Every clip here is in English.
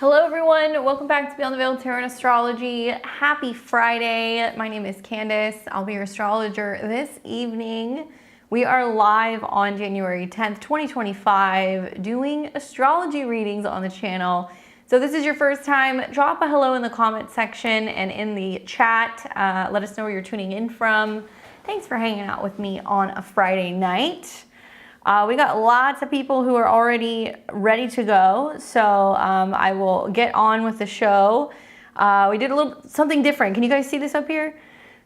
Hello everyone, welcome back to Beyond the Veil Tarot and Astrology. Happy Friday. My name is Candace. I'll be your astrologer this evening. We are live on January 10th, 2025, doing astrology readings on the channel. So if this is your first time, drop a hello in the comment section and in the chat. Let us know where you're tuning in from. Thanks for hanging out with me on a Friday night. We got lots of people who are already ready to go, so I will get on with the show. We did something different. Can you guys see this up here?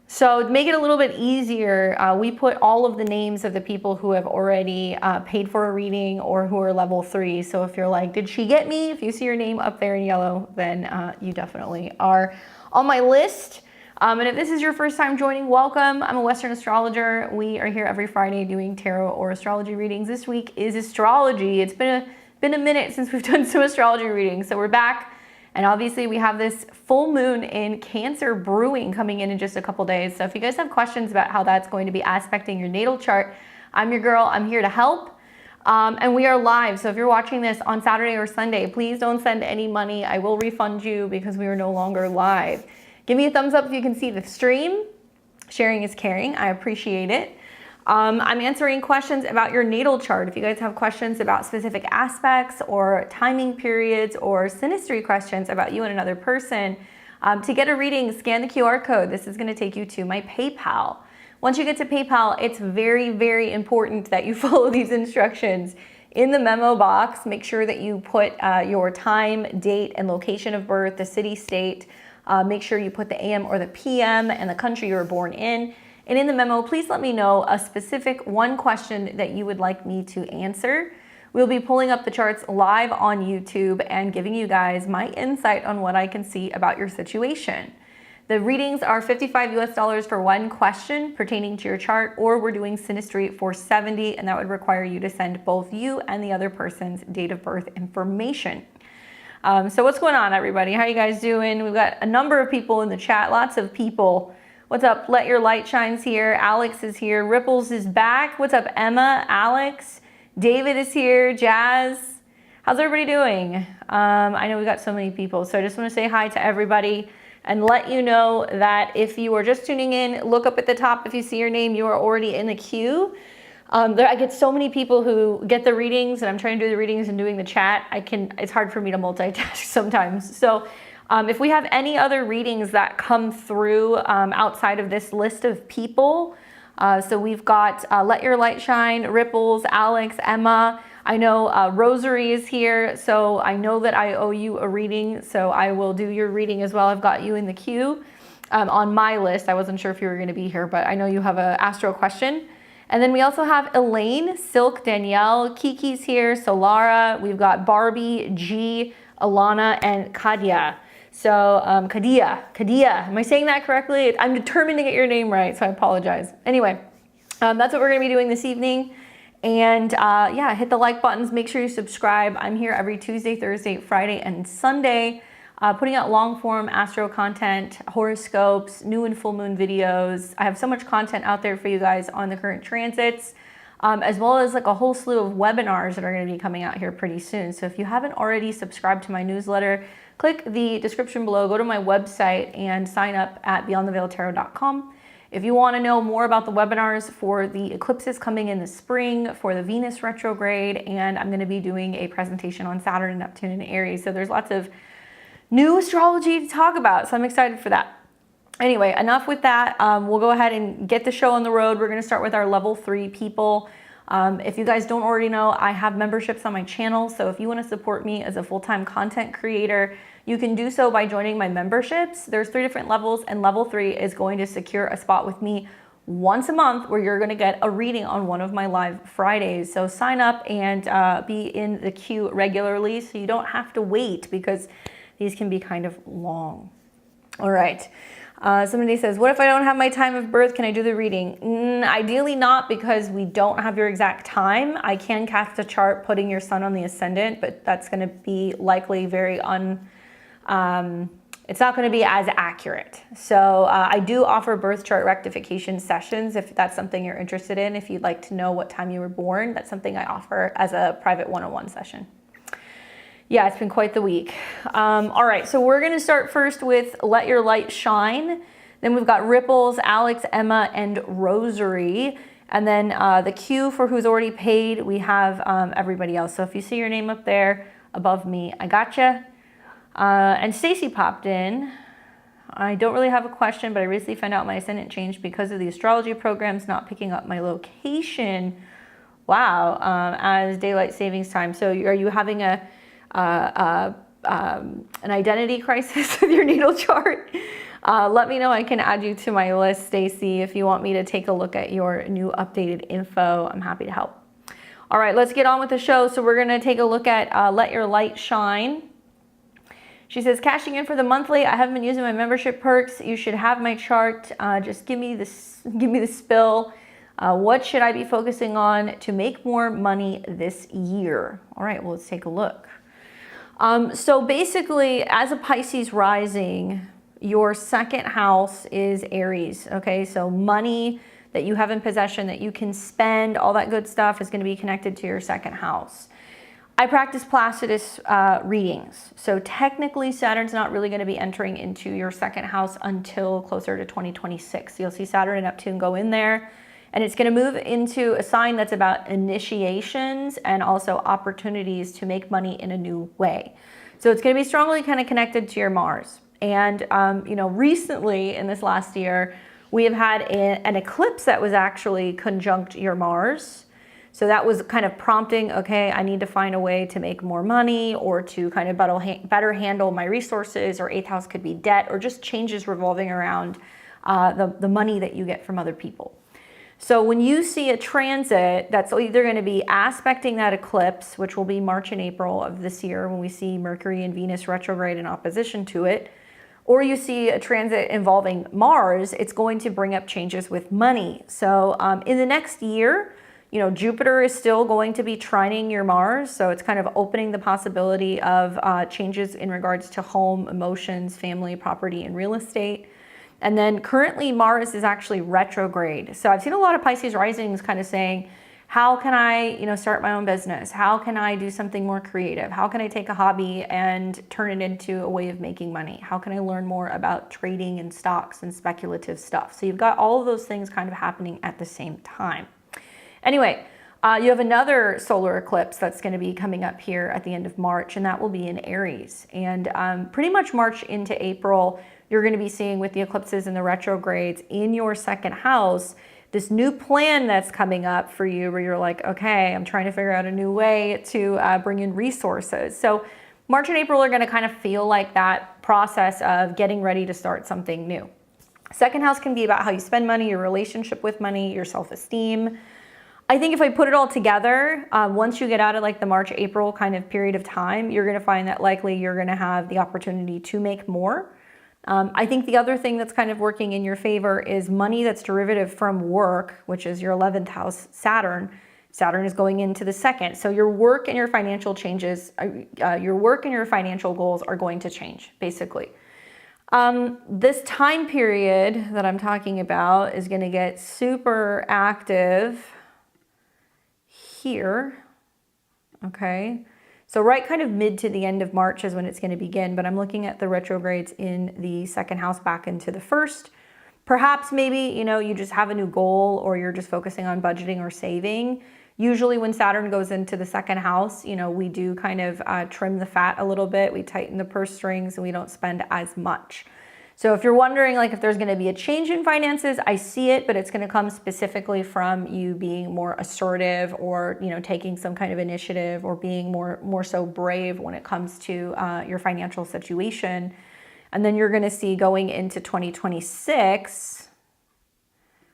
So to make it a little bit easier, we put all of the names of the people who have already paid for a reading or who are level 3. So if you're like, did she get me? If you see your name up there in yellow, then you definitely are on my list. And if this is your first time joining, welcome. I'm a Western astrologer. We are here every Friday doing tarot or astrology readings. This week is astrology. It's been a minute since we've done some astrology readings, so we're back. And obviously we have this full moon in Cancer brewing coming in just a couple days. So if you guys have questions about how that's going to be aspecting your natal chart, I'm your girl. I'm here to help. And we are live. So if you're watching this on Saturday or Sunday, please don't send any money. I will refund you because we are no longer live. Give me a thumbs up if you can see the stream. Sharing is caring. I appreciate it. I'm answering questions about your natal chart. If you guys have questions about specific aspects or timing periods or synastry questions about you and another person, to get a reading, scan the QR code. This is going to take you to my PayPal. Once you get to PayPal, it's very, very important that you follow these instructions. In the memo box, make sure that you put your time, date, and location of birth, the city, state. Make sure you put the AM or the PM and the country you were born in. And in the memo, please let me know a specific one question that you would like me to answer. We'll be pulling up the charts live on YouTube and giving you guys my insight on what I can see about your situation. The readings are $55 US for one question pertaining to your chart, or we're doing synastry for 70, and that would require you to send both you and the other person's date of birth information. So what's going on, everybody? How you guys doing? We've got a number of people in the chat, lots of people. What's up? Let Your Light Shine's here. Alex is here. Ripples is back. What's up, Emma? Alex? David is here. Jazz? How's everybody doing? I know we got so many people, so I just want to say hi to everybody and let you know that if you are just tuning in, look up at the top. If you see your name, you are already in the queue. I get so many people who get the readings, and I'm trying to do the readings and doing the chat. It's hard for me to multitask sometimes. So if we have any other readings that come through outside of this list of people, so we've got Let Your Light Shine, Ripples, Alex, Emma. I know Rosary is here, so I know that I owe you a reading, so I will do your reading as well. I've got you in the queue on my list. I wasn't sure if you were going to be here, but I know you have an astro question. And then we also have Elaine, Silk, Danielle, Kiki's here, Solara. We've got Barbie, G, Alana, and Kadia. So Kadia, am I saying that correctly? I'm determined to get your name right, so I apologize. Anyway, that's what we're gonna be doing this evening. And yeah, hit the like buttons, make sure you subscribe. I'm here every Tuesday, Thursday, Friday, and Sunday, putting out long form astro content, horoscopes, new and full moon videos. I have so much content out there for you guys on the current transits, as well as like a whole slew of webinars that are going to be coming out here pretty soon. So if you haven't already subscribed to my newsletter, click the description below, go to my website and sign up at beyondtheveiltarot.com. If you want to know more about the webinars for the eclipses coming in the spring, for the Venus retrograde, and I'm going to be doing a presentation on Saturn, Neptune, and Aries. So there's lots of new astrology to talk about, so I'm excited for that. Anyway, enough with that. We'll go ahead and get the show on the road. We're going to start with our level 3 people. If you guys don't already know, I have memberships on my channel, so if you want to support me as a full-time content creator, you can do so by joining my memberships. There's 3 different levels, and level 3 is going to secure a spot with me once a month where you're going to get a reading on one of my live Fridays. So sign up and be in the queue regularly so you don't have to wait, because these can be kind of long. All right. Somebody says, what if I don't have my time of birth? Can I do the reading? Ideally not, because we don't have your exact time. I can cast a chart putting your sun on the ascendant, but that's going to be likely very it's not going to be as accurate. So I do offer birth chart rectification sessions if that's something you're interested in. If you'd like to know what time you were born, that's something I offer as a private one-on-one session. Yeah, it's been quite the week. All right, so we're gonna start first with Let Your Light Shine. Then we've got Ripples, Alex, Emma, and Rosary. And then the Q for who's already paid, we have everybody else. So if you see your name up there above me, I gotcha. And Stacy popped in. I don't really have a question, but I recently found out my ascendant changed because of the astrology programs not picking up my location. Wow, as daylight savings time. So are you having an identity crisis with your natal chart? Let me know. I can add you to my list, Stacy, if you want me to take a look at your new updated info. I'm happy to help. All right, let's get on with the show. So we're going to take a look at Let Your Light Shine. She says, cashing in for the monthly. I haven't been using my membership perks. You should have my chart. Just give me the spill. What should I be focusing on to make more money this year? All right, well, let's take a look. So basically, as a Pisces rising, your second house is Aries, okay? So money that you have in possession that you can spend, all that good stuff is going to be connected to your second house. I practice Placidus readings. So technically Saturn's not really going to be entering into your second house until closer to 2026. You'll see Saturn and Neptune go in there, and it's going to move into a sign that's about initiations and also opportunities to make money in a new way. So it's going to be strongly kind of connected to your Mars. And, you know, recently in this last year, we have had an eclipse that was actually conjunct your Mars. So that was kind of prompting, okay, I need to find a way to make more money or to kind of better handle my resources, or eighth house could be debt or just changes revolving around the money that you get from other people. So when you see a transit that's either going to be aspecting that eclipse, which will be March and April of this year when we see Mercury and Venus retrograde in opposition to it, or you see a transit involving Mars, it's going to bring up changes with money. So in the next year, you know, Jupiter is still going to be trining your Mars. So it's kind of opening the possibility of changes in regards to home, emotions, family, property, and real estate. And then currently Mars is actually retrograde. So I've seen a lot of Pisces risings kind of saying, how can I, you know, start my own business? How can I do something more creative? How can I take a hobby and turn it into a way of making money? How can I learn more about trading and stocks and speculative stuff? So you've got all of those things kind of happening at the same time. Anyway, you have another solar eclipse that's going to be coming up here at the end of March, and that will be in Aries. And pretty much March into April, you're going to be seeing with the eclipses and the retrogrades in your second house, this new plan that's coming up for you where you're like, okay, I'm trying to figure out a new way to bring in resources. So March and April are going to kind of feel like that process of getting ready to start something new. Second house can be about how you spend money, your relationship with money, your self-esteem. I think if I put it all together, once you get out of like the March, April kind of period of time, you're going to find that likely you're going to have the opportunity to make more. I think the other thing that's kind of working in your favor is money that's derivative from work, which is your 11th house, Saturn. Saturn is going into the second. So your work and your financial changes, your work and your financial goals are going to change, basically. This time period that I'm talking about is going to get super active here, okay? So right kind of mid to the end of March is when it's going to begin, but I'm looking at the retrogrades in the second house back into the first. Perhaps maybe, you know, you just have a new goal or you're just focusing on budgeting or saving. Usually when Saturn goes into the second house, you know, we do kind of trim the fat a little bit. We tighten the purse strings and we don't spend as much. So if you're wondering like if there's going to be a change in finances, I see it, but it's going to come specifically from you being more assertive or, you know, taking some kind of initiative or being more so brave when it comes to your financial situation. And then you're going to see going into 2026,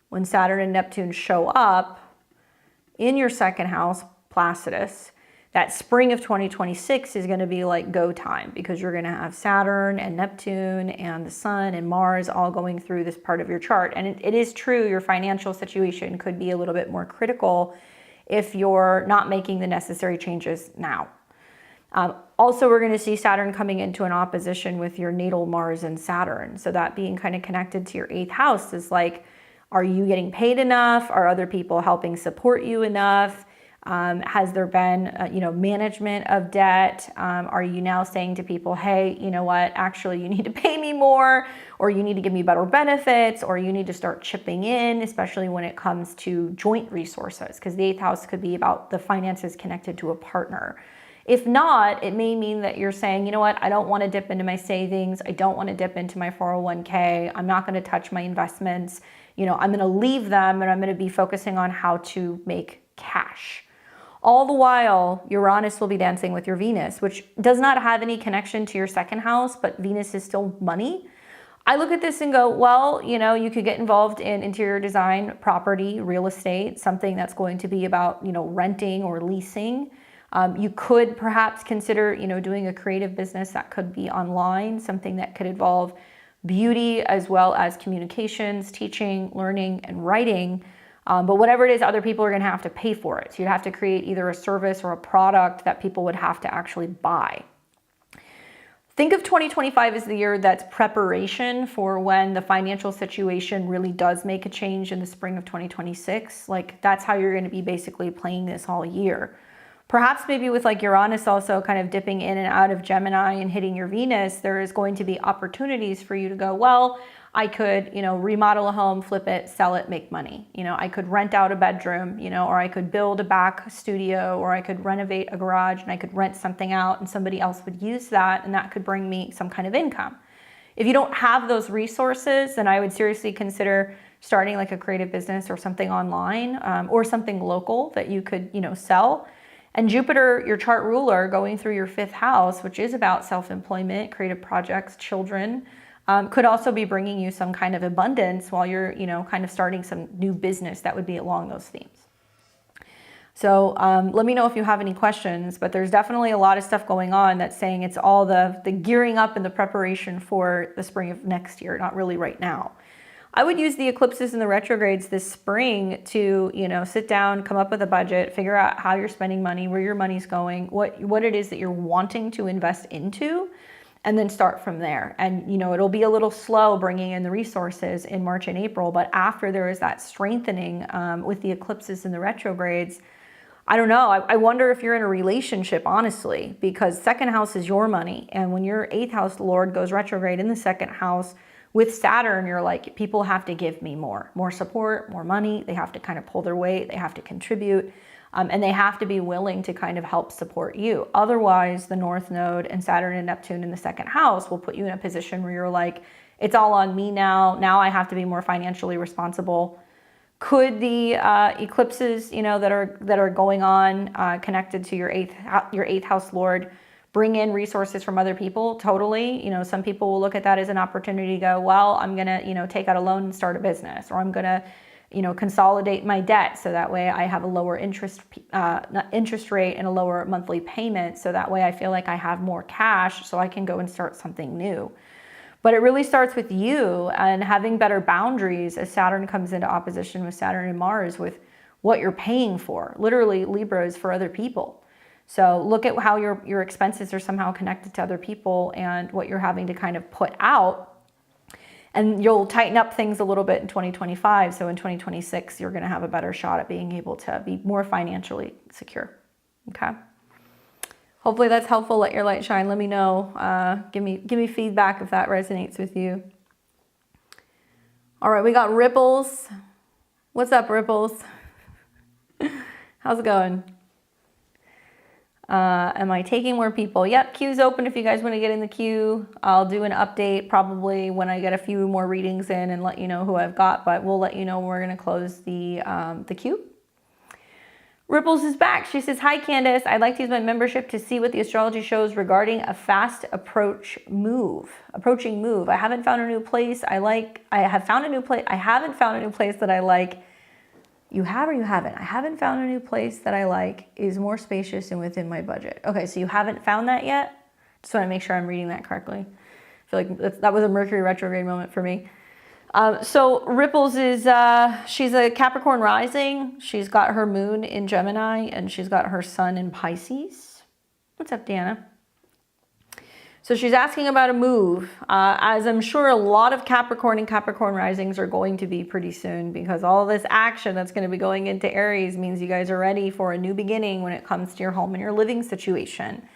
when Saturn and Neptune show up in your second house, Placidus, that spring of 2026 is going to be like go time because you're going to have Saturn and Neptune and the Sun and Mars all going through this part of your chart. And it is true, your financial situation could be a little bit more critical if you're not making the necessary changes now. Also, we're going to see Saturn coming into an opposition with your natal Mars and Saturn. So that being kind of connected to your eighth house is like, are you getting paid enough? Are other people helping support you enough? Has there been, management of debt? Are you now saying to people, hey, you know what, actually you need to pay me more, or you need to give me better benefits, or you need to start chipping in, especially when it comes to joint resources, because the 8th house could be about the finances connected to a partner. If not, it may mean that you're saying, you know what, I don't want to dip into my savings. I don't want to dip into my 401k. I'm not going to touch my investments. I'm going to leave them and I'm going to be focusing on how to make cash. All the while, Uranus will be dancing with your Venus, which does not have any connection to your 2nd house, but Venus is still money. I look at this and go, well, you could get involved in interior design, property, real estate, something that's going to be about, renting or leasing. You could perhaps consider, doing a creative business that could be online, something that could involve beauty as well as communications, teaching, learning, and writing. But whatever it is, other people are going to have to pay for it. So you'd have to create either a service or a product that people would have to actually buy. Think of 2025 as the year that's preparation for when the financial situation really does make a change in the spring of 2026. Like, that's how you're going to be basically playing this all year. Perhaps maybe with like Uranus also kind of dipping in and out of Gemini and hitting your Venus, there is going to be opportunities for you to go, well, I could, remodel a home, flip it, sell it, make money. I could rent out a bedroom, or I could build a back studio, or I could renovate a garage and I could rent something out and somebody else would use that and that could bring me some kind of income. If you don't have those resources, then I would seriously consider starting like a creative business or something online, or something local that you could, sell. And Jupiter, your chart ruler, going through your 5th house, which is about self-employment, creative projects, children, could also be bringing you some kind of abundance while you're, kind of starting some new business that would be along those themes. So let me know if you have any questions, but there's definitely a lot of stuff going on that's saying it's all the gearing up and the preparation for the spring of next year, not really right now. I would use the eclipses and the retrogrades this spring to, sit down, come up with a budget, figure out how you're spending money, where your money's going, what it is that you're wanting to invest into, and then start from there. And, it'll be a little slow bringing in the resources in March and April, but after there is that strengthening with the eclipses and the retrogrades, I don't know. I wonder if you're in a relationship, honestly, because 2nd house is your money. And when your 8th house Lord goes retrograde in the 2nd house, with Saturn, you're like, people have to give me more support, more money. They have to kind of pull their weight. They have to contribute. And they have to be willing to kind of help support you. Otherwise, the North Node and Saturn and Neptune in the 2nd house will put you in a position where you're like, it's all on me now. Now I have to be more financially responsible. Could the eclipses, that are going on connected to your 8th house Lord bring in resources from other people? Totally. Some people will look at that as an opportunity to go, well, I'm going to, take out a loan and start a business, or I'm going to, consolidate my debt so that way I have a lower interest rate and a lower monthly payment. So that way I feel like I have more cash so I can go and start something new. But it really starts with you and having better boundaries as Saturn comes into opposition with Saturn and Mars with what you're paying for. Literally, Libra is for other people. So look at how your expenses are somehow connected to other people and what you're having to kind of put out. And you'll tighten up things a little bit in 2025. So in 2026, you're going to have a better shot at being able to be more financially secure. Okay. Hopefully that's helpful. Let your light shine. Let me know. Give me feedback if that resonates with you. All right, we got Ripples. What's up, Ripples? How's it going? Am I taking more people? Yep, queue's open if you guys want to get in the queue. I'll do an update probably when I get a few more readings in and let you know who I've got, but we'll let you know when we're going to close the queue. Ripples is back. She says, hi, Candace. I'd like to use my membership to see what the astrology shows regarding a fast approaching move. I haven't found a new place I like. I haven't found a new place that I like. You have or you haven't? I haven't found a new place that I like, is more spacious and within my budget. Okay, so you haven't found that yet? Just want to make sure I'm reading that correctly. I feel like that was a Mercury retrograde moment for me. So Ripples is, she's a Capricorn Rising. She's got her moon in Gemini and she's got her sun in Pisces. What's up, Deanna? So she's asking about a move, as I'm sure a lot of Capricorn and Capricorn risings are going to be pretty soon, because all this action that's going to be going into Aries means you guys are ready for a new beginning when it comes to your home and your living situation.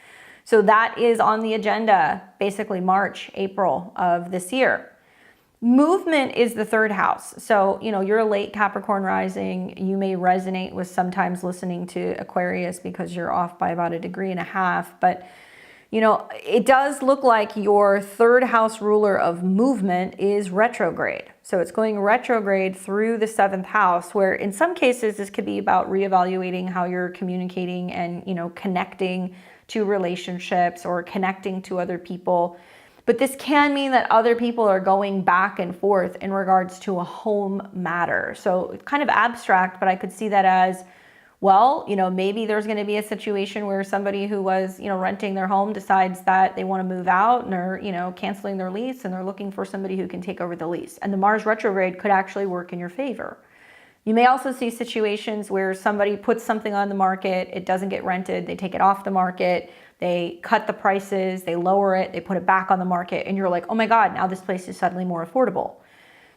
So that is on the agenda, basically March, April of this year. Movement is the third house. So, you know, you're a late Capricorn rising. You may resonate with sometimes listening to Aquarius because you're off by about 1.5 degrees. But you know, it does look like your third house ruler of movement is retrograde. So it's going retrograde through the 7th house, where in some cases this could be about reevaluating how you're communicating and, you know, connecting to relationships or connecting to other people. But this can mean that other people are going back and forth in regards to a home matter. So it's kind of abstract, but I could see that as, well, you know, maybe there's going to be a situation where somebody who was, you know, renting their home decides that they want to move out and are, you know, canceling their lease, and they're looking for somebody who can take over the lease. And the Mars retrograde could actually work in your favor. You may also see situations where somebody puts something on the market, it doesn't get rented, they take it off the market, they cut the prices, they lower it, they put it back on the market, and you're like, oh my God, now this place is suddenly more affordable.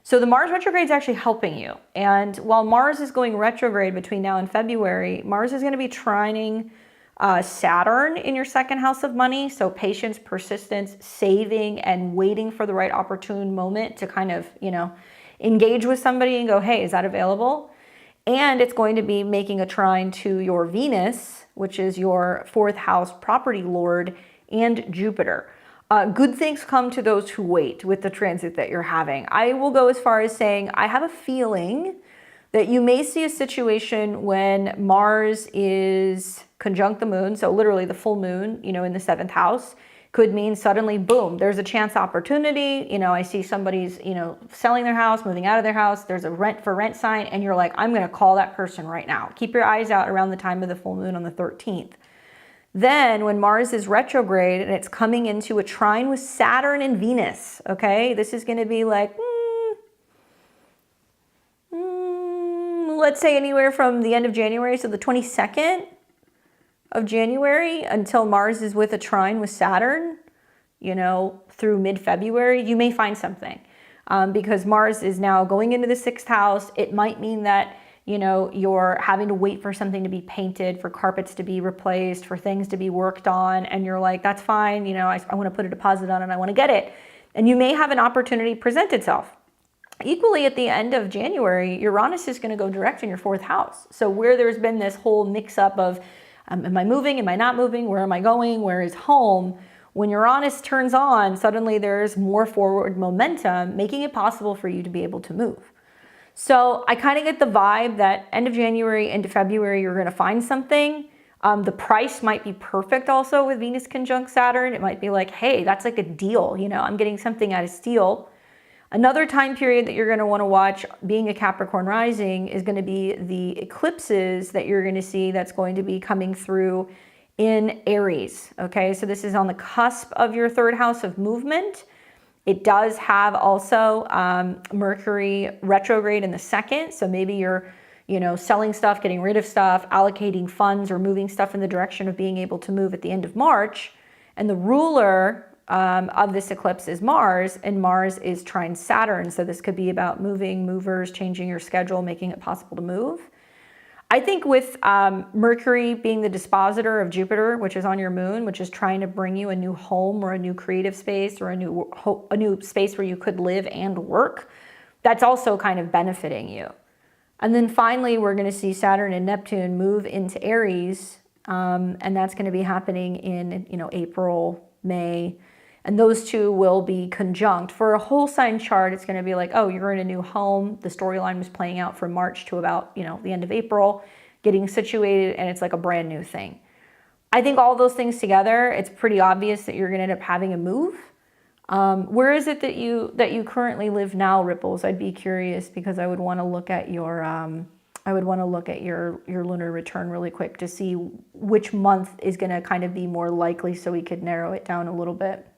So the Mars retrograde is actually helping you. And while Mars is going retrograde between now and February, Mars is going to be trining Saturn in your 2nd house of money. So patience, persistence, saving, and waiting for the right opportune moment to kind of, you know, engage with somebody and go, hey, is that available? And it's going to be making a trine to your Venus, which is your 4th house property lord, and Jupiter. Good things come to those who wait with the transit that you're having. I will go as far as saying, I have a feeling that you may see a situation when Mars is conjunct the moon, so literally the full moon, you know, in the 7th house, could mean suddenly, boom, there's a chance opportunity. You know, I see somebody's, you know, selling their house, moving out of their house, there's a rent for rent sign, and you're like, I'm going to call that person right now. Keep your eyes out around the time of the full moon on the 13th. Then when Mars is retrograde and it's coming into a trine with Saturn and Venus, okay, this is going to be like, let's say anywhere from the end of January, so the 22nd of January until Mars is with a trine with Saturn, you know, through mid-February, you may find something. Because Mars is now going into the 6th house. It might mean that, you know, you're having to wait for something to be painted, for carpets to be replaced, for things to be worked on. And you're like, that's fine. You know, I want to put a deposit on it. I want to get it. And you may have an opportunity present itself. Equally, at the end of January, Uranus is going to go direct in your 4th house. So where there's been this whole mix up of, am I moving? Am I not moving? Where am I going? Where is home? When Uranus turns on, suddenly there's more forward momentum, making it possible for you to be able to move. So I kind of get the vibe that end of January into February, you're going to find something. The price might be perfect also with Venus conjunct Saturn. It might be like, hey, that's like a deal. You know, I'm getting something at a steal. Another time period that you're going to want to watch, being a Capricorn rising, is going to be the eclipses that you're going to see that's going to be coming through in Aries. Okay, so this is on the cusp of your 3rd house of movement. It does have also Mercury retrograde in the 2nd. So maybe you're, you know, selling stuff, getting rid of stuff, allocating funds, or moving stuff in the direction of being able to move at the end of March. And the ruler of this eclipse is Mars, and Mars is trine Saturn. So this could be about moving, movers, changing your schedule, making it possible to move. I think with Mercury being the dispositor of Jupiter, which is on your moon, which is trying to bring you a new home or a new creative space or a new space where you could live and work, that's also kind of benefiting you. And then finally, we're going to see Saturn and Neptune move into Aries, and that's going to be happening in, you know, April, May. And those two will be conjunct. For a whole sign chart, it's going to be like, oh, you're in a new home. The storyline was playing out from March to about, you know, the end of April, getting situated, and it's like a brand new thing. I think all those things together, it's pretty obvious that you're going to end up having a move. Where is it that you currently live now, Ripples? I'd be curious, because I would want to look at your your lunar return really quick to see which month is going to kind of be more likely, so we could narrow it down a little bit.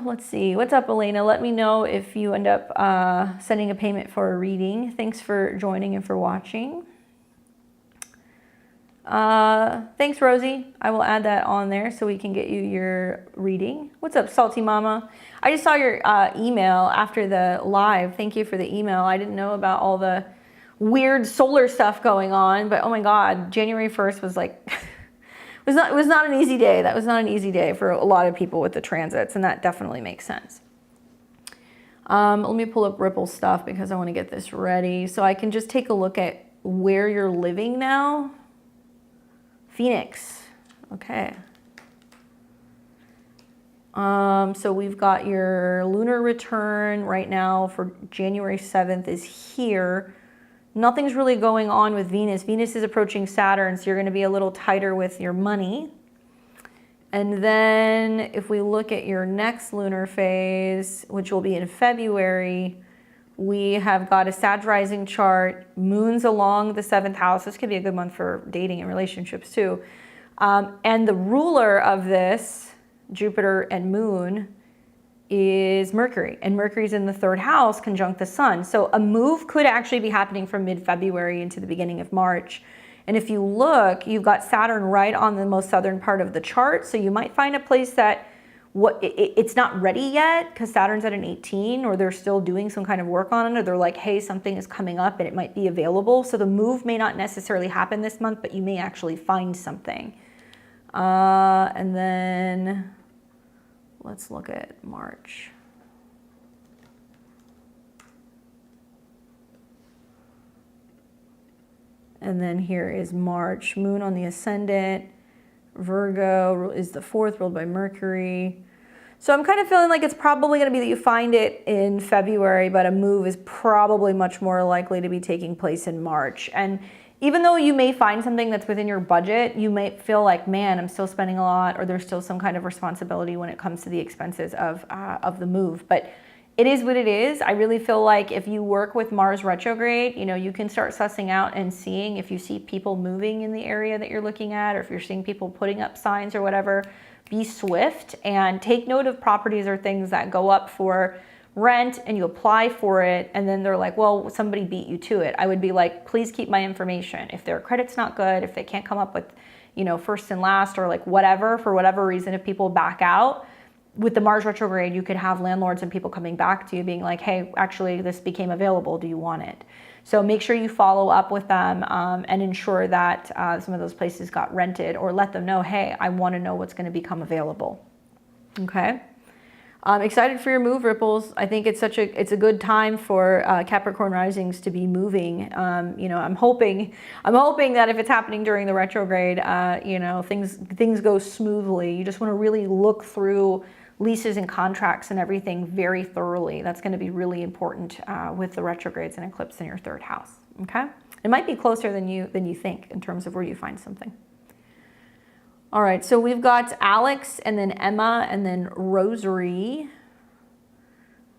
Let's see. What's up, Elena? Let me know if you end up sending a payment for a reading. Thanks for joining and for watching. Thanks, Rosie. I will add that on there so we can get you your reading. What's up, Salty Mama? I just saw your email after the live. Thank you for the email. I didn't know about all the weird solar stuff going on, but oh my God, January 1st was like, it was not an easy day. That was not an easy day for a lot of people with the transits, and that definitely makes sense. Let me pull up Ripple stuff because I want to get this ready so I can just take a look at where you're living now. Phoenix. Okay. So we've got your lunar return right now for January 7th is here. Nothing's really going on with Venus. Venus is approaching Saturn, so you're going to be a little tighter with your money. And then if we look at your next lunar phase, which will be in February, we have got a Sag rising chart, moons along the 7th house. This could be a good month for dating and relationships too. And the ruler of this, Jupiter and moon, is Mercury. And Mercury's in the 3rd house, conjunct the sun. So a move could actually be happening from mid-February into the beginning of March. And if you look, you've got Saturn right on the most southern part of the chart. So you might find a place that it's not ready yet because Saturn's at an 18, or they're still doing some kind of work on it, or they're like, hey, something is coming up and it might be available. So the move may not necessarily happen this month, but you may actually find something. And then let's look at March. And then here is March, moon on the ascendant. Virgo is the 4th, ruled by Mercury. So I'm kind of feeling like it's probably going to be that you find it in February, but a move is probably much more likely to be taking place in March. And even though you may find something that's within your budget, you might feel like, man, I'm still spending a lot, or there's still some kind of responsibility when it comes to the expenses of the move. But it is what it is. I really feel like if you work with Mars retrograde, you know, you can start sussing out and seeing if you see people moving in the area that you're looking at, or if you're seeing people putting up signs or whatever. Be swift and take note of properties or things that go up for rent and you apply for it and then they're like, well, somebody beat you to it. I would be like, please keep my information. If their credit's not good, if they can't come up with, you know, first and last, or like whatever, for whatever reason, if people back out, with the Mars retrograde, you could have landlords and people coming back to you being like, hey, actually this became available. Do you want it? So make sure you follow up with them and ensure that some of those places got rented, or let them know, hey, I want to know what's going to become available. Okay. I'm excited for your move, Ripples. I think it's a good time for Capricorn Risings to be moving. You know, I'm hoping that if it's happening during the retrograde, you know, things go smoothly. You just want to really look through leases and contracts and everything very thoroughly. That's going to be really important with the retrogrades and eclipse in your 3rd house. Okay, it might be closer than you think in terms of where you find something. All right, so we've got Alex and then Emma and then Rosary.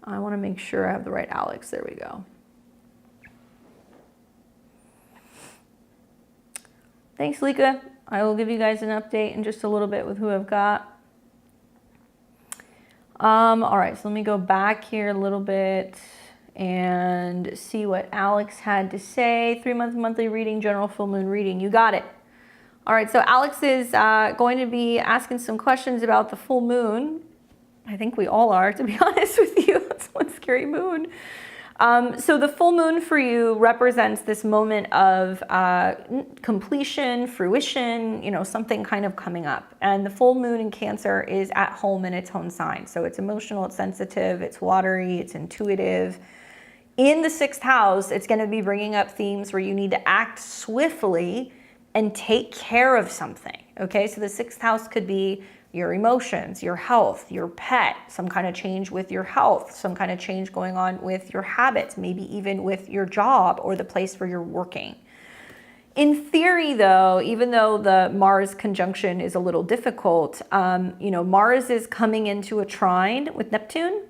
I want to make sure I have the right Alex. There we go. Thanks, Lika. I will give you guys an update in just a little bit with who I've got. All right, so let me go back here a little bit and see what Alex had to say. 3-month monthly reading, general full moon reading. You got it. All right, so Alex is going to be asking some questions about the full moon. I think we all are, to be honest with you. It's one scary moon. So the full moon for you represents this moment of completion, fruition, you know, something kind of coming up. And the full moon in Cancer is at home in its own sign. So it's emotional, it's sensitive, it's watery, it's intuitive. In the 6th house, it's going to be bringing up themes where you need to act swiftly and take care of something. Okay, so the 6th house could be your emotions, your health, your pet, some kind of change with your health, some kind of change going on with your habits, maybe even with your job or the place where you're working. In theory, though, even though the Mars conjunction is a little difficult, you know, Mars is coming into a trine with Neptune.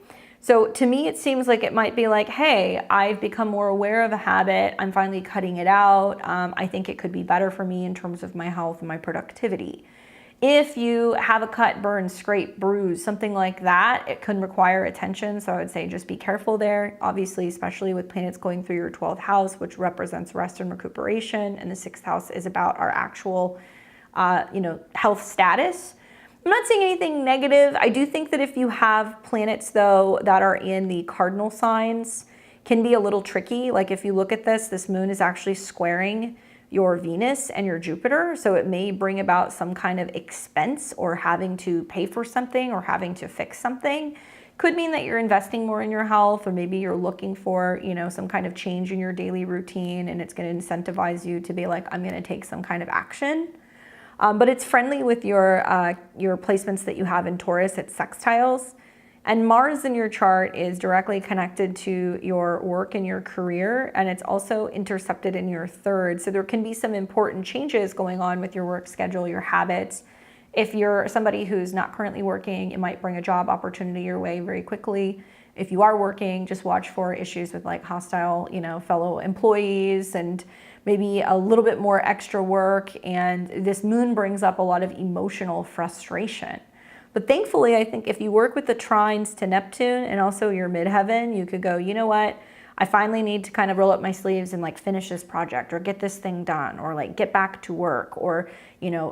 So to me, it seems like it might be like, hey, I've become more aware of a habit. I'm finally cutting it out. I think it could be better for me in terms of my health and my productivity. If you have a cut, burn, scrape, bruise, something like that, it can require attention. So I would say just be careful there. Obviously, especially with planets going through your 12th house, which represents rest and recuperation. And the 6th house is about our actual, health status. I'm not saying anything negative. I do think that if you have planets, though, that are in the cardinal signs, can be a little tricky. Like if you look at this moon is actually squaring your Venus and your Jupiter. So it may bring about some kind of expense or having to pay for something or having to fix something. Could mean that you're investing more in your health, or maybe you're looking for, some kind of change in your daily routine, and it's going to incentivize you to be like, I'm going to take some kind of action. But it's friendly with your placements that you have in Taurus. It's sextiles. And Mars in your chart is directly connected to your work and your career, and it's also intercepted in your 3rd. So there can be some important changes going on with your work schedule, your habits. If you're somebody who's not currently working, it might bring a job opportunity your way very quickly. If you are working, just watch for issues with like hostile, fellow employees and maybe a little bit more extra work. And this moon brings up a lot of emotional frustration. But thankfully, I think if you work with the trines to Neptune and also your midheaven, you could go, you know what? I finally need to kind of roll up my sleeves and like finish this project or get this thing done or like get back to work or,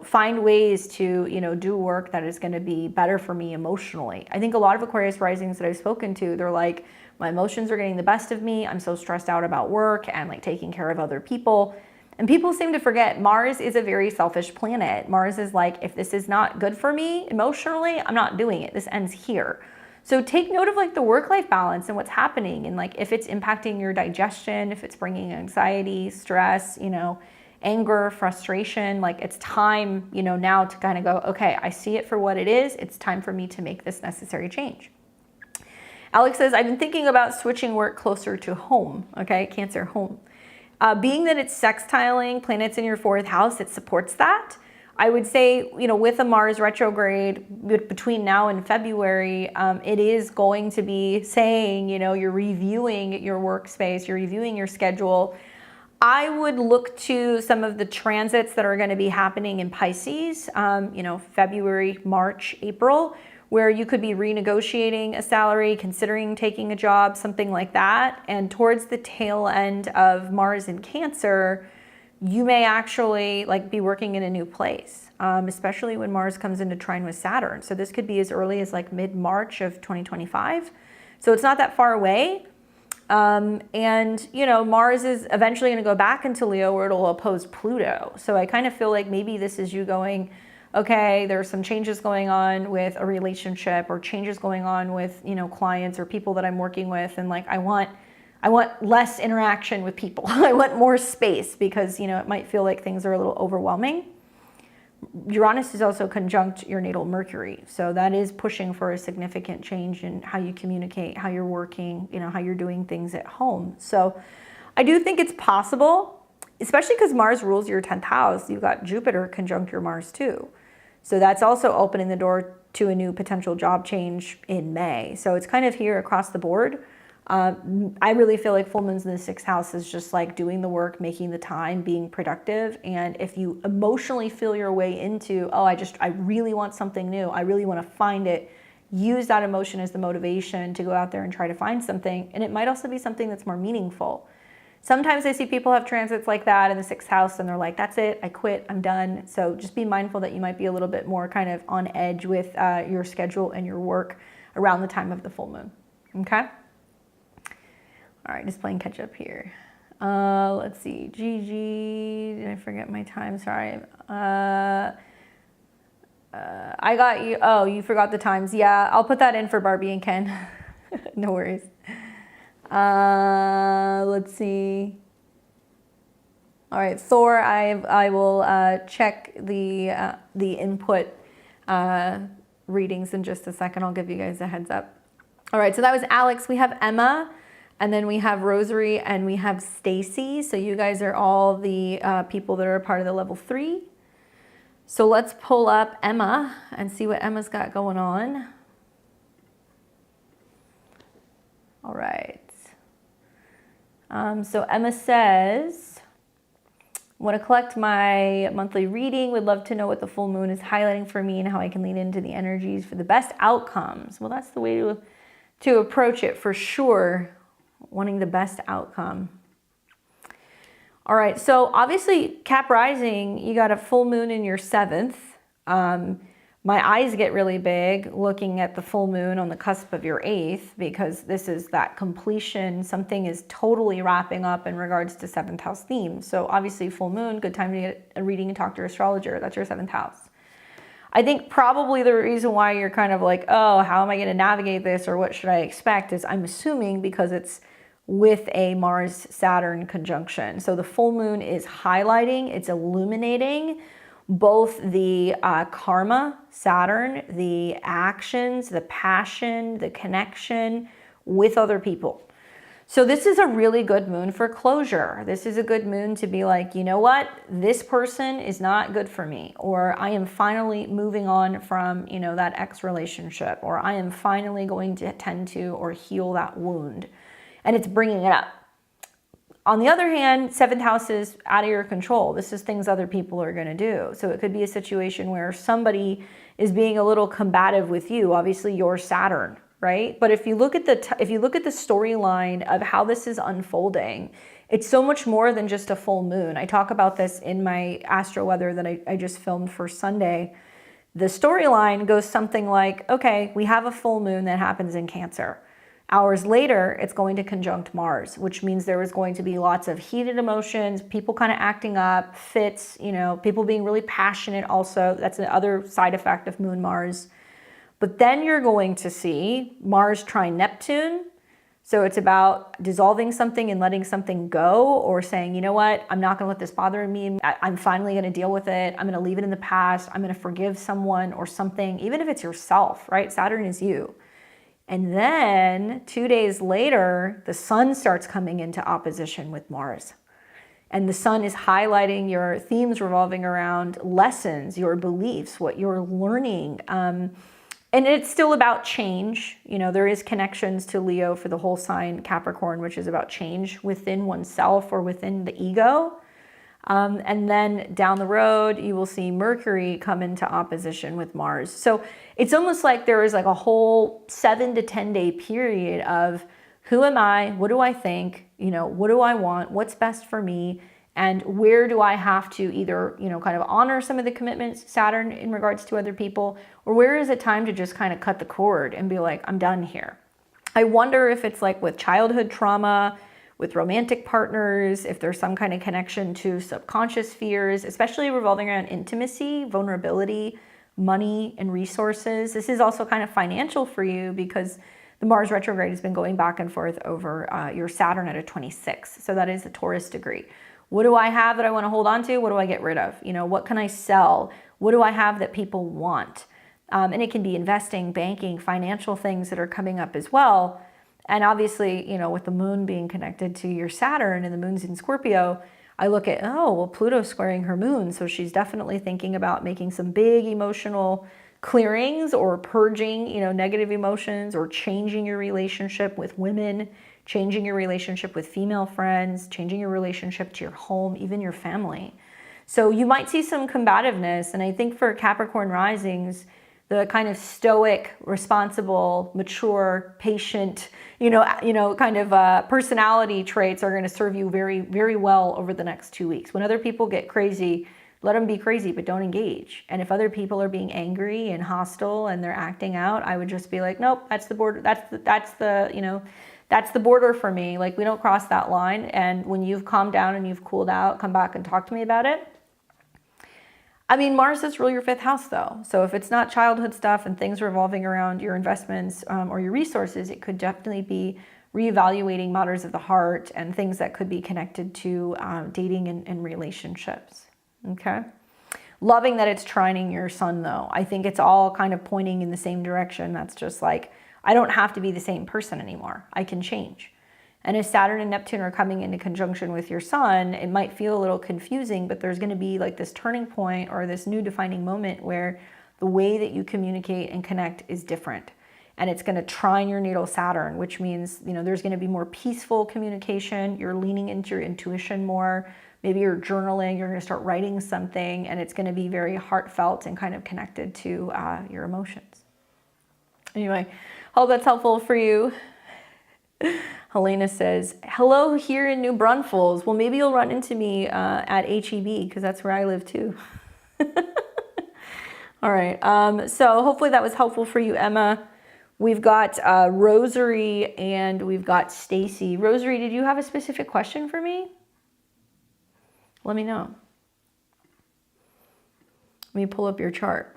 find ways to, do work that is going to be better for me emotionally. I think a lot of Aquarius risings that I've spoken to, they're like, my emotions are getting the best of me. I'm so stressed out about work and like taking care of other people. And people seem to forget Mars is a very selfish planet. Mars is like, if this is not good for me emotionally, I'm not doing it. This ends here. So take note of like the work-life balance and what's happening. And like if it's impacting your digestion, if it's bringing anxiety, stress, anger, frustration, like it's time, now to kind of go, okay, I see it for what it is. It's time for me to make this necessary change. Alex says, I've been thinking about switching work closer to home. Okay, Cancer, home. Being that it's sextiling planets in your 4th house, it supports that. I would say, with a Mars retrograde between now and February, it is going to be saying, you're reviewing your workspace, you're reviewing your schedule. I would look to some of the transits that are going to be happening in Pisces, February, March, April, where you could be renegotiating a salary, considering taking a job, something like that. And towards the tail end of Mars in Cancer, you may actually be working in a new place, especially when Mars comes into trine with Saturn. So this could be as early as mid-March of 2025. So it's not that far away. Mars is eventually going to go back into Leo where it'll oppose Pluto. So I kind of feel like maybe this is you going, okay, there's some changes going on with a relationship or changes going on with, clients or people that I'm working with. And I want less interaction with people. I want more space because, it might feel like things are a little overwhelming. Uranus is also conjunct your natal Mercury. So that is pushing for a significant change in how you communicate, how you're working, how you're doing things at home. So I do think it's possible, especially because Mars rules your 10th house. You've got Jupiter conjunct your Mars too. So that's also opening the door to a new potential job change in May. So it's kind of here across the board. I really feel like full moons in the 6th house is just doing the work, making the time, being productive. And if you emotionally feel your way into, I really want something new, I really want to find it, use that emotion as the motivation to go out there and try to find something. And it might also be something that's more meaningful. Sometimes I see people have transits like that in the 6th house and they're like, that's it, I quit, I'm done. So just be mindful that you might be a little bit more kind of on edge with your schedule and your work around the time of the full moon. Okay? All right, just playing catch up here. Let's see, Gigi, did I forget my time? Sorry. I got you. Oh, you forgot the times. Yeah, I'll put that in for Barbie and Ken. No worries. Let's see. All right, Thor, I will check the input readings in just a second. I'll give you guys a heads up. All right, so that was Alex. We have Emma. And then we have Rosary and we have Stacy. So you guys are all the people that are a part of the level 3. So let's pull up Emma and see what Emma's got going on. All right. So Emma says, Want to collect my monthly reading. Would love to know what the full moon is highlighting for me and how I can lean into the energies for the best outcomes. Well, that's the way to approach it for sure. Wanting the best outcome. All right, so obviously Cap Rising, you got a full moon in your 7th. My eyes get really big looking at the full moon on the cusp of your 8th, because this is that completion. Something is totally wrapping up in regards to 7th house themes. So obviously full moon, good time to get a reading and talk to your astrologer. That's your 7th house. I think probably the reason why you're kind of like, oh, how am I going to navigate this, or what should I expect, is I'm assuming because it's with a Mars-Saturn conjunction. So the full moon is highlighting, it's illuminating both the karma, Saturn, the actions, the passion, the connection with other people. So this is a really good moon for closure. This is a good moon to be like, you know what, this person is not good for me, or I am finally moving on from, you know, that ex relationship, or I am finally going to tend to or heal that wound. And it's bringing it up. On the other hand, 7th house is out of your control. This is things other people are going to do. So it could be a situation where somebody is being a little combative with you. Obviously, you're Saturn, right? But if you look at the storyline of how this is unfolding, it's so much more than just a full moon. I talk about this in my astro weather that I just filmed for Sunday. The storyline goes something like, okay, we have a full moon that happens in Cancer. Hours later, it's going to conjunct Mars, which means there is going to be lots of heated emotions, people kind of acting up, fits, you know, people being really passionate also. That's the other side effect of Moon Mars. But then you're going to see Mars trine Neptune. So it's about dissolving something and letting something go, or saying, you know what, I'm not going to let this bother me. I'm finally going to deal with it. I'm going to leave it in the past. I'm going to forgive someone or something, even if it's yourself, right? Saturn is you. And then 2 days later, the sun starts coming into opposition with Mars. And the sun is highlighting your themes revolving around lessons, your beliefs, what you're learning. And it's still about change. You know, there is connections to Leo for the whole sign Capricorn, which is about change within oneself or within the ego. And then down the road, you will see Mercury come into opposition with Mars. So it's almost like there is like a whole 7 to 10 day period of who am I? What do I think? You know, what do I want? What's best for me? And where do I have to either, you know, kind of honor some of the commitments, Saturn, in regards to other people, or where is it time to just kind of cut the cord and be like, I'm done here? I wonder if it's like with childhood trauma, with romantic partners, if there's some kind of connection to subconscious fears, especially revolving around intimacy, vulnerability, money, and resources. This is also kind of financial for you because the Mars retrograde has been going back and forth over your Saturn at a 26. So that is the Taurus degree. What do I have that I want to hold on to? What do I get rid of? You know, what can I sell? What do I have that people want? And it can be investing, banking, financial things that are coming up as well. And obviously, you know, with the moon being connected to your Saturn and the moon's in Scorpio, I look at, oh, well, Pluto's squaring her moon. So she's definitely thinking about making some big emotional clearings or purging, you know, negative emotions, or changing your relationship with women, changing your relationship with female friends, changing your relationship to your home, even your family. So you might see some combativeness. And I think for Capricorn risings, the kind of stoic, responsible, mature, patient, kind of personality traits are going to serve you very, very well over the next 2 weeks. When other people get crazy, let them be crazy, but don't engage. And if other people are being angry and hostile and they're acting out, I would just be like, nope, that's the border. That's the border for me. Like, we don't cross that line. And when you've calmed down and you've cooled out, come back and talk to me about it. I mean, Mars does rule your 5th house though. So if it's not childhood stuff and things revolving around your investments or your resources, it could definitely be reevaluating matters of the heart and things that could be connected to dating and relationships. Okay. Loving that it's trining your sun though. I think it's all kind of pointing in the same direction. That's just like, I don't have to be the same person anymore. I can change. And if Saturn and Neptune are coming into conjunction with your sun, it might feel a little confusing, but there's going to be like this turning point or this new defining moment where the way that you communicate and connect is different. And it's going to trine your natal Saturn, which means, you know, there's going to be more peaceful communication. You're leaning into your intuition more. maybe you're journaling, you're going to start writing something, and it's going to be very heartfelt and kind of connected to your emotions. Anyway, hope that's helpful for you. Helena says, hello here in New Braunfels. Well, maybe you'll run into me at HEB because that's where I live too. All right. So hopefully that was helpful for you, Emma. We've got Rosary and we've got Stacy. Rosary, did you have a specific question for me? Let me know. Let me pull up your chart.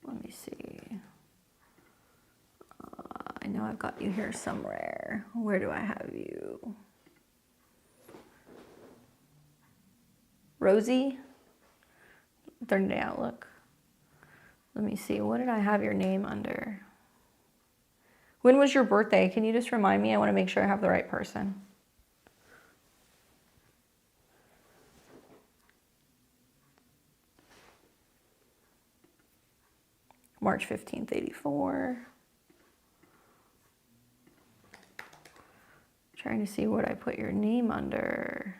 Let me see. I know I've got you here somewhere. Where do I have you? Rosie? 30-day outlook. Let me see. What did I have your name under? When was your birthday? Can you just remind me? I want to make sure I have the right person. March 15th, 84. Trying to see what I put your name under.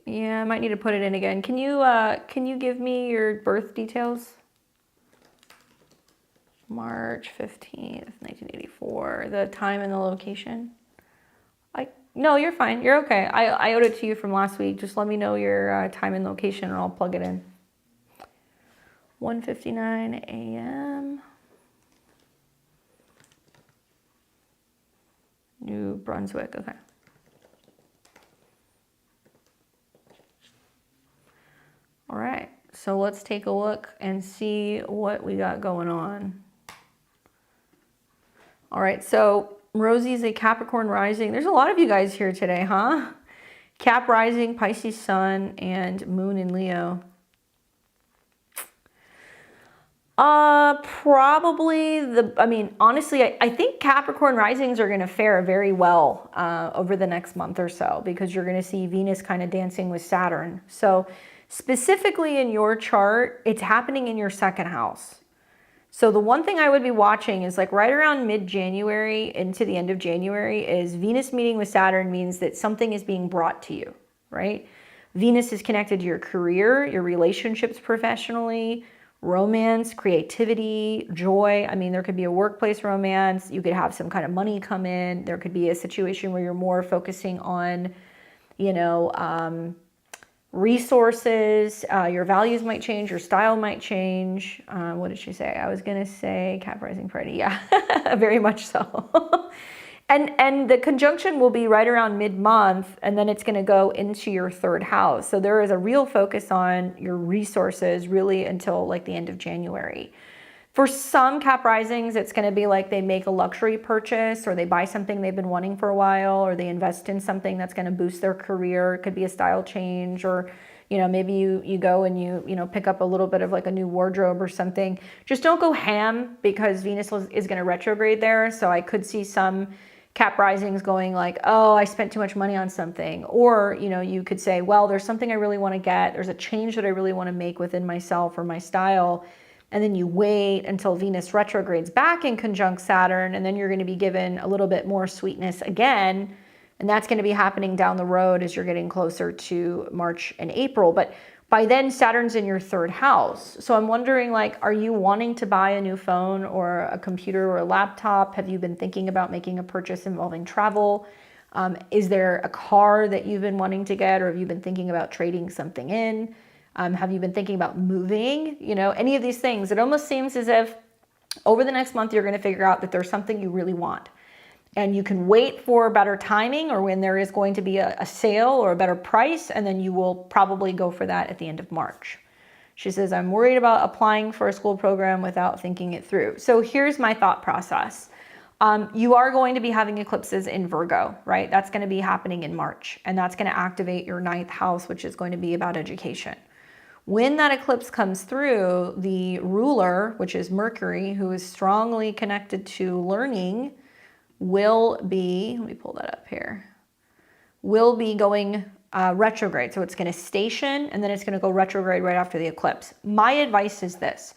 Yeah, I might need to put it in again. Can you give me your birth details? March 15th, 1984. The time and the location. No, you're fine. You're okay. I owed it to you from last week. Just let me know your time and location and I'll plug it in. 1:59 a.m. New Brunswick. Okay. All right. So let's take a look and see what we got going on. All right. So Rosie's a Capricorn Rising. There's a lot of you guys here today, huh? Cap Rising, Pisces Sun, and Moon in Leo. Probably honestly, I think Capricorn Risings are going to fare very well over the next month or so because you're going to see Venus kind of dancing with Saturn. So specifically in your chart, it's happening in your second house. So the one thing I would be watching is like right around mid-January into the end of January is Venus meeting with Saturn means that something is being brought to you, right? Venus is connected to your career, your relationships professionally, romance, creativity, joy. I mean, there could be a workplace romance. You could have some kind of money come in. There could be a situation where you're more focusing on, resources. Your values might change. Your style might change. What did she say? I was going to say Cap Rising Party. Yeah, very much so. And the conjunction will be right around mid-month, and then it's going to go into your third house. So there is a real focus on your resources really until like the end of January. For some Cap Risings, it's going to be like they make a luxury purchase or they buy something they've been wanting for a while or they invest in something that's going to boost their career. It could be a style change or, maybe you go and you pick up a little bit of like a new wardrobe or something. Just don't go ham because Venus is going to retrograde there. So I could see some Cap Risings going like, oh, I spent too much money on something. Or, you could say, well, there's something I really want to get. There's a change that I really want to make within myself or my style. And then you wait until Venus retrogrades back in conjunct Saturn, and then you're going to be given a little bit more sweetness again. And that's going to be happening down the road as you're getting closer to March and April. But by then, Saturn's in your third house. So I'm wondering, like, are you wanting to buy a new phone or a computer or a laptop? Have you been thinking about making a purchase involving travel? Is there a car that you've been wanting to get, or have you been thinking about trading something in? Have you been thinking about moving? Any of these things. It almost seems as if over the next month, you're going to figure out that there's something you really want. And you can wait for better timing or when there is going to be a sale or a better price, and then you will probably go for that at the end of March. She says, I'm worried about applying for a school program without thinking it through. So here's my thought process. You are going to be having eclipses in Virgo, right? That's going to be happening in March, and that's going to activate your 9th house, which is going to be about education. When that eclipse comes through, the ruler, which is Mercury, who is strongly connected to learning, will be, let me pull that up here, will be going retrograde. So it's going to station and then it's going to go retrograde right after the eclipse. My advice is this: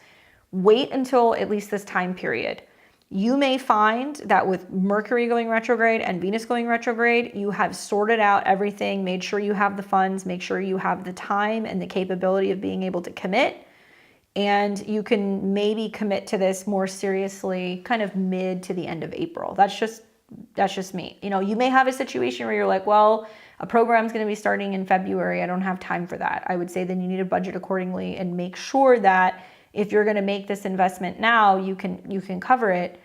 wait until at least this time period. You may find that with Mercury going retrograde and Venus going retrograde, you have sorted out everything, made sure you have the funds, make sure you have the time and the capability of being able to commit. And you can maybe commit to this more seriously kind of mid to the end of April. That's just me. You know, you may have a situation where you're like, well, a program's going to be starting in February. I don't have time for that. I would say then you need to budget accordingly and make sure that if you're going to make this investment now, you can cover it.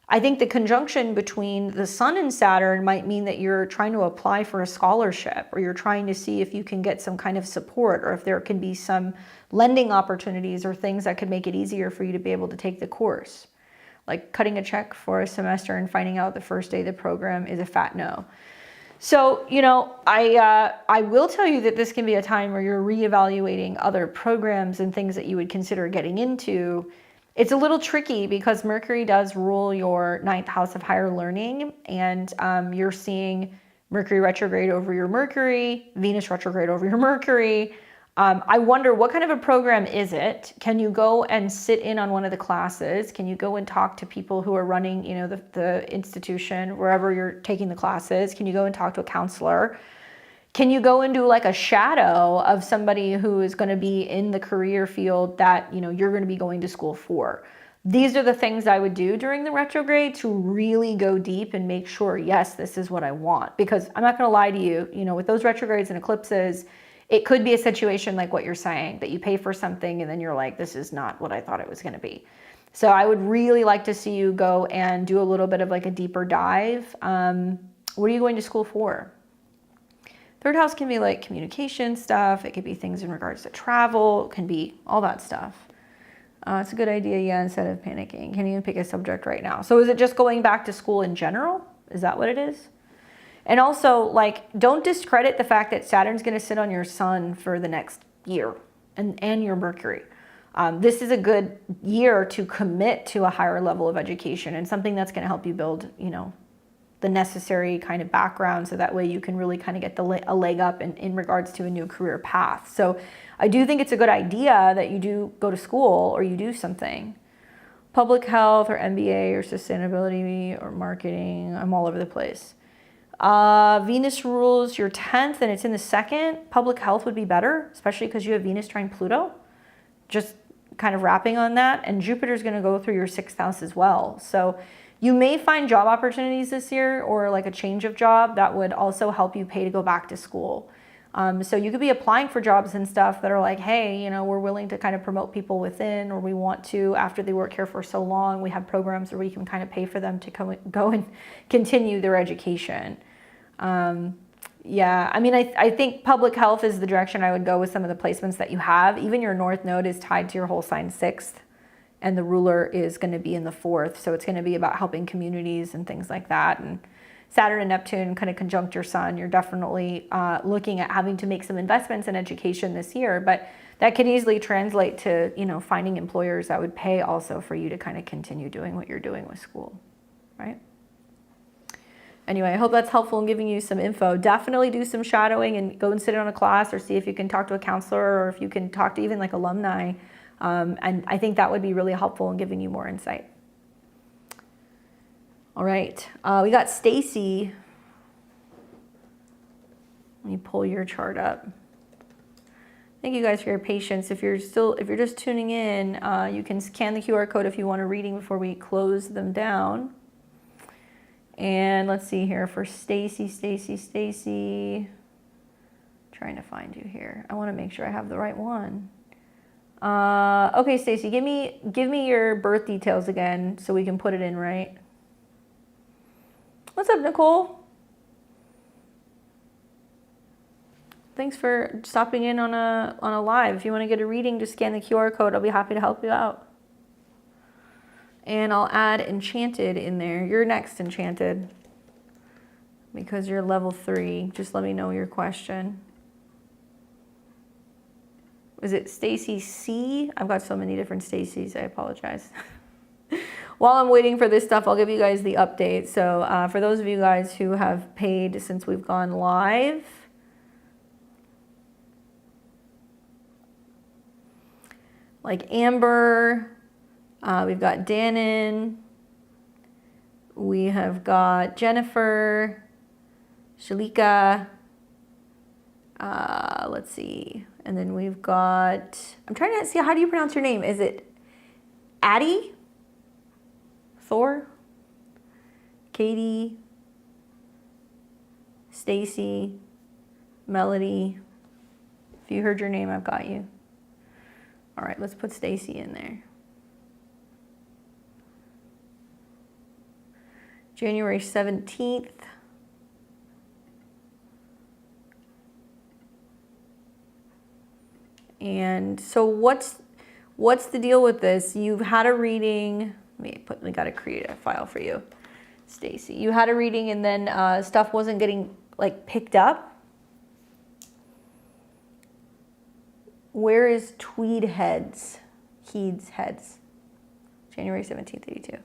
I think the conjunction between the Sun and Saturn might mean that you're trying to apply for a scholarship, or you're trying to see if you can get some kind of support, or if there can be some lending opportunities or things that could make it easier for you to be able to take the course. Like cutting a check for a semester and finding out the first day of the program is a fat no. So, you know, I will tell you that this can be a time where you're reevaluating other programs and things that you would consider getting into. It's a little tricky because Mercury does rule your 9th house of higher learning, and you're seeing Mercury retrograde over your Mercury, Venus retrograde over your Mercury. I wonder, what kind of a program is it? Can you go and sit in on one of the classes? Can you go and talk to people who are running, you know, the institution, wherever you're taking the classes? Can you go and talk to a counselor? Can you go and do like a shadow of somebody who is going to be in the career field that, you know, you're going to be going to school for? These are the things I would do during the retrograde to really go deep and make sure, yes, this is what I want. Because I'm not going to lie to you, you know, with those retrogrades and eclipses, it could be a situation like what you're saying, that you pay for something and then you're like, this is not what I thought it was going to be. So I would really like to see you go and do a little bit of like a deeper dive. What are you going to school for? Third house can be like communication stuff. It could be things in regards to travel. It can be all that stuff. It's a good idea, yeah, instead of panicking. Can't even pick a subject right now. So is it just going back to school in general? Is that what it is? And also, like, don't discredit the fact that Saturn's going to sit on your Sun for the next year and your Mercury. This is a good year to commit to a higher level of education and something that's going to help you build, you know, the necessary kind of background, so that way you can really kind of get a leg up in regards to a new career path. So I do think it's a good idea that you do go to school or you do something. Public health or MBA or sustainability or marketing. I'm all over the place. Venus rules your 10th and it's in the 2nd. Public health would be better, especially because you have Venus trine Pluto. Just kind of wrapping on that. And Jupiter's going to go through your 6th house as well. So you may find job opportunities this year, or like a change of job that would also help you pay to go back to school. So you could be applying for jobs and stuff that are like, hey, you know, we're willing to kind of promote people within, or we want to, after they work here for so long, we have programs where we can kind of pay for them to go and continue their education. Yeah, I mean, I think public health is the direction I would go with some of the placements that you have. Even your North Node is tied to your whole sign 6th, and the ruler is going to be in the 4th. So it's going to be about helping communities and things like that. And Saturn and Neptune kind of conjunct your Sun. You're definitely looking at having to make some investments in education this year, but that could easily translate to, you know, finding employers that would pay also for you to kind of continue doing what you're doing with school, right? Anyway, I hope that's helpful in giving you some info. Definitely do some shadowing and go and sit in on a class, or see if you can talk to a counselor, or if you can talk to even like alumni. And I think that would be really helpful in giving you more insight. All right, we got Stacy. Let me pull your chart up. Thank you guys for your patience. If you're just tuning in, you can scan the QR code if you want a reading before we close them down. And let's see here for Stacy. Trying to find you here. I want to make sure I have the right one. Okay, Stacy, give me your birth details again so we can put it in right. What's up, Nicole? Thanks for stopping in on a live. If you want to get a reading, just scan the QR code. I'll be happy to help you out. And I'll add Enchanted in there. You're next, Enchanted, because you're level 3. Just let me know your question. Was it Stacy C? I've got so many different Stacys. I apologize. While I'm waiting for this stuff, I'll give you guys the update. So for those of you guys who have paid since we've gone live, like Amber. We've got Dannon. We have got Jennifer, Shalika. Let's see. And then we've got, I'm trying to see, how do you pronounce your name? Is it Addie? Thor? Katie? Stacy? Melody? If you heard your name, I've got you. All right, let's put Stacy in there. January 17th. And so what's the deal with this? You've had a reading. We got to create a file for you, Stacy. You had a reading and then stuff wasn't getting like picked up. Where is Tweed Heads? Heeds Heads. January 17th, 82.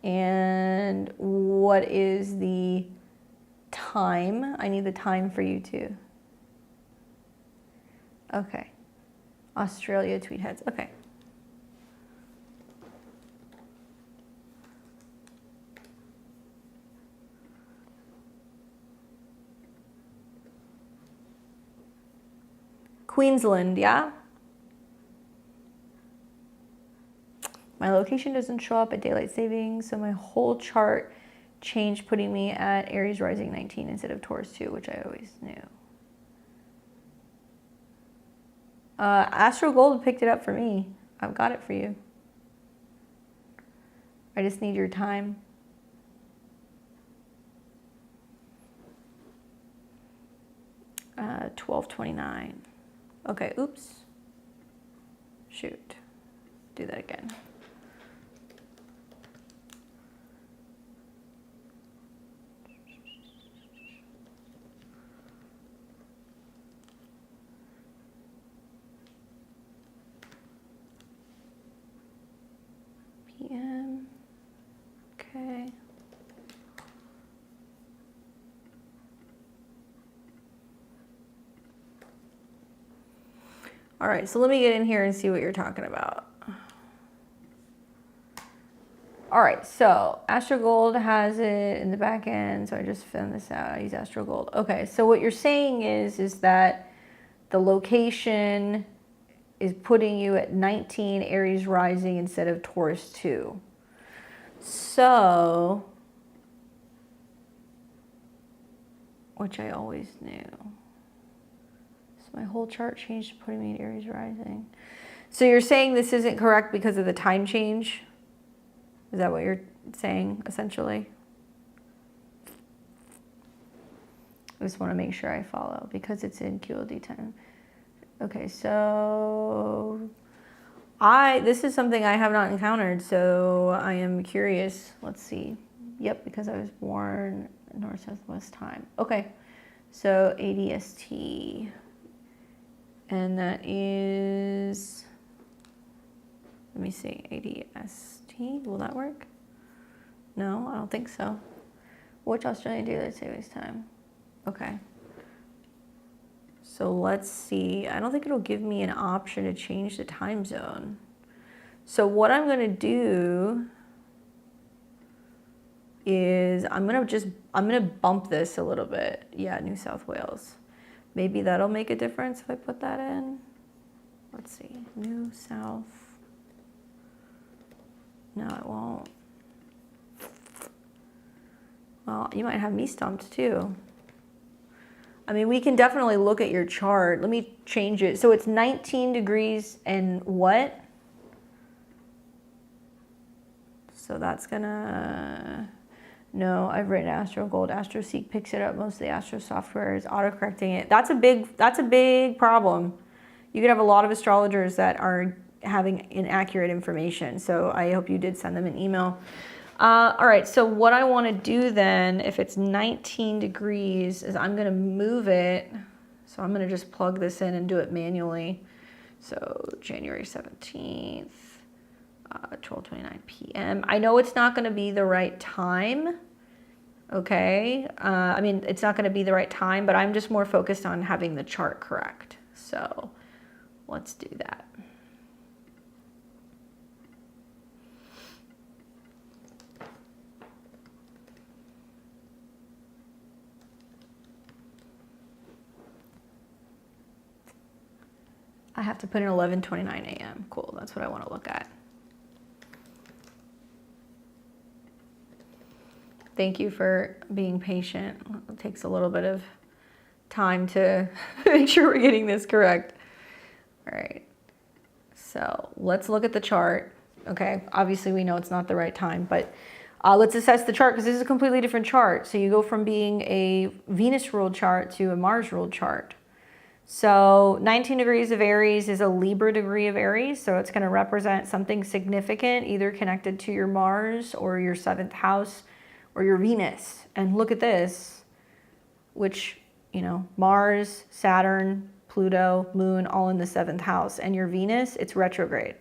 And what is the time? I need the time for you too. Okay. Australia, Tweed Heads. Okay. Queensland, yeah? My location doesn't show up at daylight savings, so my whole chart changed, putting me at Aries Rising 19 instead of Taurus 2, which I always knew. Astro Gold picked it up for me. I've got it for you. I just need your time. Uh, 12:29. Okay, oops. Shoot. Do that again. PM. Okay. All right, so let me get in here and see what you're talking about. All right, so Astro Gold has it in the back end, so I just found this out. I use Astro Gold. Okay, so what you're saying is that the location is putting you at 19 Aries Rising instead of Taurus 2. So, which I always knew. So my whole chart changed to putting me at Aries Rising. So you're saying this isn't correct because of the time change? Is that what you're saying, essentially? I just want to make sure I follow because it's in QLD time. Okay, so this is something I have not encountered, so I am curious. Let's see. Yep, because I was born North Southwest time. Okay, so ADST. And that is, let me see, ADST, will that work? No, I don't think so. Which Australian daylight savings time? Okay. So let's see, I don't think it'll give me an option to change the time zone. So what I'm gonna do is I'm gonna bump this a little bit. Yeah, New South Wales. Maybe that'll make a difference if I put that in. Let's see, New South. No, it won't. Well, you might have me stumped too. I mean, we can definitely look at your chart. Let me change it. So it's 19 degrees and what? So that's gonna, no, I've written Astro Gold. Astro Seek picks it up. Most of the Astro software is auto-correcting it. That's a big problem. You could have a lot of astrologers that are having inaccurate information. So I hope you did send them an email. All right, so what I want to do then, if it's 19 degrees, is I'm going to move it. So I'm going to just plug this in and do it manually. So January 17th, 12:29 p.m. I know it's not going to be the right time. Okay. I mean, it's not going to be the right time, but I'm just more focused on having the chart correct. So let's do that. I have to put in 11:29 a.m. Cool, that's what I want to look at. Thank you for being patient. It takes a little bit of time to make sure we're getting this correct. All right, so let's look at the chart. Okay, obviously we know it's not the right time, but let's assess the chart because this is a completely different chart. So you go from being a Venus ruled chart to a Mars ruled chart. So 19 degrees of Aries is a Libra degree of Aries. So it's going to represent something significant, either connected to your Mars or your 7th house or your Venus. And look at this, which, you know, Mars, Saturn, Pluto, Moon, all in the 7th house. And your Venus, it's retrograde.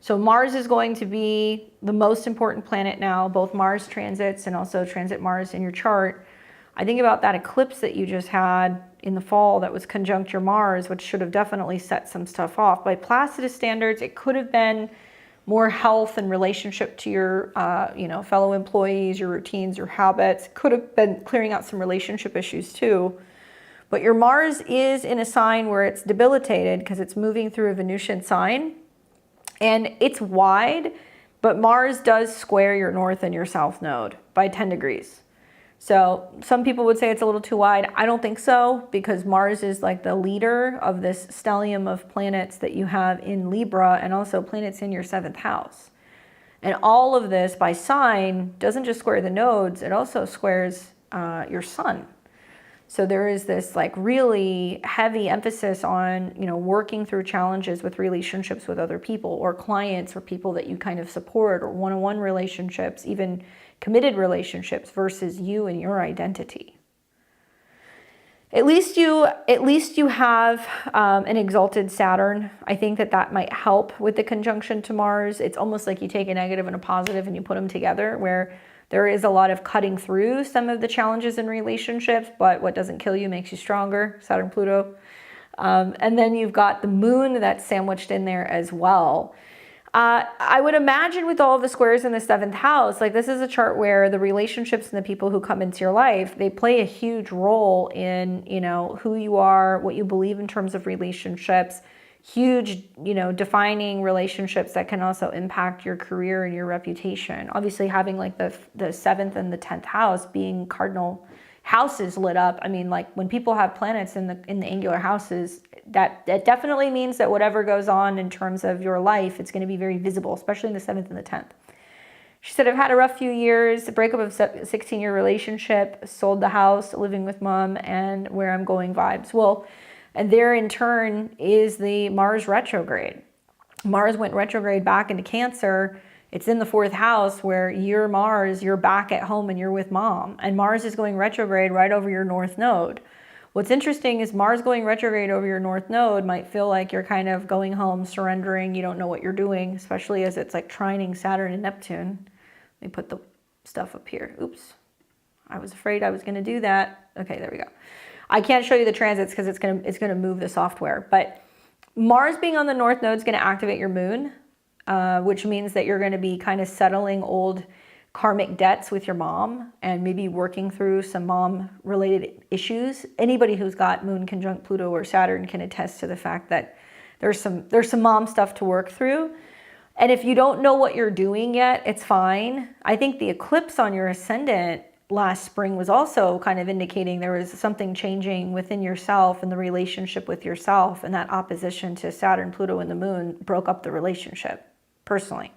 So Mars is going to be the most important planet now, both Mars transits and also transit Mars in your chart. I think about that eclipse that you just had in the fall that was conjunct your Mars, which should have definitely set some stuff off. By Placidus standards, it could have been more health and relationship to your fellow employees, your routines, your habits. Could have been clearing out some relationship issues too. But your Mars is in a sign where it's debilitated because it's moving through a Venusian sign. And it's wide, but Mars does square your north and your south node by 10 degrees. So some people would say it's a little too wide. I don't think so, because Mars is like the leader of this stellium of planets that you have in Libra and also planets in your 7th house. And all of this by sign doesn't just square the nodes, it also squares your sun. So there is this like really heavy emphasis on, you know, working through challenges with relationships with other people or clients or people that you kind of support, or one-on-one relationships, even committed relationships versus you and your identity. At least you have an exalted Saturn. I think that might help with the conjunction to Mars. It's almost like you take a negative and a positive and you put them together, where there is a lot of cutting through some of the challenges in relationships, but what doesn't kill you makes you stronger, Saturn, Pluto. And then you've got the moon that's sandwiched in there as well. I would imagine with all of the squares in the 7th house, like this is a chart where the relationships and the people who come into your life, they play a huge role in, you know, who you are, what you believe in terms of relationships, huge, you know, defining relationships that can also impact your career and your reputation. Obviously having like the 7th and the 10th house being cardinal houses lit up. I mean, like when people have planets in the angular houses, that definitely means that whatever goes on in terms of your life, it's going to be very visible, especially in the 7th and the 10th. She said, I've had a rough few years, a breakup of a 16-year relationship, sold the house, living with mom, and where I'm going vibes. Well, and there in turn is the Mars retrograde. Mars went retrograde back into Cancer. It's in the 4th house where your Mars, you're back at home and you're with mom. And Mars is going retrograde right over your north node. What's interesting is Mars going retrograde over your north node might feel like you're kind of going home, surrendering. You don't know what you're doing, especially as it's like trining Saturn and Neptune. Let me put the stuff up here. Oops. I was afraid I was going to do that. Okay, there we go. I can't show you the transits because it's going to move the software. But Mars being on the north node is going to activate your moon, which means that you're going to be kind of settling old karmic debts with your mom and maybe working through some mom related issues. Anybody who's got moon conjunct Pluto or Saturn can attest to the fact that there's some mom stuff to work through. And if you don't know what you're doing yet, it's fine. I think the eclipse on your ascendant last spring was also kind of indicating there was something changing within yourself and the relationship with yourself, and that opposition to Saturn, Pluto, and the moon broke up the relationship personally.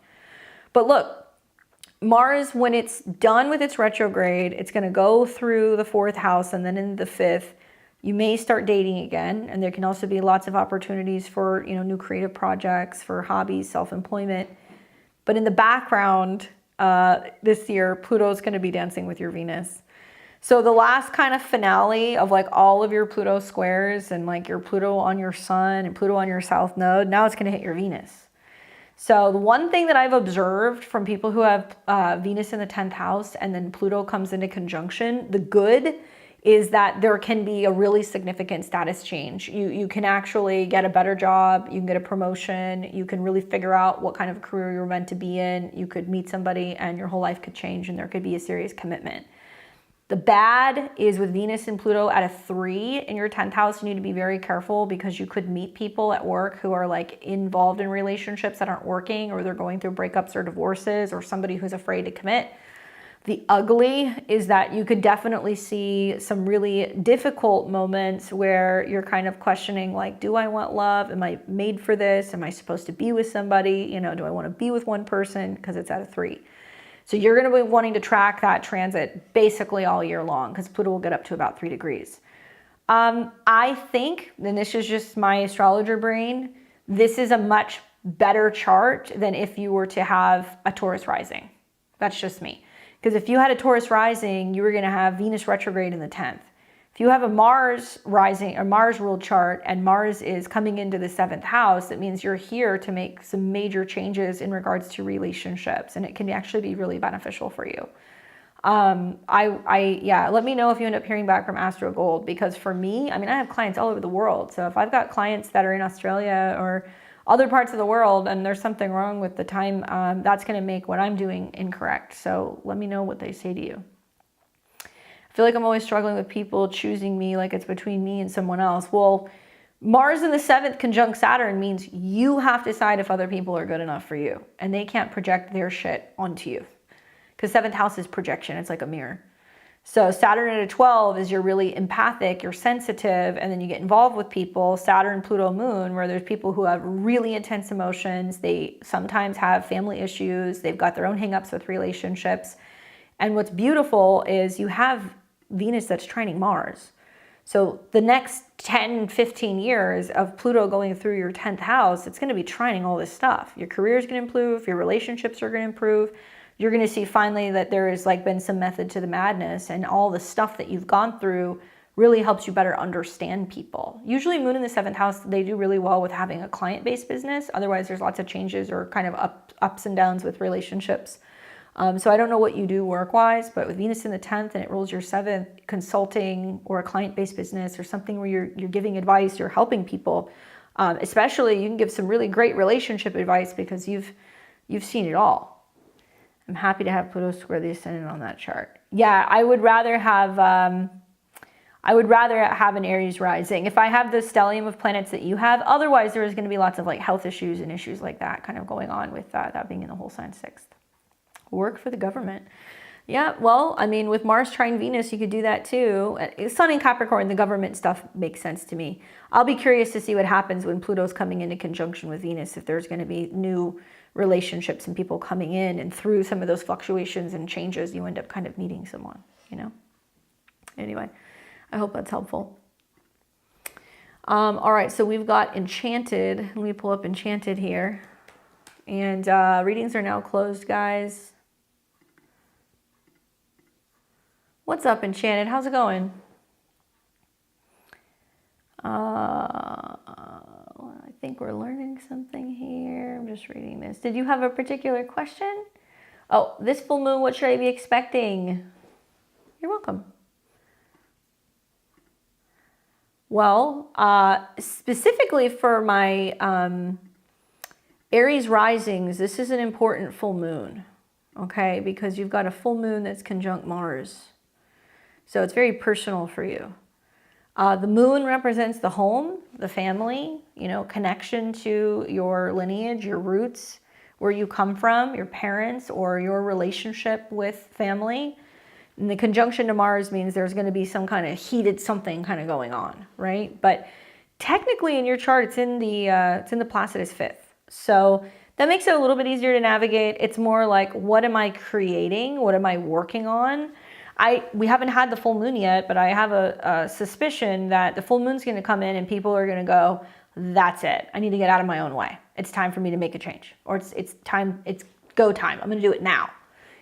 But look, Mars, when it's done with its retrograde, it's going to go through the 4th house and then into the 5th. You may start dating again, and there can also be lots of opportunities for, you know, new creative projects, for hobbies, self-employment. But in the background, this year, Pluto's going to be dancing with your Venus. So the last kind of finale of like all of your Pluto squares and like your Pluto on your sun and Pluto on your south node, now it's going to hit your Venus. So the one thing that I've observed from people who have Venus in the 10th house and then Pluto comes into conjunction, the good is that there can be a really significant status change. You can actually get a better job, you can get a promotion, you can really figure out what kind of career you're meant to be in. You could meet somebody and your whole life could change and there could be a serious commitment. The bad is with Venus and Pluto at a 3 in your 10th house, you need to be very careful because you could meet people at work who are like involved in relationships that aren't working, or they're going through breakups or divorces, or somebody who's afraid to commit. The ugly is that you could definitely see some really difficult moments where you're kind of questioning, like, do I want love? Am I made for this? Am I supposed to be with somebody? You know, do I want to be with one person? Because it's at a 3. So you're going to be wanting to track that transit basically all year long because Pluto will get up to about 3 degrees. I think, and this is just my astrologer brain, this is a much better chart than if you were to have a Taurus rising. That's just me. Because if you had a Taurus rising, you were going to have Venus retrograde in the 10th. If you have a Mars rising or Mars ruled chart and Mars is coming into the 7th house, that means you're here to make some major changes in regards to relationships, and it can actually be really beneficial for you. Yeah, let me know if you end up hearing back from Astro Gold, because for me, I mean, I have clients all over the world. So if I've got clients that are in Australia or other parts of the world and there's something wrong with the time, that's going to make what I'm doing incorrect. So let me know what they say to you. I feel like I'm always struggling with people choosing me like it's between me and someone else. Well, Mars in the 7th conjunct Saturn means you have to decide if other people are good enough for you, and they can't project their shit onto you, because 7th house is projection. It's like a mirror. So Saturn at a 12 is you're really empathic, you're sensitive, and then you get involved with people. Saturn, Pluto, Moon, where there's people who have really intense emotions. They sometimes have family issues. They've got their own hangups with relationships. And what's beautiful is you have Venus that's trining Mars. So the next 10, 15 years of Pluto going through your 10th house, it's going to be trining all this stuff. Your career is going to improve. Your relationships are going to improve. You're going to see finally that there has like been some method to the madness, and all the stuff that you've gone through really helps you better understand people. Usually Moon in the 7th house, they do really well with having a client-based business. Otherwise, there's lots of changes or kind of ups and downs with relationships. So I don't know what you do work-wise, but with Venus in the 10th and it rules your 7th, consulting or a client-based business or something where you're giving advice, you're helping people, especially you can give some really great relationship advice because you've seen it all. I'm happy to have Pluto square the ascendant on that chart. Yeah, I would rather have an Aries rising. If I have the stellium of planets that you have, otherwise there is going to be lots of like health issues and issues like that kind of going on with that being in the whole sign 6th. Work for the government. Yeah, well, I mean, with Mars trine Venus, you could do that too. Sun in Capricorn, the government stuff makes sense to me. I'll be curious to see what happens when Pluto's coming into conjunction with Venus, if there's going to be new relationships and people coming in, and through some of those fluctuations and changes, you end up kind of meeting someone, you know? Anyway, I hope that's helpful. All right, so we've got Enchanted. Let me pull up Enchanted here. And readings are now closed, guys. What's up, Enchanted? How's it going? I think we're learning something here. I'm just reading this. Did you have a particular question? Oh, this full moon, what should I be expecting? You're welcome. Well, specifically for my Aries risings, this is an important full moon, okay? Because you've got a full moon that's conjunct Mars. So it's very personal for you. The moon represents the home, the family, you know, connection to your lineage, your roots, where you come from, your parents, or your relationship with family. And the conjunction to Mars means there's going to be some kind of heated something kind of going on, right? But technically in your chart, it's in the Placidus 5th. So that makes it a little bit easier to navigate. It's more like, what am I creating? What am I working on? We haven't had the full moon yet, but I have a suspicion that the full moon's going to come in and people are going to go, that's it. I need to get out of my own way. It's time for me to make a change. Or it's go time. I'm going to do it now.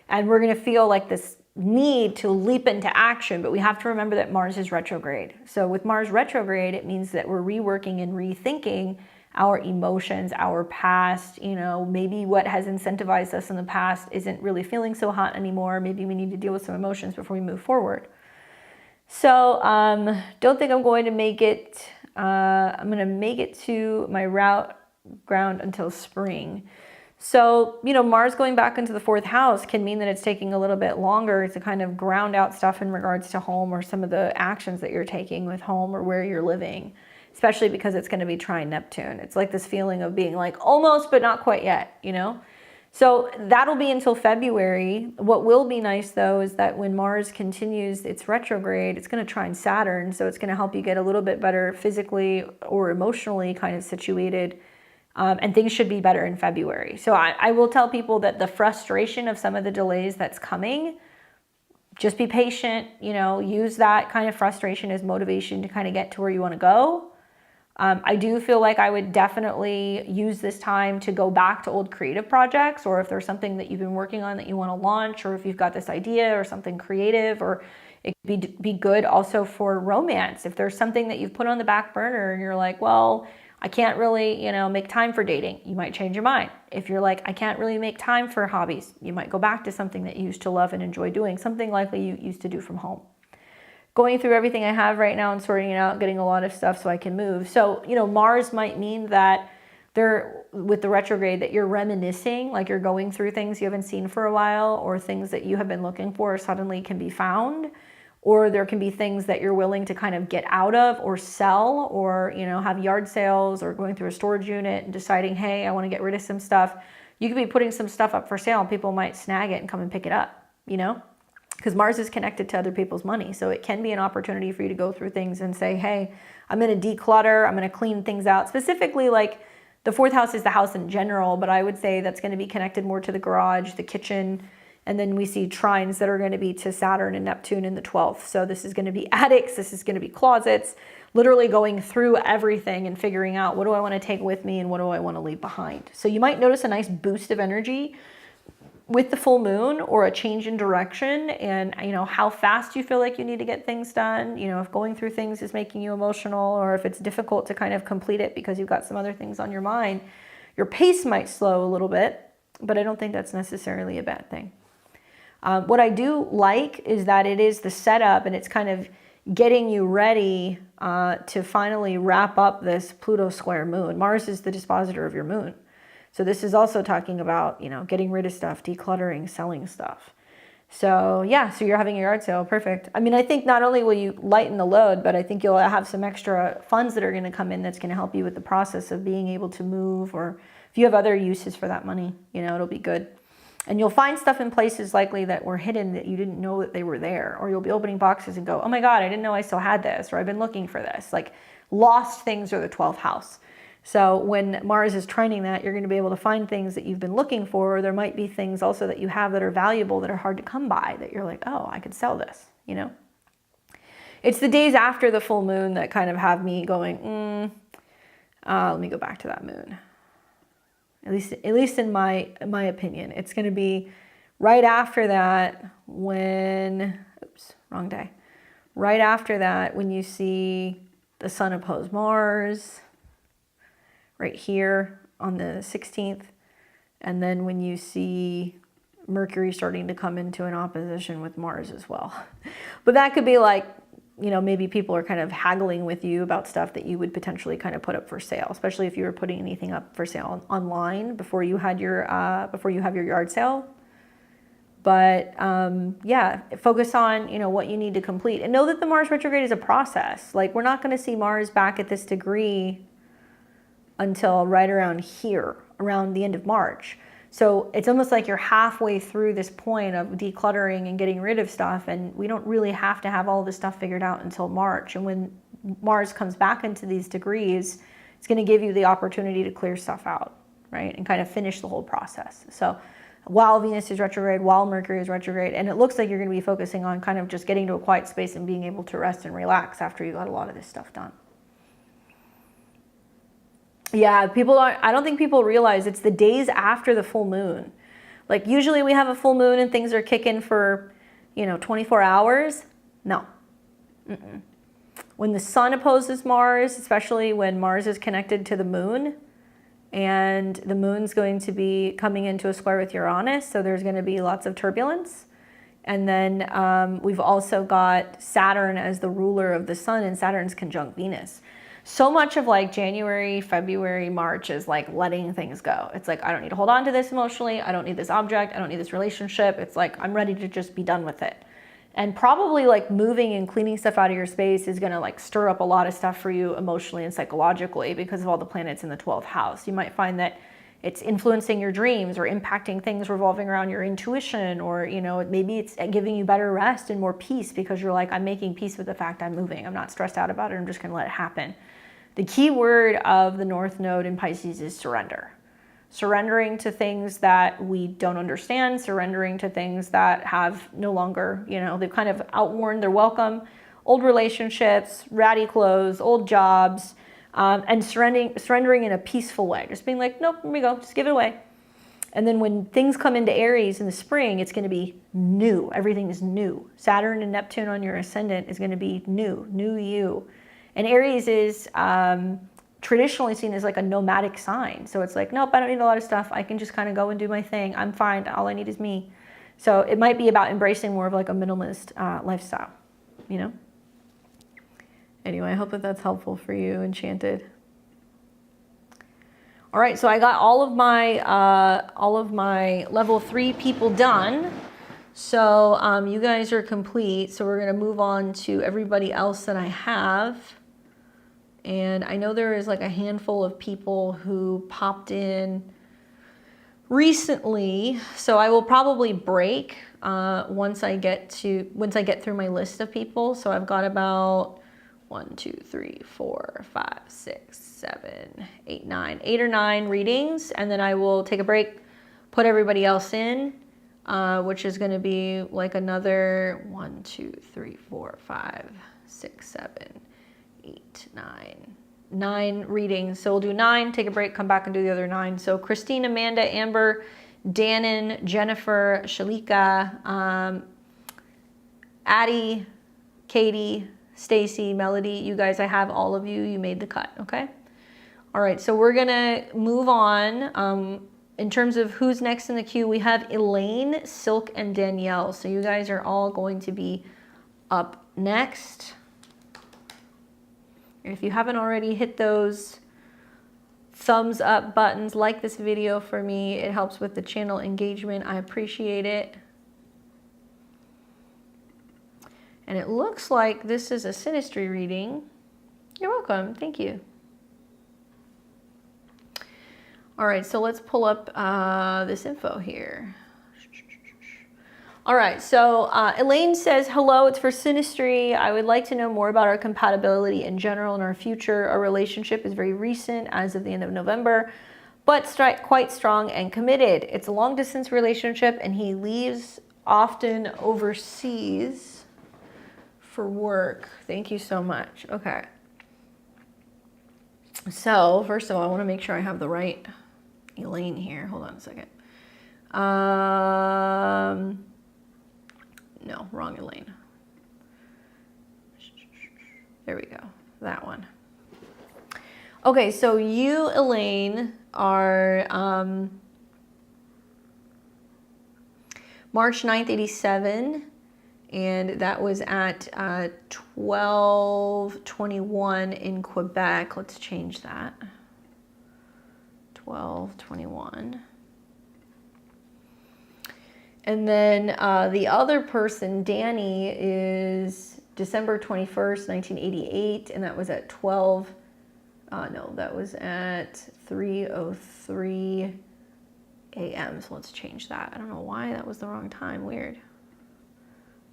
And we're going to feel like this need to leap into action, but we have to remember that Mars is retrograde. So with Mars retrograde, it means that we're reworking and rethinking our emotions, our past, you know, maybe what has incentivized us in the past isn't really feeling so hot anymore. Maybe we need to deal with some emotions before we move forward. So don't think I'm going to make it. I'm going to make it to my route ground until spring. So, you know, Mars going back into the 4th house can mean that it's taking a little bit longer to kind of ground out stuff in regards to home or some of the actions that you're taking with home or where you're living, especially because it's going to be trine Neptune. It's like this feeling of being like almost, but not quite yet, you know? So that'll be until February. What will be nice though is that when Mars continues its retrograde, it's going to trine Saturn. So it's going to help you get a little bit better physically or emotionally kind of situated. And things should be better in February. So I will tell people that the frustration of some of the delays that's coming, just be patient, you know, use that kind of frustration as motivation to kind of get to where you want to go. I do feel like I would definitely use this time to go back to old creative projects, or if there's something that you've been working on that you want to launch, or if you've got this idea or something creative, or it could be good also for romance. If there's something that you've put on the back burner and you're like, well, I can't really, you know, make time for dating, you might change your mind. If you're like, I can't really make time for hobbies, you might go back to something that you used to love and enjoy doing, something likely you used to do from home. Going through everything I have right now and sorting it out, getting a lot of stuff so I can move. So, you know, Mars might mean that with the retrograde, that you're reminiscing, like you're going through things you haven't seen for a while, or things that you have been looking for suddenly can be found. Or there can be things that you're willing to kind of get out of or sell, or, you know, have yard sales, or going through a storage unit and deciding, hey, I want to get rid of some stuff. You could be putting some stuff up for sale and people might snag it and come and pick it up, you know, because Mars is connected to other people's money. So it can be an opportunity for you to go through things and say, hey, I'm going to declutter. I'm going to clean things out. Specifically, like the 4th house is the house in general, but I would say that's going to be connected more to the garage, the kitchen. And then we see trines that are going to be to Saturn and Neptune in the 12th. So this is going to be attics. This is going to be closets, literally going through everything and figuring out, what do I want to take with me and what do I want to leave behind? So you might notice a nice boost of energy with the full moon, or a change in direction, and, you know, how fast you feel like you need to get things done. You know, if going through things is making you emotional, or if it's difficult to kind of complete it because you've got some other things on your mind, your pace might slow a little bit, but I don't think that's necessarily a bad thing. What I do like is that it is the setup, and it's kind of getting you ready to finally wrap up this Pluto square moon. Mars is the dispositor of your moon. So this is also talking about, you know, getting rid of stuff, decluttering, selling stuff. So yeah, so you're having your yard sale, perfect. I mean, I think not only will you lighten the load, but I think you'll have some extra funds that are going to come in that's going to help you with the process of being able to move, or if you have other uses for that money, you know, it'll be good. And you'll find stuff in places likely that were hidden that you didn't know that they were there, or you'll be opening boxes and go, oh my God, I didn't know I still had this, or I've been looking for this. Like lost things are the 12th house. So when Mars is trining that, you're going to be able to find things that you've been looking for. Or there might be things also that you have that are valuable, that are hard to come by, that you're like, oh, I could sell this, you know? It's the days after the full moon that kind of have me going, let me go back to that moon. At least in my opinion, it's going to be right after that when, oops, wrong day. Right after that, when you see the Sun oppose Mars, right here on the 16th. And then when you see Mercury starting to come into an opposition with Mars as well. But that could be like, you know, maybe people are kind of haggling with you about stuff that you would potentially kind of put up for sale, especially if you were putting anything up for sale online before you had your yard sale. But yeah, focus on, you know, what you need to complete, and know that the Mars retrograde is a process. Like, we're not going to see Mars back at this degree until right around here, around the end of March. So it's almost like you're halfway through this point of decluttering and getting rid of stuff, and we don't really have to have all this stuff figured out until March. And when Mars comes back into these degrees, it's going to give you the opportunity to clear stuff out, right? And kind of finish the whole process. So while Venus is retrograde, while Mercury is retrograde, and it looks like you're going to be focusing on kind of just getting to a quiet space and being able to rest and relax after you got a lot of this stuff done. Yeah, I don't think people realize it's the days after the full moon. Like, usually we have a full moon and things are kicking for, 24 hours. No. When the Sun opposes Mars, especially when Mars is connected to the moon, and the moon's going to be coming into a square with Uranus, so there's going to be lots of turbulence. And then we've also got Saturn as the ruler of the sun, and Saturn's conjunct Venus. So much of like January, February, March is like letting things go. It's like, I don't need to hold on to this emotionally. I don't need this object. I don't need this relationship. It's like, I'm ready to just be done with it. And probably like moving and cleaning stuff out of your space is gonna like stir up a lot of stuff for you emotionally and psychologically because of all the planets in the 12th house. You might find that it's influencing your dreams or impacting things revolving around your intuition, or, you know, maybe it's giving you better rest and more peace because you're like, I'm making peace with the fact I'm moving. I'm not stressed out about it. I'm just going to let it happen. The key word of the North Node in Pisces is surrender. Surrendering to things that we don't understand, surrendering to things that have no longer, you know, they've kind of outworn their welcome. Old relationships, ratty clothes, old jobs, and surrendering in a peaceful way. Just being like, nope, here we go, just give it away. And then when things come into Aries in the spring, it's going to be new. Everything is new. Saturn and Neptune on your ascendant is going to be new you. And Aries is traditionally seen as like a nomadic sign. So it's like, nope, I don't need a lot of stuff. I can just kind of go and do my thing. I'm fine. All I need is me. So it might be about embracing more of like a minimalist lifestyle, you know? Anyway, I hope that that's helpful for you, Enchanted. All right, so I got all of my level 3 people done. So you guys are complete. So we're gonna move on to everybody else that I have. And I know there is like a handful of people who popped in recently. So I will probably break once I get through my list of people. So I've got about 1, 2, 3, 4, 5, 6, 7, 8, 9, 8 or 9 readings, and then I will take a break, put everybody else in, which is going to be like another 1, 2, 3, 4, 5, 6, 7, 8, 9 readings. So we'll do 9, take a break, come back and do the other 9. So Christine, Amanda, Amber, Dannon, Jennifer, Shalika, Addie, Katie, Stacy, Melody, you guys, I have all of you. You made the cut, okay? All right, so we're gonna move on. In terms of who's next in the queue, we have Elaine, Silk, and Danielle. So you guys are all going to be up next. And if you haven't already, hit those thumbs up buttons, like this video for me. It helps with the channel engagement. I appreciate it. And it looks like this is a synastry reading. You're welcome. Thank you. All right, so let's pull up this info here. All right, so Elaine says, hello, it's for synastry. I would like to know more about our compatibility in general and our future. Our relationship is very recent, as of the end of November, but quite strong and committed. It's a long distance relationship, and he leaves often overseas for work. Thank you so much. Okay. So first of all, I want to make sure I have the right Elaine here. Hold on a second. No, wrong Elaine. There we go. That one. Okay, so you, Elaine, are March 9th, 87. And that was at 12:21 in Quebec. Let's change that. 12:21. And then the other person, Danny, is December 21st, 1988. And that was at 3:03 a.m. So let's change that. I don't know why that was the wrong time. Weird.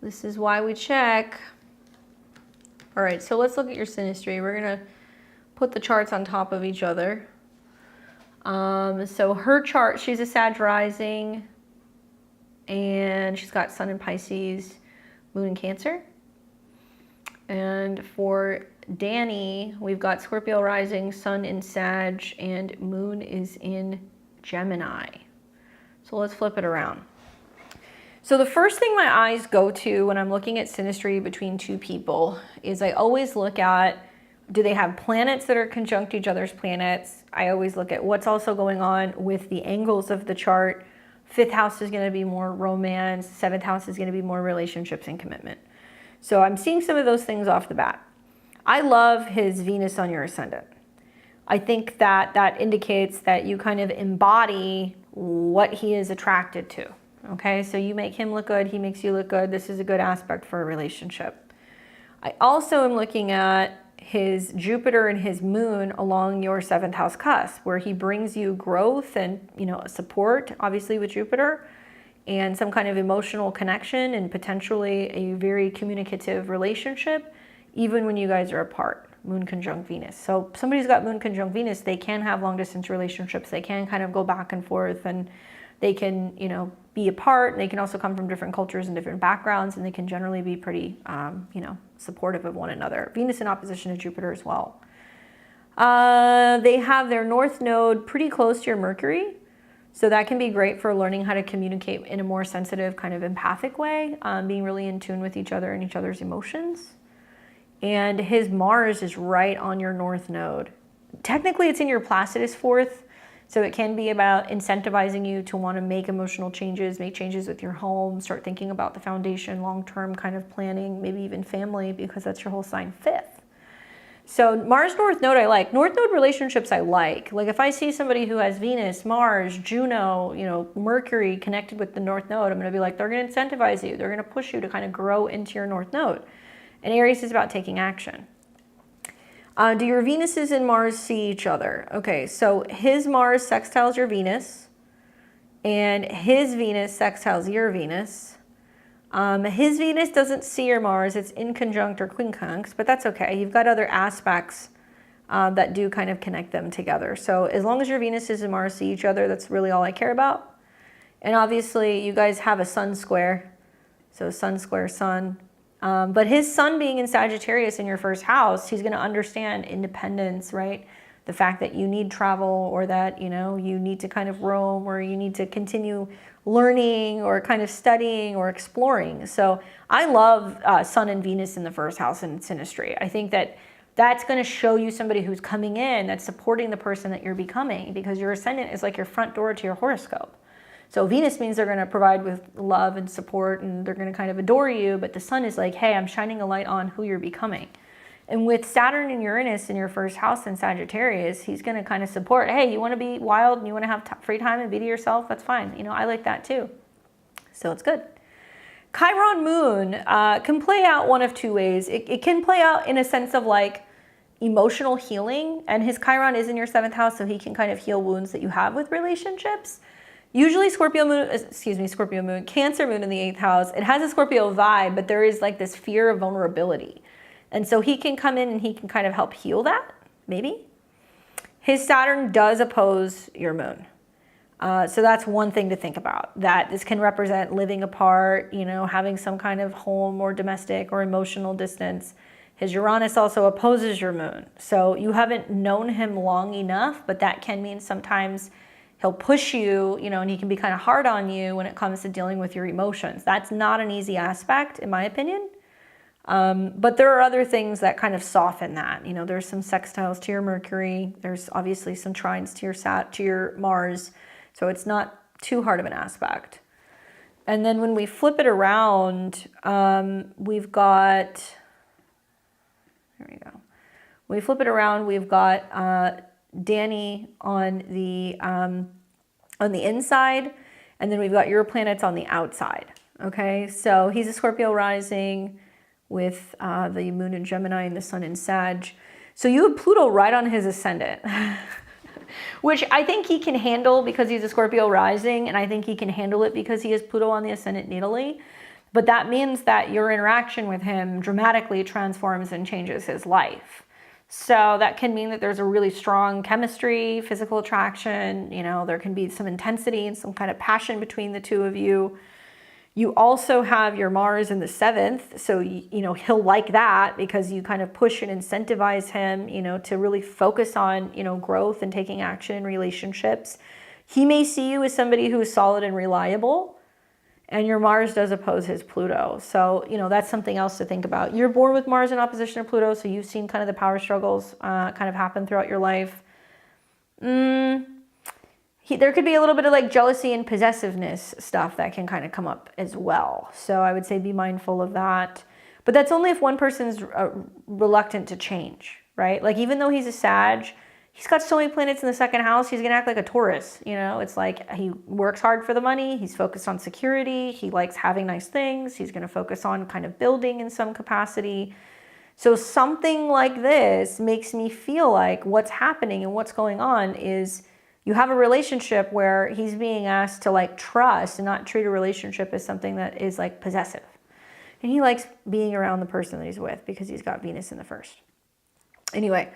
This is why we check. All right, so let's look at your synastry. We're gonna put the charts on top of each other. So her chart, she's a Sag Rising, and she's got Sun in Pisces, Moon in Cancer. And for Danny, we've got Scorpio Rising, Sun in Sag, and Moon is in Gemini. So let's flip it around. So the first thing my eyes go to when I'm looking at synastry between two people is I always look at, do they have planets that are conjunct each other's planets? I always look at what's also going on with the angles of the chart 5th house is going to be more romance. 7th house is going to be more relationships and commitment. So I'm seeing some of those things off the bat. I love his Venus on your ascendant. I think that that indicates that you kind of embody what he is attracted to. Okay, so you make him look good, he makes you look good. This is a good aspect for a relationship. I also am looking at his Jupiter and his moon along your 7th house cusp, where he brings you growth and, you know, support, obviously with Jupiter, and some kind of emotional connection and potentially a very communicative relationship, even when you guys are apart. Moon conjunct Venus. So if somebody's got moon conjunct Venus, they can have long distance relationships. They can kind of go back and forth, and they can, you know, be apart. And they can also come from different cultures and different backgrounds, and they can generally be pretty, you know, supportive of one another. Venus in opposition to Jupiter as well. They have their north node pretty close to your Mercury. So that can be great for learning how to communicate in a more sensitive, kind of empathic way, being really in tune with each other and each other's emotions. And his Mars is right on your north node. Technically, it's in your Placidus 4th, so it can be about incentivizing you to want to make emotional changes, make changes with your home, start thinking about the foundation, long-term kind of planning, maybe even family, because that's your whole sign 5th. So Mars North Node I like. North Node relationships I like. Like if I see somebody who has Venus, Mars, Juno, you know, Mercury connected with the North Node, I'm going to be like, they're going to incentivize you. They're going to push you to kind of grow into your North Node. And Aries is about taking action. Do your Venuses and Mars see each other? Okay, so his Mars sextiles your Venus, and his Venus sextiles your Venus. His Venus doesn't see your Mars. It's in conjunct or quincunx, but that's okay. You've got other aspects that do kind of connect them together. So as long as your Venuses and Mars see each other, that's really all I care about. And obviously, you guys have a Sun square, so Sun square Sun. But his Sun being in Sagittarius in your 1st house, he's going to understand independence, right? The fact that you need travel, or that, you know, you need to kind of roam, or you need to continue learning or kind of studying or exploring. So I love Sun and Venus in the 1st house in synastry. I think that that's going to show you somebody who's coming in that's supporting the person that you're becoming, because your ascendant is like your front door to your horoscope. So Venus means they're going to provide with love and support, and they're going to kind of adore you. But the Sun is like, hey, I'm shining a light on who you're becoming. And with Saturn and Uranus in your 1st house in Sagittarius, he's going to kind of support, hey, you want to be wild and you want to have free time and be to yourself? That's fine. You know, I like that too. So it's good. Chiron moon can play out one of two ways. It can play out in a sense of like emotional healing. And his Chiron is in your 7th house, so he can kind of heal wounds that you have with relationships. Usually Cancer moon in the 8th house, it has a Scorpio vibe, but there is like this fear of vulnerability. And so he can come in and he can kind of help heal that, maybe. His Saturn does oppose your moon. So that's one thing to think about, that this can represent living apart, you know, having some kind of home or domestic or emotional distance. His Uranus also opposes your moon. So you haven't known him long enough, but that can mean sometimes he'll push you, you know, and he can be kind of hard on you when it comes to dealing with your emotions. That's not an easy aspect, in my opinion. But there are other things that kind of soften that. You know, there's some sextiles to your Mercury. There's obviously some trines to your Mars. So it's not too hard of an aspect. And then when we flip it around, we've got, there we go. When we flip it around, we've got Danny on the inside, and then we've got your planets on the outside. Okay, so he's a Scorpio rising with the moon in Gemini and the sun in Sag. So you have Pluto right on his ascendant, which I think he can handle because he's a Scorpio rising, and I think he can handle it because he has Pluto on the ascendant natally. But that means that your interaction with him dramatically transforms and changes his life. So that can mean that there's a really strong chemistry, physical attraction, you know, there can be some intensity and some kind of passion between the two of you. You also have your Mars in the 7th, so, you know, he'll like that because you kind of push and incentivize him, you know, to really focus on, you know, growth and taking action in relationships. He may see you as somebody who is solid and reliable, and your Mars does oppose his Pluto. So, you know, that's something else to think about. You're born with Mars in opposition to Pluto, so you've seen kind of the power struggles kind of happen throughout your life. He there could be a little bit of like jealousy and possessiveness stuff that can kind of come up as well. So I would say be mindful of that. But that's only if one person's reluctant to change, right? Like even though he's a Sag, he's got so many planets in the second house, he's going to act like a Taurus. You know, it's like he works hard for the money. He's focused on security. He likes having nice things. He's going to focus on kind of building in some capacity. So something like this makes me feel like what's happening and what's going on is you have a relationship where he's being asked to like trust and not treat a relationship as something that is like possessive. And he likes being around the person that he's with because he's got Venus in the first. Anyway,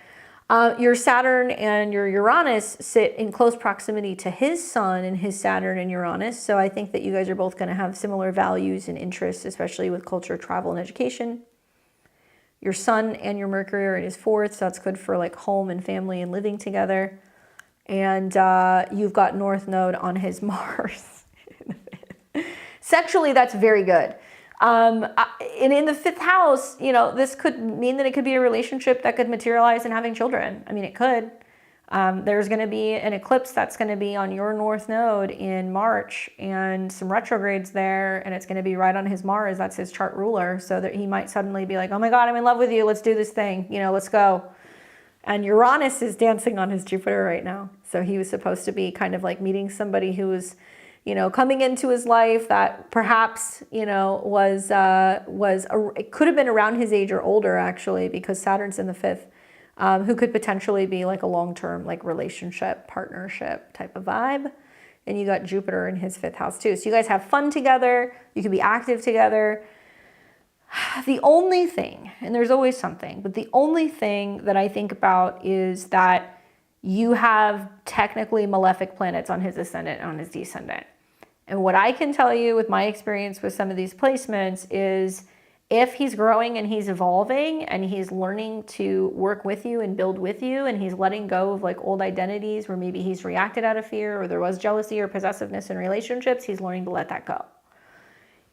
your Saturn and your Uranus sit in close proximity to his Sun and his Saturn and Uranus. So I think that you guys are both going to have similar values and interests, especially with culture, travel, and education. Your Sun and your Mercury are in his fourth, so that's good for like home and family and living together. And you've got North Node on his Mars. Sexually, that's very good. And in the fifth house, you know, this could mean that it could be a relationship that could materialize in having children. I mean, it could. There's going to be an eclipse that's going to be on your North Node in March and some retrogrades there, and it's going to be right on his Mars. That's his chart ruler, so that he might suddenly be like, oh my God, I'm in love with you. Let's do this thing. You know, let's go. And Uranus is dancing on his Jupiter right now. So he was supposed to be kind of like meeting somebody who was, you know, coming into his life that perhaps, you know, it could have been around his age or older actually, because Saturn's in the fifth, who could potentially be like a long-term like relationship, partnership type of vibe. And you got Jupiter in his fifth house too. So you guys have fun together. You can be active together. The only thing, and there's always something, but the only thing that I think about is that you have technically malefic planets on his ascendant and on his descendant. And what I can tell you with my experience with some of these placements is if he's growing and he's evolving and he's learning to work with you and build with you and he's letting go of like old identities where maybe he's reacted out of fear or there was jealousy or possessiveness in relationships, he's learning to let that go.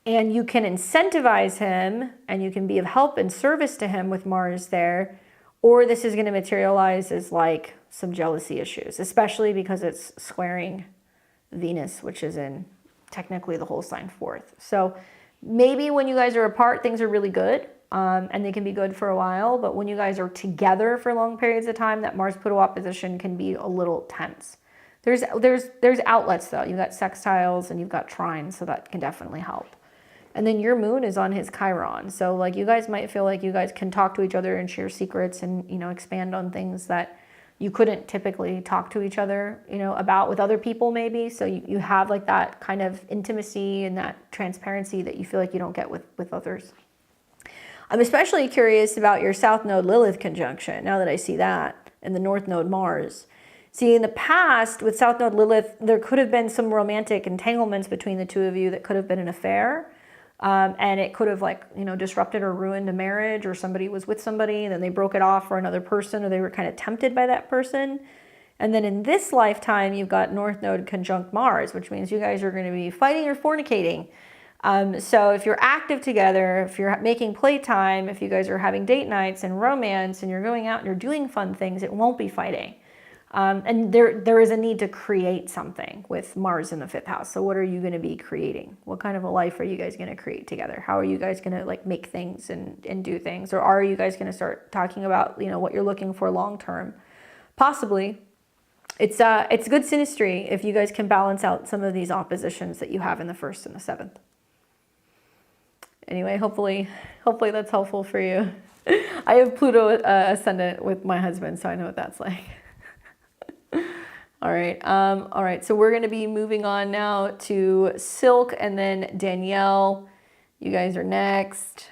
And you can incentivize him and you can be of help and service to him with Mars there, or this is going to materialize as like some jealousy issues, especially because it's squaring Venus, which is in technically the whole sign fourth. So maybe when you guys are apart, things are really good and they can be good for a while. But when you guys are together for long periods of time, that Mars-Pluto opposition can be a little tense. There's outlets though. You've got sextiles and you've got trines, so that can definitely help. And then your moon is on his Chiron. So like you guys might feel like you guys can talk to each other and share secrets and, you know, expand on things that you couldn't typically talk to each other, you know, about with other people maybe. So you have like that kind of intimacy and that transparency that you feel like you don't get with others. I'm especially curious about your South Node Lilith conjunction now that I see that, and the North Node Mars. See, in the past with South Node Lilith, there could have been some romantic entanglements between the two of you that could have been an affair. And it could have like, you know, disrupted or ruined a marriage, or somebody was with somebody and then they broke it off for another person, or they were kind of tempted by that person. And then in this lifetime, you've got North Node conjunct Mars, which means you guys are going to be fighting or fornicating. So if you're active together, if you're making playtime, if you guys are having date nights and romance and you're going out and you're doing fun things, it won't be fighting. And there is a need to create something with Mars in the fifth house. So what are you going to be creating? What kind of a life are you guys going to create together? How are you guys going to like make things and do things? Or are you guys going to start talking about, you know, what you're looking for long term? Possibly. It's good synastry if you guys can balance out some of these oppositions that you have in the first and the seventh. Anyway, hopefully that's helpful for you. I have Pluto ascendant with my husband, so I know what that's like. All right. So we're going to be moving on now to Silk and then Danielle. You guys are next.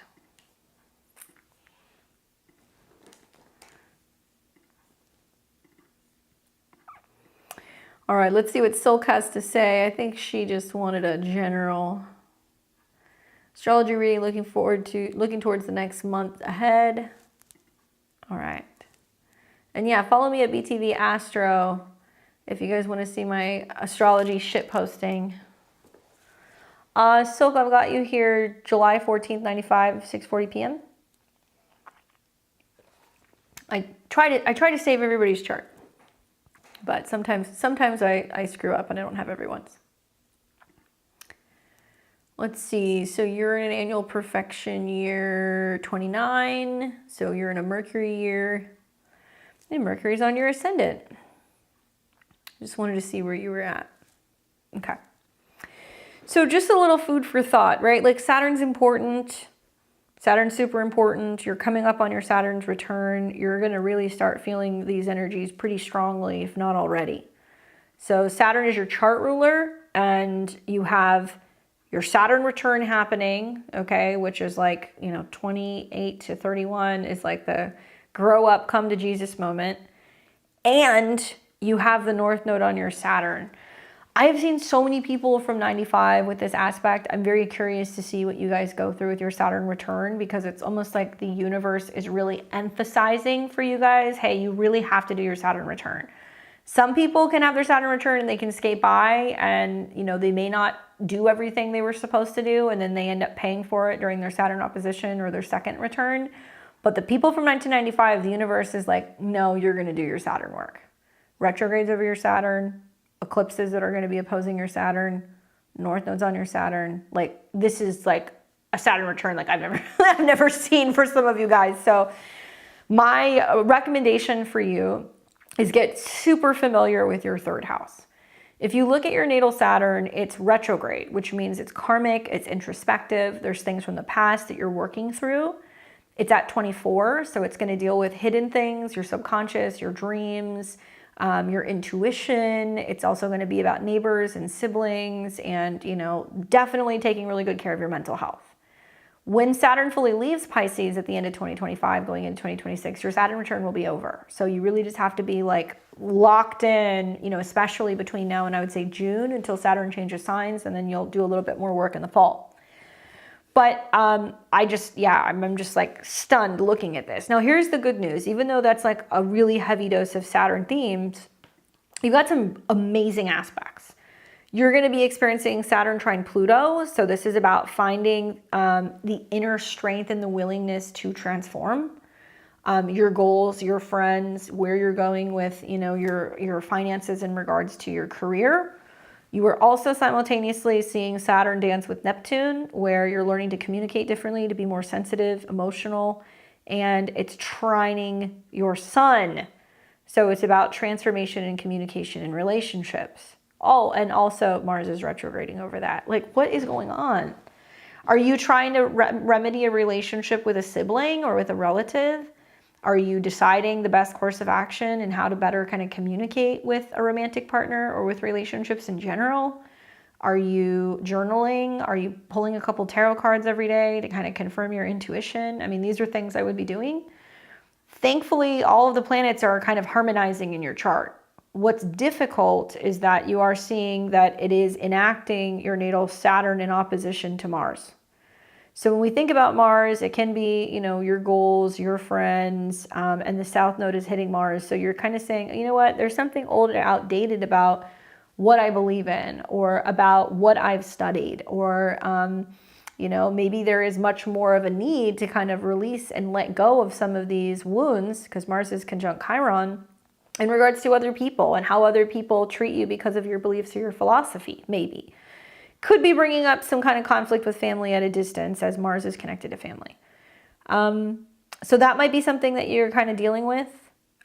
All right, let's see what Silk has to say. I think she just wanted a general astrology reading, looking towards the next month ahead. All right. And yeah, follow me at BTV Astro if you guys want to see my astrology shit posting. Silk, I've got you here July 14th, 95, 6:40 p.m. I try to save everybody's chart. But sometimes I screw up and I don't have everyone's. Let's see. So you're in an annual perfection year 29. So you're in a Mercury year. And Mercury's on your ascendant. Just wanted to see where you were at. Okay. So just a little food for thought, right? Like Saturn's important. Saturn's super important. You're coming up on your Saturn's return. You're going to really start feeling these energies pretty strongly, if not already. So Saturn is your chart ruler, and you have your Saturn return happening, okay, which is like, 28 to 31 is like the grow up, come to Jesus moment. And you have the North Node on your Saturn. I have seen so many people from 95 with this aspect. I'm very curious to see what you guys go through with your Saturn return, because it's almost like the universe is really emphasizing for you guys, hey, you really have to do your Saturn return. Some people can have their Saturn return and they can skate by, and they may not do everything they were supposed to do, and then they end up paying for it during their Saturn opposition or their second return. But the people from 1995, the universe is like, no, you're going to do your Saturn work. Retrogrades over your Saturn, eclipses that are going to be opposing your Saturn, North Node's on your Saturn. Like, this is like a Saturn return like I've never seen for some of you guys. So my recommendation for you is get super familiar with your third house. If you look at your natal Saturn, it's retrograde, which means it's karmic, it's introspective. There's things from the past that you're working through. It's at 24, so it's going to deal with hidden things, your subconscious, your dreams, your intuition. It's also going to be about neighbors and siblings and, definitely taking really good care of your mental health. When Saturn fully leaves Pisces at the end of 2025, going into 2026, your Saturn return will be over. So you really just have to be like locked in, especially between now and I would say June, until Saturn changes signs, and then you'll do a little bit more work in the fall. But I'm just like stunned looking at this. Now, here's the good news. Even though that's like a really heavy dose of Saturn themes, you've got some amazing aspects. You're going to be experiencing Saturn trine Pluto. So this is about finding the inner strength and the willingness to transform your goals, your friends, where you're going with, your finances in regards to your career. You are also simultaneously seeing Saturn dance with Neptune, where you're learning to communicate differently, to be more sensitive, emotional, and it's trining your Sun. So it's about transformation and communication and relationships. Oh, and also Mars is retrograding over that. Like, what is going on? Are you trying to remedy a relationship with a sibling or with a relative? Are you deciding the best course of action and how to better kind of communicate with a romantic partner or with relationships in general? Are you journaling? Are you pulling a couple tarot cards every day to kind of confirm your intuition? I mean, these are things I would be doing. Thankfully, all of the planets are kind of harmonizing in your chart. What's difficult is that you are seeing that it is enacting your natal Saturn in opposition to Mars. So when we think about Mars, it can be, your goals, your friends, and the South Node is hitting Mars. So you're kind of saying, you know what, there's something old and outdated about what I believe in, or about what I've studied, or, maybe there is much more of a need to kind of release and let go of some of these wounds, because Mars is conjunct Chiron, in regards to other people and how other people treat you because of your beliefs or your philosophy, maybe. Could be bringing up some kind of conflict with family at a distance, as Mars is connected to family. So that might be something that you're kind of dealing with.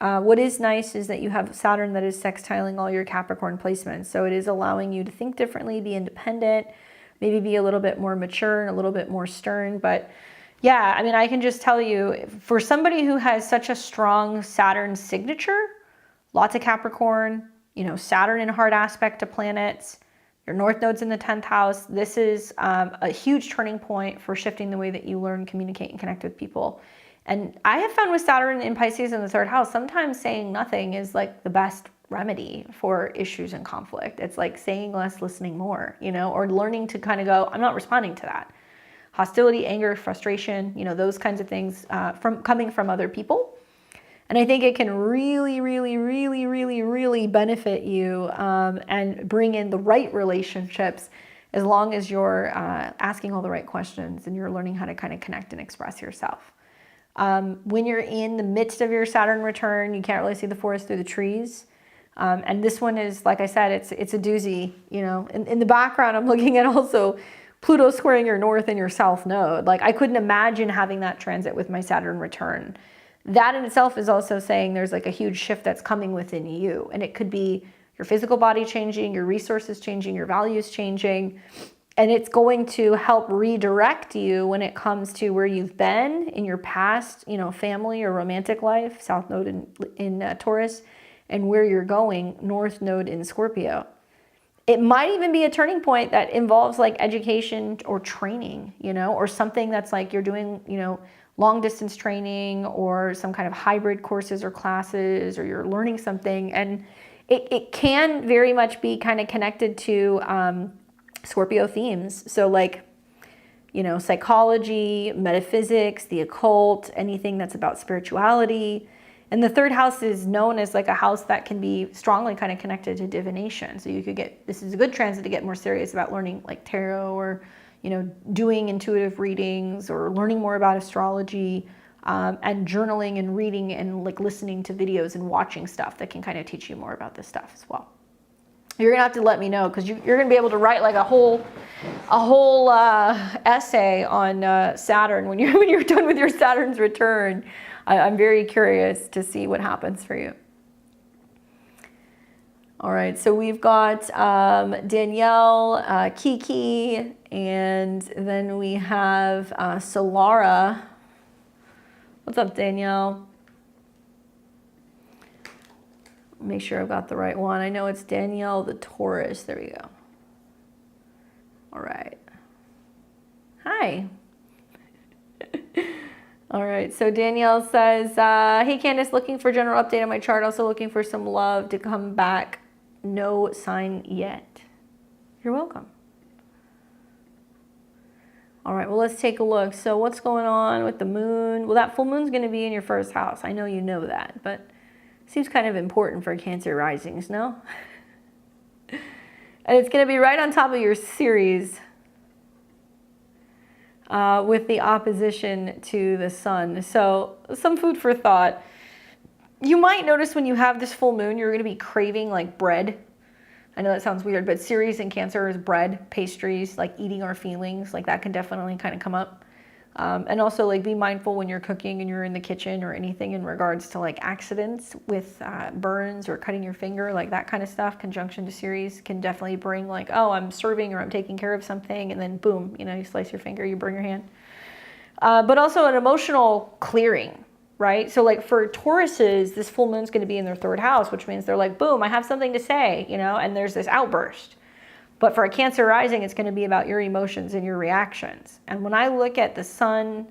What is nice is that you have Saturn that is sextiling all your Capricorn placements. So it is allowing you to think differently, be independent, maybe be a little bit more mature and a little bit more stern. But yeah, I mean, I can just tell you, for somebody who has such a strong Saturn signature, lots of Capricorn, Saturn in hard aspect to planets, your North Node's in the 10th house. This is a huge turning point for shifting the way that you learn, communicate, and connect with people. And I have found with Saturn in Pisces in the 3rd house, sometimes saying nothing is like the best remedy for issues and conflict. It's like saying less, listening more, or learning to kind of go, I'm not responding to that. Hostility, anger, frustration, those kinds of things coming from other people. And I think it can really, really, really, really, really benefit you and bring in the right relationships, as long as you're asking all the right questions and you're learning how to kind of connect and express yourself. When you're in the midst of your Saturn return, you can't really see the forest through the trees. And this one is, like I said, it's a doozy, you know. In the background, I'm looking at also Pluto squaring your north and your south node. Like, I couldn't imagine having that transit with my Saturn return. That in itself is also saying there's like a huge shift that's coming within you. And it could be your physical body changing, your resources changing, your values changing. And it's going to help redirect you when it comes to where you've been in your past, you know, family or romantic life, South Node in Taurus, and where you're going, North Node in Scorpio. It might even be a turning point that involves like education or training, you know, or something that's like you're doing, you know, long distance training or some kind of hybrid courses or classes, or you're learning something. And it can very much be kind of connected to Scorpio themes. So like, you know, psychology, metaphysics, the occult, anything that's about spirituality. And the third house is known as like a house that can be strongly kind of connected to divination. So you could get, this is a good transit to get more serious about learning like tarot, or, you know, doing intuitive readings, or learning more about astrology, and journaling and reading and like listening to videos and watching stuff that can kind of teach you more about this stuff as well. You're gonna have to let me know, because you're gonna be able to write like a whole essay on Saturn when you're done with your Saturn's return. I'm very curious to see what happens for you. All right, so we've got Danielle, Kiki, and then we have Solara. What's up, Danielle? Make sure I've got the right one. I know it's Danielle the Taurus. There we go. All right. Hi. All right, so Danielle says, hey Candace, looking for general update on my chart, also looking for some love to come back. No sign yet. You're welcome. All right, well, let's take a look. So what's going on with the moon? Well, that full moon's going to be in your first house. I know you know that, but it seems kind of important for Cancer risings, no? And it's going to be right on top of your series with the opposition to the sun. So some food for thought. You might notice when you have this full moon, you're going to be craving like bread. I know that sounds weird, but Ceres in Cancer is bread, pastries, like eating our feelings. Like that can definitely kind of come up. And also like be mindful when you're cooking and you're in the kitchen, or anything in regards to like accidents with burns or cutting your finger, like that kind of stuff. Conjunction to Ceres can definitely bring like, oh, I'm serving or I'm taking care of something, and then boom, you know, you slice your finger, you burn your hand. But also an emotional clearing, right? So like for Tauruses, this full moon's going to be in their third house, which means they're like, boom, I have something to say, you know, and there's this outburst. But for a Cancer rising, it's going to be about your emotions and your reactions. And when I look at the sun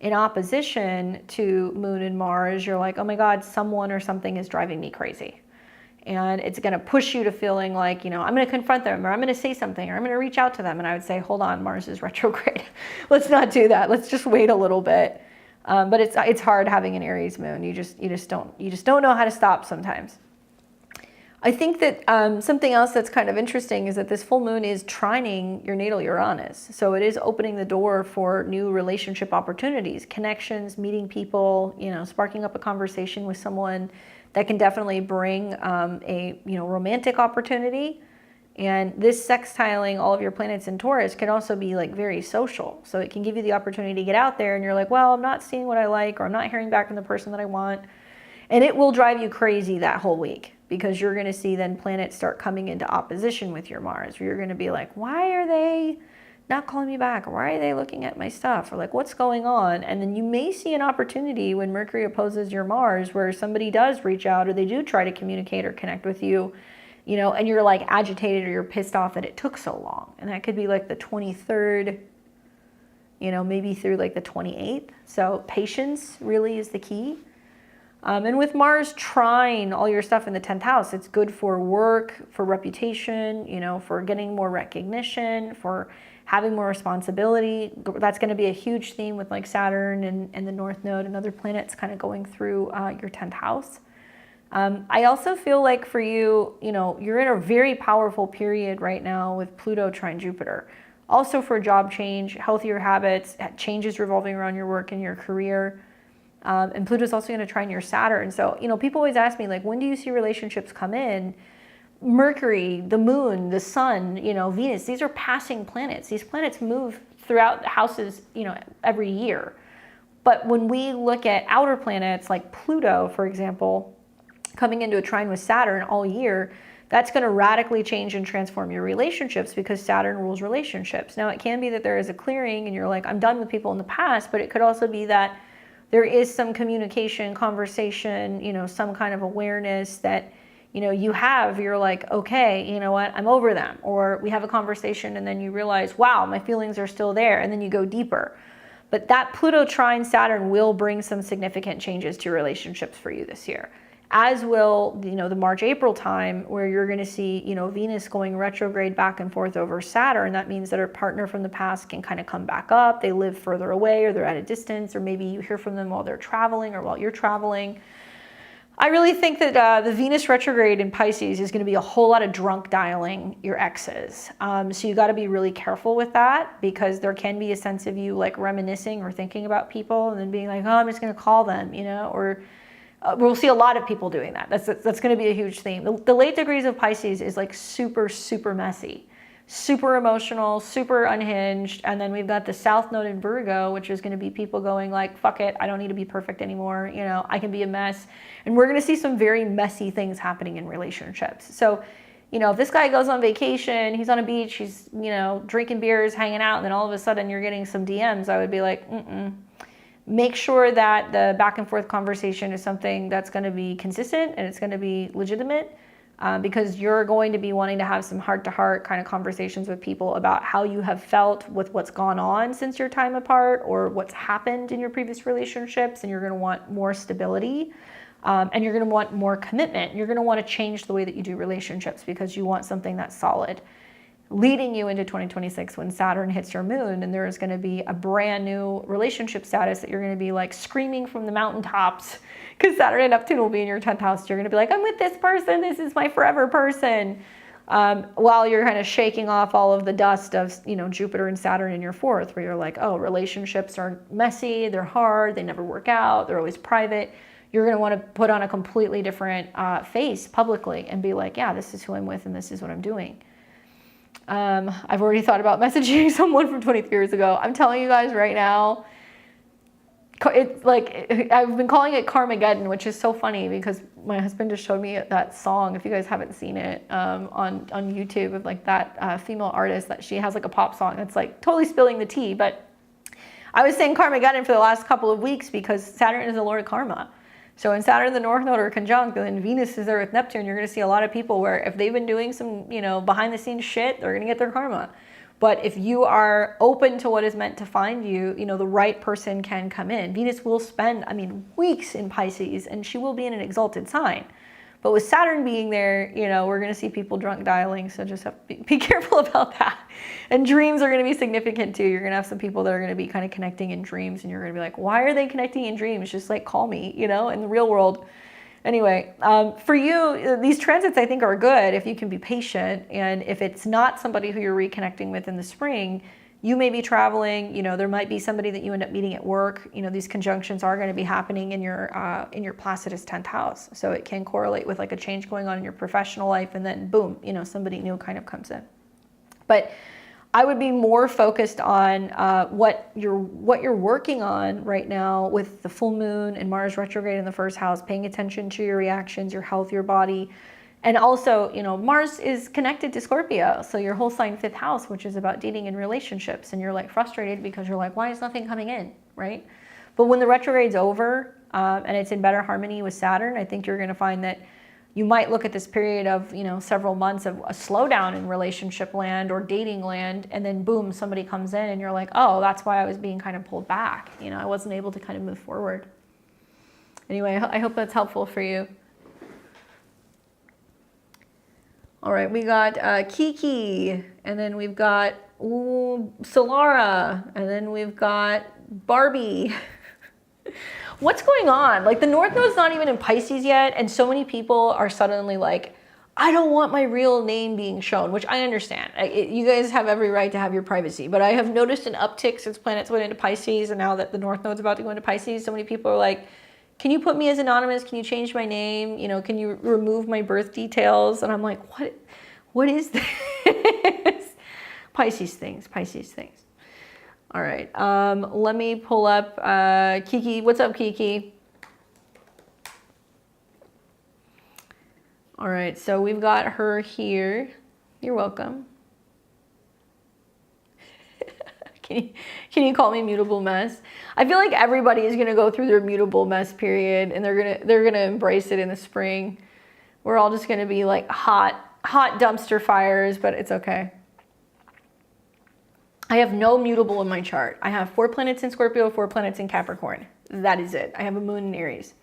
in opposition to Moon and Mars, you're like, oh my God, someone or something is driving me crazy. And it's going to push you to feeling like, you know, I'm going to confront them, or I'm going to say something, or I'm going to reach out to them. And I would say, hold on, Mars is retrograde. Let's not do that. Let's just wait a little bit. But it's hard having an Aries moon. You just don't know how to stop sometimes. I think that something else that's kind of interesting is that this full moon is trining your natal Uranus. So it is opening the door for new relationship opportunities, connections, meeting people, you know, sparking up a conversation with someone that can definitely bring a, you know, romantic opportunity. And this sextiling all of your planets in Taurus can also be like very social. So it can give you the opportunity to get out there and you're like, well, I'm not seeing what I like, or I'm not hearing back from the person that I want. And it will drive you crazy that whole week, because you're going to see then planets start coming into opposition with your Mars, where you're going to be like, why are they not calling me back? Or why are they looking at my stuff? Or like, what's going on? And then you may see an opportunity when Mercury opposes your Mars, where somebody does reach out, or they do try to communicate or connect with you, you know, and you're like agitated or you're pissed off that it took so long. And that could be like the 23rd, you know, maybe through like the 28th. So patience really is the key. And with Mars trine all your stuff in the 10th house, it's good for work, for reputation, you know, for getting more recognition, for having more responsibility. That's going to be a huge theme with like Saturn and the North Node and other planets kind of going through your 10th house. I also feel like for you, you know, you're in a very powerful period right now with Pluto trine Jupiter. Also for job change, healthier habits, changes revolving around your work and your career. And Pluto's also going to trine your Saturn. So, you know, people always ask me, like, when do you see relationships come in? Mercury, the moon, the sun, you know, Venus, these are passing planets. These planets move throughout the houses, you know, every year. But when we look at outer planets like Pluto, for example, coming into a trine with Saturn all year, that's going to radically change and transform your relationships because Saturn rules relationships. Now, it can be that there is a clearing and you're like, I'm done with people in the past, but it could also be that there is some communication, conversation, you know, some kind of awareness that, you know, you're like, okay, you know what, I'm over them. Or we have a conversation and then you realize, wow, my feelings are still there. And then you go deeper. But that Pluto trine Saturn will bring some significant changes to relationships for you this year. As will, you know, the March-April time where you're going to see, you know, Venus going retrograde back and forth over Saturn. That means that a partner from the past can kind of come back up. They live further away or they're at a distance, or maybe you hear from them while they're traveling or while you're traveling. I really think that the Venus retrograde in Pisces is going to be a whole lot of drunk dialing your exes. So you got to be really careful with that, because there can be a sense of you like reminiscing or thinking about people and then being like, oh, I'm just going to call them, you know, or we'll see a lot of people doing that. That's going to be a huge theme. The late degrees of Pisces is like super, super messy, super emotional, super unhinged. And then we've got the South Node in Virgo, which is going to be people going like, fuck it, I don't need to be perfect anymore. You know, I can be a mess. And we're going to see some very messy things happening in relationships. So, you know, if this guy goes on vacation, he's on a beach, he's, you know, drinking beers, hanging out, and then all of a sudden you're getting some DMs, I would be like, Make sure that the back and forth conversation is something that's going to be consistent and it's going to be legitimate, because you're going to be wanting to have some heart-to-heart kind of conversations with people about how you have felt with what's gone on since your time apart or what's happened in your previous relationships, and you're going to want more stability, and you're going to want more commitment. You're going to want to change the way that you do relationships because you want something that's solid, leading you into 2026 when Saturn hits your moon, and there is going to be a brand new relationship status that you're going to be like screaming from the mountaintops, because Saturn and Neptune will be in your 10th house. You're going to be like, I'm with this person, this is my forever person, while you're kind of shaking off all of the dust of, you know, Jupiter and Saturn in your 4th, where you're like, oh, relationships are messy, they're hard, they never work out, they're always private. You're going to want to put on a completely different face publicly and be like, yeah, this is who I'm with and this is what I'm doing. I've already thought about messaging someone from 23 years ago. I'm telling you guys right now, it's like, I've been calling it Carmageddon, which is so funny because my husband just showed me that song, if you guys haven't seen it, on YouTube, of like that female artist, that she has like a pop song that's like totally spilling the tea. But I was saying Carmageddon for the last couple of weeks because Saturn is the Lord of Karma. So when Saturn and the North Node are conjunct, and then Venus is there with Neptune, you're going to see a lot of people where if they've been doing some, you know, behind the scenes shit, they're going to get their karma. But if you are open to what is meant to find you, you know, the right person can come in. Venus will spend, weeks in Pisces, and she will be in an exalted sign. But with Saturn being there, you know, we're going to see people drunk dialing, so just have to be careful about that. And dreams are going to be significant too. You're going to have some people that are going to be kind of connecting in dreams, and you're going to be like, why are they connecting in dreams? Just like, call me, you know, in the real world. Anyway, for you, these transits I think are good if you can be patient, and if it's not somebody who you're reconnecting with in the spring, you may be traveling, you know, there might be somebody that you end up meeting at work. You know, these conjunctions are going to be happening in your Placidus 10th house. So it can correlate with like a change going on in your professional life, and then boom, you know, somebody new kind of comes in. But I would be more focused on what you're working on right now with the full moon and Mars retrograde in the 1st house, paying attention to your reactions, your health, your body. And also, you know, Mars is connected to Scorpio, so your whole sign 5th house, which is about dating and relationships, and you're like frustrated because you're like, why is nothing coming in, right? But when the retrograde's over and it's in better harmony with Saturn, I think you're going to find that you might look at this period of, you know, several months of a slowdown in relationship land or dating land, and then boom, somebody comes in and you're like, oh, that's why I was being kind of pulled back. You know, I wasn't able to kind of move forward. Anyway, I hope that's helpful for you. All right, we got Kiki, and then we've got Solara, and then we've got Barbie. What's going on? Like, the North Node's not even in Pisces yet, and so many people are suddenly like, I don't want my real name being shown, which I understand. You guys have every right to have your privacy, but I have noticed an uptick since planets went into Pisces, and now that the North Node's about to go into Pisces, so many people are like, can you put me as anonymous? Can you change my name? You know, can you remove my birth details? And I'm like, what is this? Pisces things. All right, let me pull up Kiki. What's up, Kiki? All right, so we've got her here. You're welcome. Can you call me mutable mess? I feel like everybody is gonna go through their mutable mess period, and they're gonna embrace it in the spring. We're all just gonna be like hot dumpster fires, but it's okay. I have no mutable in my chart. I have 4 planets in Scorpio, 4 planets in Capricorn. That is it. I have a moon in Aries.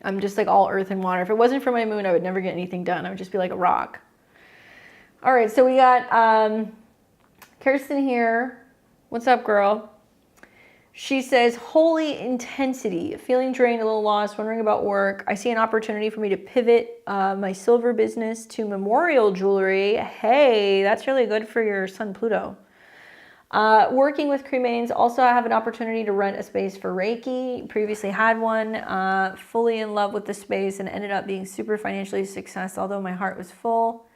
I'm just like all earth and water. If it wasn't for my moon, I would never get anything done. I would just be like a rock. All right, so we got Kirsten here. What's up, girl? She says, holy intensity, feeling drained, a little lost, wondering about work. I see an opportunity for me to pivot my silver business to memorial jewelry. Hey, that's really good for your sun Pluto. Working with cremains. Also, I have an opportunity to rent a space for Reiki. Previously had one. Fully in love with the space and ended up being super financially successful, although my heart was full.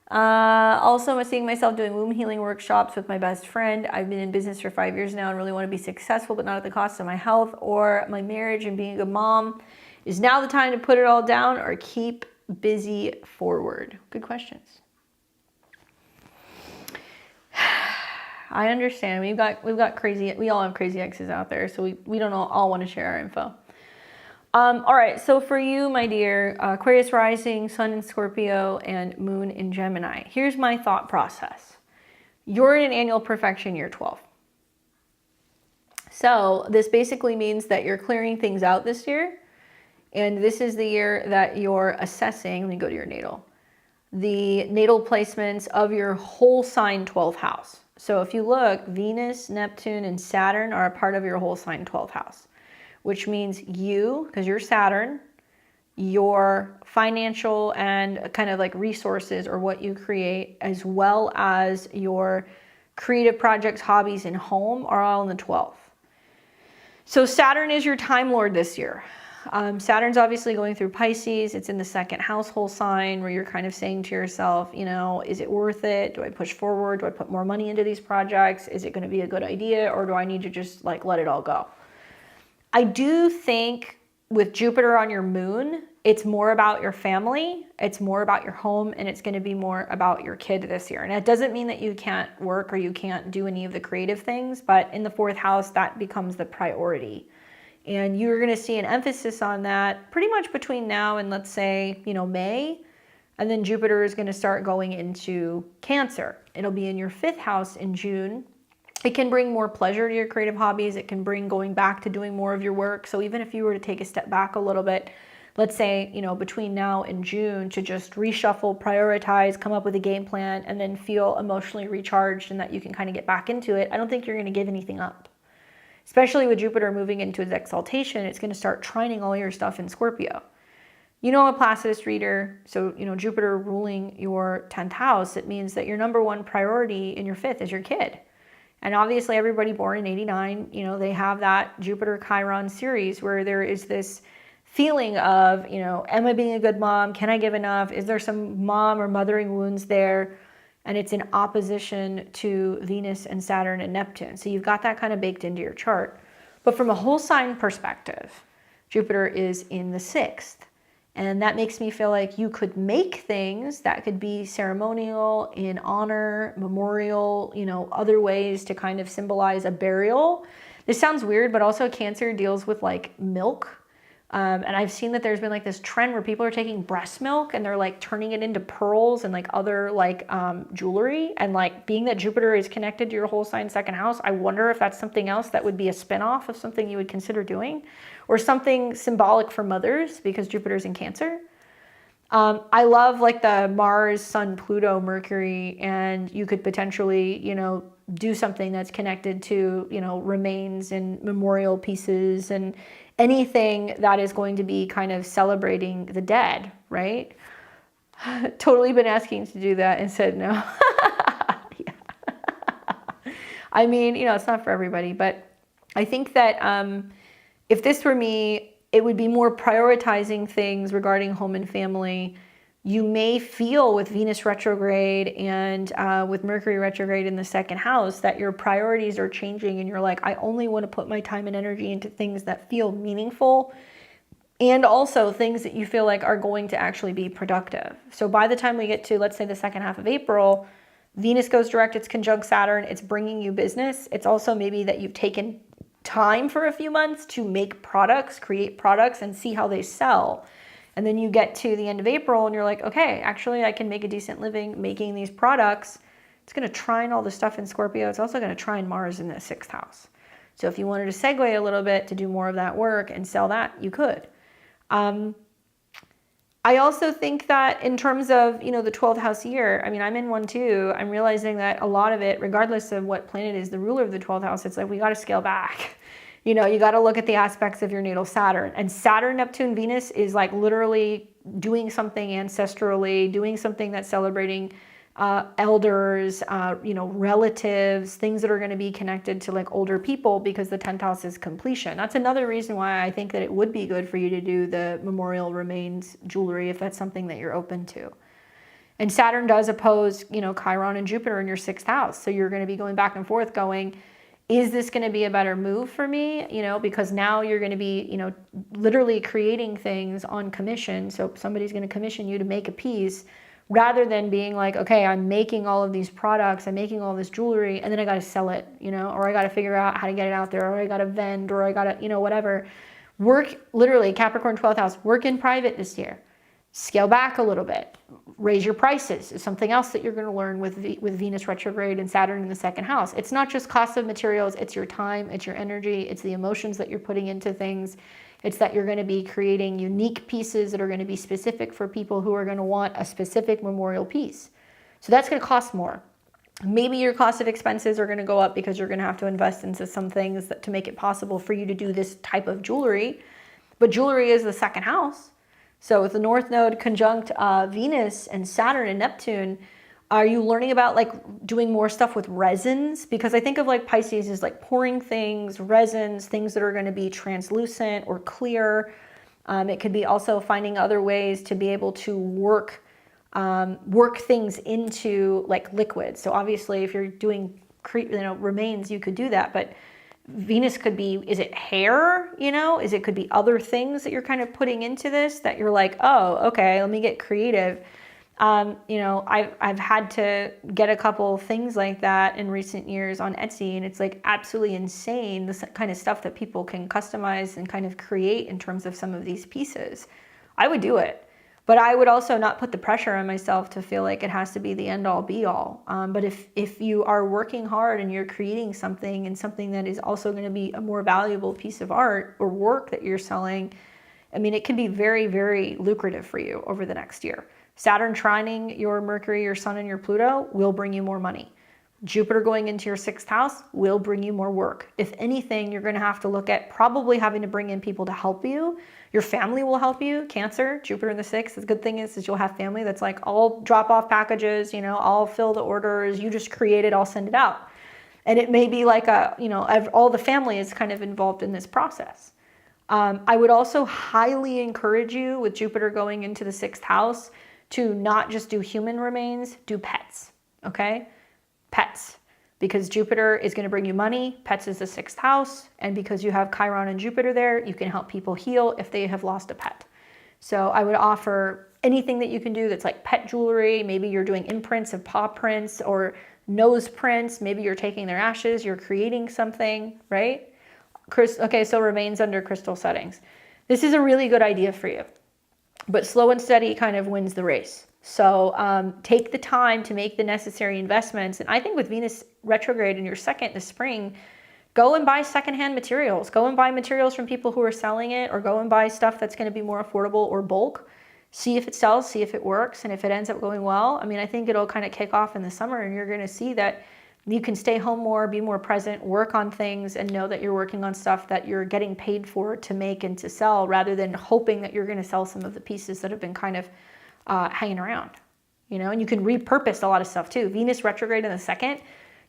Also, I'm seeing myself doing womb healing workshops with my best friend. I've been in business for 5 years now and really want to be successful, but not at the cost of my health or my marriage and being a good mom. Is now the time to put it all down or keep busy forward? Good questions. I understand. We've got crazy. We all have crazy exes out there, so we don't all want to share our info. All right. So for you, my dear, Aquarius Rising, Sun in Scorpio, and Moon in Gemini. Here's my thought process. You're in an annual perfection year 12. So this basically means that you're clearing things out this year, and this is the year that you're assessing. Let me go to your natal. The natal placements of your whole sign 12th house. So if you look, Venus, Neptune, and Saturn are a part of your whole sign 12th house, which means you, because you're Saturn, your financial and kind of like resources or what you create, as well as your creative projects, hobbies, and home are all in the 12th. So Saturn is your time lord this year. Saturn's obviously going through Pisces. It's in the 2nd household sign where you're kind of saying to yourself, you know, is it worth it? Do I push forward? Do I put more money into these projects? Is it going to be a good idea? Or do I need to just like let it all go? I do think with Jupiter on your moon, it's more about your family. It's more about your home, and it's going to be more about your kid this year. And it doesn't mean that you can't work or you can't do any of the creative things, but in the 4th house, that becomes the priority. And you're going to see an emphasis on that pretty much between now and, let's say, you know, May. And then Jupiter is going to start going into Cancer. It'll be in your 5th house in June. It can bring more pleasure to your creative hobbies. It can bring going back to doing more of your work. So even if you were to take a step back a little bit, let's say, you know, between now and June, to just reshuffle, prioritize, come up with a game plan, and then feel emotionally recharged and that you can kind of get back into it, I don't think you're going to give anything up. Especially with Jupiter moving into its exaltation, it's going to start trining all your stuff in Scorpio. You know, I'm a Placidus reader, so, you know, Jupiter ruling your 10th house, it means that your number one priority in your 5th is your kid. And obviously everybody born in 89, you know, they have that Jupiter Chiron series where there is this feeling of, you know, am I being a good mom? Can I give enough? Is there some mom or mothering wounds there? And it's in opposition to Venus and Saturn and Neptune. So you've got that kind of baked into your chart. But from a whole sign perspective, Jupiter is in the 6th. And that makes me feel like you could make things that could be ceremonial, in honor, memorial, you know, other ways to kind of symbolize a burial. This sounds weird, but also Cancer deals with like milk. And I've seen that there's been like this trend where people are taking breast milk and they're like turning it into pearls and like other like jewelry. And like being that Jupiter is connected to your whole sign 2nd house, I wonder if that's something else that would be a spinoff of something you would consider doing, or something symbolic for mothers because Jupiter's in Cancer. I love like the Mars, Sun, Pluto, Mercury, and you could potentially, you know, do something that's connected to, you know, remains and memorial pieces and anything that is going to be kind of celebrating the dead, right? Totally been asking to do that and said no. Yeah. I mean, you know, it's not for everybody, but I think that if this were me, it would be more prioritizing things regarding home and family. You may feel with Venus retrograde and with Mercury retrograde in the second house that your priorities are changing and you're like, I only want to put my time and energy into things that feel meaningful and also things that you feel like are going to actually be productive. So by the time we get to, let's say, the second half of April, Venus goes direct, it's conjunct Saturn, it's bringing you business. It's also maybe that you've taken time for a few months to make products, create products, and see how they sell. And then you get to the end of April and you're like, okay, actually I can make a decent living making these products. It's going to trine all the stuff in Scorpio. It's also going to trine Mars in the 6th house. So if you wanted to segue a little bit to do more of that work and sell that, you could. I also think that in terms of, you know, the 12th house year, I mean, I'm in one too. I'm realizing that a lot of it, regardless of what planet is the ruler of the 12th house, it's like we got to scale back. You know, you got to look at the aspects of your natal Saturn. And Saturn, Neptune, Venus is like literally doing something ancestrally, doing something that's celebrating elders, you know, relatives, things that are going to be connected to like older people because the 10th house is completion. That's another reason why I think that it would be good for you to do the memorial remains jewelry if that's something that you're open to. And Saturn does oppose, you know, Chiron and Jupiter in your 6th house. So you're going to be going back and forth going, is this going to be a better move for me? You know, because now you're going to be, you know, literally creating things on commission. So somebody's going to commission you to make a piece rather than being like, okay, I'm making all of these products, I'm making all this jewelry, and then I got to sell it, you know, or I got to figure out how to get it out there, or I got to vend, or I got to, you know, whatever. Work, literally, Capricorn 12th house, work in private this year. Scale back a little bit. Raise your prices is something else that you're going to learn with Venus retrograde and Saturn in the 2nd house. It's not just cost of materials, it's your time, it's your energy, it's the emotions that you're putting into things. It's that you're going to be creating unique pieces that are going to be specific for people who are going to want a specific memorial piece. So that's going to cost more. Maybe your cost of expenses are going to go up because you're going to have to invest into some things that, to make it possible for you to do this type of jewelry. But jewelry is the 2nd house. So with the North Node conjunct Venus and Saturn and Neptune, are you learning about like doing more stuff with resins? Because I think of like Pisces as like pouring things, resins, things that are going to be translucent or clear. It could be also finding other ways to be able to work things into like liquids. So obviously if you're doing, you know, remains, you could do that, but Venus could be, is it hair, you know, it could be other things that you're kind of putting into this that you're like, oh, okay, let me get creative. You know, I've had to get a couple things like that in recent years on Etsy, and it's like absolutely insane, the kind of stuff that people can customize and kind of create in terms of some of these pieces. I would do it. But I would also not put the pressure on myself to feel like it has to be the end all be all. But if you are working hard and you're creating something and something that is also going to be a more valuable piece of art or work that you're selling, I mean, it can be very, very lucrative for you over the next year. Saturn trining your Mercury, your Sun, and your Pluto will bring you more money. Jupiter going into your 6th house will bring you more work. If anything, you're going to have to look at probably having to bring in people to help you. Your family will help you. Cancer, Jupiter in the 6th. The good thing is you'll have family that's like, I'll drop off packages, you know, I'll fill the orders. You just create it, I'll send it out. And it may be like a, you know, all the family is kind of involved in this process. I would also highly encourage you with Jupiter going into the 6th house to not just do human remains, do pets, okay? Pets, because Jupiter is going to bring you money. Pets is the 6th house. And because you have Chiron and Jupiter there, you can help people heal if they have lost a pet. So I would offer anything that you can do that's like pet jewelry. Maybe you're doing imprints of paw prints or nose prints. Maybe you're taking their ashes, you're creating something, right? Okay, so remains under crystal settings. This is a really good idea for you, but slow and steady kind of wins the race. So take the time to make the necessary investments. And I think with Venus retrograde in your 2nd this spring, go and buy secondhand materials. Go and buy materials from people who are selling it, or go and buy stuff that's going to be more affordable or bulk. See if it sells, see if it works. And if it ends up going well, I mean, I think it'll kind of kick off in the summer and you're going to see that you can stay home more, be more present, work on things, and know that you're working on stuff that you're getting paid for to make and to sell, rather than hoping that you're going to sell some of the pieces that have been kind of hanging around, you know, and you can repurpose a lot of stuff too. Venus retrograde in the second,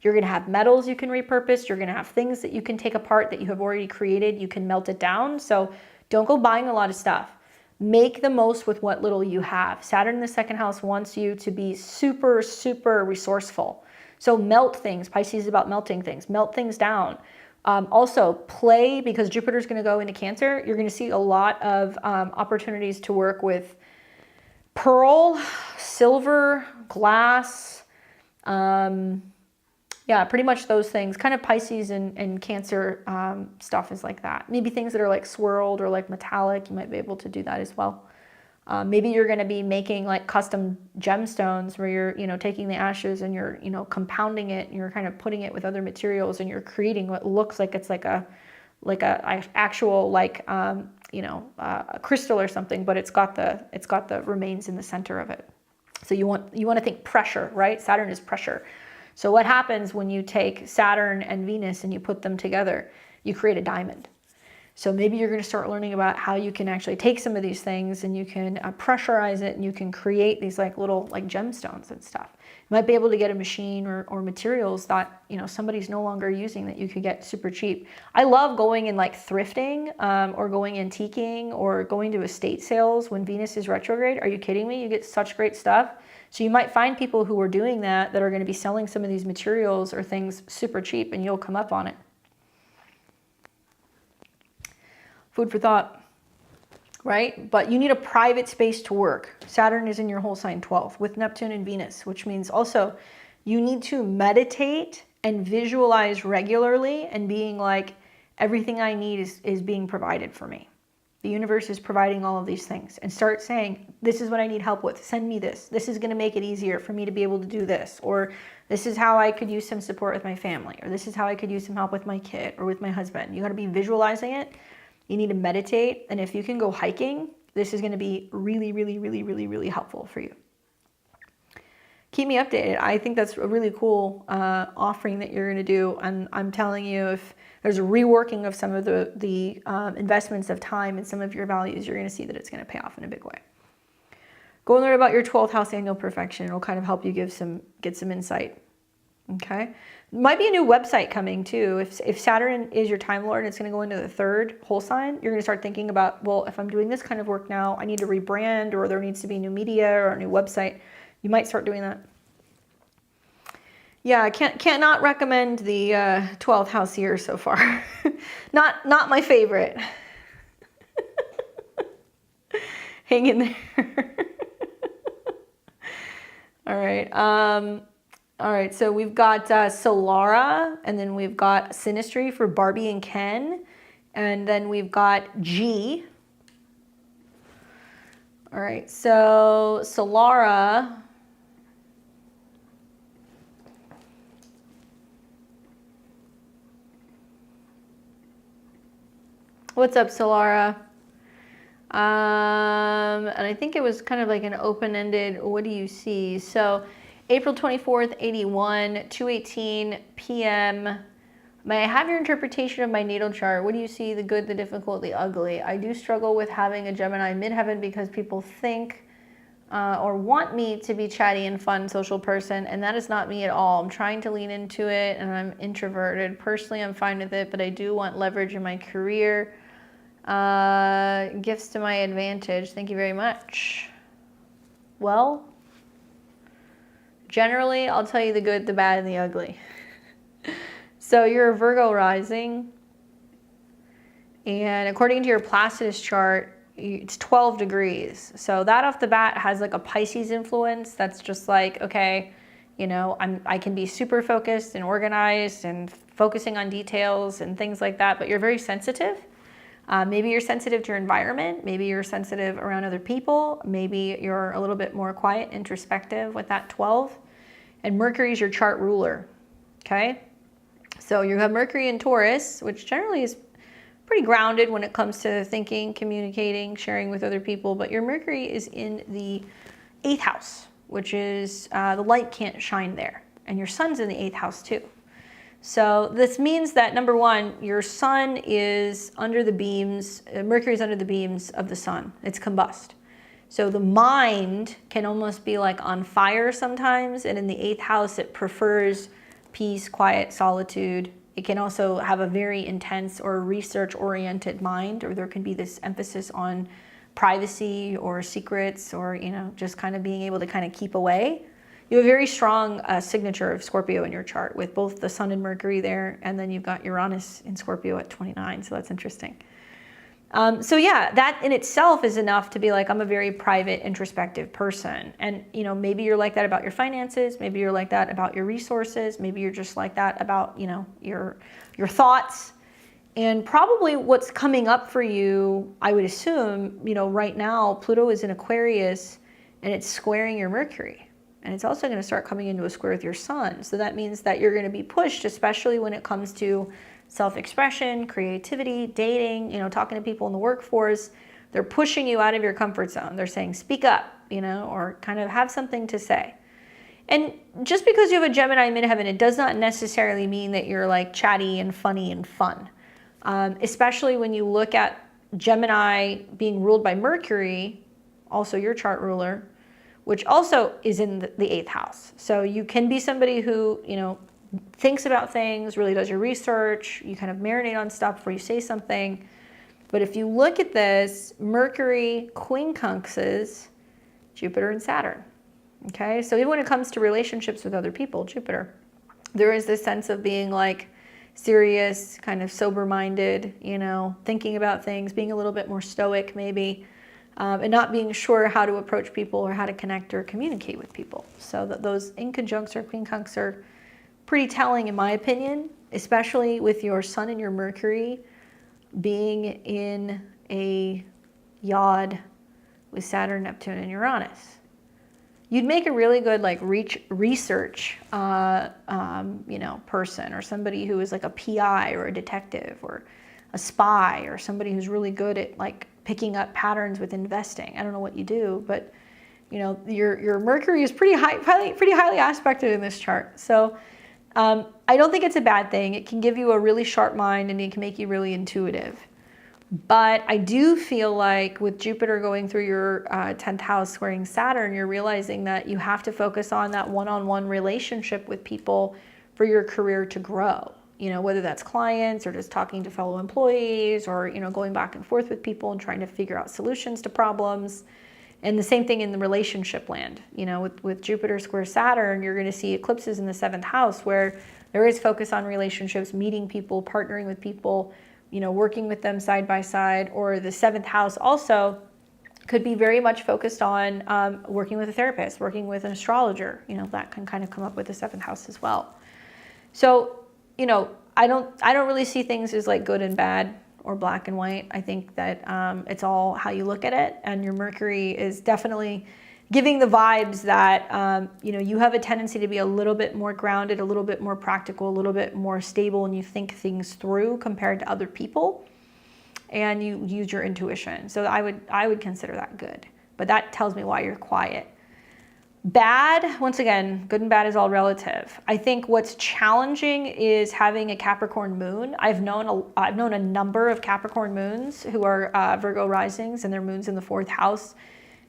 you're going to have metals you can repurpose. You're going to have things that you can take apart that you have already created. You can melt it down. So don't go buying a lot of stuff. Make the most with what little you have. Saturn in the second house wants you to be super, super resourceful. So melt things. Pisces is about melting things. Melt things down. Also play, because Jupiter is going to go into Cancer. You're going to see a lot of opportunities to work with pearl, silver, glass, yeah, pretty much those things. Kind of Pisces and Cancer stuff is like that. Maybe things that are like swirled or like metallic, you might be able to do that as well. Maybe you're going to be making like custom gemstones where you're, you know, taking the ashes and you're, you know, compounding it and you're kind of putting it with other materials and you're creating what looks like it's like a actual like, you know, a crystal or something, but it's got the remains in the center of it. So you want to think pressure, right? Saturn is pressure. So what happens when you take Saturn and Venus and you put them together? You create a diamond. So maybe you're going to start learning about how you can actually take some of these things and you can pressurize it and you can create these like little like gemstones and stuff. You might be able to get a machine or materials that, you know, somebody's no longer using that you could get super cheap. I love going and like thrifting or going antiquing or going to estate sales when Venus is retrograde. Are you kidding me? You get such great stuff. So you might find people who are doing that are going to be selling some of these materials or things super cheap and you'll come up on it. Food for thought, right? But you need a private space to work. Saturn is in your whole sign 12 with Neptune and Venus, which means also you need to meditate and visualize regularly and being like, everything I need is being provided for me. The universe is providing all of these things, and start saying, this is what I need help with. Send me this. This is going to make it easier for me to be able to do this. Or this is how I could use some support with my family. Or this is how I could use some help with my kid or with my husband. You got to be visualizing it. You need to meditate. And if you can go hiking, this is going to be really, really, really, really, really helpful for you. Keep me updated. I think that's a really cool offering that you're going to do. And I'm telling you, if there's a reworking of some of the investments of time and some of your values, you're going to see that it's going to pay off in a big way. Go and learn about your 12th house annual perfection. It'll kind of help you get some insight. Okay. Might be a new website coming too. If Saturn is your time lord and it's going to go into the third whole sign, you're going to start thinking about, well, if I'm doing this kind of work now, I need to rebrand, or there needs to be new media or a new website. You might start doing that. Yeah, I cannot recommend the 12th house year so far. not my favorite. Hang in there. All right. All right. So we've got Solara, and then we've got Synastry for Barbie and Ken, and then we've got G. All right. So Solara. What's up, Solara? And I think it was kind of like an open-ended, what do you see? So April 24th, 81, 2:18 p.m. May I have your interpretation of my natal chart? What do you see? The good, the difficult, the ugly. I do struggle with having a Gemini midheaven because people think or want me to be chatty and fun social person, and that is not me at all. I'm trying to lean into it, and I'm introverted. Personally, I'm fine with it, but I do want leverage in my career. Gifts to my advantage. Thank you very much. Well, generally, I'll tell you the good, the bad, and the ugly. So you're a Virgo rising, and according to your Placidus chart, it's 12 degrees. So that off the bat has like a Pisces influence. That's just like, okay, you know, I can be super focused and organized and focusing on details and things like that, but you're very sensitive. Maybe you're sensitive to your environment. Maybe you're sensitive around other people. Maybe you're a little bit more quiet, introspective with that 12. And Mercury is your chart ruler, okay? So you have Mercury in Taurus, which generally is pretty grounded when it comes to thinking, communicating, sharing with other people. But your Mercury is in the 8th house, which is the light can't shine there. And your sun's in the 8th house too. So this means that, number one, your sun is under the beams, Mercury is under the beams of the sun. It's combust. So the mind can almost be like on fire sometimes. And in the 8th house, it prefers peace, quiet, solitude. It can also have a very intense or research-oriented mind, or there can be this emphasis on privacy or secrets, or, you know, just kind of being able to kind of keep away. You have a very strong signature of Scorpio in your chart with both the Sun and Mercury there, and then you've got Uranus in Scorpio at 29, so that's interesting. So yeah, that in itself is enough to be like, I'm a very private, introspective person. And, you know, maybe you're like that about your finances. Maybe you're like that about your resources. Maybe you're just like that about, you know, your thoughts. And probably what's coming up for you, I would assume, you know, right now, Pluto is in Aquarius and it's squaring your Mercury. And it's also going to start coming into a square with your Sun. So that means that you're going to be pushed, especially when it comes to self-expression, creativity, dating, you know, talking to people in the workforce. They're pushing you out of your comfort zone. They're saying, speak up, you know, or kind of have something to say. And just because you have a Gemini midheaven, it does not necessarily mean that you're like chatty and funny and fun. Especially when you look at Gemini being ruled by Mercury, also your chart ruler, which also is in the 8th house. So you can be somebody who, you know, thinks about things, really does your research, you kind of marinate on stuff before you say something. But if you look at this, Mercury quincunxes Jupiter and Saturn. Okay, so even when it comes to relationships with other people, Jupiter, there is this sense of being like serious, kind of sober-minded, you know, thinking about things, being a little bit more stoic maybe, and not being sure how to approach people or how to connect or communicate with people. So that those inconjuncts or quincunx are pretty telling in my opinion, especially with your Sun and your Mercury being in a yod with Saturn, Neptune, and Uranus. You'd make a really good like research, you know, person, or somebody who is like a PI or a detective or a spy, or somebody who's really good at like picking up patterns with investing. I don't know what you do, but you know, your Mercury is pretty highly aspected in this chart. So I don't think it's a bad thing. It can give you a really sharp mind and it can make you really intuitive. But I do feel like with Jupiter going through your 10th house squaring Saturn, you're realizing that you have to focus on that one-on-one relationship with people for your career to grow. You know, whether that's clients or just talking to fellow employees, or, you know, going back and forth with people and trying to figure out solutions to problems. And the same thing in the relationship land. You know, with Jupiter square Saturn, you're going to see eclipses in the 7th house where there is focus on relationships, meeting people, partnering with people, you know, working with them side by side. Or the 7th house also could be very much focused on working with a therapist, working with an astrologer. You know, that can kind of come up with the 7th house as well. So, you know, I don't really see things as like good and bad or black and white. I think that it's all how you look at it. And your Mercury is definitely giving the vibes that, you know, you have a tendency to be a little bit more grounded, a little bit more practical, a little bit more stable, and you think things through compared to other people, and you use your intuition. So I would consider that good, but that tells me why you're quiet. Bad, once again, good and bad is all relative. I think what's challenging is having a Capricorn moon. I've known a number of Capricorn moons who are Virgo risings, and their moon's in the 4th house.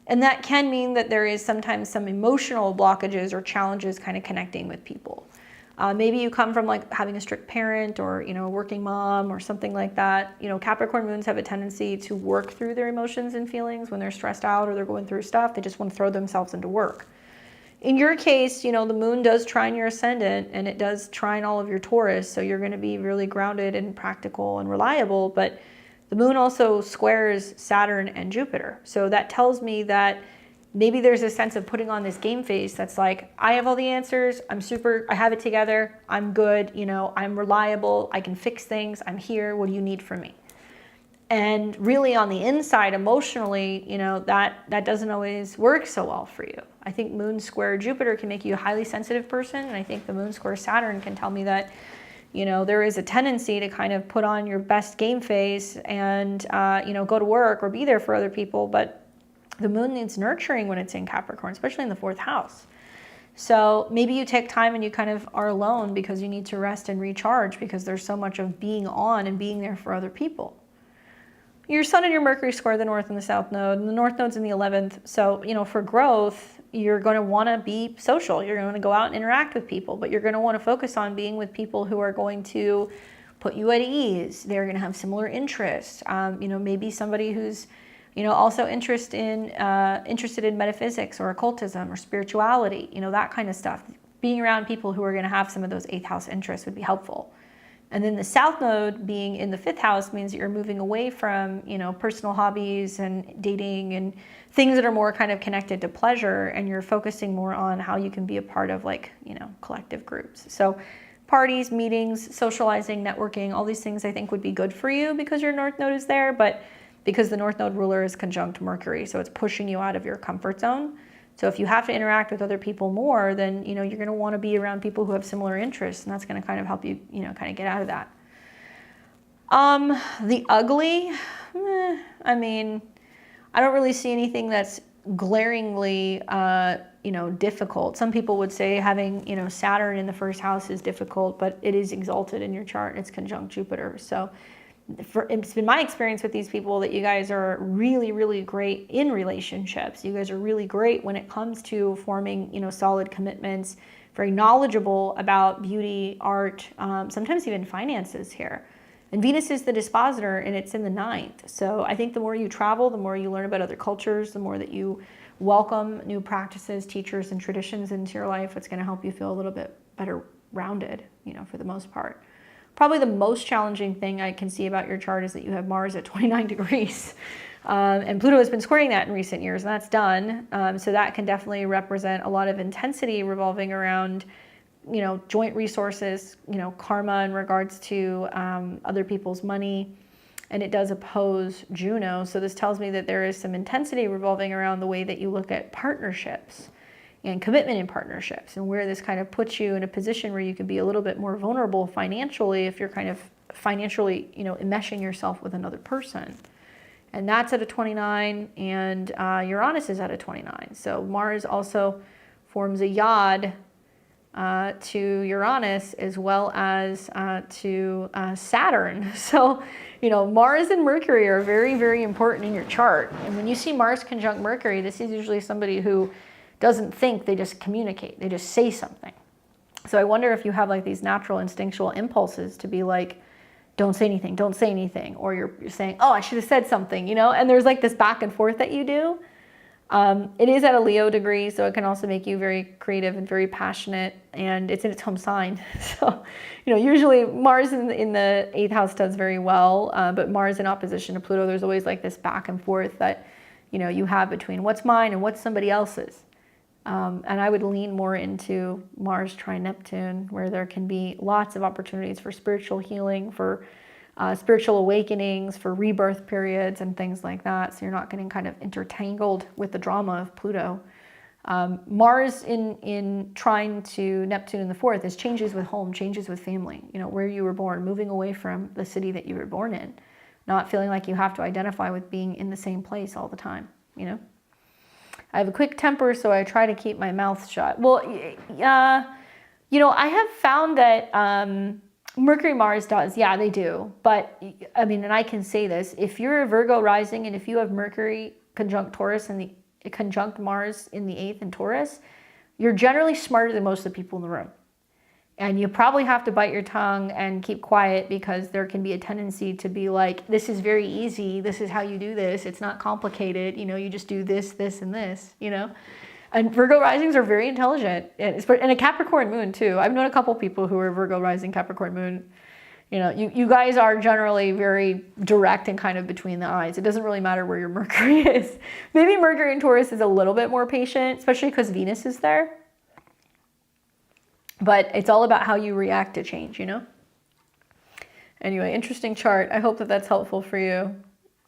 And that can mean that there is sometimes some emotional blockages or challenges kind of connecting with people. Maybe you come from like having a strict parent, or, you know, a working mom or something like that. You know, Capricorn moons have a tendency to work through their emotions and feelings when they're stressed out or they're going through stuff. They just want to throw themselves into work. In your case, you know, the moon does trine your ascendant, and it does trine all of your Taurus. So you're going to be really grounded and practical and reliable, but the moon also squares Saturn and Jupiter. So that tells me that maybe there's a sense of putting on this game face that's like, I have all the answers, I have it together, I'm good, you know, I'm reliable, I can fix things, I'm here, what do you need from me? And really on the inside, emotionally, you know, that doesn't always work so well for you. I think moon square Jupiter can make you a highly sensitive person, and I think the moon square Saturn can tell me that, you know, there is a tendency to kind of put on your best game face and, you know, go to work or be there for other people. But the moon needs nurturing when it's in Capricorn, especially in the 4th house. So maybe you take time and you kind of are alone because you need to rest and recharge because there's so much of being on and being there for other people. your Sun and your Mercury square the North and the South node, and the North node's in the 11th. So, you know, for growth, you're going to want to be social. You're going to go out and interact with people, but you're going to want to focus on being with people who are going to put you at ease. They're going to have similar interests. You know, maybe somebody who's, you know, also interested in metaphysics or occultism or spirituality, you know, that kind of stuff. Being around people who are going to have some of those 8th house interests would be helpful. And then the South node being in the 5th house means that you're moving away from, you know, personal hobbies and dating and things that are more kind of connected to pleasure, and you're focusing more on how you can be a part of, like, you know, collective groups. So parties, meetings, socializing, networking, all these things I think would be good for you because your North node is there, but because the North node ruler is conjunct Mercury, so it's pushing you out of your comfort zone. So if you have to interact with other people more, then, you know, you're going to want to be around people who have similar interests, and that's going to kind of help you, you know, kind of get out of that. The ugly, I mean, I don't really see anything that's glaringly, you know, difficult. Some people would say having, you know, Saturn in the 1st house is difficult, but it is exalted in your chart. It's conjunct Jupiter. So it's been my experience with these people that you guys are really, really great in relationships. You guys are really great when it comes to forming, you know, solid commitments, very knowledgeable about beauty, art, sometimes even finances here. And Venus is the dispositor, and it's in the 9th. So I think the more you travel, the more you learn about other cultures, the more that you welcome new practices, teachers, and traditions into your life, it's going to help you feel a little bit better rounded, you know, for the most part. Probably the most challenging thing I can see about your chart is that you have Mars at 29 degrees. And Pluto has been squaring that in recent years, and that's done. So that can definitely represent a lot of intensity revolving around, you know, joint resources, you know, karma in regards to other people's money. And it does oppose Juno. So this tells me that there is some intensity revolving around the way that you look at partnerships and commitment in partnerships, and where this kind of puts you in a position where you can be a little bit more vulnerable financially if you're kind of financially, you know, enmeshing yourself with another person. And that's at a 29, and Uranus is at a 29. So Mars also forms a yod to Uranus as well as to Saturn. So, you know, Mars and Mercury are very, very important in your chart. And when you see Mars conjunct Mercury, this is usually somebody who doesn't think, they just communicate, they just say something. So I wonder if you have like these natural instinctual impulses to be like, don't say anything, don't say anything. Or you're saying, oh, I should have said something, you know? And there's like this back and forth that you do. It is at a Leo degree, so it can also make you very creative and very passionate, and it's in its home sign. So, you know, usually Mars in the 8th house does very well, but Mars in opposition to Pluto, there's always like this back and forth that, you know, you have between what's mine and what's somebody else's. And I would lean more into Mars trine Neptune, where there can be lots of opportunities for spiritual healing, for spiritual awakenings, for rebirth periods and things like that. So you're not getting kind of intertangled with the drama of Pluto. Mars in trine to Neptune in the 4th is changes with home, changes with family, you know, where you were born, moving away from the city that you were born in, not feeling like you have to identify with being in the same place all the time, you know. I have a quick temper, so I try to keep my mouth shut. Well, you know, I have found that Mercury Mars does. Yeah, they do. But, I mean, and I can say this, if you're a Virgo rising and if you have Mercury conjunct Taurus and the conjunct Mars in the 8th in Taurus, you're generally smarter than most of the people in the room. And you probably have to bite your tongue and keep quiet, because there can be a tendency to be like, this is very easy. This is how you do this. It's not complicated. You know, you just do this, this, and this, you know. And Virgo risings are very intelligent. And a Capricorn moon, too. I've known a couple people who are Virgo rising, Capricorn moon. You know, you guys are generally very direct and kind of between the eyes. It doesn't really matter where your Mercury is. Maybe Mercury in Taurus is a little bit more patient, especially because Venus is there. But it's all about how you react to change, you know? Anyway, interesting chart. I hope that that's helpful for you.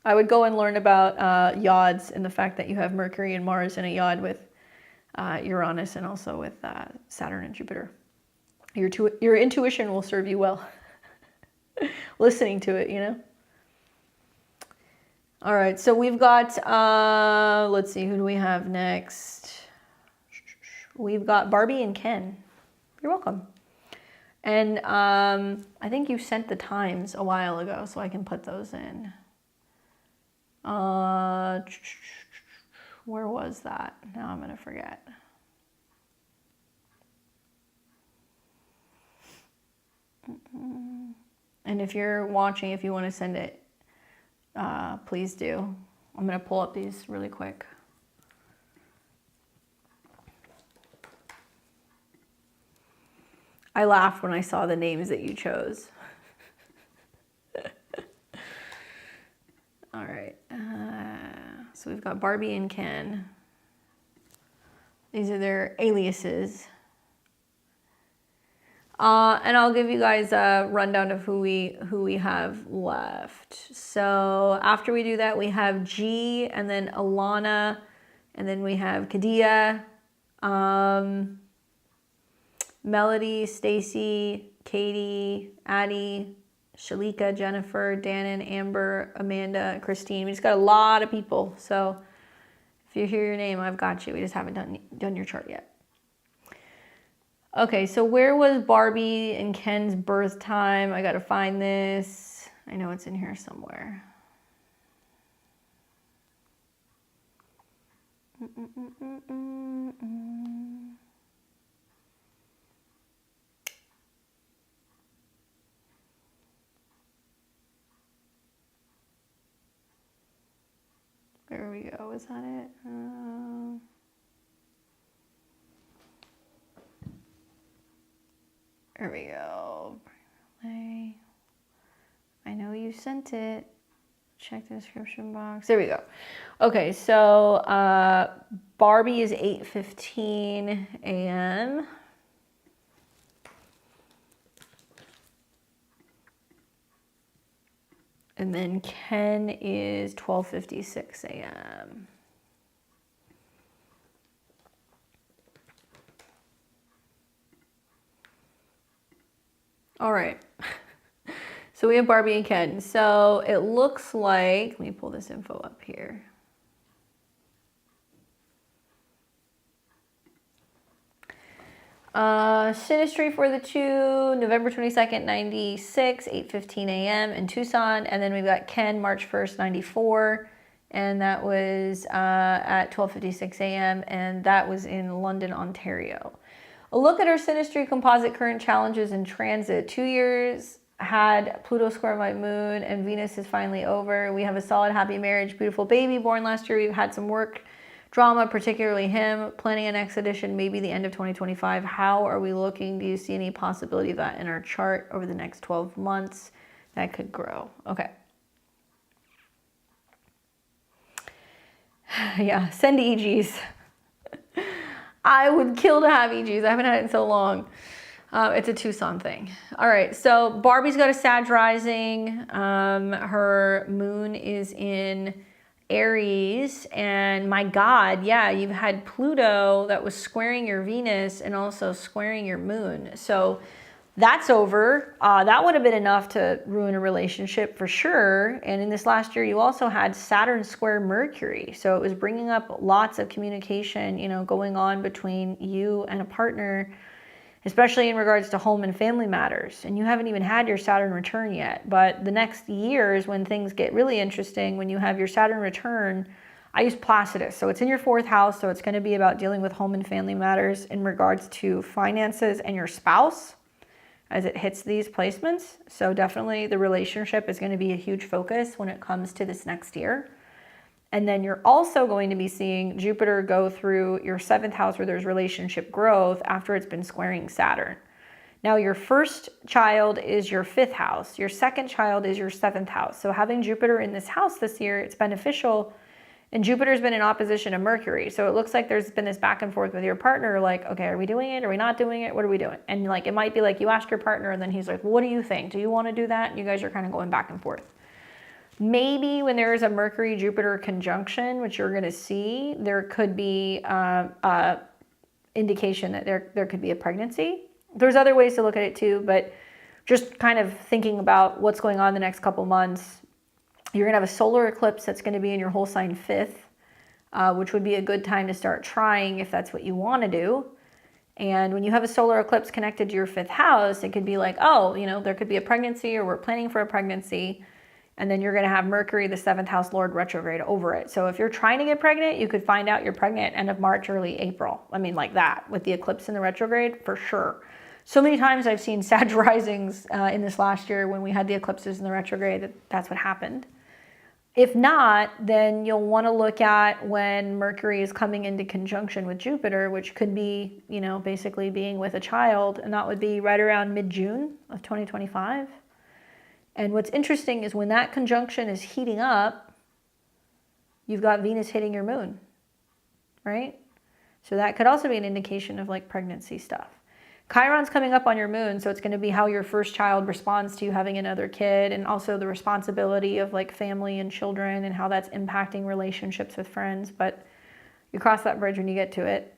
I would go and learn about yods and the fact that you have Mercury and Mars in a yod with Uranus and also with Saturn and Jupiter. Your intuition will serve you well. Listening to it, you know? All right, so we've got, let's see, who do we have next? We've got Barbie and Ken. You're welcome. And I think you sent the times a while ago, so I can put those in. Where was that? Now I'm going to forget. And if you're watching, if you want to send it, please do. I'm going to pull up these really quick. I laughed when I saw the names that you chose. All right. So we've got Barbie and Ken. These are their aliases. And I'll give you guys a rundown of who we have left. So after we do that, we have G, and then Alana, and then we have Kadia, Melody, Stacy, Katie, Addie, Shalika, Jennifer, Dannon, Amber, Amanda, Christine. We just got a lot of people. So if you hear your name, I've got you. We just haven't done your chart yet. Okay, so where was Barbie and Ken's birth time? I got to find this. I know it's in here somewhere. There we go. Is that it? There we go. I know you sent it. Check the description box. There we go. Okay, so Barbie is 8:15 a.m. And then Ken is 12:56 a.m. All right. So we have Barbie and Ken. So it looks like, let me pull this info up here. Synastry for the two, November 22nd, 96, 8:15 a.m. in Tucson. And then we've got Ken, March 1st, 94. And that was at 12:56 a.m. And that was in London, Ontario. A look at our synastry composite current challenges in transit. 2 years had Pluto square my moon, and Venus is finally over. We have a solid, happy marriage, beautiful baby born last year. We've had some work drama, particularly him. Planning an expedition, maybe the end of 2025. How are we looking? Do you see any possibility of that in our chart over the next 12 months? That could grow. Okay. Yeah, send EGs. I would kill to have EGs. I haven't had it in so long. It's a Tucson thing. All right, so Barbie's got a Sag rising. Her moon is in Aries, and my God, yeah, you've had Pluto that was squaring your Venus and also squaring your moon. So that's over. That would have been enough to ruin a relationship for sure. And in this last year, you also had Saturn square Mercury. So it was bringing up lots of communication, going on between you and a partner, especially in regards to home and family matters. And you haven't even had your Saturn return yet. But the next year is when things get really interesting. When you have your Saturn return, I use Placidus. So it's in your 4th house. So it's going to be about dealing with home and family matters in regards to finances and your spouse as it hits these placements. So definitely the relationship is going to be a huge focus when it comes to this next year. And then you're also going to be seeing Jupiter go through your 7th house where there's relationship growth after it's been squaring Saturn. Now your first child is your 5th house. Your second child is your 7th house. So having Jupiter in this house this year, it's beneficial. And Jupiter's been in opposition to Mercury. So it looks like there's been this back and forth with your partner, like, okay, are we doing it? Are we not doing it? What are we doing? And like, it might be like you ask your partner and then he's like, well, what do you think? Do you want to do that? And you guys are kind of going back and forth. Maybe when there is a Mercury-Jupiter conjunction, which you're going to see, there could be indication that there could be a pregnancy. There's other ways to look at it too, but just kind of thinking about what's going on the next couple months. You're going to have a solar eclipse that's going to be in your whole sign 5th, which would be a good time to start trying if that's what you want to do. And when you have a solar eclipse connected to your 5th house, it could be like, oh, there could be a pregnancy, or we're planning for a pregnancy. And then you're going to have Mercury, the 7th house lord, retrograde over it. So if you're trying to get pregnant, you could find out you're pregnant end of March, early April. I mean, like that, with the eclipse and the retrograde, for sure. So many times I've seen Sag risings in this last year when we had the eclipses and the retrograde, that's what happened. If not, then you'll want to look at when Mercury is coming into conjunction with Jupiter, which could be, you know, basically being with a child, and that would be right around mid-June of 2025. And what's interesting is when that conjunction is heating up, you've got Venus hitting your moon, right? So that could also be an indication of like pregnancy stuff. Chiron's coming up on your moon, so it's going to be how your first child responds to you having another kid, and also the responsibility of like family and children and how that's impacting relationships with friends. But you cross that bridge when you get to it.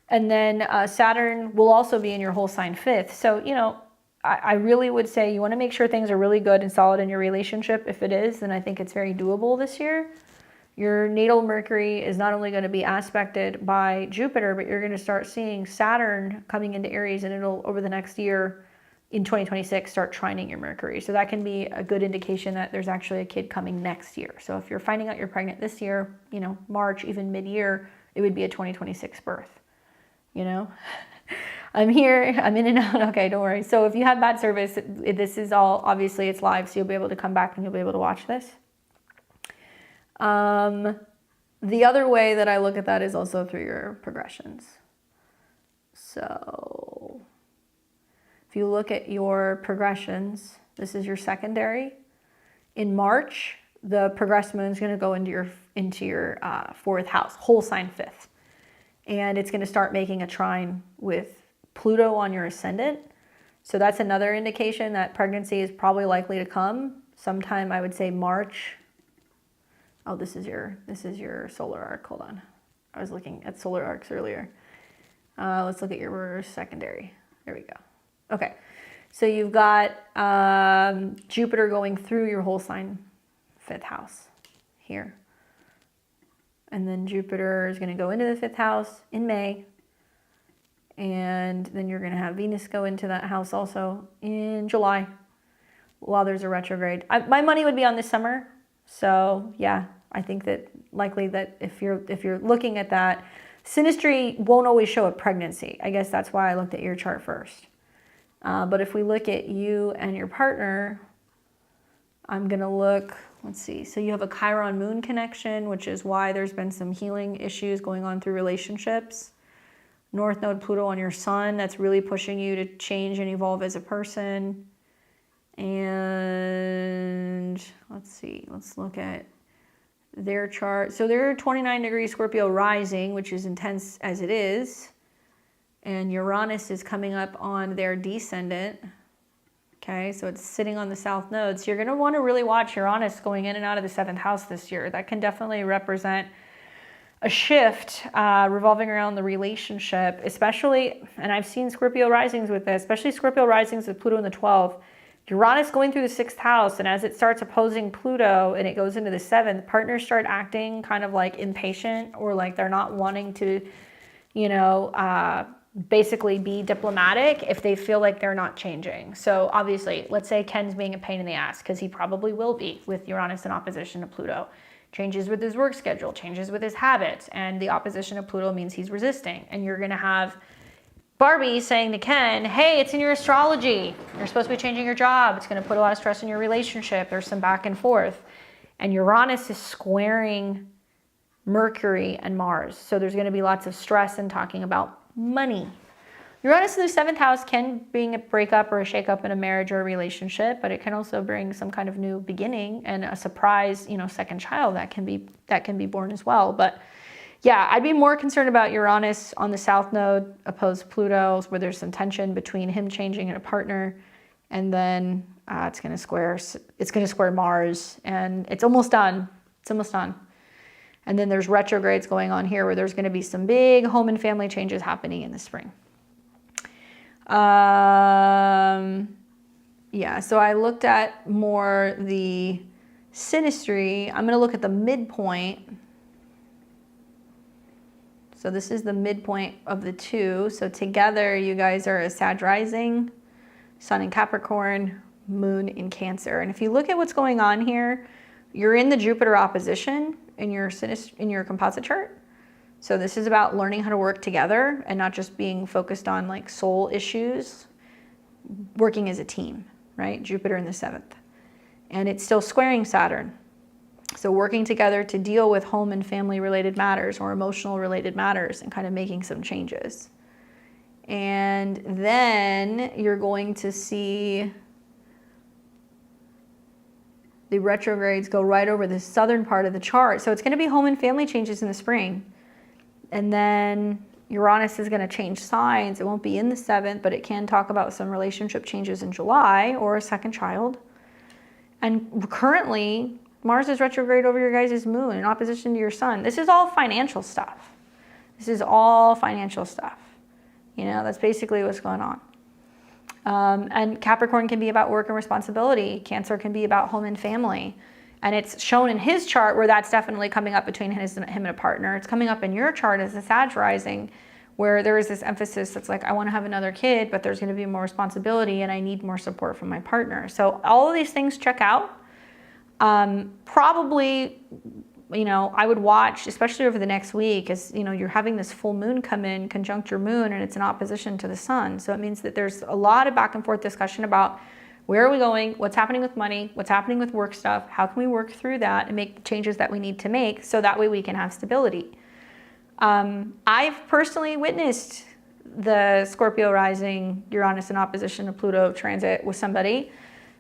And then Saturn will also be in your whole sign 5th. So, you know, I really would say you want to make sure things are really good and solid in your relationship. If it is, then I think it's very doable this year. Your natal Mercury is not only going to be aspected by Jupiter, but you're going to start seeing Saturn coming into Aries, and it'll, over the next year in 2026, start trining your Mercury. So that can be a good indication that there's actually a kid coming next year. So if you're finding out you're pregnant this year, you know, March, even mid-year, it would be a 2026 birth, you know? I'm here, I'm in and out, okay, don't worry. So if you have bad service, this is all, obviously it's live, so you'll be able to come back and you'll be able to watch this. The other way that I look at that is also through your progressions. So if you look at your progressions, this is your secondary. In March, the progressed moon is going to go into your 4th house, whole sign 5th. And it's going to start making a trine with Pluto on your ascendant. So that's another indication that pregnancy is probably likely to come sometime, I would say March. Oh, this is your solar arc. Hold on. I was looking at solar arcs earlier. Let's look at your secondary. There we go. Okay. So you've got Jupiter going through your whole sign 5th house here. And then Jupiter is going to go into the 5th house in May. And then you're going to have Venus go into that house also in July while there's a retrograde. My money would be on this summer. So yeah, I think that likely that if you're looking at that, synastry won't always show a pregnancy. I guess that's why I looked at your chart first. But if we look at you and your partner, I'm going to look, let's see. So you have a Chiron moon connection, which is why there's been some healing issues going on through relationships. North node Pluto on your sun, that's really pushing you to change and evolve as a person. And let's see, let's look at their chart. So they're 29 degrees Scorpio rising, which is intense as it is. And Uranus is coming up on their descendant. Okay, so it's sitting on the south node. So you're going to want to really watch Uranus going in and out of the 7th house this year. That can definitely represent a shift revolving around the relationship, especially, and I've seen Scorpio risings with this, especially Scorpio risings with Pluto in the 12th. Uranus going through the 6th house, and as it starts opposing Pluto and it goes into the 7th, partners start acting kind of like impatient, or like they're not wanting to, you know, basically be diplomatic if they feel like they're not changing. So obviously, let's say Ken's being a pain in the ass, because he probably will be with Uranus in opposition to Pluto. Changes with his work schedule, changes with his habits, and the opposition of Pluto means he's resisting. And you're going to have Barbie saying to Ken, hey, it's in your astrology. You're supposed to be changing your job. It's going to put a lot of stress in your relationship. There's some back and forth. And Uranus is squaring Mercury and Mars. So there's going to be lots of stress in talking about money. Uranus in the 7th house can bring a breakup or a shakeup in a marriage or a relationship, but it can also bring some kind of new beginning and a surprise, you know, second child that can be born as well. But yeah, I'd be more concerned about Uranus on the south node opposed Pluto, where there's some tension between him changing and a partner, and then it's going to square Mars, and it's almost done. It's almost done. And then there's retrogrades going on here, where there's going to be some big home and family changes happening in the spring. Yeah, so I looked at more the synastry. I'm going to look at the midpoint. So this is the midpoint of the two. So together you guys are a Sag Rising, Sun in Capricorn, moon in Cancer. And if you look at what's going on here, you're in the Jupiter opposition in your composite chart. So this is about learning how to work together and not just being focused on like soul issues, working as a team, right? Jupiter in the 7th. And it's still squaring Saturn. So working together to deal with home and family related matters or emotional related matters and kind of making some changes. And then you're going to see the retrogrades go right over the southern part of the chart. So it's going to be home and family changes in the spring. And then Uranus is going to change signs. It won't be in the 7th, but it can talk about some relationship changes in July or a second child. And currently, Mars is retrograde over your guys' moon in opposition to your sun. This is all financial stuff. This is all financial stuff. You know, that's basically what's going on. And Capricorn can be about work and responsibility. Cancer can be about home and family. And it's shown in his chart where that's definitely coming up between him and a partner. It's coming up in your chart as a Sag rising, where there is this emphasis that's like, I want to have another kid, but there's going to be more responsibility and I need more support from my partner. So all of these things check out. Probably, you know, I would watch, especially over the next week, as you know, you're having this full moon come in, conjunct your moon, and it's in opposition to the sun. So it means that there's a lot of back and forth discussion about where are we going, what's happening with money, what's happening with work stuff, how can we work through that and make the changes that we need to make so that way we can have stability. I've personally witnessed the Scorpio rising, Uranus in opposition to Pluto transit with somebody.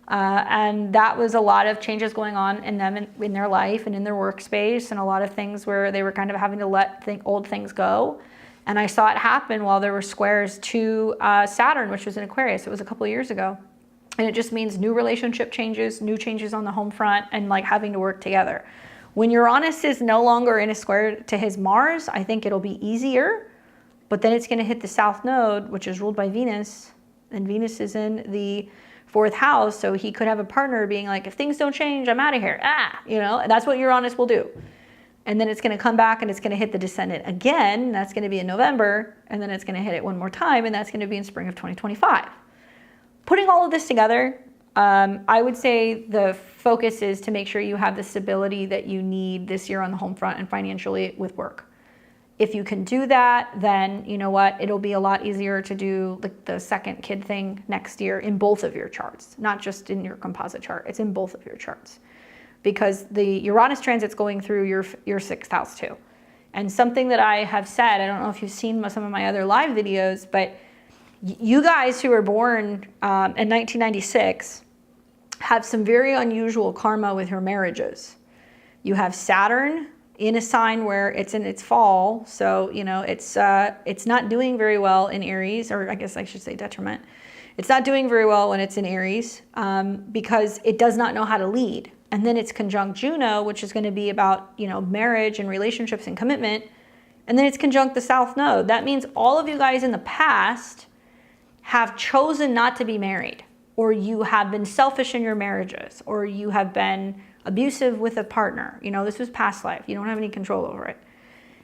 And that was a lot of changes going on in them in their life and in their workspace, and a lot of things where they were kind of having to let old things go. And I saw it happen while there were squares to Saturn, which was in Aquarius. It was a couple of years ago. And it just means new relationship changes, new changes on the home front, and like having to work together. When Uranus is no longer in a square to his Mars, I think it'll be easier, but then it's going to hit the South Node, which is ruled by Venus, and Venus is in the 4th house, so he could have a partner being like, if things don't change, I'm out of here. You know, and that's what Uranus will do. And then it's going to come back and it's going to hit the descendant again. That's going to be in November, and then it's going to hit it one more time, and that's going to be in spring of 2025. Putting all of this together, I would say the focus is to make sure you have the stability that you need this year on the home front and financially with work. If you can do that, then you know what, it'll be a lot easier to do like the second kid thing next year in both of your charts, not just in your composite chart. It's in both of your charts because the Uranus transit's going through your 6th house too. And something that I have said, I don't know if you've seen some of my other live videos, but you guys who were born in 1996 have some very unusual karma with your marriages. You have Saturn in a sign where it's in its fall, so you know it's not doing very well in Aries, or I guess I should say detriment. It's not doing very well when it's in Aries because it does not know how to lead. And then it's conjunct Juno, which is going to be about, you know, marriage and relationships and commitment. And then it's conjunct the South Node. That means all of you guys in the past have chosen not to be married, or you have been selfish in your marriages, or you have been abusive with a partner. You know, this was past life. You don't have any control over it.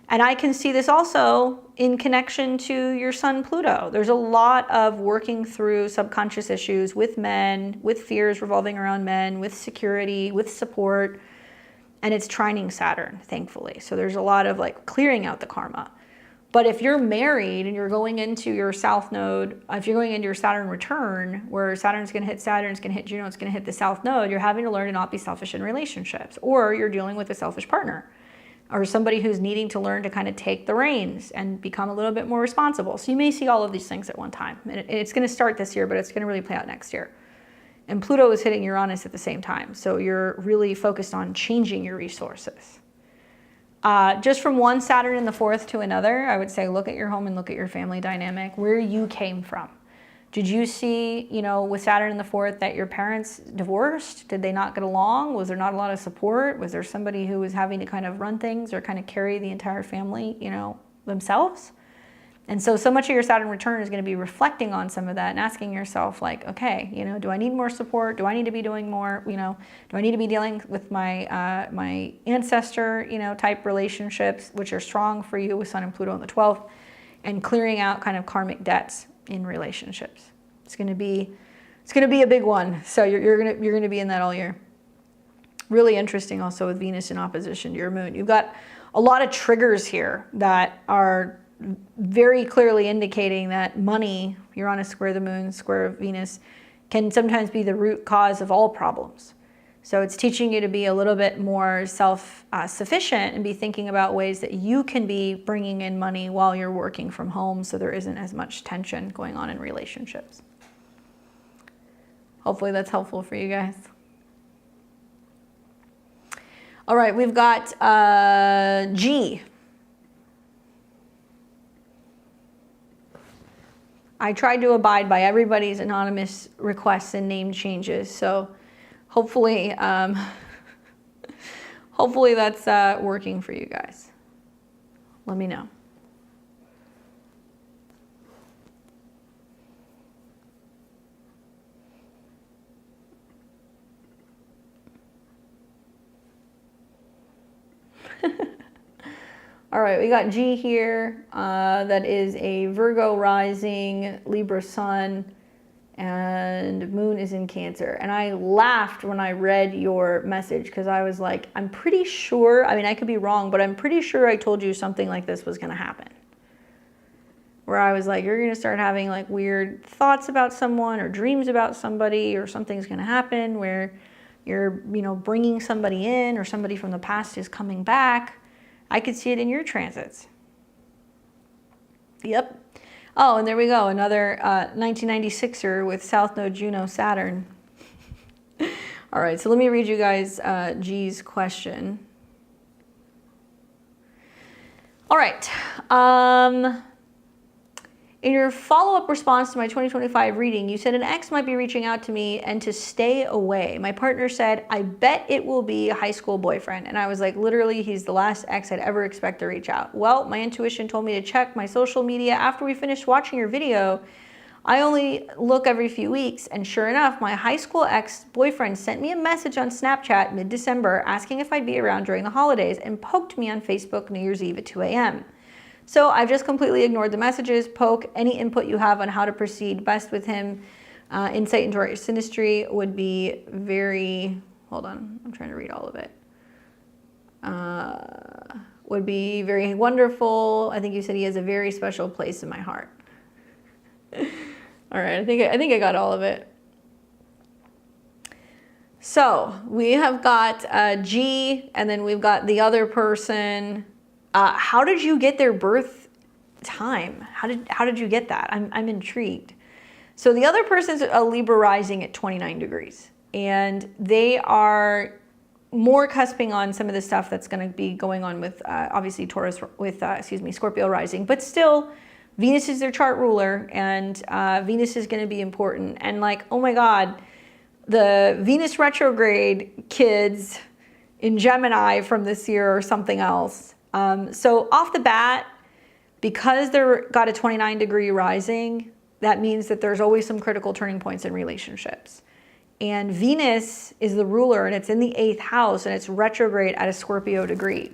And I can see this also in connection to your sun Pluto. There's a lot of working through subconscious issues with men, with fears revolving around men, with security, with support, and it's trining Saturn, thankfully. So there's a lot of like clearing out the karma. But if you're married and you're going into your South Node, if you're going into your Saturn return, where Saturn's going to hit Saturn, it's going to hit Juno, it's going to hit the South Node, you're having to learn to not be selfish in relationships. Or you're dealing with a selfish partner, or somebody who's needing to learn to kind of take the reins and become a little bit more responsible. So you may see all of these things at one time. And it's going to start this year, but it's going to really play out next year. And Pluto is hitting Uranus at the same time. So you're really focused on changing your resources. Just from one Saturn in the 4th to another, I would say look at your home and look at your family dynamic, where you came from. Did you see, you know, with Saturn in the 4th that your parents divorced? Did they not get along? Was there not a lot of support? Was there somebody who was having to kind of run things or kind of carry the entire family, you know, themselves? And so much of your Saturn return is going to be reflecting on some of that and asking yourself like, okay, you know, do I need more support? Do I need to be doing more? You know, do I need to be dealing with my my ancestor, you know, type relationships, which are strong for you with Sun and Pluto in the 12th, and clearing out kind of karmic debts in relationships. It's going to be It's going to be a big one. So you're going to be in that all year. Really interesting also with Venus in opposition to your moon. You've got a lot of triggers here that are very clearly indicating that money, Uranus square the moon, square Venus, can sometimes be the root cause of all problems. So it's teaching you to be a little bit more self-sufficient and be thinking about ways that you can be bringing in money while you're working from home so there isn't as much tension going on in relationships. Hopefully that's helpful for you guys. All right, we've got G. I tried to abide by everybody's anonymous requests and name changes, so hopefully, hopefully that's working for you guys. Let me know. All right, we got G here. That is a Virgo Rising, Libra Sun, and Moon is in Cancer. And I laughed when I read your message because I was like, I'm pretty sure, I mean, I could be wrong, but I'm pretty sure I told you something like this was going to happen. Where I was like, you're going to start having like weird thoughts about someone or dreams about somebody, or something's going to happen where you're, you know, bringing somebody in, or somebody from the past is coming back. I could see it in your transits. Yep. Oh, and there we go. Another 1996er with South Node Juno Saturn. All right, so let me read you guys G's question. All right. In your follow-up response to my 2025 reading, you said an ex might be reaching out to me and to stay away. My partner said, I bet it will be a high school boyfriend. And I was like, literally, he's the last ex I'd ever expect to reach out. Well, my intuition told me to check my social media after we finished watching your video. I only look every few weeks, and sure enough, my high school ex-boyfriend sent me a message on Snapchat mid-December asking if I'd be around during the holidays and poked me on Facebook New Year's Eve at 2 a.m. So I've just completely ignored the messages. Poke, any input you have on how to proceed best with him. Insight into our synastry would be very, hold on, I'm trying to read all of it. Would be very wonderful. I think you said he has a very special place in my heart. All right, I think I got all of it. So we have got G, and then we've got the other person. How did you get their birth time? How did you get that? I'm intrigued. So the other person's a Libra rising at 29 degrees, and they are more cusping on some of the stuff that's going to be going on with obviously Taurus with Scorpio rising, but still Venus is their chart ruler, and Venus is going to be important. And like, oh my God, the Venus retrograde kids in Gemini from this year or something else. So off the bat, because they're got a 29 degree rising, that means that there's always some critical turning points in relationships. And Venus is the ruler, and it's in the 8th house, and it's retrograde at a Scorpio degree.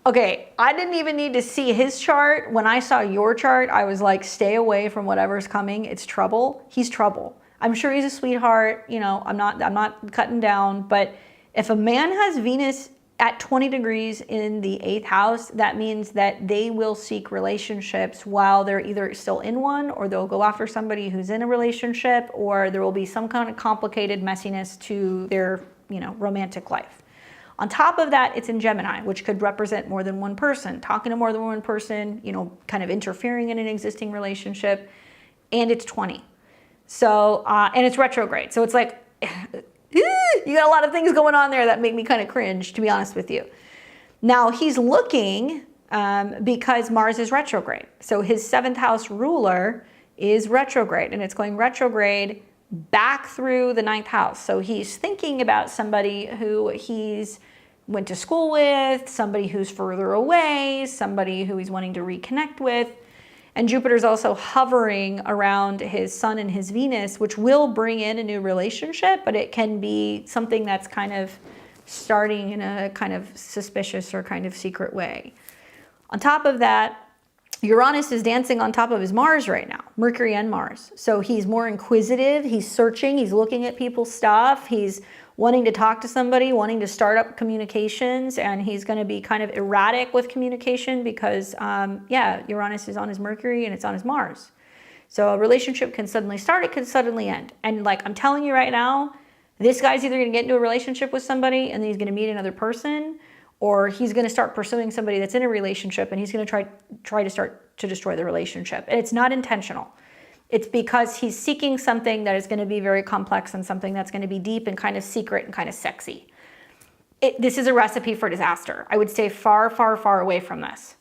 Okay, I didn't even need to see his chart. When I saw your chart, I was like, stay away from whatever's coming. It's trouble. He's trouble. I'm sure he's a sweetheart. You know, I'm not cutting down, but if a man has Venus at 20 degrees in the 8th house, that means that they will seek relationships while they're either still in one, or they'll go after somebody who's in a relationship, or there will be some kind of complicated messiness to their, you know, romantic life. On top of that, it's in Gemini, which could represent more than one person, talking to more than one person, you know, kind of interfering in an existing relationship, and it's 20. So, and it's retrograde. So it's like, you got a lot of things going on there that make me kind of cringe, to be honest with you. Now, he's looking because Mars is retrograde. So his 7th house ruler is retrograde, and it's going retrograde back through the 9th house. So he's thinking about somebody who he's went to school with, somebody who's further away, somebody who he's wanting to reconnect with. And Jupiter's also hovering around his Sun and his Venus, which will bring in a new relationship, but it can be something that's kind of starting in a kind of suspicious or kind of secret way. On top of that, Uranus is dancing on top of his Mars right now, Mercury and Mars. So he's more inquisitive, he's searching, he's looking at people's stuff, he's wanting to talk to somebody, wanting to start up communications, and he's going to be kind of erratic with communication because, yeah, Uranus is on his Mercury and it's on his Mars. So a relationship can suddenly start, it can suddenly end. And like I'm telling you right now, this guy's either going to get into a relationship with somebody and then he's going to meet another person, or he's going to start pursuing somebody that's in a relationship and he's going to try to start to destroy the relationship. And it's not intentional. It's because he's seeking something that is going to be very complex and something that's going to be deep and kind of secret and kind of sexy. This is a recipe for disaster. I would stay far, far, far away from this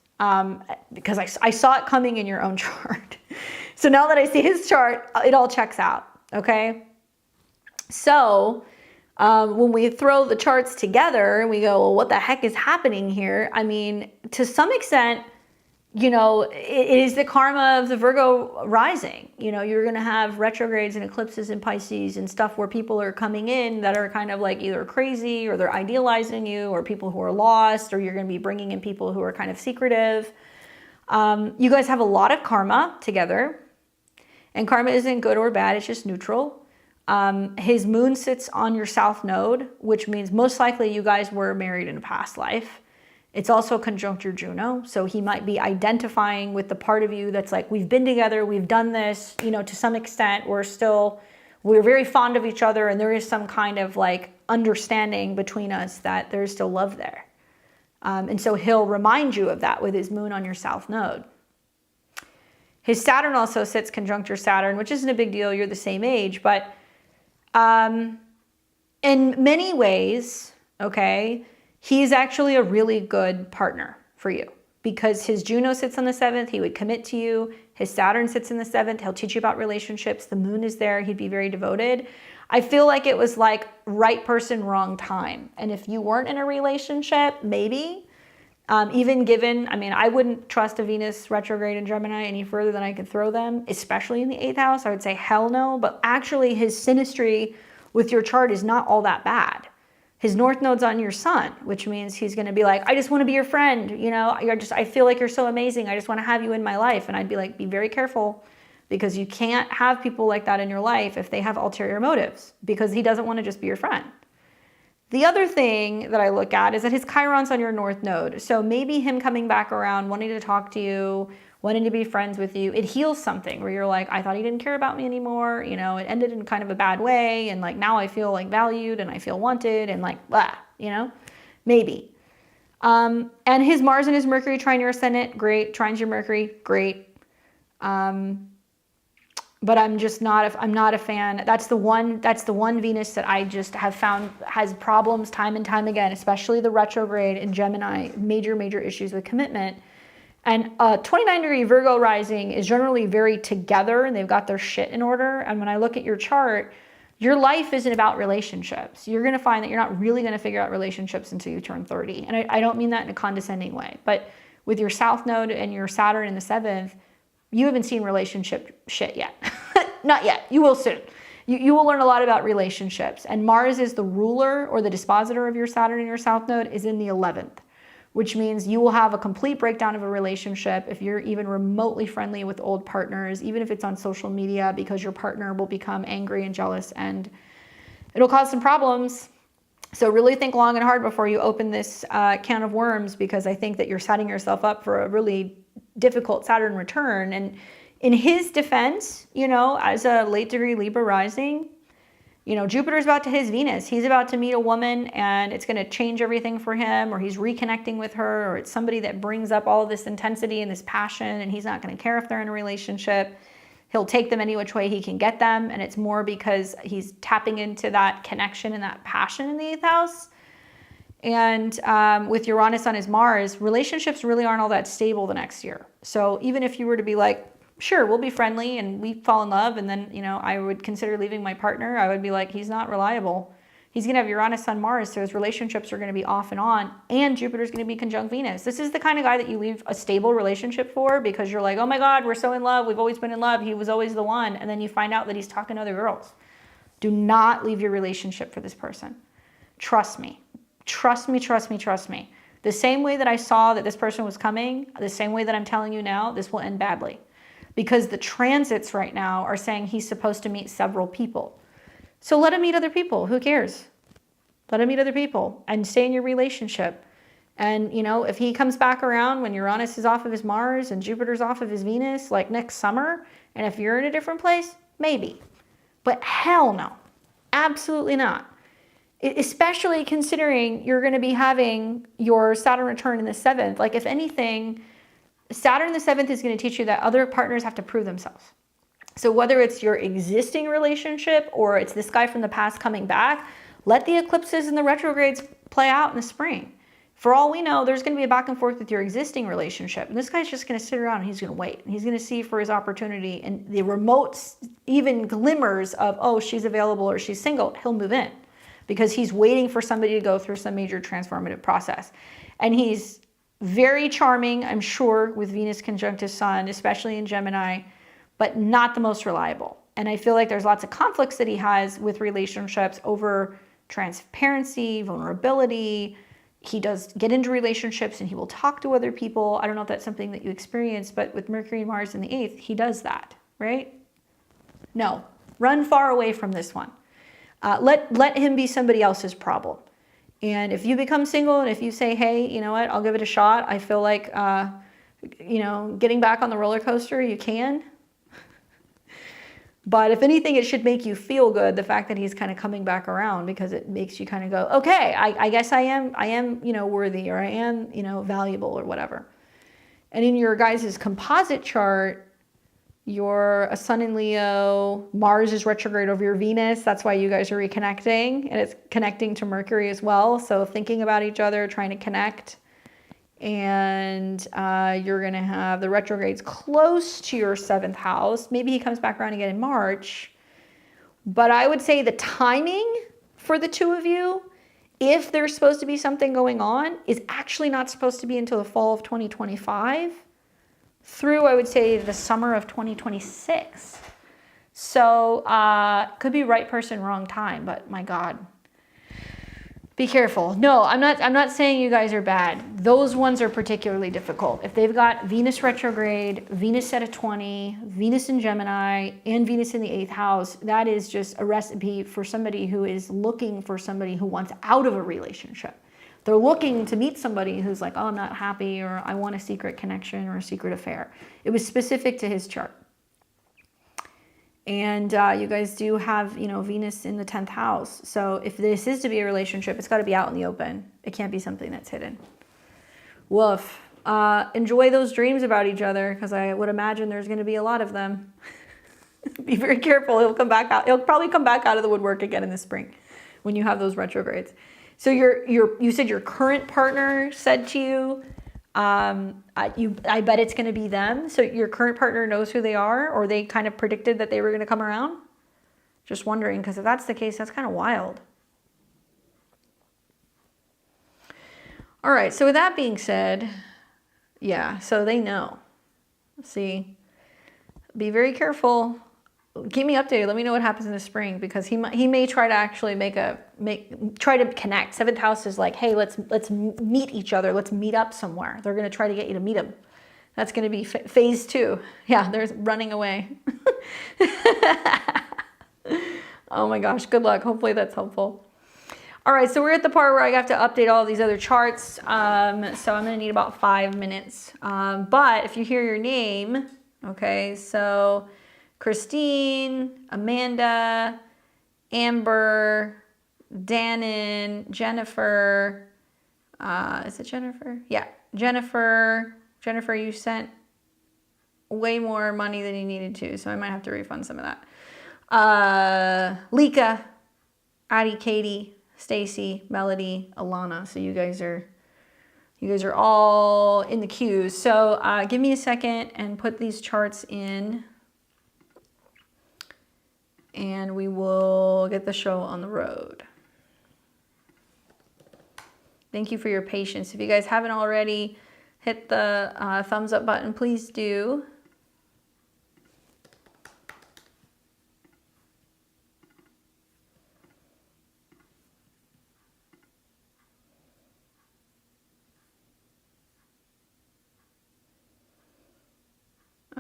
because I saw it coming in your own chart. So now that I see his chart, it all checks out, okay? So when we throw the charts together and we go, well, what the heck is happening here? I mean, to some extent, you know, it is the karma of the Virgo rising. You know, you're going to have retrogrades and eclipses in Pisces and stuff where people are coming in that are kind of like either crazy or they're idealizing you, or people who are lost, or you're going to be bringing in people who are kind of secretive. You guys have a lot of karma together, and karma isn't good or bad. It's just neutral. His moon sits on your south node, which means most likely you guys were married in a past life. It's also conjunct your Juno, so he might be identifying with the part of you that's like, we've been together, we've done this, you know, to some extent, we're very fond of each other, and there is some kind of like understanding between us that there's still love there. And so he'll remind you of that with his moon on your south node. His Saturn also sits conjunct your Saturn, which isn't a big deal, you're the same age, but in many ways, okay, he's actually a really good partner for you because his Juno sits on the 7th. He would commit to you. His Saturn sits in the 7th. He'll teach you about relationships. The moon is there. He'd be very devoted. I feel like it was like right person, wrong time. And if you weren't in a relationship, maybe, even given, I mean, I wouldn't trust a Venus retrograde in Gemini any further than I could throw them, especially in the 8th house. I would say hell no. But actually his synastry with your chart is not all that bad. His north node's on your sun, which means he's going to be like, I just want to be your friend. You know, I feel like you're so amazing. I just want to have you in my life. And I'd be like, be very careful, because you can't have people like that in your life if they have ulterior motives, because he doesn't want to just be your friend. The other thing that I look at is that his Chiron's on your north node. So maybe him coming back around, wanting to talk to you, wanting to be friends with you, it heals something where you're like, I thought he didn't care about me anymore. You know, it ended in kind of a bad way. And like, now I feel like valued and I feel wanted and like, blah, you know, maybe. And his Mars and his Mercury trine your ascendant, great. Trines your Mercury, great. But I'm not a fan. That's the one Venus that I just have found has problems time and time again, especially the retrograde in Gemini, major issues with commitment. And 29-degree Virgo rising is generally very together and they've got their shit in order. And when I look at your chart, your life isn't about relationships. You're going to find that you're not really going to figure out relationships until you turn 30. And I don't mean that in a condescending way, but with your south node and your Saturn in the 7th, you haven't seen relationship shit yet. Not yet. You will soon. You will learn a lot about relationships. And Mars is the ruler or the dispositor of your Saturn and your south node is in the 11th. Which means you will have a complete breakdown of a relationship if you're even remotely friendly with old partners, even if it's on social media, because your partner will become angry and jealous and it'll cause some problems. So really think long and hard before you open this can of worms, because I think that you're setting yourself up for a really difficult Saturn return. And in his defense, you know, as a late degree Libra rising, you know, Jupiter's about to his Venus. He's about to meet a woman and it's going to change everything for him, or he's reconnecting with her, or it's somebody that brings up all of this intensity and this passion, and he's not going to care if they're in a relationship. He'll take them any which way he can get them. And it's more because he's tapping into that connection and that passion in the 8th house. And with Uranus on his Mars, relationships really aren't all that stable the next year. So even if you were to be like, sure, we'll be friendly and we fall in love, and then, you know, I would consider leaving my partner, I would be like, he's not reliable. He's going to have Uranus on Mars, so his relationships are going to be off and on, and Jupiter's going to be conjunct Venus. This is the kind of guy that you leave a stable relationship for, because you're like, oh my God, we're so in love. We've always been in love. He was always the one. And then you find out that he's talking to other girls. Do not leave your relationship for this person. Trust me. Trust me, trust me, trust me. The same way that I saw that this person was coming, the same way that I'm telling you now, this will end badly. Because the transits right now are saying he's supposed to meet several people. So let him meet other people. Who cares? Let him meet other people and stay in your relationship. And, you know, if he comes back around when Uranus is off of his Mars and Jupiter's off of his Venus, like next summer, and if you're in a different place, maybe. But hell no. Absolutely not. Especially considering you're going to be having your Saturn return in the 7th. Like, if anything, Saturn in the 7th is going to teach you that other partners have to prove themselves. So whether it's your existing relationship or it's this guy from the past coming back, let the eclipses and the retrogrades play out in the spring. For all we know, there's going to be a back and forth with your existing relationship. And this guy's just going to sit around and he's going to wait. And he's going to see for his opportunity, and the remote, even glimmers of, oh, she's available or she's single, he'll move in because he's waiting for somebody to go through some major transformative process. And he's very charming, I'm sure, with Venus conjunct his Sun, especially in Gemini, but not the most reliable. And I feel like there's lots of conflicts that he has with relationships over transparency, vulnerability. He does get into relationships and he will talk to other people. I don't know if that's something that you experience, but with Mercury and Mars in the 8th, he does that, right? No, run far away from this one. Let him be somebody else's problem. And if you become single and if you say, hey, you know what, I'll give it a shot. I feel like, you know, getting back on the roller coaster, you can. But if anything, it should make you feel good, the fact that he's kind of coming back around, because it makes you kind of go, okay, I guess I am, you know, worthy, or I am, you know, valuable or whatever. And in your guys' composite chart, you're a Sun in Leo, Mars is retrograde over your Venus. That's why you guys are reconnecting, and it's connecting to Mercury as well. So thinking about each other, trying to connect. And you're going to have the retrogrades close to your 7th house. Maybe he comes back around again in March. But I would say the timing for the two of you, if there's supposed to be something going on, is actually not supposed to be until the fall of 2025 through, I would say, the summer of 2026. So could be right person, wrong time, but my God. Be careful. No, I'm not saying you guys are bad. Those ones are particularly difficult. If they've got Venus retrograde, Venus at a 20, Venus in Gemini, and Venus in the 8th house, that is just a recipe for somebody who is looking for somebody who wants out of a relationship. They're looking to meet somebody who's like, oh, I'm not happy, or I want a secret connection or a secret affair. It was specific to his chart. And you guys do have, you know, Venus in the 10th house. So if this is to be a relationship, it's got to be out in the open. It can't be something that's hidden. Woof. Enjoy those dreams about each other, because I would imagine there's going to be a lot of them. Be very careful. He'll come back out. He'll probably come back out of the woodwork again in the spring when you have those retrogrades. So you said your current partner said to you, I bet it's going to be them. So your current partner knows who they are, or they kind of predicted that they were going to come around? Just wondering, because if that's the case, that's kind of wild. All right, so with that being said, yeah, so they know. See, be very careful. Keep me updated. Let me know what happens in the spring, because he may try to actually try to connect. 7th house is like, hey, let's meet each other. Let's meet up somewhere. They're going to try to get you to meet him. That's going to be phase 2. Yeah, there's running away. Oh my gosh, good luck. Hopefully that's helpful. All right, so we're at the part where I have to update all these other charts. So I'm going to need about 5 minutes. But if you hear your name, okay, so Christine, Amanda, Amber, Dannon, Jennifer, is it Jennifer? Yeah, Jennifer, you sent way more money than you needed to, so I might have to refund some of that. Lika, Addie, Katie, Stacy, Melody, Alana. So you guys are all in the queues. So give me a second and put these charts in, and we will get the show on the road. Thank you for your patience. If you guys haven't already, hit the thumbs up button, please do.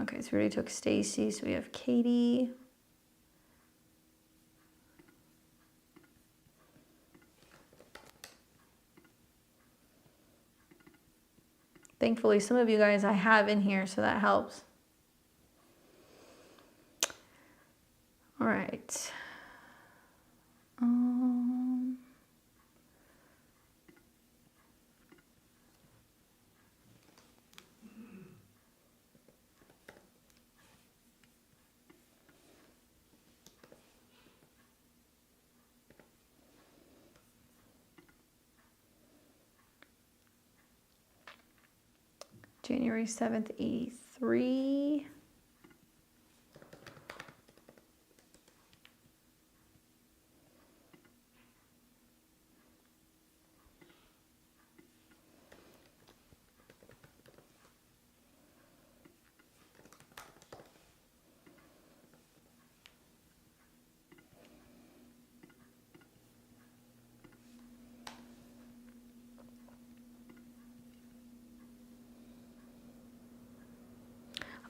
Okay, so we already took Stacy, so we have Katie. Thankfully, some of you guys I have in here, so that helps. All right. January 7th, 83.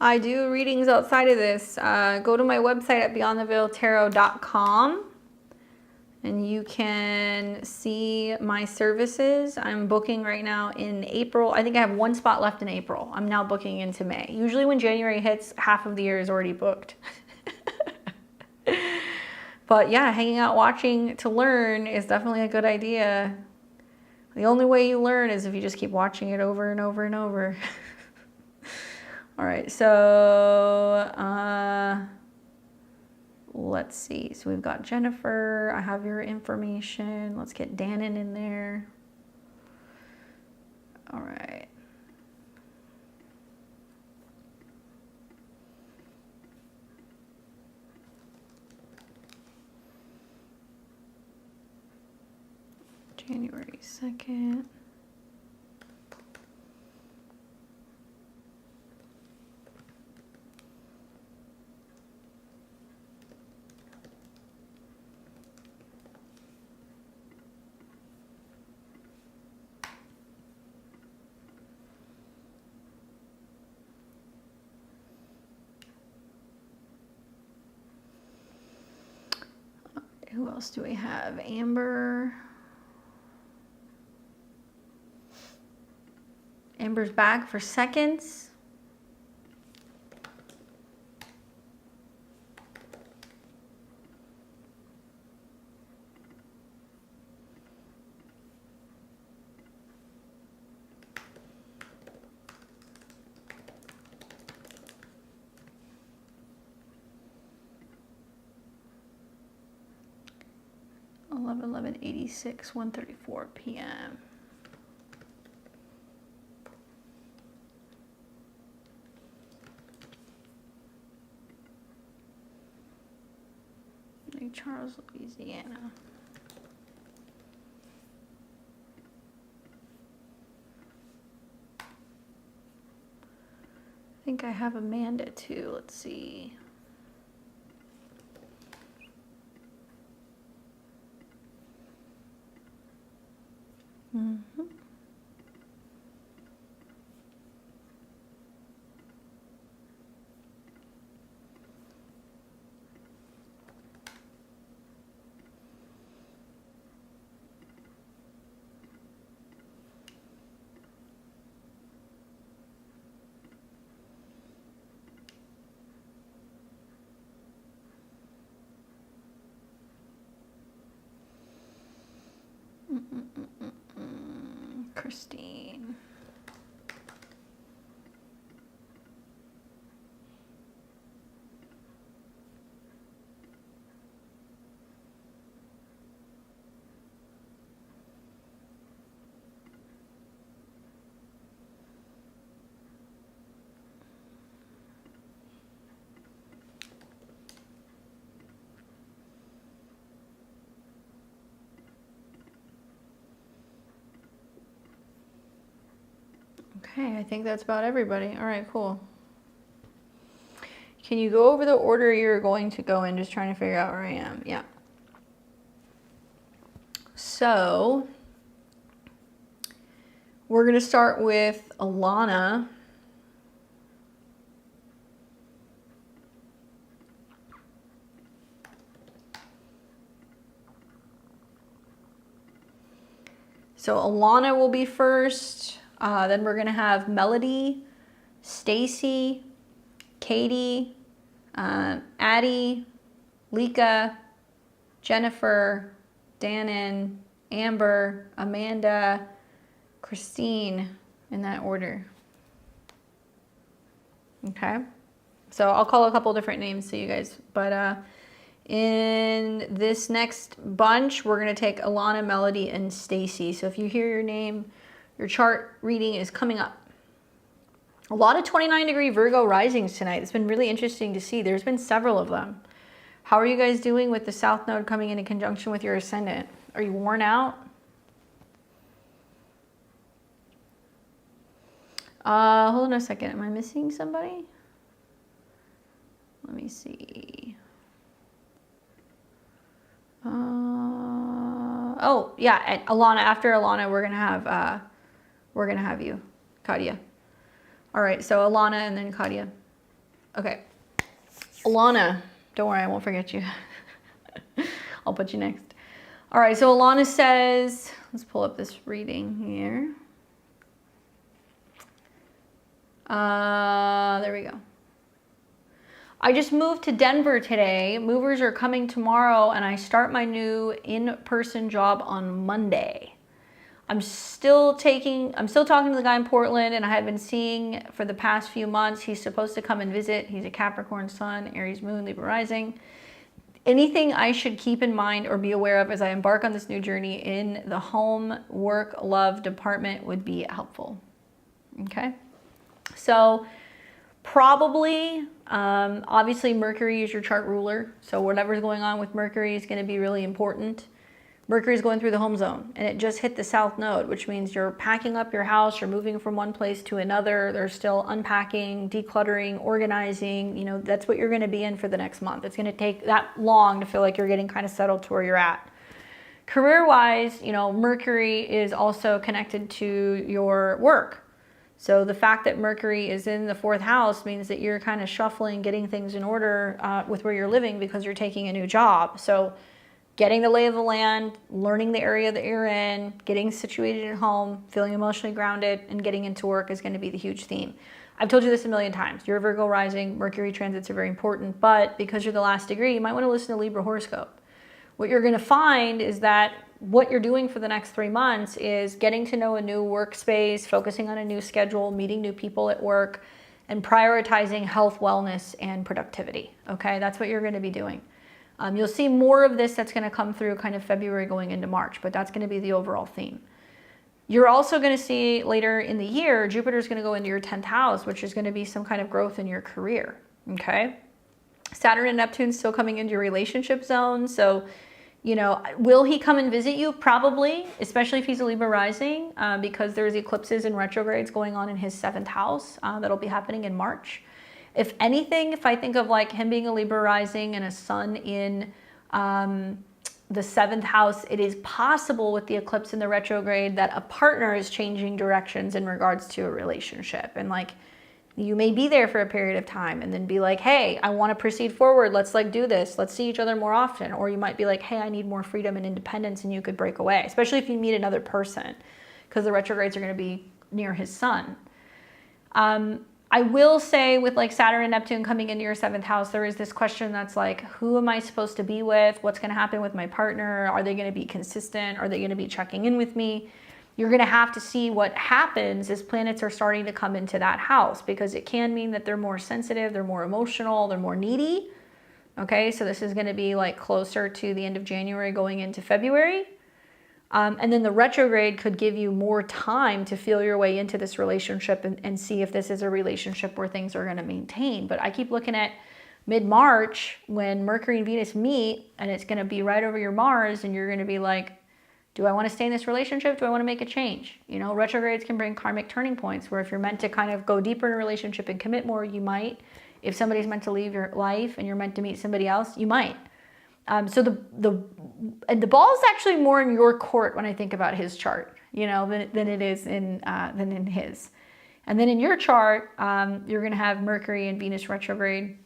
I do readings outside of this. Go to my website at beyondtheveiltarot.com and you can see my services. I'm booking right now in April. I think I have one spot left in April. I'm now booking into May. Usually when January hits, half of the year is already booked. But yeah, hanging out watching to learn is definitely a good idea. The only way you learn is if you just keep watching it over and over and over. All right, so let's see. So we've got Jennifer. I have your information. Let's get Dannon in there. All right. January 2nd. Who else do we have? Amber. Amber's back for seconds. (11/11/86), 1:34 p.m. Lake Charles, Louisiana. I think I have Amanda too. Let's see. Mm-hmm. Christine. Okay, I think that's about everybody. All right, cool. Can you go over the order you're going to go in? Just trying to figure out where I am. Yeah. So we're going to start with Alana. So Alana will be first. Then we're gonna have Melody, Stacy, Katie, Addie, Lika, Jennifer, Danon, Amber, Amanda, Christine, in that order. Okay, so I'll call a couple different names to you guys, but in this next bunch, we're gonna take Alana, Melody, and Stacy. So if you hear your name, your chart reading is coming up. A lot of 29-degree Virgo risings tonight. It's been really interesting to see. There's been several of them. How are you guys doing with the South Node coming in conjunction with your ascendant? Are you worn out? Hold on a second. Am I missing somebody? Let me see. Oh yeah, and Alana. After Alana, we're gonna have you, Katia. All right, so Alana and then Katia. Okay, Alana. Don't worry, I won't forget you. I'll put you next. All right, so Alana says, let's pull up this reading here. There we go. I just moved to Denver today. Movers are coming tomorrow, and I start my new in-person job on Monday. I'm still talking to the guy in Portland, and I have been seeing for the past few months. He's supposed to come and visit. He's a Capricorn Sun, Aries Moon, Libra Rising. Anything I should keep in mind or be aware of as I embark on this new journey in the home, work, love department would be helpful. Okay? So probably, obviously Mercury is your chart ruler. So whatever's going on with Mercury is going to be really important. Mercury is going through the home zone, and it just hit the South Node, which means you're packing up your house, you're moving from one place to another. There's still unpacking, decluttering, organizing. You know, that's what you're going to be in for the next month. It's going to take that long to feel like you're getting kind of settled to where you're at. Career-wise, you know, Mercury is also connected to your work. So the fact that Mercury is in the 4th house means that you're kind of shuffling, getting things in order with where you're living because you're taking a new job. So getting the lay of the land, learning the area that you're in, getting situated at home, feeling emotionally grounded, and getting into work is going to be the huge theme. I've told you this a million times. You're a Virgo rising. Mercury transits are very important, but because you're the last degree, you might want to listen to Libra horoscope. What you're going to find is that what you're doing for the next 3 months is getting to know a new workspace, focusing on a new schedule, meeting new people at work, and prioritizing health, wellness, and productivity. Okay, that's what you're going to be doing. You'll see more of this that's going to come through kind of February going into March, but that's going to be the overall theme. You're also going to see later in the year, Jupiter's going to go into your 10th house, which is going to be some kind of growth in your career. Okay, Saturn and Neptune still coming into your relationship zone. So, you know, will he come and visit you? Probably, especially if he's a Libra rising, because there's eclipses and retrogrades going on in his 7th house that'll be happening in March. If anything, if I think of like him being a Libra rising and a sun in the 7th house, it is possible with the eclipse and the retrograde that a partner is changing directions in regards to a relationship. And like, you may be there for a period of time and then be like, hey, I want to proceed forward. Let's like do this. Let's see each other more often. Or you might be like, hey, I need more freedom and independence, and you could break away, especially if you meet another person, because the retrogrades are going to be near his sun. I will say with like Saturn and Neptune coming into your 7th house, there is this question that's like, who am I supposed to be with? What's going to happen with my partner? Are they going to be consistent? Are they going to be checking in with me? You're going to have to see what happens as planets are starting to come into that house, because it can mean that they're more sensitive, they're more emotional, they're more needy. Okay, so this is going to be like closer to the end of January going into February. And then the retrograde could give you more time to feel your way into this relationship and see if this is a relationship where things are going to maintain. But I keep looking at mid-March when Mercury and Venus meet, and it's going to be right over your Mars, and you're going to be like, do I want to stay in this relationship? Do I want to make a change? You know, retrogrades can bring karmic turning points where if you're meant to kind of go deeper in a relationship and commit more, you might. If somebody's meant to leave your life and you're meant to meet somebody else, you might. So the ball is actually more in your court when I think about his chart, you know, than it is in his. And then in your chart, you're going to have Mercury and Venus retrograde,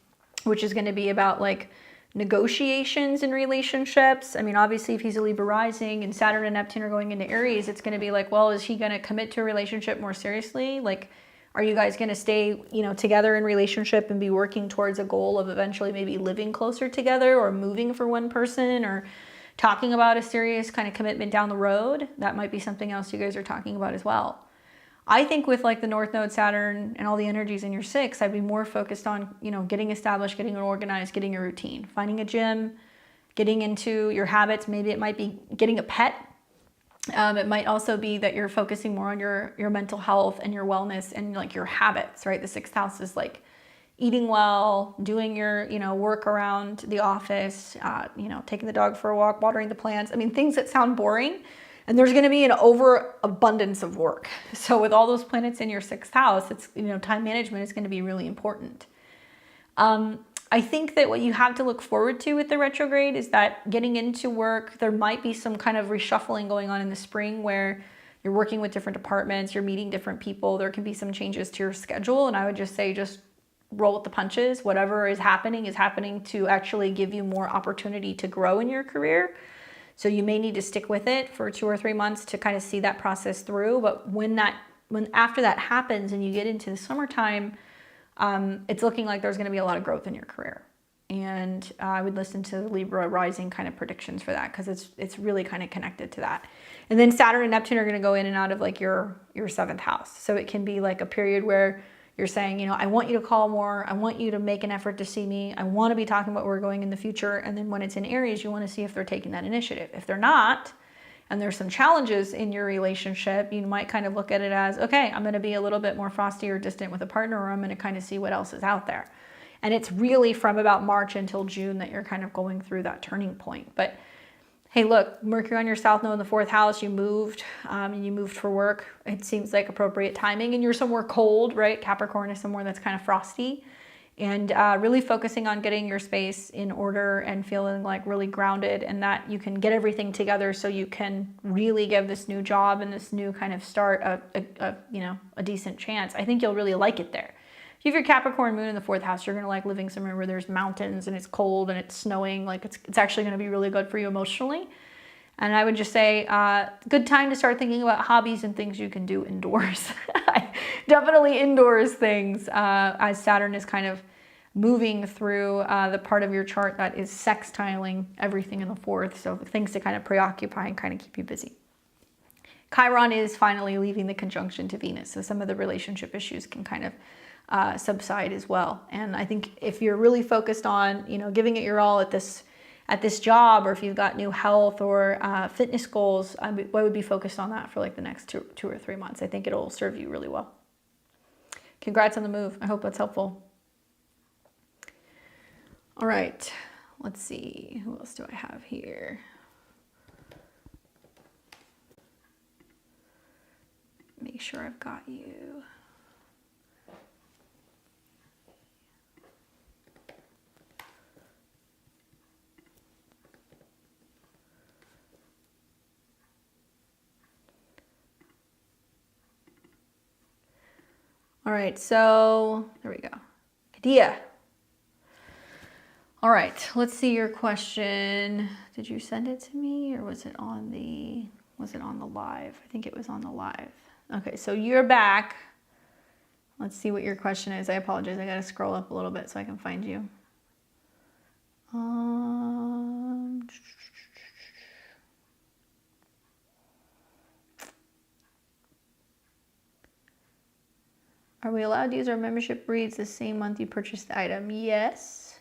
which is going to be about like negotiations in relationships. I mean, obviously, if he's a Libra rising and Saturn and Neptune are going into Aries, it's going to be like, well, is he going to commit to a relationship more seriously? Like, are you guys going to stay, you know, together in relationship and be working towards a goal of eventually maybe living closer together or moving for one person or talking about a serious kind of commitment down the road? That might be something else you guys are talking about as well. I think with like the North Node Saturn and all the energies in your 6th, I'd be more focused on, you know, getting established, getting organized, getting a routine, finding a gym, getting into your habits. Maybe it might be getting a pet. It might also be that you're focusing more on your mental health and your wellness and like your habits, right? The 6th house is like eating well, doing your, you know, work around the office, you know, taking the dog for a walk, watering the plants. I mean, things that sound boring. And there's going to be an overabundance of work. So with all those planets in your 6th house, it's, you know, time management is going to be really important. I think that what you have to look forward to with the retrograde is that getting into work, there might be some kind of reshuffling going on in the spring where you're working with different departments, you're meeting different people, there can be some changes to your schedule. And I would just say, just roll with the punches. Whatever is happening to actually give you more opportunity to grow in your career. So you may need to stick with it for 2 or 3 months to kind of see that process through. But when after that happens and you get into the summertime, it's looking like there's going to be a lot of growth in your career. And I would listen to the Libra rising kind of predictions for that, because it's really kind of connected to that. And then Saturn and Neptune are going to go in and out of like your 7th house. So it can be like a period where you're saying, you know, I want you to call more. I want you to make an effort to see me. I want to be talking about where we're going in the future. And then when it's in Aries, you want to see if they're taking that initiative. If they're not, and there's some challenges in your relationship, you might kind of look at it as, okay, I'm going to be a little bit more frosty or distant with a partner, or I'm going to kind of see what else is out there. And it's really from about March until June that you're kind of going through that turning point. But hey, look, Mercury on your South Node in the 4th house, you moved, and you moved for work. It seems like appropriate timing, and you're somewhere cold, right? Capricorn is somewhere that's kind of frosty, and really focusing on getting your space in order and feeling like really grounded, and that you can get everything together so you can really give this new job and this new kind of start a decent chance. I think you'll really like it there. If you have your Capricorn moon in the 4th house, you're going to like living somewhere where there's mountains and it's cold and it's snowing. Like it's actually going to be really good for you emotionally. And I would just say, good time to start thinking about hobbies and things you can do indoors. Definitely indoors things, as Saturn is kind of moving through the part of your chart that is sextiling everything in the 4th. So things to kind of preoccupy and kind of keep you busy. Chiron is finally leaving the conjunction to Venus. So some of the relationship issues can kind of subside as well. And I think if you're really focused on, you know, giving it your all at this job, or if you've got new health or fitness goals, I would be focused on that for like the next two or 3 months. I think it'll serve you really well. Congrats on the move. I hope that's helpful. All right, let's see. Who else do I have here? Make sure I've got you. All right, so there we go. Kadia. All right, let's see your question. Did you send it to me, or was it on the live? I think it was on the live. Okay, so you're back. Let's see what your question is. I apologize. I got to scroll up a little bit so I can find you. Are we allowed to use our membership reads the same month you purchase the item? Yes.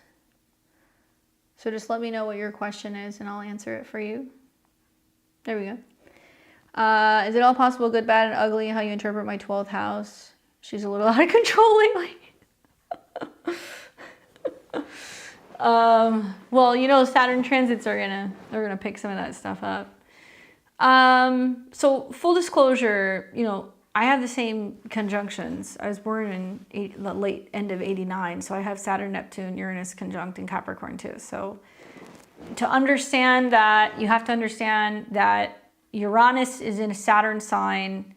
So just let me know what your question is and I'll answer it for you. There we go. Is it all possible, good, bad, and ugly, how you interpret my 12th house? She's a little out of control lately. Well, you know, Saturn transits they're gonna pick some of that stuff up. So full disclosure, you know, I have the same conjunctions. I was born in the late end of 89, so I have Saturn, Neptune, Uranus conjunct in Capricorn too. So to understand that, you have to understand that Uranus is in a Saturn sign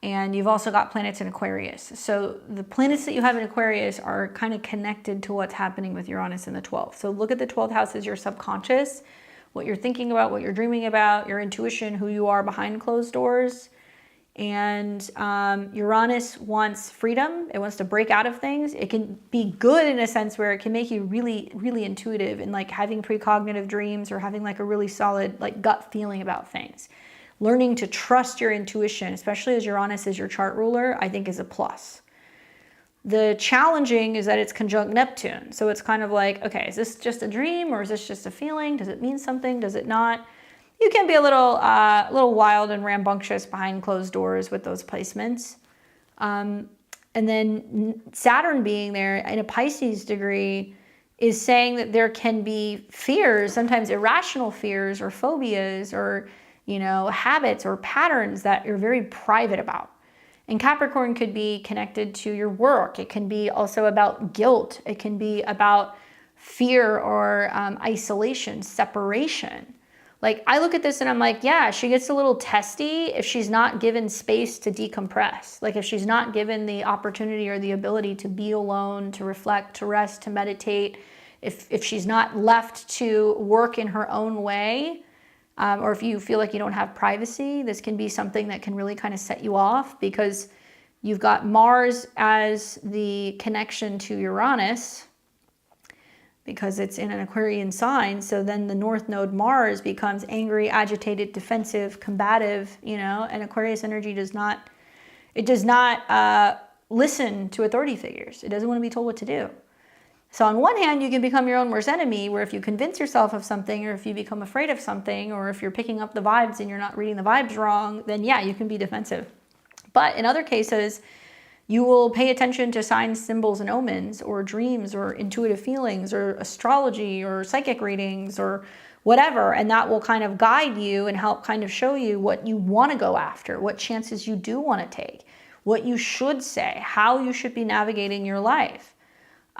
And you've also got planets in Aquarius. So the planets that you have in Aquarius are kind of connected to what's happening with Uranus in the 12th. So look at the 12th house as your subconscious, what you're thinking about, what you're dreaming about, your intuition, who you are behind closed doors. And Uranus wants freedom. It wants to break out of things. It can be good in a sense where it can make you really, really intuitive and like having precognitive dreams or having like a really solid like gut feeling about things. Learning to trust your intuition, especially as Uranus is your chart ruler, I think is a plus. The challenging is that it's conjunct Neptune. So it's kind of like, okay, is this just a dream or is this just a feeling? Does it mean something? Does it not? You can be a little wild and rambunctious behind closed doors with those placements. And then Saturn being there in a Pisces degree is saying that there can be fears, sometimes irrational fears or phobias or, you know, habits or patterns that you're very private about. And Capricorn could be connected to your work. It can be also about guilt. It can be about fear or isolation, separation. Like, I look at this and I'm like, yeah, she gets a little testy if she's not given space to decompress. Like, if she's not given the opportunity or the ability to be alone, to reflect, to rest, to meditate, if she's not left to work in her own way, or if you feel like you don't have privacy, this can be something that can really kind of set you off because you've got Mars as the connection to Uranus, because it's in an Aquarian sign. So then the North Node Mars becomes angry, agitated, defensive, combative, you know, and Aquarius energy does not listen to authority figures. It doesn't want to be told what to do. So on one hand, you can become your own worst enemy, where if you convince yourself of something, or if you become afraid of something, or if you're picking up the vibes and you're not reading the vibes wrong, then yeah, you can be defensive. But in other cases, you will pay attention to signs, symbols, and omens, or dreams, or intuitive feelings, or astrology, or psychic readings, or whatever. And that will kind of guide you and help kind of show you what you want to go after, what chances you do want to take, what you should say, how you should be navigating your life.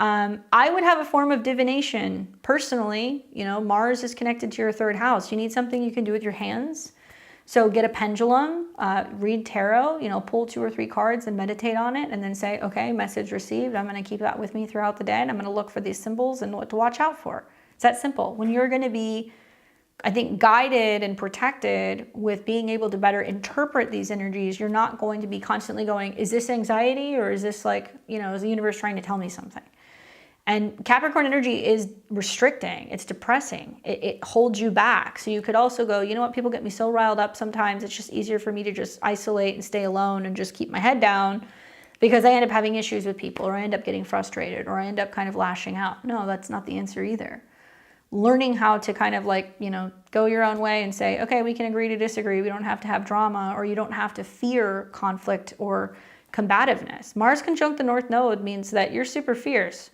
I would have a form of divination personally. You know, Mars is connected to your third house. You need something you can do with your hands. So get a pendulum, read tarot, you know, pull 2 or 3 cards and meditate on it, and then say, okay, message received. I'm going to keep that with me throughout the day, and I'm going to look for these symbols and what to watch out for. It's that simple. When you're going to be, I think, guided and protected with being able to better interpret these energies, you're not going to be constantly going, is this anxiety, or is this like, you know, is the universe trying to tell me something? And Capricorn energy is restricting. It's depressing. It holds you back. So you could also go, you know what, people get me so riled up sometimes. It's just easier for me to just isolate and stay alone and just keep my head down because I end up having issues with people, or I end up getting frustrated, or I end up kind of lashing out. No, that's not the answer either. Learning how to kind of like, you know, go your own way and say, okay, we can agree to disagree. We don't have to have drama, or you don't have to fear conflict or combativeness. Mars conjunct the North Node means that you're super fierce.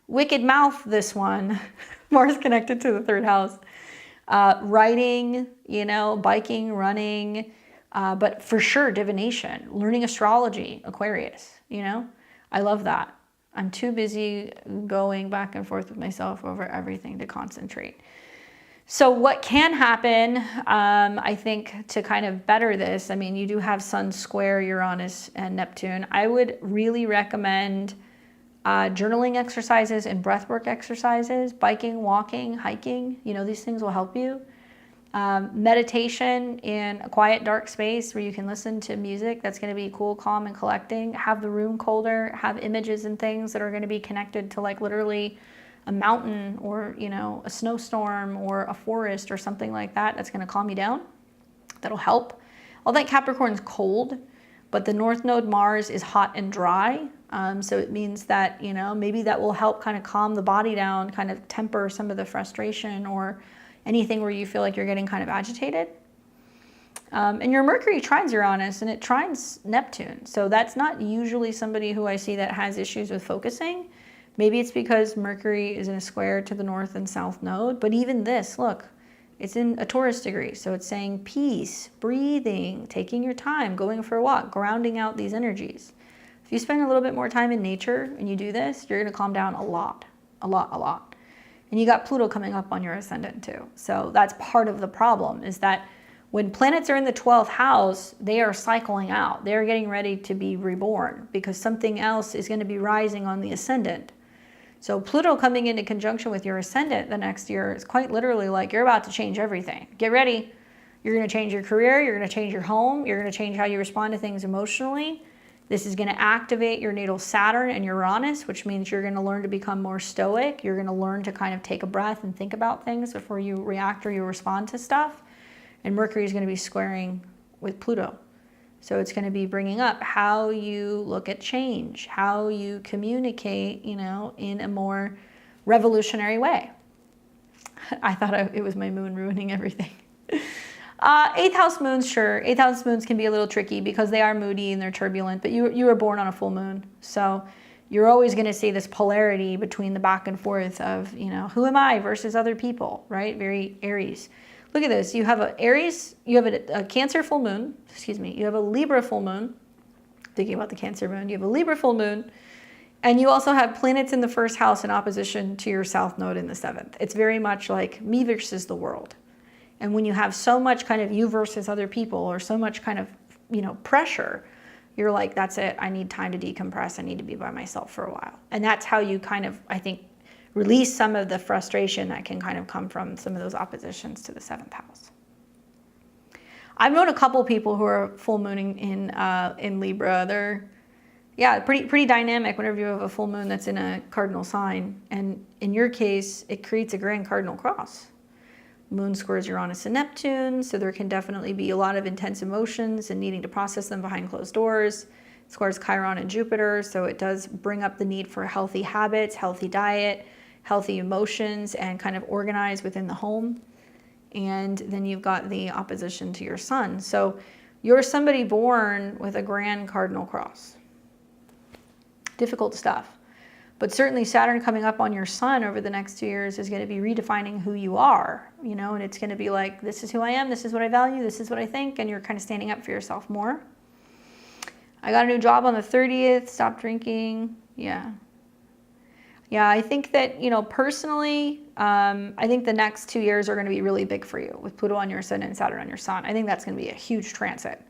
Wicked mouth, this one. Mars connected to the third house. Writing, you know, biking, running, but for sure divination, learning astrology, Aquarius, you know. I love that. I'm too busy going back and forth with myself over everything to concentrate. So what can happen, I think, to kind of better this, I mean, you do have Sun square Uranus and Neptune. I would really recommend journaling exercises and breathwork exercises, biking, walking, hiking. You know, these things will help you. Meditation in a quiet, dark space where you can listen to music that's going to be cool, calm, and collecting. Have the room colder. Have images and things that are going to be connected to like literally a mountain, or, you know, a snowstorm, or a forest, or something like that. That's going to calm you down. That'll help. All that Capricorn's cold, but the North Node Mars is hot and dry. So it means that, you know, maybe that will help kind of calm the body down, kind of temper some of the frustration or anything where you feel like you're getting kind of agitated. And your Mercury trines Uranus, and it trines Neptune. So that's not usually somebody who I see that has issues with focusing. Maybe it's because Mercury is in a square to the North and South Node. But even this, look, it's in a Taurus degree. So it's saying peace, breathing, taking your time, going for a walk, grounding out these energies. If you spend a little bit more time in nature and you do this, you're going to calm down a lot. And you got Pluto coming up on your ascendant too. So that's part of the problem, is that When planets are in the 12th house, they are cycling out. They're getting ready to be reborn because something else is going to be rising on the ascendant. So Pluto coming into conjunction with your ascendant the next year is quite literally like you're about to change everything. Get ready. You're going to change your career. You're going to change your home. You're going to change how you respond to things emotionally. This is going to activate your natal Saturn and Uranus, which means you're going to learn to become more stoic. You're going to learn to kind of take a breath and think about things before you react or you respond to stuff. And Mercury is going to be squaring with Pluto. So it's going to be bringing up how you look at change, how you communicate, you know, in a more revolutionary way. I thought it was my moon ruining everything. 8th house moons, sure. 8th house moons can be a little tricky because they are moody and they're turbulent, but you were born on a full moon. So you're always going to see this polarity between the back and forth of, you know, who am I versus other people, right? Very Aries. Look at this. You have a Aries, you have a Cancer full moon, excuse me. You have a Libra full moon. Thinking about the Cancer moon. You have a Libra full moon. And you also have planets in the 1st house in opposition to your South Node in the 7th. It's very much like me versus the world. And when you have so much kind of you versus other people or so much kind of, you know, pressure, you're like, that's it. I need time to decompress. I need to be by myself for a while. And that's how you kind of, I think, release some of the frustration that can kind of come from some of those oppositions to the 7th house. I've known a couple people who are full mooning in Libra. They're, yeah, pretty dynamic whenever you have a full moon that's in a cardinal sign. And in your case, it creates a grand cardinal cross. Moon squares Uranus and Neptune, so there can definitely be a lot of intense emotions and needing to process them behind closed doors. It squares Chiron and Jupiter, so it does bring up the need for healthy habits, healthy diet, healthy emotions, and kind of organize within the home. And then you've got the opposition to your sun. So you're somebody born with a grand cardinal cross. Difficult stuff. But certainly Saturn coming up on your sun over the next 2 years is going to be redefining who you are, you know, and it's going to be like, this is who I am, this is what I value, this is what I think, and you're kind of standing up for yourself more. I got a new job on the 30th, stopped drinking, yeah. Yeah, I think that, you know, personally, I think the next 2 years are going to be really big for you with Pluto on your ascendant and Saturn on your sun. I think that's going to be a huge transit.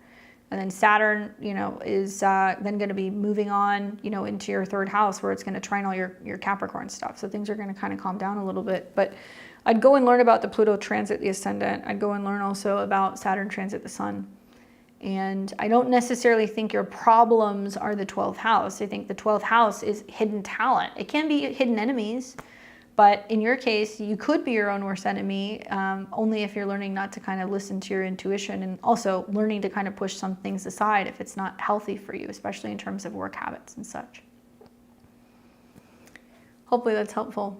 And then Saturn, you know, is then going to be moving on, you know, into your 3rd house where it's going to trine all your Capricorn stuff. So things are going to kind of calm down a little bit. But I'd go and learn about the Pluto transit the ascendant. I'd go and learn also about Saturn transit the sun. And I don't necessarily think your problems are the 12th house. I think the 12th house is hidden talent. It can be hidden enemies. But in your case, you could be your own worst enemy, only if you're learning not to kind of listen to your intuition and also learning to kind of push some things aside if it's not healthy for you, especially in terms of work habits and such. Hopefully that's helpful.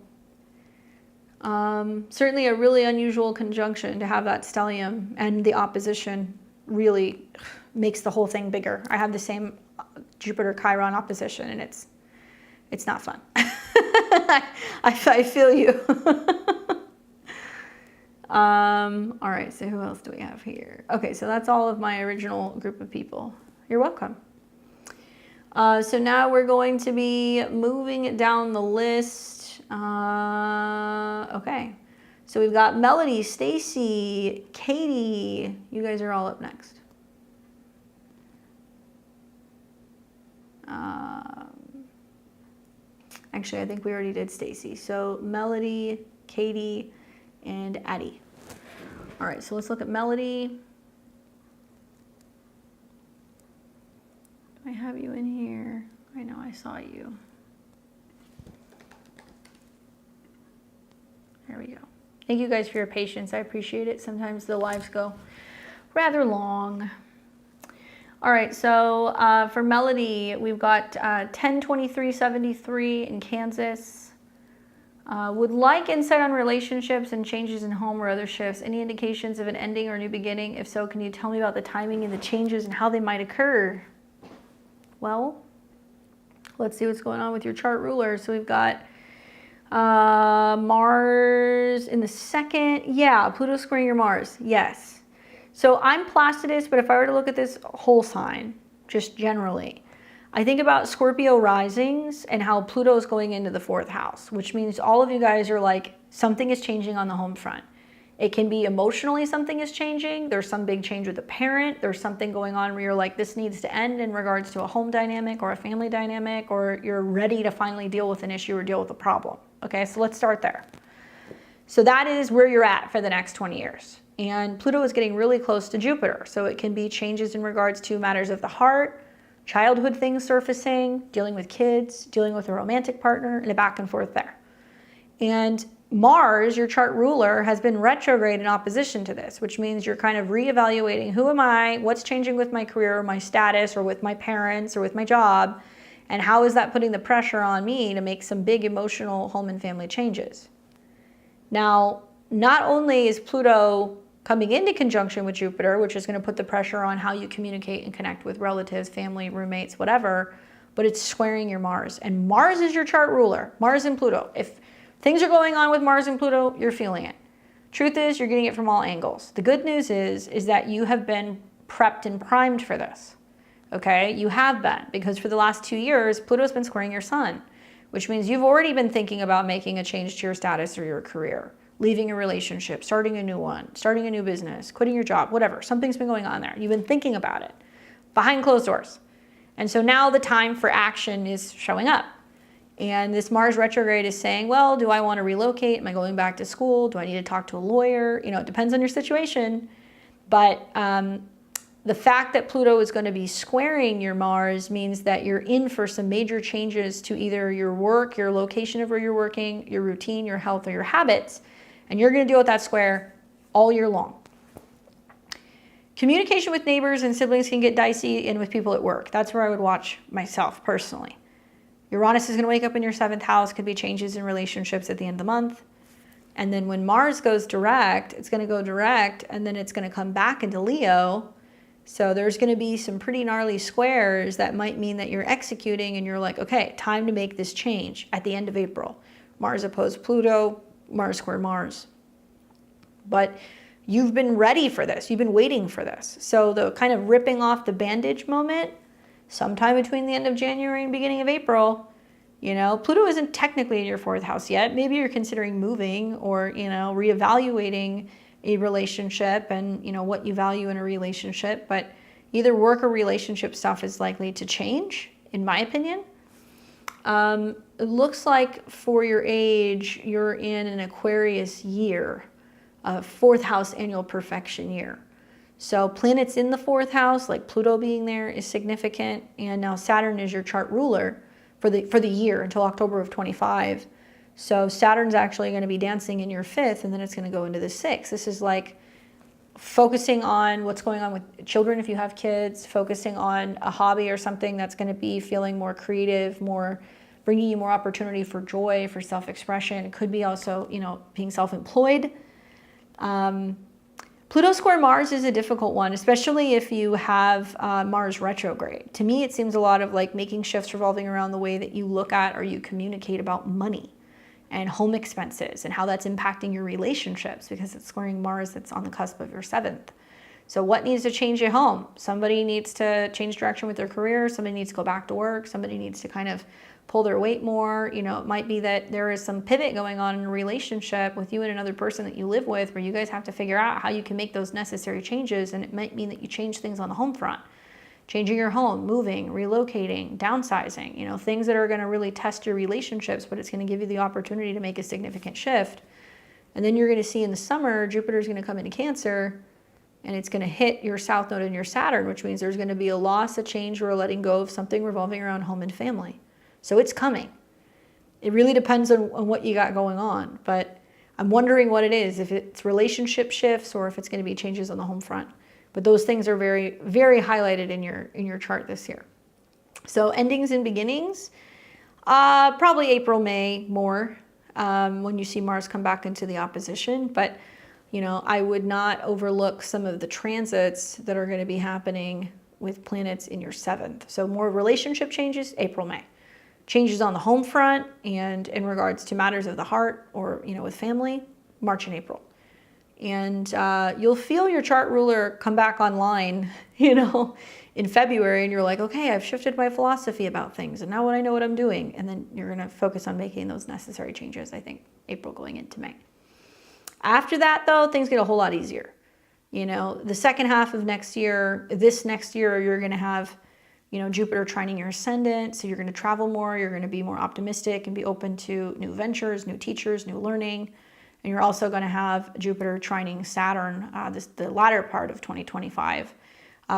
Certainly a really unusual conjunction to have that stellium, and the opposition really makes the whole thing bigger. I have the same Jupiter-Chiron opposition, and it's not fun. I feel you. All right, so who else do we have here? Okay, so that's all of my original group of people. You're welcome. So now we're going to be moving down the list. Okay, so we've got Melody, Stacy, Katie. You guys are all up next. Actually, I think we already did Stacy. So Melody, Katie, and Addie. All right, so let's look at Melody. Do I have you in here? I know I saw you. There we go. Thank you guys for your patience. I appreciate it. Sometimes the lives go rather long. All right, so for Melody, we've got 10-23-73 in Kansas. Would like insight on relationships and changes in home or other shifts. Any indications of an ending or new beginning? If so, can you tell me about the timing and the changes and how they might occur? Well, let's see what's going on with your chart ruler. So we've got Mars in the 2nd. Yeah, Pluto squaring your Mars. Yes. So I'm Placidus, but if I were to look at this whole sign, just generally, I think about Scorpio risings and how Pluto is going into the 4th house, which means all of you guys are like, something is changing on the home front. It can be emotionally something is changing. There's some big change with a parent. There's something going on where you're like, this needs to end in regards to a home dynamic or a family dynamic, or you're ready to finally deal with an issue or deal with a problem. Okay, so let's start there. So that is where you're at for the next 20 years. And Pluto is getting really close to Jupiter. So it can be changes in regards to matters of the heart, childhood things surfacing, dealing with kids, dealing with a romantic partner, and a back and forth there. And Mars, your chart ruler, has been retrograde in opposition to this, which means you're kind of reevaluating, who am I, what's changing with my career, or my status, or with my parents, or with my job, and how is that putting the pressure on me to make some big emotional home and family changes. Now, not only is Pluto coming into conjunction with Jupiter, which is going to put the pressure on how you communicate and connect with relatives, family, roommates, whatever, but it's squaring your Mars. And Mars is your chart ruler, Mars and Pluto. If things are going on with Mars and Pluto, you're feeling it. Truth is, you're getting it from all angles. The good news is that you have been prepped and primed for this. Okay, you have been, because for the last 2 years, Pluto's been squaring your sun, which means you've already been thinking about making a change to your status or your career, leaving a relationship, starting a new one, starting a new business, quitting your job, whatever. Something's been going on there. You've been thinking about it behind closed doors. And so now the time for action is showing up. And this Mars retrograde is saying, well, do I want to relocate? Am I going back to school? Do I need to talk to a lawyer? You know, it depends on your situation. But the fact that Pluto is going to be squaring your Mars means that you're in for some major changes to either your work, your location of where you're working, your routine, your health, or your habits. And you're going to deal with that square all year long. Communication with neighbors and siblings can get dicey, and with people at work. That's where I would watch myself personally. Uranus is going to wake up in your 7th house, could be changes in relationships at the end of the month. And then when Mars goes direct, it's going to go direct, and then it's going to come back into Leo. So there's going to be some pretty gnarly squares that might mean that you're executing and you're like, okay, time to make this change at the end of April. Mars opposed Pluto, Mars square Mars. But you've been ready for this. You've been waiting for this. So the kind of ripping off the bandage moment, sometime between the end of January and beginning of April, you know, Pluto isn't technically in your 4th house yet. Maybe you're considering moving or, you know, reevaluating a relationship and, you know, what you value in a relationship. But either work or relationship stuff is likely to change, in my opinion. It looks like for your age, you're in an Aquarius year, a 4th house annual perfection year. So planets in the 4th house, like Pluto being there, is significant. And now Saturn is your chart ruler for the year until October of 25. So Saturn's actually going to be dancing in your 5th, and then it's going to go into the 6th. This is like focusing on what's going on with children if you have kids, focusing on a hobby or something that's going to be feeling more creative, more bringing you more opportunity for joy, for self-expression. It could be also, you know, being self-employed. Pluto square Mars is a difficult one, especially if you have Mars retrograde. To me, it seems a lot of like making shifts revolving around the way that you look at or you communicate about money and home expenses and how that's impacting your relationships, because it's squaring Mars that's on the cusp of your 7th. So what needs to change at home? Somebody needs to change direction with their career. Somebody needs to go back to work. Somebody needs to kind of pull their weight more. You know, it might be that there is some pivot going on in a relationship with you and another person that you live with, where you guys have to figure out how you can make those necessary changes. And it might mean that you change things on the home front, changing your home, moving, relocating, downsizing, you know, things that are going to really test your relationships, but it's going to give you the opportunity to make a significant shift. And then you're going to see in the summer, Jupiter is going to come into Cancer, and it's going to hit your South Node and your Saturn, which means there's going to be a loss, a change, or a letting go of something revolving around home and family. So it's coming. It really depends on what you got going on, but I'm wondering what it is, if it's relationship shifts or if it's going to be changes on the home front. But those things are very, very highlighted in your chart this year. So endings and beginnings, probably April, May more, when you see Mars come back into the opposition. But, you know, I would not overlook some of the transits that are going to be happening with planets in your 7th. So more relationship changes, April, May. Changes on the home front and in regards to matters of the heart or, you know, with family, March and April. And you'll feel your chart ruler come back online, you know, in February, and you're like, okay, I've shifted my philosophy about things, and now I know what I'm doing. And then you're going to focus on making those necessary changes, I think, April going into May. After that, though, things get a whole lot easier. You know, the second half of next year, this next year, you're going to have, you know, Jupiter trining your ascendant. So you're going to travel more. You're going to be more optimistic and be open to new ventures, new teachers, new learning. And you're also going to have Jupiter trining Saturn the latter part of 2025,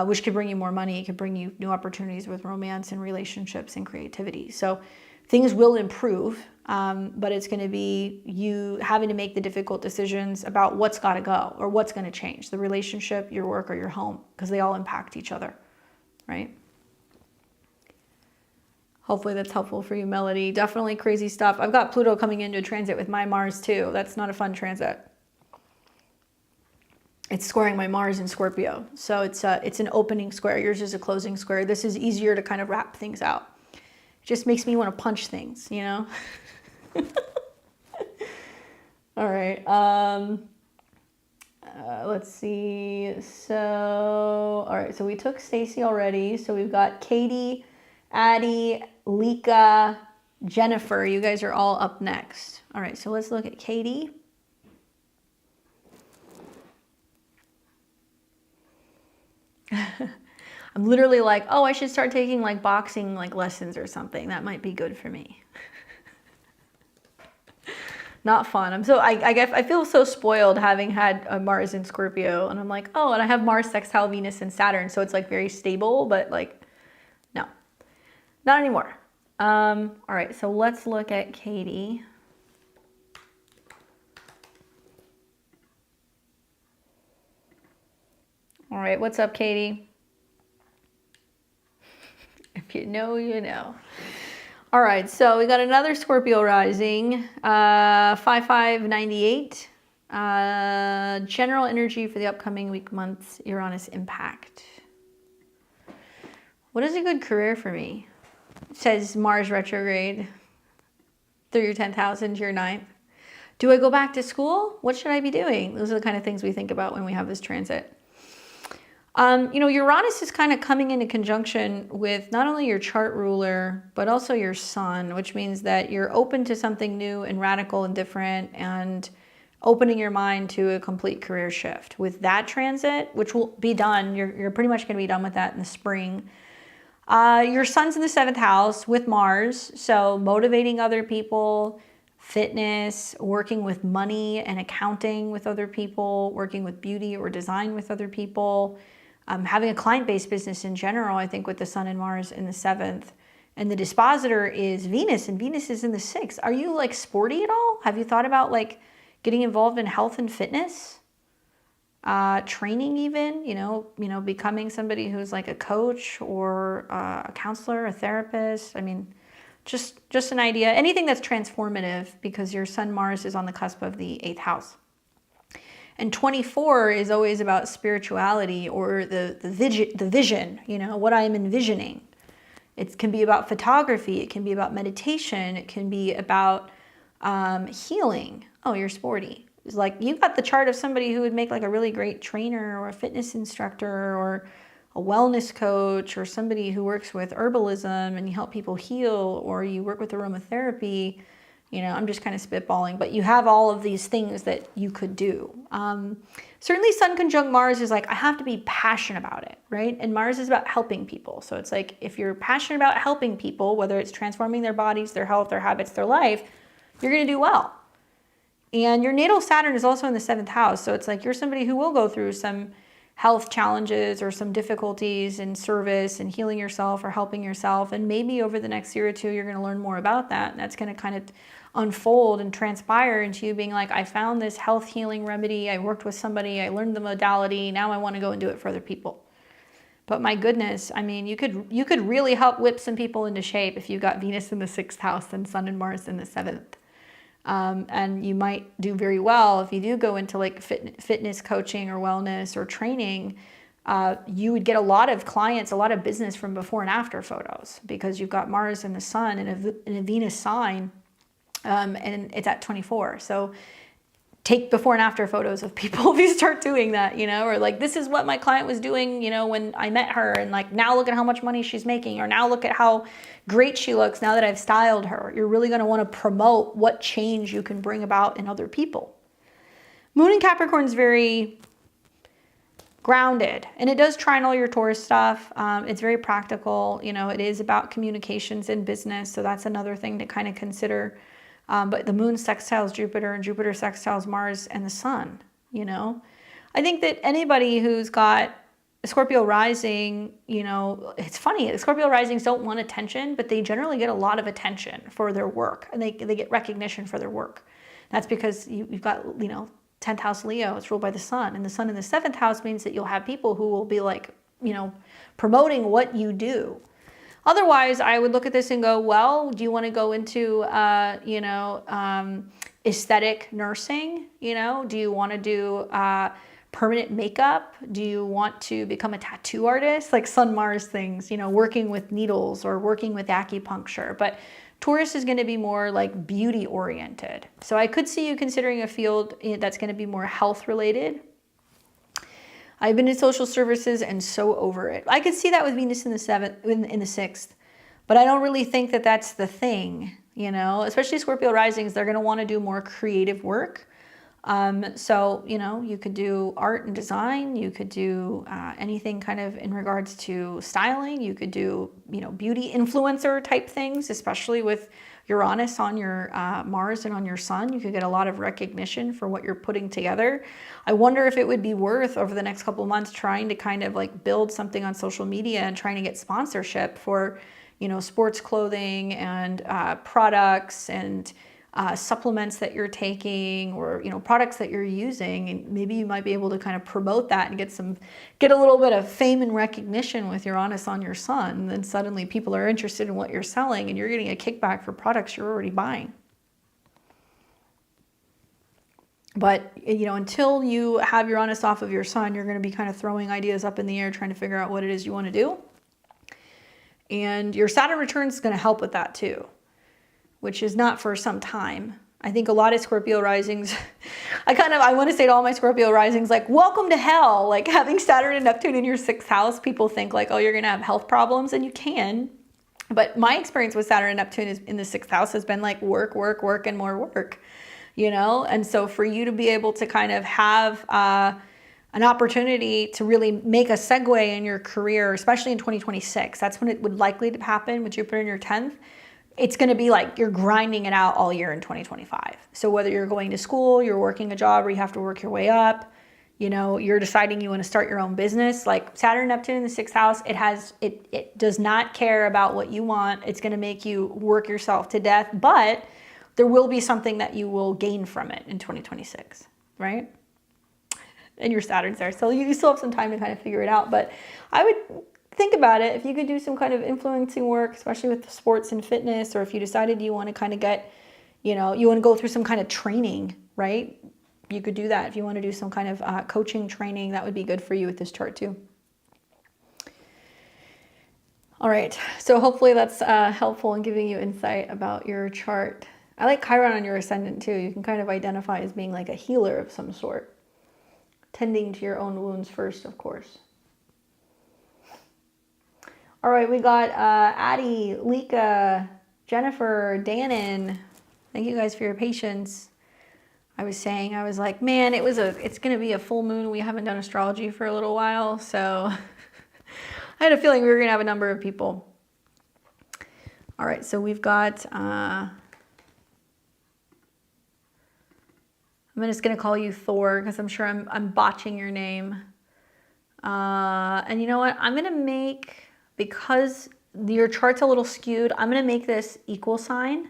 which could bring you more money. It could bring you new opportunities with romance and relationships and creativity. So things will improve, but it's going to be you having to make the difficult decisions about what's got to go or what's going to change, the relationship, your work, or your home, because they all impact each other, right? Hopefully that's helpful for you, Melody. Definitely crazy stuff. I've got Pluto coming into a transit with my Mars too. That's not a fun transit. It's squaring my Mars in Scorpio. So it's an opening square. Yours is a closing square. This is easier to kind of wrap things out. It just makes me want to punch things, you know? All right. Let's see. So, all right. So we took Stacy already. So we've got Katie, Addie, Lika, Jennifer. You guys are all up next. All right. So let's look at Katie. I'm literally like, oh, I should start taking like boxing like lessons or something. That might be good for me. Not fun. I feel so spoiled having had a Mars in Scorpio, and I'm like, oh, and I have Mars sextile Venus and Saturn, so it's like very stable, but like, no, not anymore. All right, so let's look at Katie. All right, what's up, Katie? If you know, you know. All right, so we got another Scorpio rising, 5598. General energy for the upcoming week, months, Uranus impact. What is a good career for me? It says Mars retrograde through your 10th house into your 9th. Do I go back to school? What should I be doing? Those are the kind of things we think about when we have this transit. You know, Uranus is kind of coming into conjunction with not only your chart ruler, but also your sun, which means that you're open to something new and radical and different and opening your mind to a complete career shift. With that transit, which will be done, you're pretty much going to be done with that in the spring. Your sun's in the 7th house with Mars, so motivating other people, fitness, working with money and accounting with other people, working with beauty or design with other people. Having a client-based business in general, I think with the Sun and Mars in the 7th. And the dispositor is Venus, and Venus is in the 6th. Are you like sporty at all? Have you thought about like getting involved in health and fitness? Training even, you know, becoming somebody who's like a coach or a counselor, a therapist. I mean, just an idea. Anything that's transformative, because your Sun Mars is on the cusp of the 8th house. And 24 is always about spirituality or the vision, you know, what I'm envisioning. It can be about photography. It can be about meditation. It can be about healing. Oh, you're sporty. It's like you've got the chart of somebody who would make like a really great trainer or a fitness instructor or a wellness coach or somebody who works with herbalism and you help people heal, or you work with aromatherapy. You know, I'm just kind of spitballing, but you have all of these things that you could do. Certainly Sun conjunct Mars is like, I have to be passionate about it, right? And Mars is about helping people. So it's like, if you're passionate about helping people, whether it's transforming their bodies, their health, their habits, their life, you're going to do well. And your natal Saturn is also in the 7th house. So it's like, you're somebody who will go through some health challenges or some difficulties in service and healing yourself or helping yourself. And maybe over the next year or two, you're going to learn more about that. And that's going to kind of unfold and transpire into you being like, I found this health healing remedy. I worked with somebody. I learned the modality. Now I want to go and do it for other people. But my goodness, I mean, you could really help whip some people into shape if you got Venus in the 6th house and Sun and Mars in the 7th. And you might do very well if you do go into like fitness coaching or wellness or training. You would get a lot of clients, a lot of business from before and after photos, because you've got Mars and the Sun in a Venus sign, and it's at 24. So take before and after photos of people if you start doing that, you know, or like, this is what my client was doing, you know, when I met her, and like, now look at how much money she's making, or now look at how great she looks now that I've styled her. You're really going to want to promote what change you can bring about in other people. Moon in Capricorn is very grounded, and it does trine all your Taurus stuff. It's very practical. You know, it is about communications and business. So that's another thing to kind of consider. But the moon sextiles Jupiter and Jupiter sextiles Mars and the sun, you know. I think that anybody who's got a Scorpio rising, you know, it's funny, the Scorpio risings don't want attention, but they generally get a lot of attention for their work, and they get recognition for their work. That's because you've got, you know, 10th house Leo, it's ruled by the sun, and the sun in the 7th house means that you'll have people who will be like, you know, promoting what you do. Otherwise, I would look at this and go, well, do you want to go into, you know, aesthetic nursing? You know, do you want to do permanent makeup? Do you want to become a tattoo artist? Like Sun Mars things, you know, working with needles or working with acupuncture. But Taurus is going to be more like beauty oriented. So I could see you considering a field that's going to be more health related. I've been in social services and so over it. I could see that with Venus in the 7th, in the 6th, but I don't really think that that's the thing, you know, especially Scorpio risings, they're going to want to do more creative work. So, you know, you could do art and design, you could do anything kind of in regards to styling, you could do, you know, beauty influencer type things, especially with Uranus on your Mars and on your sun. You could get a lot of recognition for what you're putting together. I wonder if it would be worth over the next couple of months trying to kind of like build something on social media and trying to get sponsorship for, you know, sports clothing and products and supplements that you're taking, or, you know, products that you're using, and maybe you might be able to kind of promote that and get a little bit of fame and recognition with Uranus on your sun. And then suddenly people are interested in what you're selling and you're getting a kickback for products you're already buying. But, you know, until you have Uranus off of your sun, you're going to be kind of throwing ideas up in the air, trying to figure out what it is you want to do. And your Saturn return is going to help with that too, which is not for some time. I think a lot of Scorpio risings, I want to say to all my Scorpio risings, like, welcome to hell. Like having Saturn and Neptune in your 6th house, people think like, oh, you're going to have health problems, and you can. But my experience with Saturn and Neptune is in the 6th house has been like work, work, work, and more work, you know? And so for you to be able to kind of have an opportunity to really make a segue in your career, especially in 2026, that's when it would likely to happen with Jupiter in your 10th. It's going to be like you're grinding it out all year in 2025. So whether you're going to school, you're working a job where you have to work your way up, you know, you're deciding you want to start your own business, like Saturn, Neptune in the 6th house, it does not care about what you want. It's going to make you work yourself to death, but there will be something that you will gain from it in 2026, right? And your Saturn's there. So you still have some time to kind of figure it out, but I would think about it. If you could do some kind of influencing work, especially with sports and fitness, or if you decided you want to kind of get, you know, you want to go through some kind of training, right? You could do that. If you want to do some kind of coaching training, that would be good for you with this chart too. All right. So hopefully that's helpful in giving you insight about your chart. I like Chiron on your ascendant too. You can kind of identify as being like a healer of some sort, tending to your own wounds first, of course. All right, we got Addie, Lika, Jennifer, Dannon. Thank you guys for your patience. I was like, man, it's going to be a full moon. We haven't done astrology for a little while, so I had a feeling we were going to have a number of people. All right, so we've got, I'm just going to call you Thor because I'm sure I'm botching your name. And you know what? I'm going to make, because your chart's a little skewed, I'm going to make this equal sign.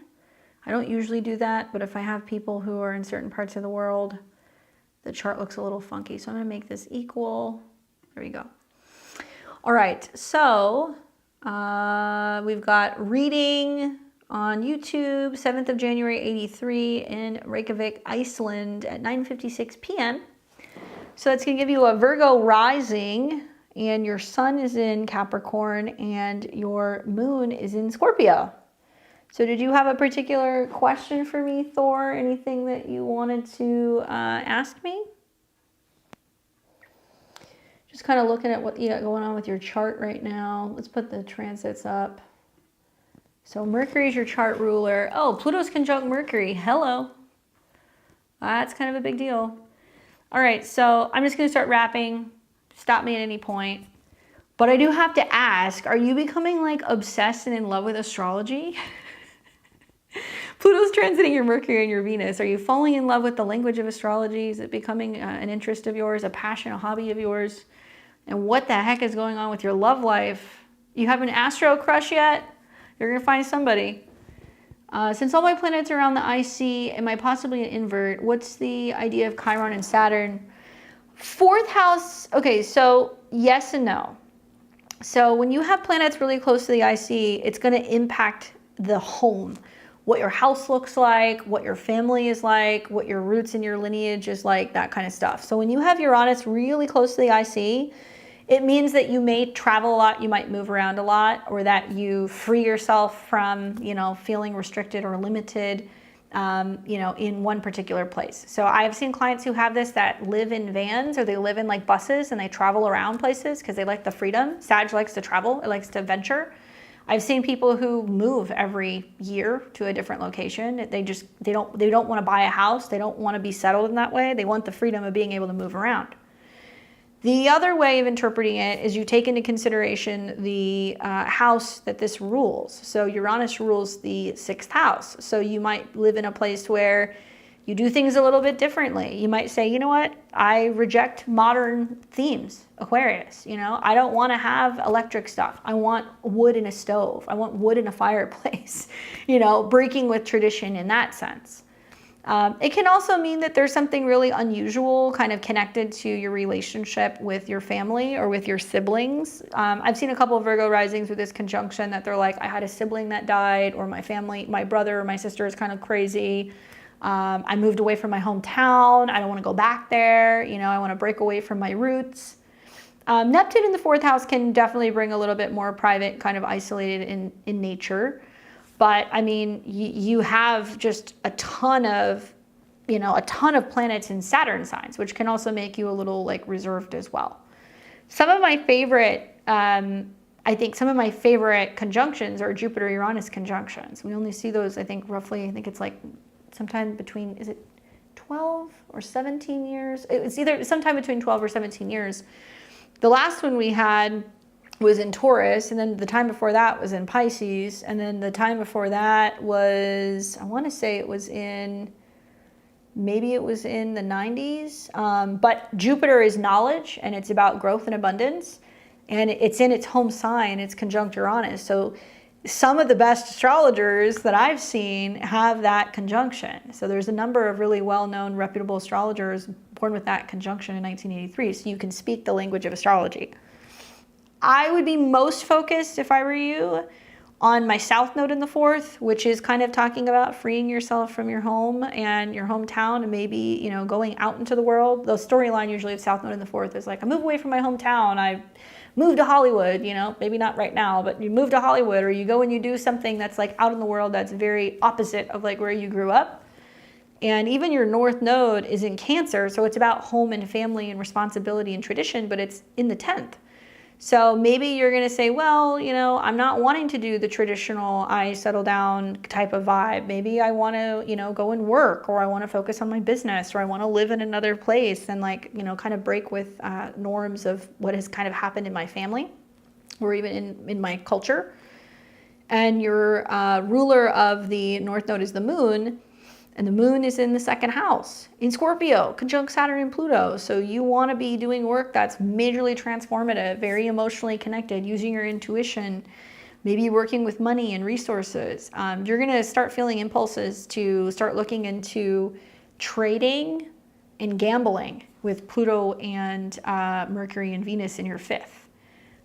I don't usually do that, but if I have people who are in certain parts of the world, the chart looks a little funky. So I'm going to make this equal. There we go. All right. So we've got reading on YouTube, 7th of January, 83 in Reykjavik, Iceland at 9:56 p.m. So that's going to give you a Virgo rising, and your sun is in Capricorn and your moon is in Scorpio. So did you have a particular question for me, Thor? Anything that you wanted to ask me? Just kind of looking at what you got going on with your chart right now. Let's put the transits up. So Mercury is your chart ruler. Oh, Pluto's conjunct Mercury. Hello. That's kind of a big deal. All right, so I'm just going to start wrapping. Stop me at any point. But I do have to ask, are you becoming like obsessed and in love with astrology? Pluto's transiting your Mercury and your Venus. Are you falling in love with the language of astrology? Is it becoming an interest of yours, a passion, a hobby of yours? And what the heck is going on with your love life? You have an astro crush yet? You're going to find somebody. Since all my planets are around the IC, am I possibly an invert? What's the idea of Chiron and Saturn? Fourth house, okay, so yes and no. So when you have planets really close to the IC, it's going to impact the home. What your house looks like, what your family is like, what your roots and your lineage is like, that kind of stuff. So when you have Uranus really close to the IC, it means that you may travel a lot, you might move around a lot, or that you free yourself from, feeling restricted or limited, in one particular place. So I've seen clients who have this that live in vans, or they live in like buses and they travel around places because they like the freedom. Sag likes to travel, it likes to venture. I've seen people who move every year to a different location. They don't want to buy a house. They don't want to be settled in that way. They want the freedom of being able to move around. The other way of interpreting it is you take into consideration the house that this rules. So Uranus rules the sixth house. So you might live in a place where you do things a little bit differently. You might say, you know what? I reject modern themes, Aquarius. I don't want to have electric stuff. I want wood in a stove. I want wood in a fireplace, breaking with tradition in that sense. It can also mean that there's something really unusual kind of connected to your relationship with your family or with your siblings. I've seen a couple of Virgo risings with this conjunction that they're like, I had a sibling that died, or my family, my brother or my sister is kind of crazy. I moved away from my hometown. I don't want to go back there. I want to break away from my roots. Neptune in the fourth house can definitely bring a little bit more private, kind of isolated in nature. But I mean, you have just a ton of planets in Saturn signs, which can also make you a little like reserved as well. Some of my favorite, some of my favorite conjunctions are Jupiter-Uranus conjunctions. We only see those, I think it's like sometime between, is it 12 or 17 years? It's either sometime between 12 or 17 years. The last one we had was in Taurus, and then the time before that was in Pisces, and then the time before that was, I want to say it was in the 90s. But Jupiter is knowledge, and it's about growth and abundance, and it's in its home sign, it's conjunct Uranus. So some of the best astrologers that I've seen have that conjunction. So there's a number of really well-known, reputable astrologers born with that conjunction in 1983, so you can speak the language of astrology. I would be most focused, if I were you, on my south node in the fourth, which is kind of talking about freeing yourself from your home and your hometown, and maybe, going out into the world. The storyline usually of south node in the fourth is like, I move away from my hometown, I move to Hollywood, maybe not right now, but you move to Hollywood, or you go and you do something that's like out in the world that's very opposite of like where you grew up. And even your north node is in Cancer, so it's about home and family and responsibility and tradition, but it's in the 10th. So maybe you're going to say, well, I'm not wanting to do the traditional I settle down type of vibe. Maybe I want to, go and work, or I want to focus on my business, or I want to live in another place and kind of break with norms of what has kind of happened in my family or even in my culture. And your ruler of the north node is the moon. And the moon is in the second house in Scorpio, conjunct Saturn and Pluto. So you want to be doing work that's majorly transformative, very emotionally connected, using your intuition, maybe working with money and resources. You're going to start feeling impulses to start looking into trading and gambling with Pluto and Mercury and Venus in your fifth.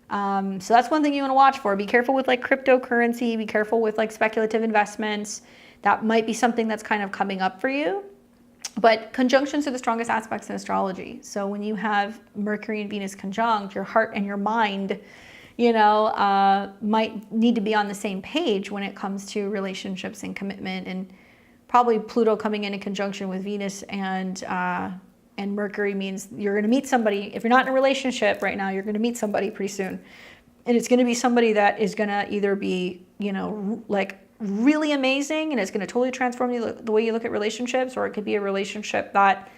So that's one thing you want to watch for. Be careful with like cryptocurrency. Be careful with like speculative investments. That might be something that's kind of coming up for you. But conjunctions are the strongest aspects in astrology. So when you have Mercury and Venus conjunct, your heart and your mind, might need to be on the same page when it comes to relationships and commitment. And probably Pluto coming in conjunction with Venus and Mercury means you're going to meet somebody. If you're not in a relationship right now, you're going to meet somebody pretty soon. And it's going to be somebody that is going to either be, like really amazing and it's going to totally transform the way you look at relationships, or it could be a relationship that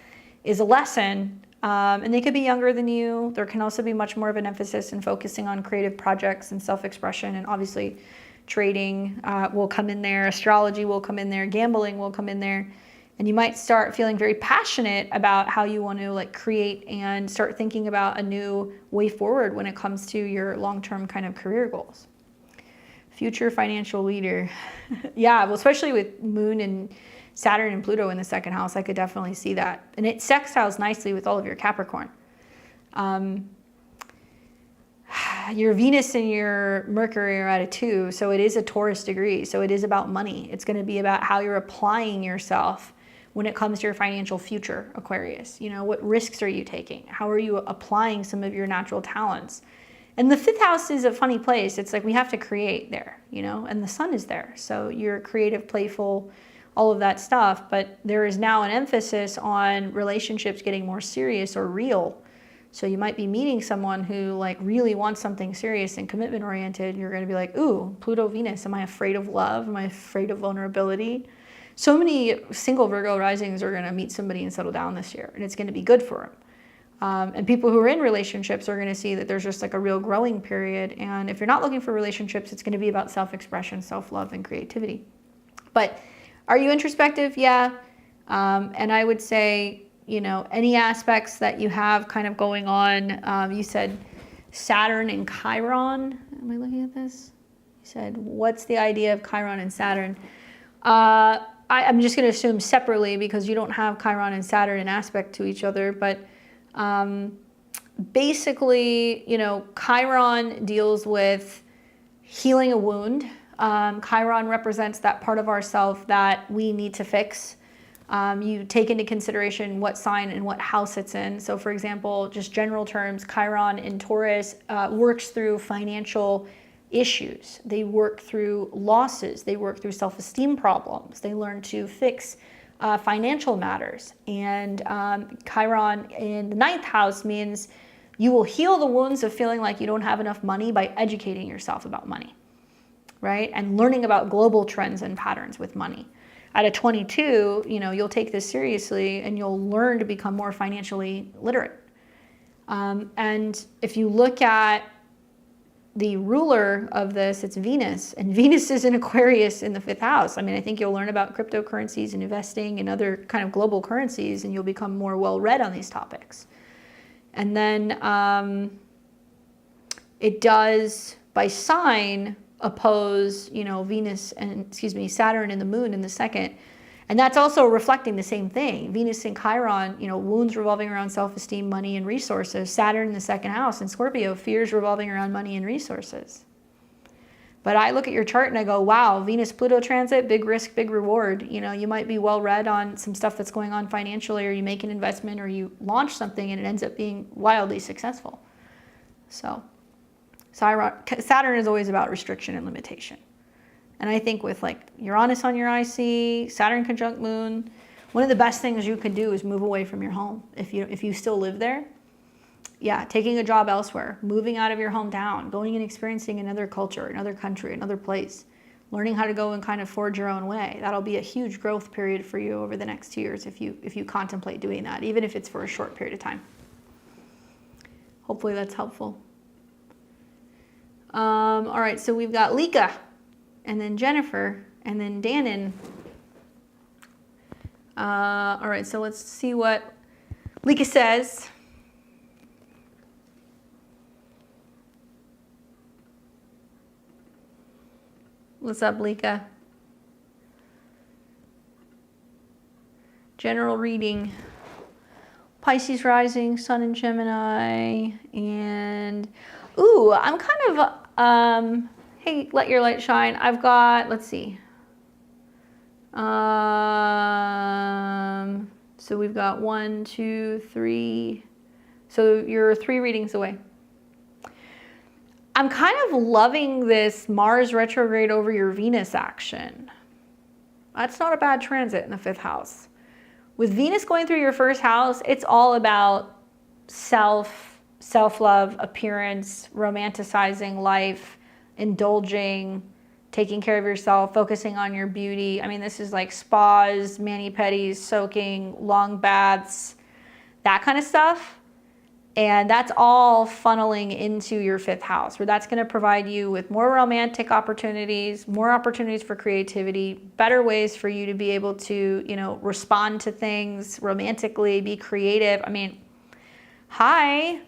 is a lesson. And they could be younger than you. There can also be much more of an emphasis in focusing on creative projects and self-expression, and obviously trading will come in there, astrology will come in there, gambling will come in there. And you might start feeling very passionate about how you want to like create and start thinking about a new way forward when it comes to your long-term kind of career goals. Future financial leader. Yeah, well, especially with Moon and Saturn and Pluto in the second house, I could definitely see that. And it sextiles nicely with all of your Capricorn. Your Venus and your Mercury are at a 2, so it is a Taurus degree. So it is about money. It's going to be about how you're applying yourself when it comes to your financial future, Aquarius. You know, what risks are you taking? How are you applying some of your natural talents? And the 5th house is a funny place. It's like we have to create there, you know, and the sun is there. So you're creative, playful, all of that stuff. But there is now an emphasis on relationships getting more serious or real. So you might be meeting someone who like really wants something serious and commitment oriented. You're going to be like, ooh, Pluto, Venus. Am I afraid of love? Am I afraid of vulnerability? So many single Virgo risings are going to meet somebody and settle down this year, and it's going to be good for them. And people who are in relationships are going to see that there's just like a real growing period. And if you're not looking for relationships, it's going to be about self-expression, self-love, and creativity. But are you introspective? Yeah. And I would say, you know, any aspects that you have kind of going on, you said Saturn and Chiron. Am I looking at this? You said, what's the idea of Chiron and Saturn? I'm just going to assume separately because you don't have Chiron and Saturn in aspect to each other. But basically, you know, Chiron deals with healing a wound. Chiron represents that part of ourself that we need to fix. You take into consideration what sign and what house it's in. So for example, just general terms, Chiron in Taurus works through financial issues. They work through losses. They work through self-esteem problems. They learn to fix financial matters. And Chiron in the 9th house means you will heal the wounds of feeling like you don't have enough money by educating yourself about money, right? And learning about global trends and patterns with money. At a 22, you know, you'll take this seriously and you'll learn to become more financially literate. And if you look at the ruler of this, it's Venus, and Venus is in Aquarius in the 5th house. I mean, I think you'll learn about cryptocurrencies and investing and other kind of global currencies, and you'll become more well-read on these topics. And then it does, by sign, oppose, you know, Venus and, Saturn and the moon in the 2nd. And that's also reflecting the same thing. Venus and Chiron, you know, wounds revolving around self-esteem, money, and resources. Saturn in the 2nd house and Scorpio, fears revolving around money and resources. But I look at your chart and I go, wow, Venus-Pluto transit, big risk, big reward. You know, you might be well read on some stuff that's going on financially, or you make an investment, or you launch something and it ends up being wildly successful. So Saturn is always about restriction and limitation. And I think with like Uranus on your IC, Saturn conjunct Moon, one of the best things you can do is move away from your home. If you still live there, yeah, taking a job elsewhere, moving out of your hometown, going and experiencing another culture, another country, another place, learning how to go and kind of forge your own way. That'll be a huge growth period for you over the next 2 years if you contemplate doing that, even if it's for a short period of time. Hopefully that's helpful. All right, so we've got Lika, and then Jennifer, and then Dannon. All right, so let's see what Lika says. What's up, Lika? General reading. Pisces Rising, Sun in Gemini, and ooh, I'm kind of, hey, let your light shine. I've got, let's see. So we've got 1, 2, 3. So you're 3 readings away. I'm kind of loving this Mars retrograde over your Venus action. That's not a bad transit in the 5th house. With Venus going through your 1st house, it's all about self-love, appearance, romanticizing life, indulging, taking care of yourself, focusing on your beauty. I mean, this is like spas, mani-pedis, soaking, long baths, that kind of stuff. And that's all funneling into your 5th house, where that's going to provide you with more romantic opportunities, more opportunities for creativity, better ways for you to be able to, you know, respond to things romantically, be creative. I mean, hi.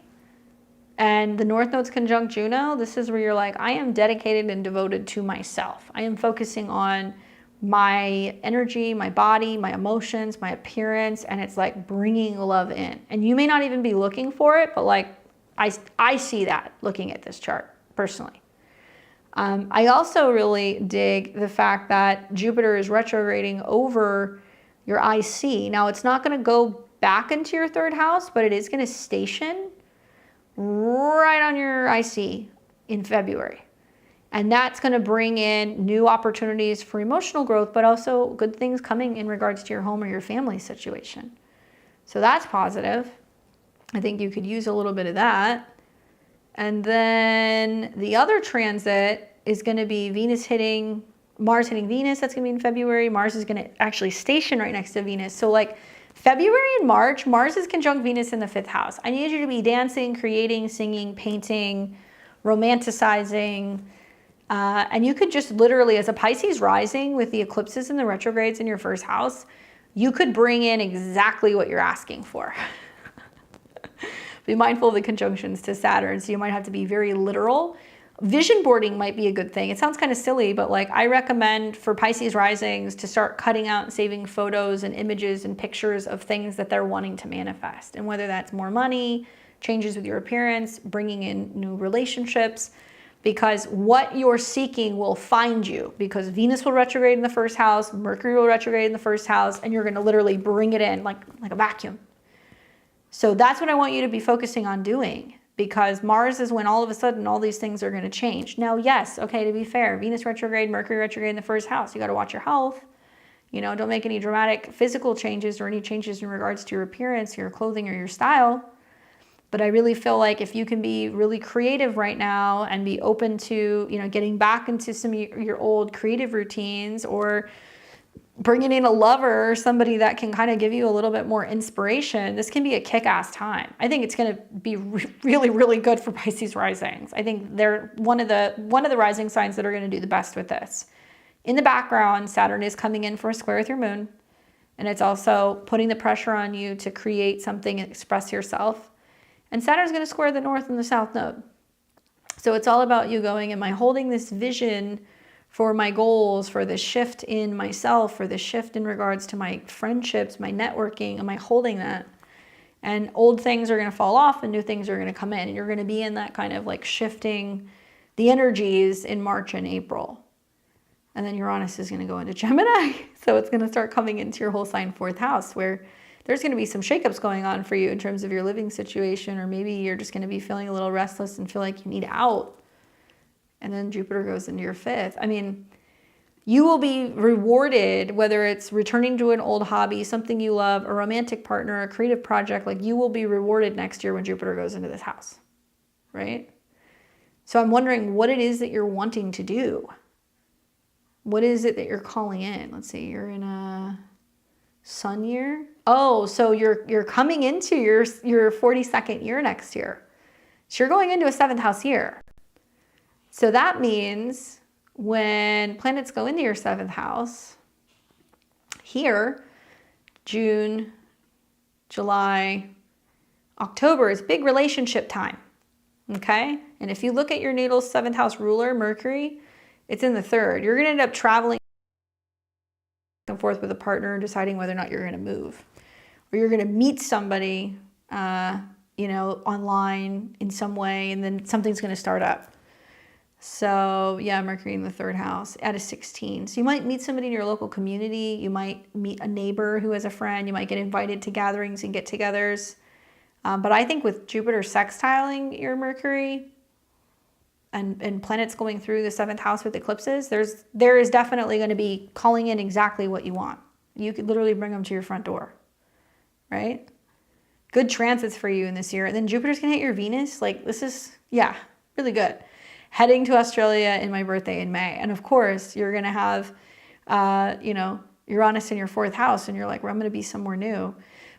And the North Node's conjunct Juno, this is where you're like, I am dedicated and devoted to myself. I am focusing on my energy, my body, my emotions, my appearance, and it's like bringing love in. And you may not even be looking for it, but like I see that looking at this chart personally. I also really dig the fact that Jupiter is retrograding over your IC. Now, it's not going to go back into your 3rd house, but it is going to station right on your IC in February. And that's going to bring in new opportunities for emotional growth, but also good things coming in regards to your home or your family situation. So that's positive. I think you could use a little bit of that. And then the other transit is going to be Mars hitting Venus. That's going to be in February. Mars is going to actually station right next to Venus. So like February and March, Mars is conjunct Venus in the 5th house. I need you to be dancing, creating, singing, painting, romanticizing. And you could just literally, as a Pisces rising with the eclipses and the retrogrades in your 1st house, you could bring in exactly what you're asking for. Be mindful of the conjunctions to Saturn, so you might have to be very literal. Vision boarding might be a good thing. It sounds kind of silly, but like I recommend for Pisces risings to start cutting out and saving photos and images and pictures of things that they're wanting to manifest. And whether that's more money, changes with your appearance, bringing in new relationships, because what you're seeking will find you, because Venus will retrograde in the 1st house, Mercury will retrograde in the 1st house, and you're going to literally bring it in like a vacuum. So that's what I want you to be focusing on doing, because Mars is when all of a sudden all these things are going to change. Now, yes, okay, to be fair, Venus retrograde, Mercury retrograde in the 1st house. You got to watch your health. You know, don't make any dramatic physical changes or any changes in regards to your appearance, your clothing, or your style. But I really feel like if you can be really creative right now and be open to, you know, getting back into some of your old creative routines, or bringing in a lover or somebody that can kind of give you a little bit more inspiration, this can be a kick-ass time. I think it's going to be really, really good for Pisces risings. I think they're one of the rising signs that are going to do the best with this. In the background, Saturn is coming in for a square with your moon, and it's also putting the pressure on you to create something and express yourself. And Saturn's going to square the North and the South node. So it's all about you going, am I holding this vision for my goals, for the shift in myself, for the shift in regards to my friendships, my networking? Am I holding that? And old things are going to fall off and new things are going to come in. And you're going to be in that kind of like shifting the energies in March and April. And then Uranus is going to go into Gemini. So it's going to start coming into your whole sign 4th house, where there's going to be some shakeups going on for you in terms of your living situation, or maybe you're just going to be feeling a little restless and feel like you need out. And then Jupiter goes into your 5th. I mean, you will be rewarded, whether it's returning to an old hobby, something you love, a romantic partner, a creative project. Like, you will be rewarded next year when Jupiter goes into this house, right? So I'm wondering what it is that you're wanting to do. What is it that you're calling in? Let's see, you're in a Sun year. Oh, so you're coming into your 42nd year next year. So you're going into a 7th house year. So that means when planets go into your 7th house, here, June, July, October is big relationship time, okay? And if you look at your natal's 7th house ruler, Mercury, it's in the 3rd. You're going to end up traveling back and forth with a partner, deciding whether or not you're going to move. Or you're going to meet somebody, you know, online in some way, and then something's going to start up. So yeah, Mercury in the 3rd house at a 16. So you might meet somebody in your local community. You might meet a neighbor who has a friend. You might get invited to gatherings and get-togethers. But I think with Jupiter sextiling your Mercury and planets going through the 7th house with eclipses, there is definitely going to be calling in exactly what you want. You could literally bring them to your front door, right? Good transits for you in this year. And then Jupiter's going to hit your Venus. Like, this is, yeah, really good. Heading to Australia in my birthday in May. And of course, you're going to have, you know, Uranus in your 4th house, and you're like, well, I'm going to be somewhere new.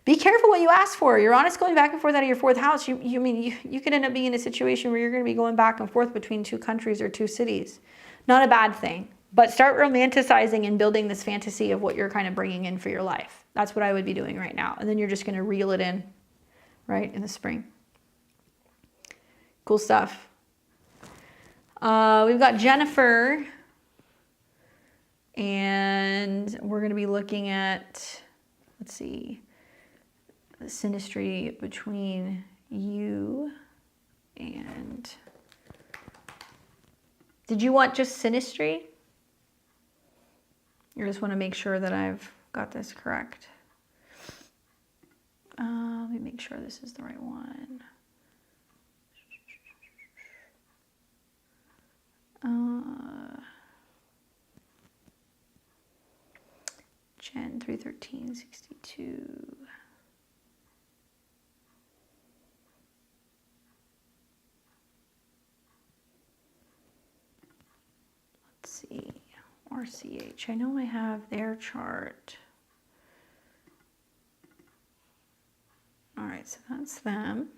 be careful what you ask for. Uranus going back and forth out of your 4th house. You could end up being in a situation where you're going to be going back and forth between 2 countries or 2 cities. Not a bad thing, but start romanticizing and building this fantasy of what you're kind of bringing in for your life. That's what I would be doing right now. And then you're just going to reel it in, right, in the spring. Cool stuff. We've got Jennifer, and we're going to be looking at, let's see, the synastry between you and, did you want just synastry? You just want to make sure that I've got this correct. Let me make sure this is the right one. Gen 31362. Let's see, RCH. I know I have their chart. All right, so that's them.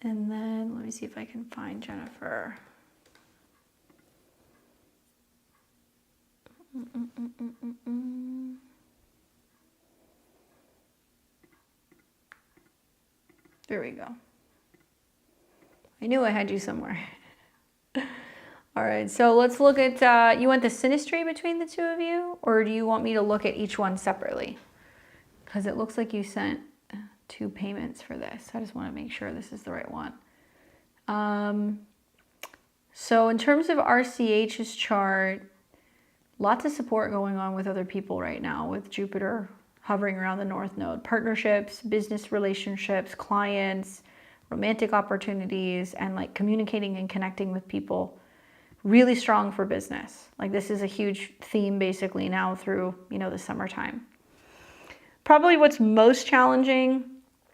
And then let me see if I can find Jennifer. There we go. I knew I had you somewhere. All right, so let's look at, you want the synastry between the 2 of you, or do you want me to look at each one separately? Because it looks like you sent 2 payments for this. I just want to make sure this is the right one. So in terms of RCH's chart, lots of support going on with other people right now with Jupiter hovering around the North Node. Partnerships, business relationships, clients, romantic opportunities, and like communicating and connecting with people. Really strong for business. Like this is a huge theme basically now through, you know, the summertime. Probably what's most challenging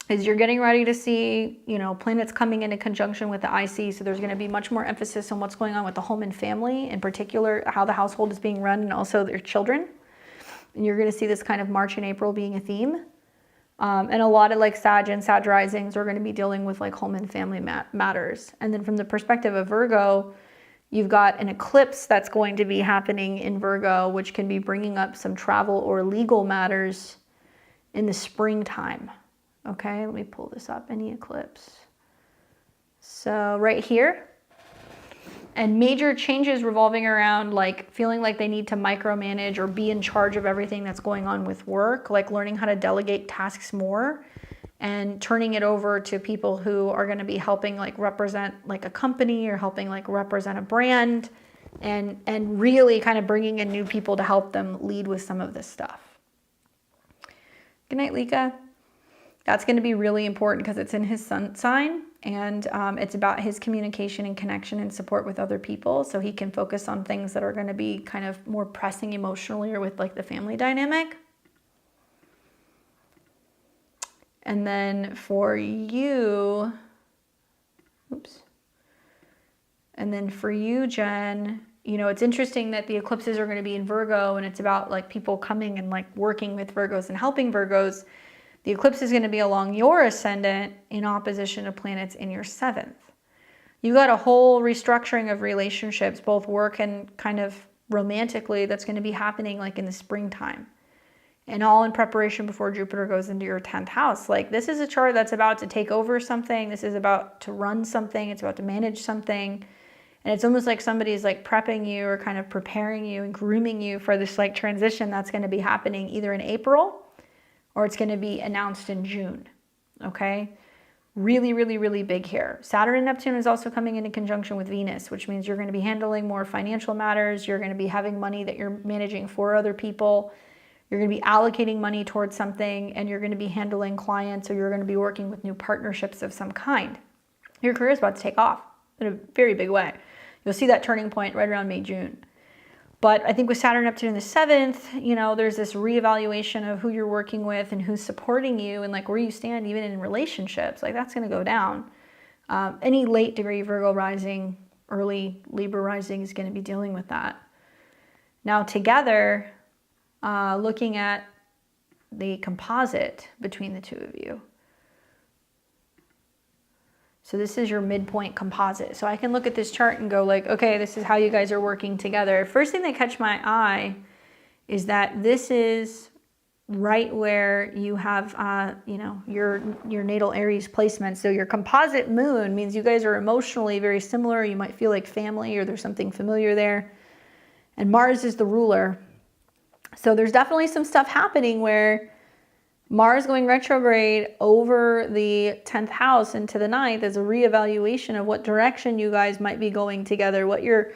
is you're getting ready to see, you know, planets coming into conjunction with the IC. So there's going to be much more emphasis on what's going on with the home and family, in particular, how the household is being run and also their children. And you're going to see this kind of March and April being a theme. And a lot of like Sag and Sag risings are going to be dealing with like home and family matters. And then from the perspective of Virgo, you've got an eclipse that's going to be happening in Virgo, which can be bringing up some travel or legal matters in the springtime. Okay, let me pull this up, any eclipse. So right here, and major changes revolving around like feeling like they need to micromanage or be in charge of everything that's going on with work, like learning how to delegate tasks more and turning it over to people who are going to be helping like represent like a company or helping like represent a brand, and really kind of bringing in new people to help them lead with some of this stuff. Good night, Lika. That's going to be really important because it's in his sun sign, and it's about his communication and connection and support with other people, so he can focus on things that are going to be kind of more pressing emotionally or with like the family dynamic. And then for you, and then for you, Jen, you know, it's interesting that the eclipses are going to be in Virgo, and it's about like people coming and like working with Virgos and helping Virgos. The eclipse is going to be along your ascendant in opposition to planets in your 7th. You've got a whole restructuring of relationships, both work and kind of romantically, that's going to be happening like in the springtime. And all in preparation before Jupiter goes into your 10th house. Like this is a chart that's about to take over something. This is about to run something. It's about to manage something. And it's almost like somebody's like prepping you or kind of preparing you and grooming you for this like transition that's going to be happening either in April or it's going to be announced in June, okay? Really, really, really big here. Saturn and Neptune is also coming into conjunction with Venus, which means you're going to be handling more financial matters. You're going to be having money that you're managing for other people. You're going to be allocating money towards something, and you're going to be handling clients, or you're going to be working with new partnerships of some kind. Your career is about to take off in a very big way. You'll see that turning point right around May, June. But I think with Saturn Neptune in the 7th, you know, there's this reevaluation of who you're working with and who's supporting you and like where you stand even in relationships. Like that's going to go down. Any late degree Virgo rising, early Libra rising is going to be dealing with that. Now together, looking at the composite between the two of you. So this is your midpoint composite. So I can look at this chart and go like, okay, this is how you guys are working together. First thing that catch my eye is that this is right where you have, your natal Aries placement. So your composite moon means you guys are emotionally very similar. You might feel like family or there's something familiar there. And Mars is the ruler. So there's definitely some stuff happening where Mars going retrograde over the 10th house into the 9th is a reevaluation of what direction you guys might be going together, what your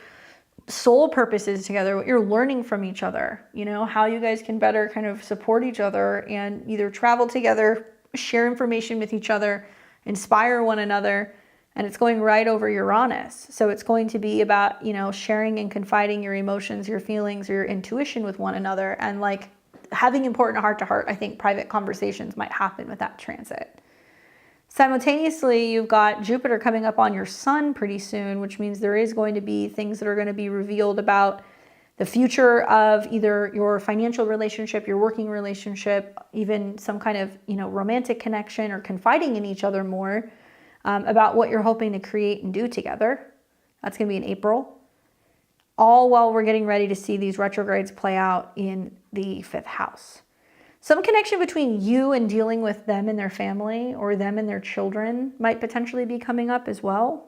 soul purpose is together, what you're learning from each other, how you guys can better kind of support each other and either travel together, share information with each other, inspire one another. And it's going right over Uranus. So it's going to be about, sharing and confiding your emotions, your feelings, or your intuition with one another. And like having important heart-to-heart, I think private conversations might happen with that transit. Simultaneously, you've got Jupiter coming up on your Sun pretty soon, which means there is going to be things that are going to be revealed about the future of either your financial relationship, your working relationship, even some kind of, romantic connection or confiding in each other more about what you're hoping to create and do together. That's going to be in April. All while we're getting ready to see these retrogrades play out in the 5th house. Some connection between you and dealing with them and their family or them and their children might potentially be coming up as well,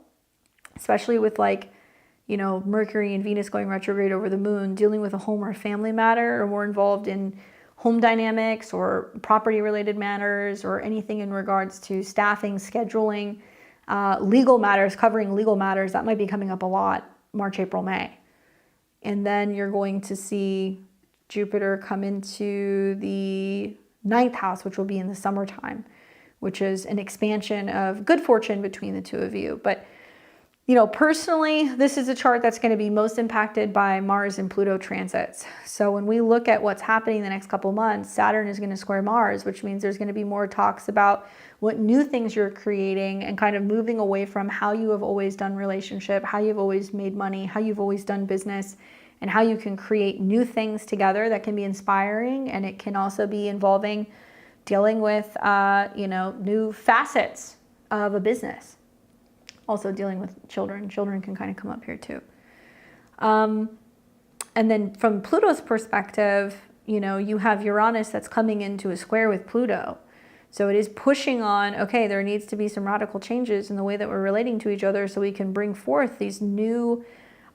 especially with Mercury and Venus going retrograde over the moon, dealing with a home or family matter or more involved in home dynamics or property related matters or anything in regards to staffing, scheduling, legal matters, covering legal matters. That might be coming up a lot, March, April, May. And then you're going to see Jupiter come into the 9th house, which will be in the summertime, which is an expansion of good fortune between the two of you. But, personally, this is a chart that's going to be most impacted by Mars and Pluto transits. So when we look at what's happening the next couple months, Saturn is going to square Mars, which means there's going to be more talks about what new things you're creating and kind of moving away from how you have always done relationship, how you've always made money, how you've always done business, and how you can create new things together that can be inspiring. And it can also be involving dealing with, new facets of a business. Also dealing with children. Children can kind of come up here too. And then from Pluto's perspective, you have Uranus that's coming into a square with Pluto. So it is pushing on, okay, there needs to be some radical changes in the way that we're relating to each other so we can bring forth these new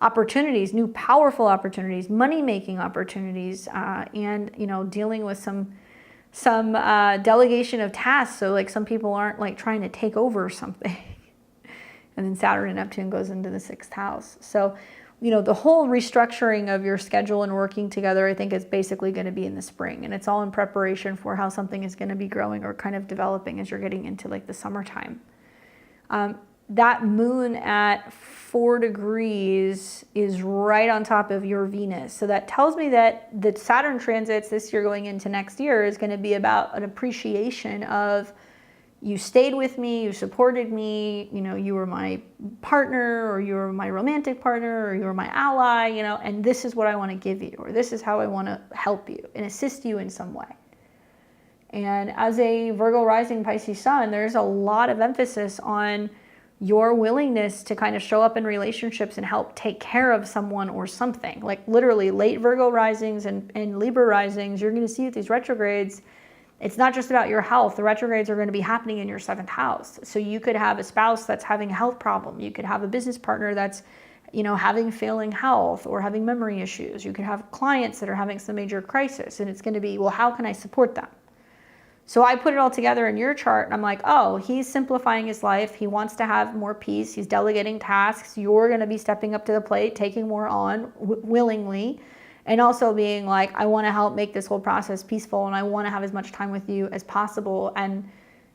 opportunities, new powerful opportunities, money-making opportunities, and, dealing with some delegation of tasks. So like some people aren't like trying to take over something. And then Saturn and Neptune goes into the 6th house. So, the whole restructuring of your schedule and working together, I think is basically going to be in the spring. And it's all in preparation for how something is going to be growing or kind of developing as you're getting into like the summertime. That moon at 4 degrees is right on top of your Venus. So that tells me that the Saturn transits this year going into next year is going to be about an appreciation of you stayed with me, you supported me, you were my partner or you were my romantic partner or you were my ally, and this is what I want to give you, or this is how I want to help you and assist you in some way. And as a Virgo rising Pisces Sun, there's a lot of emphasis on your willingness to kind of show up in relationships and help take care of someone or something. Like literally late Virgo risings and Libra risings, you're going to see with these retrogrades, it's not just about your health. The retrogrades are going to be happening in your 7th house. So you could have a spouse that's having a health problem. You could have a business partner that's, having failing health or having memory issues. You could have clients that are having some major crisis. And it's going to be, well, how can I support them? So I put it all together in your chart and I'm like, oh, he's simplifying his life. He wants to have more peace. He's delegating tasks. You're going to be stepping up to the plate, taking more on willingly. And also being like, I want to help make this whole process peaceful and I want to have as much time with you as possible. And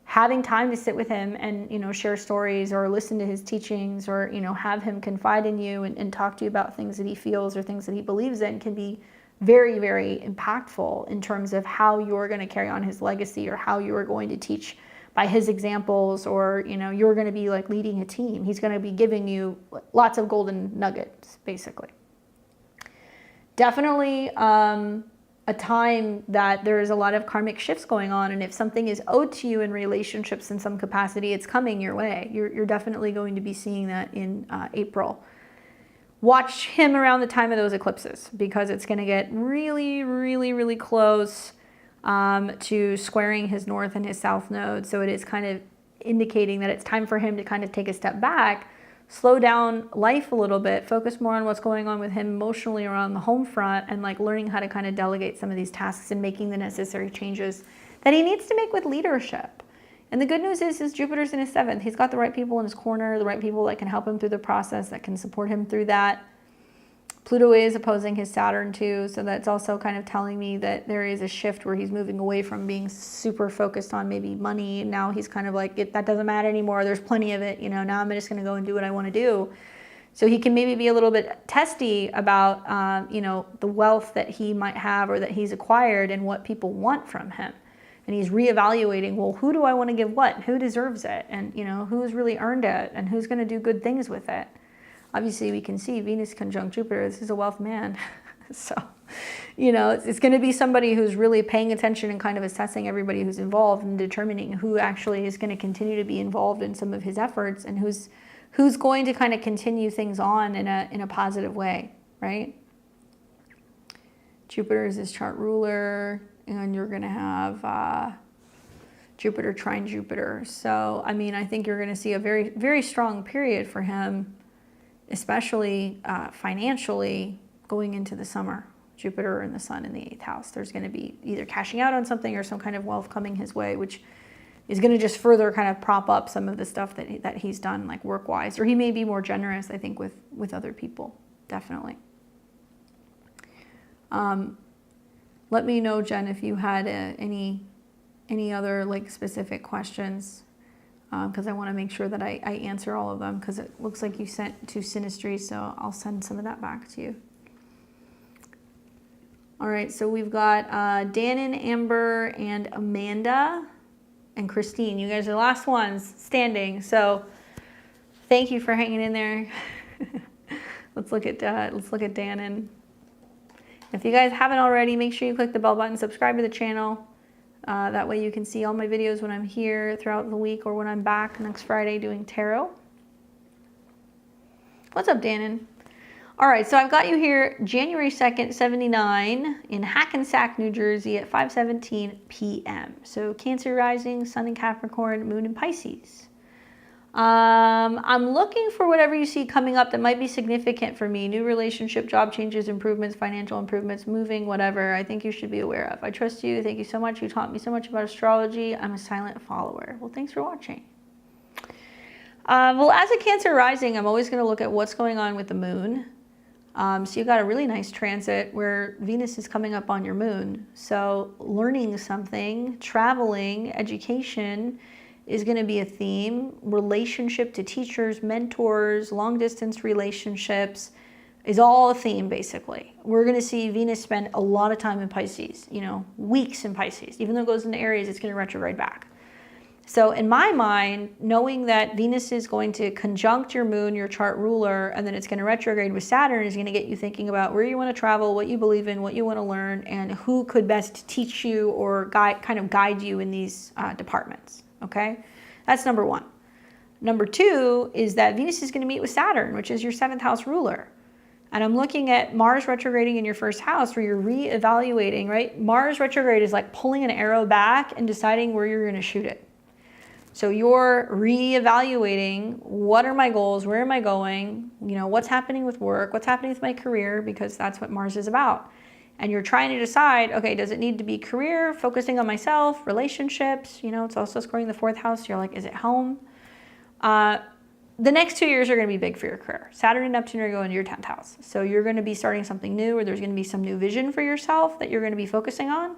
having time to sit with him and, share stories or listen to his teachings or, have him confide in you and talk to you about things that he feels or things that he believes in can be very, very impactful in terms of how you're going to carry on his legacy or how you are going to teach by his examples, or, you know, you're going to be like leading a team. He's going to be giving you lots of golden nuggets, basically. Definitely a time that there is a lot of karmic shifts going on, and if something is owed to you in relationships in some capacity, it's coming your way. You're definitely going to be seeing that in April. Watch him around the time of those eclipses, because it's going to get really, really, really close to squaring his north and his south node. So it is kind of indicating that it's time for him to kind of take a step back, slow down life a little bit, focus more on what's going on with him emotionally around the home front, and like learning how to kind of delegate some of these tasks and making the necessary changes that he needs to make with leadership. And the good news is Jupiter's in his 7th. He's got the right people in his corner, the right people that can help him through the process, that can support him through that. Pluto is opposing his Saturn too, so that's also kind of telling me that there is a shift where he's moving away from being super focused on maybe money. Now he's kind of like, that doesn't matter anymore. There's plenty of it. You know, now I'm just going to go and do what I want to do. So he can maybe be a little bit testy about, you know, the wealth that he might have or that he's acquired and what people want from him. And he's reevaluating, well, who do I want to give what? Who deserves it? And, you know, who's really earned it? And who's going to do good things with it? Obviously, we can see Venus conjunct Jupiter. This is a wealth man. So, you know, it's going to be somebody who's really paying attention and kind of assessing everybody who's involved and determining who actually is going to continue to be involved in some of his efforts, and who's going to kind of continue things on in a positive way, right? Jupiter is his chart ruler, and you're going to have Jupiter trine Jupiter. So, I mean, I think you're going to see a very, very strong period for him, especially financially, going into the summer. Jupiter and the Sun in the 8th house. There's going to be either cashing out on something or some kind of wealth coming his way, which is going to just further kind of prop up some of the stuff that he's done, like work-wise. Or he may be more generous, I think, with other people, definitely. Let me know, Jen, if you had any other like specific questions, because I want to make sure that I answer all of them, because it looks like you sent to synastry, so I'll send some of that back to you. All right, so we've got Dannon, Amber, and Amanda, and Christine. You guys are the last ones standing, so thank you for hanging in there. Let's look at Dannon. If you guys haven't already, make sure you click the bell button, subscribe to the channel. That way you can see all my videos when I'm here throughout the week, or when I'm back next Friday doing tarot. What's up, Dannon? All right, so I've got you here January 2nd, 79 in Hackensack, New Jersey at 5:17 p.m. So Cancer Rising, Sun in Capricorn, Moon in Pisces. I'm looking for whatever you see coming up that might be significant for me. New relationship, job changes, improvements, financial improvements, moving, whatever I think you should be aware of. I trust you. Thank you so much. You taught me so much about astrology. I'm a silent follower. Well, thanks for watching. Well, as a Cancer Rising, I'm always going to look at what's going on with the moon. So you've got a really nice transit where Venus is coming up on your moon. So learning something, traveling, education is going to be a theme. Relationship to teachers, mentors, long distance relationships is all a theme, basically. We're going to see Venus spend a lot of time in Pisces, you know, weeks in Pisces. Even though it goes into Aries, it's going to retrograde back. So in my mind, knowing that Venus is going to conjunct your moon, your chart ruler, and then it's going to retrograde with Saturn is going to get you thinking about where you want to travel, what you believe in, what you want to learn, and who could best teach you or guide you in these departments. Okay, that's number one. Number two is that Venus is going to meet with Saturn, which is your 7th house ruler. And I'm looking at Mars retrograding in your 1st house, where you're reevaluating, right? Mars retrograde is like pulling an arrow back and deciding where you're going to shoot it. So you're reevaluating, what are my goals? Where am I going? You know, what's happening with work? What's happening with my career? Because that's what Mars is about. And you're trying to decide, okay, does it need to be career, focusing on myself, relationships? You know, it's also scoring the 4th house. You're like, is it home? The next 2 years are going to be big for your career. Saturn and Neptune are going to your 10th house. So you're going to be starting something new, or there's going to be some new vision for yourself that you're going to be focusing on,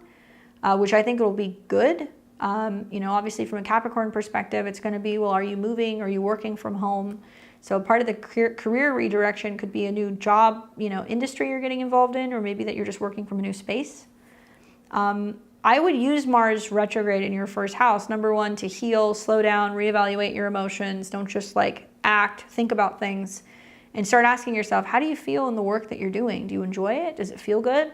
which I think will be good. You know, obviously from a Capricorn perspective, it's going to be, well, are you moving? Are you working from home? So part of the career redirection could be a new job, you know, industry you're getting involved in, or maybe that you're just working from a new space. I would use Mars retrograde in your first house, number one, to heal, slow down, reevaluate your emotions. Don't just like act, think about things, and start asking yourself, how do you feel in the work that you're doing? Do you enjoy it? Does it feel good?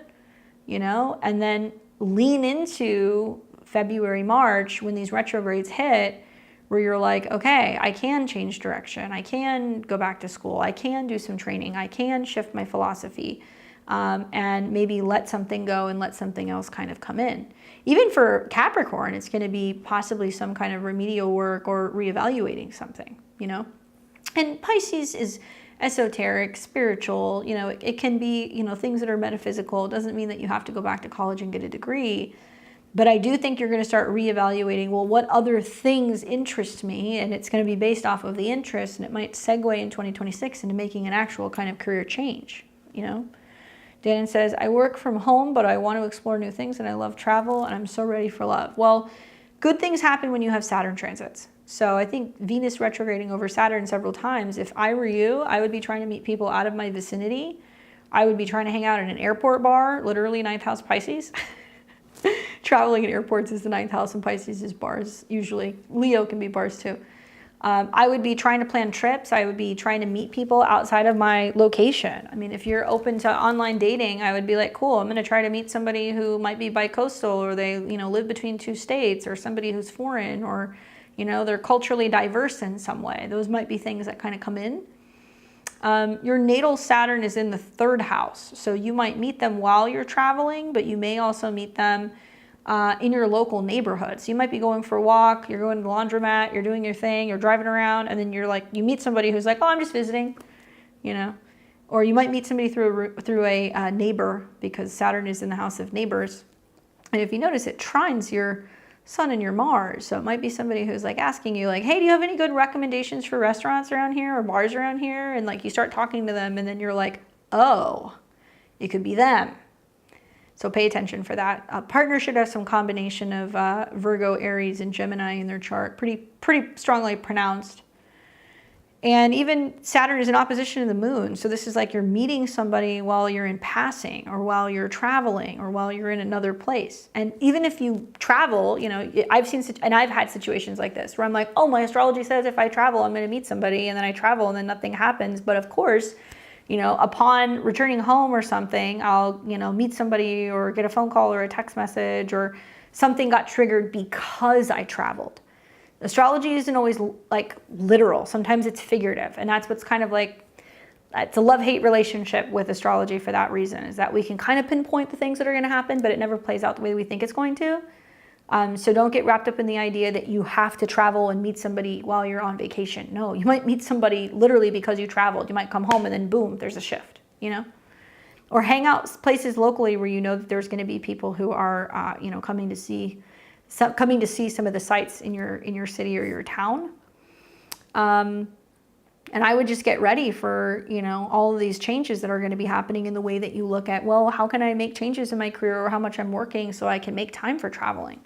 You know, and then lean into February, March, when these retrogrades hit, where you're like, okay, I can change direction. I can go back to school. I can do some training. I can shift my philosophy, and maybe let something go and let something else kind of come in. Even for Capricorn, it's going to be possibly some kind of remedial work or reevaluating something, you know? And Pisces is esoteric, spiritual, you know, it can be, you know, things that are metaphysical. It doesn't mean that you have to go back to college and get a degree. But I do think you're going to start reevaluating, well, what other things interest me? And it's going to be based off of the interest, and it might segue in 2026 into making an actual kind of career change, you know? Dan says, I work from home, but I want to explore new things, and I love travel, and I'm so ready for love. Well, good things happen when you have Saturn transits. So I think Venus retrograding over Saturn several times, if I were you, I would be trying to meet people out of my vicinity. I would be trying to hang out in an airport bar, literally 9th house Pisces. Traveling in airports is the 9th house, and Pisces is bars, usually. Leo can be bars too. I would be trying to plan trips. I would be trying to meet people outside of my location. I mean, if you're open to online dating, I would be like, cool, I'm going to try to meet somebody who might be bi-coastal, or they, you know, live between 2 states, or somebody who's foreign, or, you know, they're culturally diverse in some way. Those might be things that kind of come in. Your natal Saturn is in the 3rd house. So you might meet them while you're traveling, but you may also meet them in your local neighborhood. So you might be going for a walk, you're going to the laundromat, you're doing your thing, you're driving around, and then you're like, you meet somebody who's like, oh, I'm just visiting, you know. Or you might meet somebody through a neighbor, because Saturn is in the house of neighbors. And if you notice, it trines your Sun and your Mars. So it might be somebody who's like asking you like, hey, do you have any good recommendations for restaurants around here or bars around here? And like you start talking to them, and then you're like, oh, it could be them. So pay attention for that. A partner should have some combination of Virgo, Aries, and Gemini in their chart. Pretty strongly pronounced. And even Saturn is in opposition to the moon. So this is like you're meeting somebody while you're in passing, or while you're traveling, or while you're in another place. And even if you travel, you know, I've had situations like this where I'm like, oh, my astrology says if I travel, I'm going to meet somebody, and then I travel and then nothing happens. But of course, you know, upon returning home or something, I'll, you know, meet somebody or get a phone call or a text message, or something got triggered because I traveled. Astrology isn't always like literal. Sometimes it's figurative. And that's what's kind of like, it's a love-hate relationship with astrology for that reason, is that we can kind of pinpoint the things that are going to happen, but it never plays out the way we think it's going to. So don't get wrapped up in the idea that you have to travel and meet somebody while you're on vacation. No, you might meet somebody literally because you traveled. You might come home and then boom, there's a shift, you know? Or hang out places locally where you know that there's going to be people who are, you know, coming to see some of the sites in your city or your town. And I would just get ready for, you know, all of these changes that are going to be happening in the way that you look at, well, how can I make changes in my career, or how much I'm working so I can make time for traveling?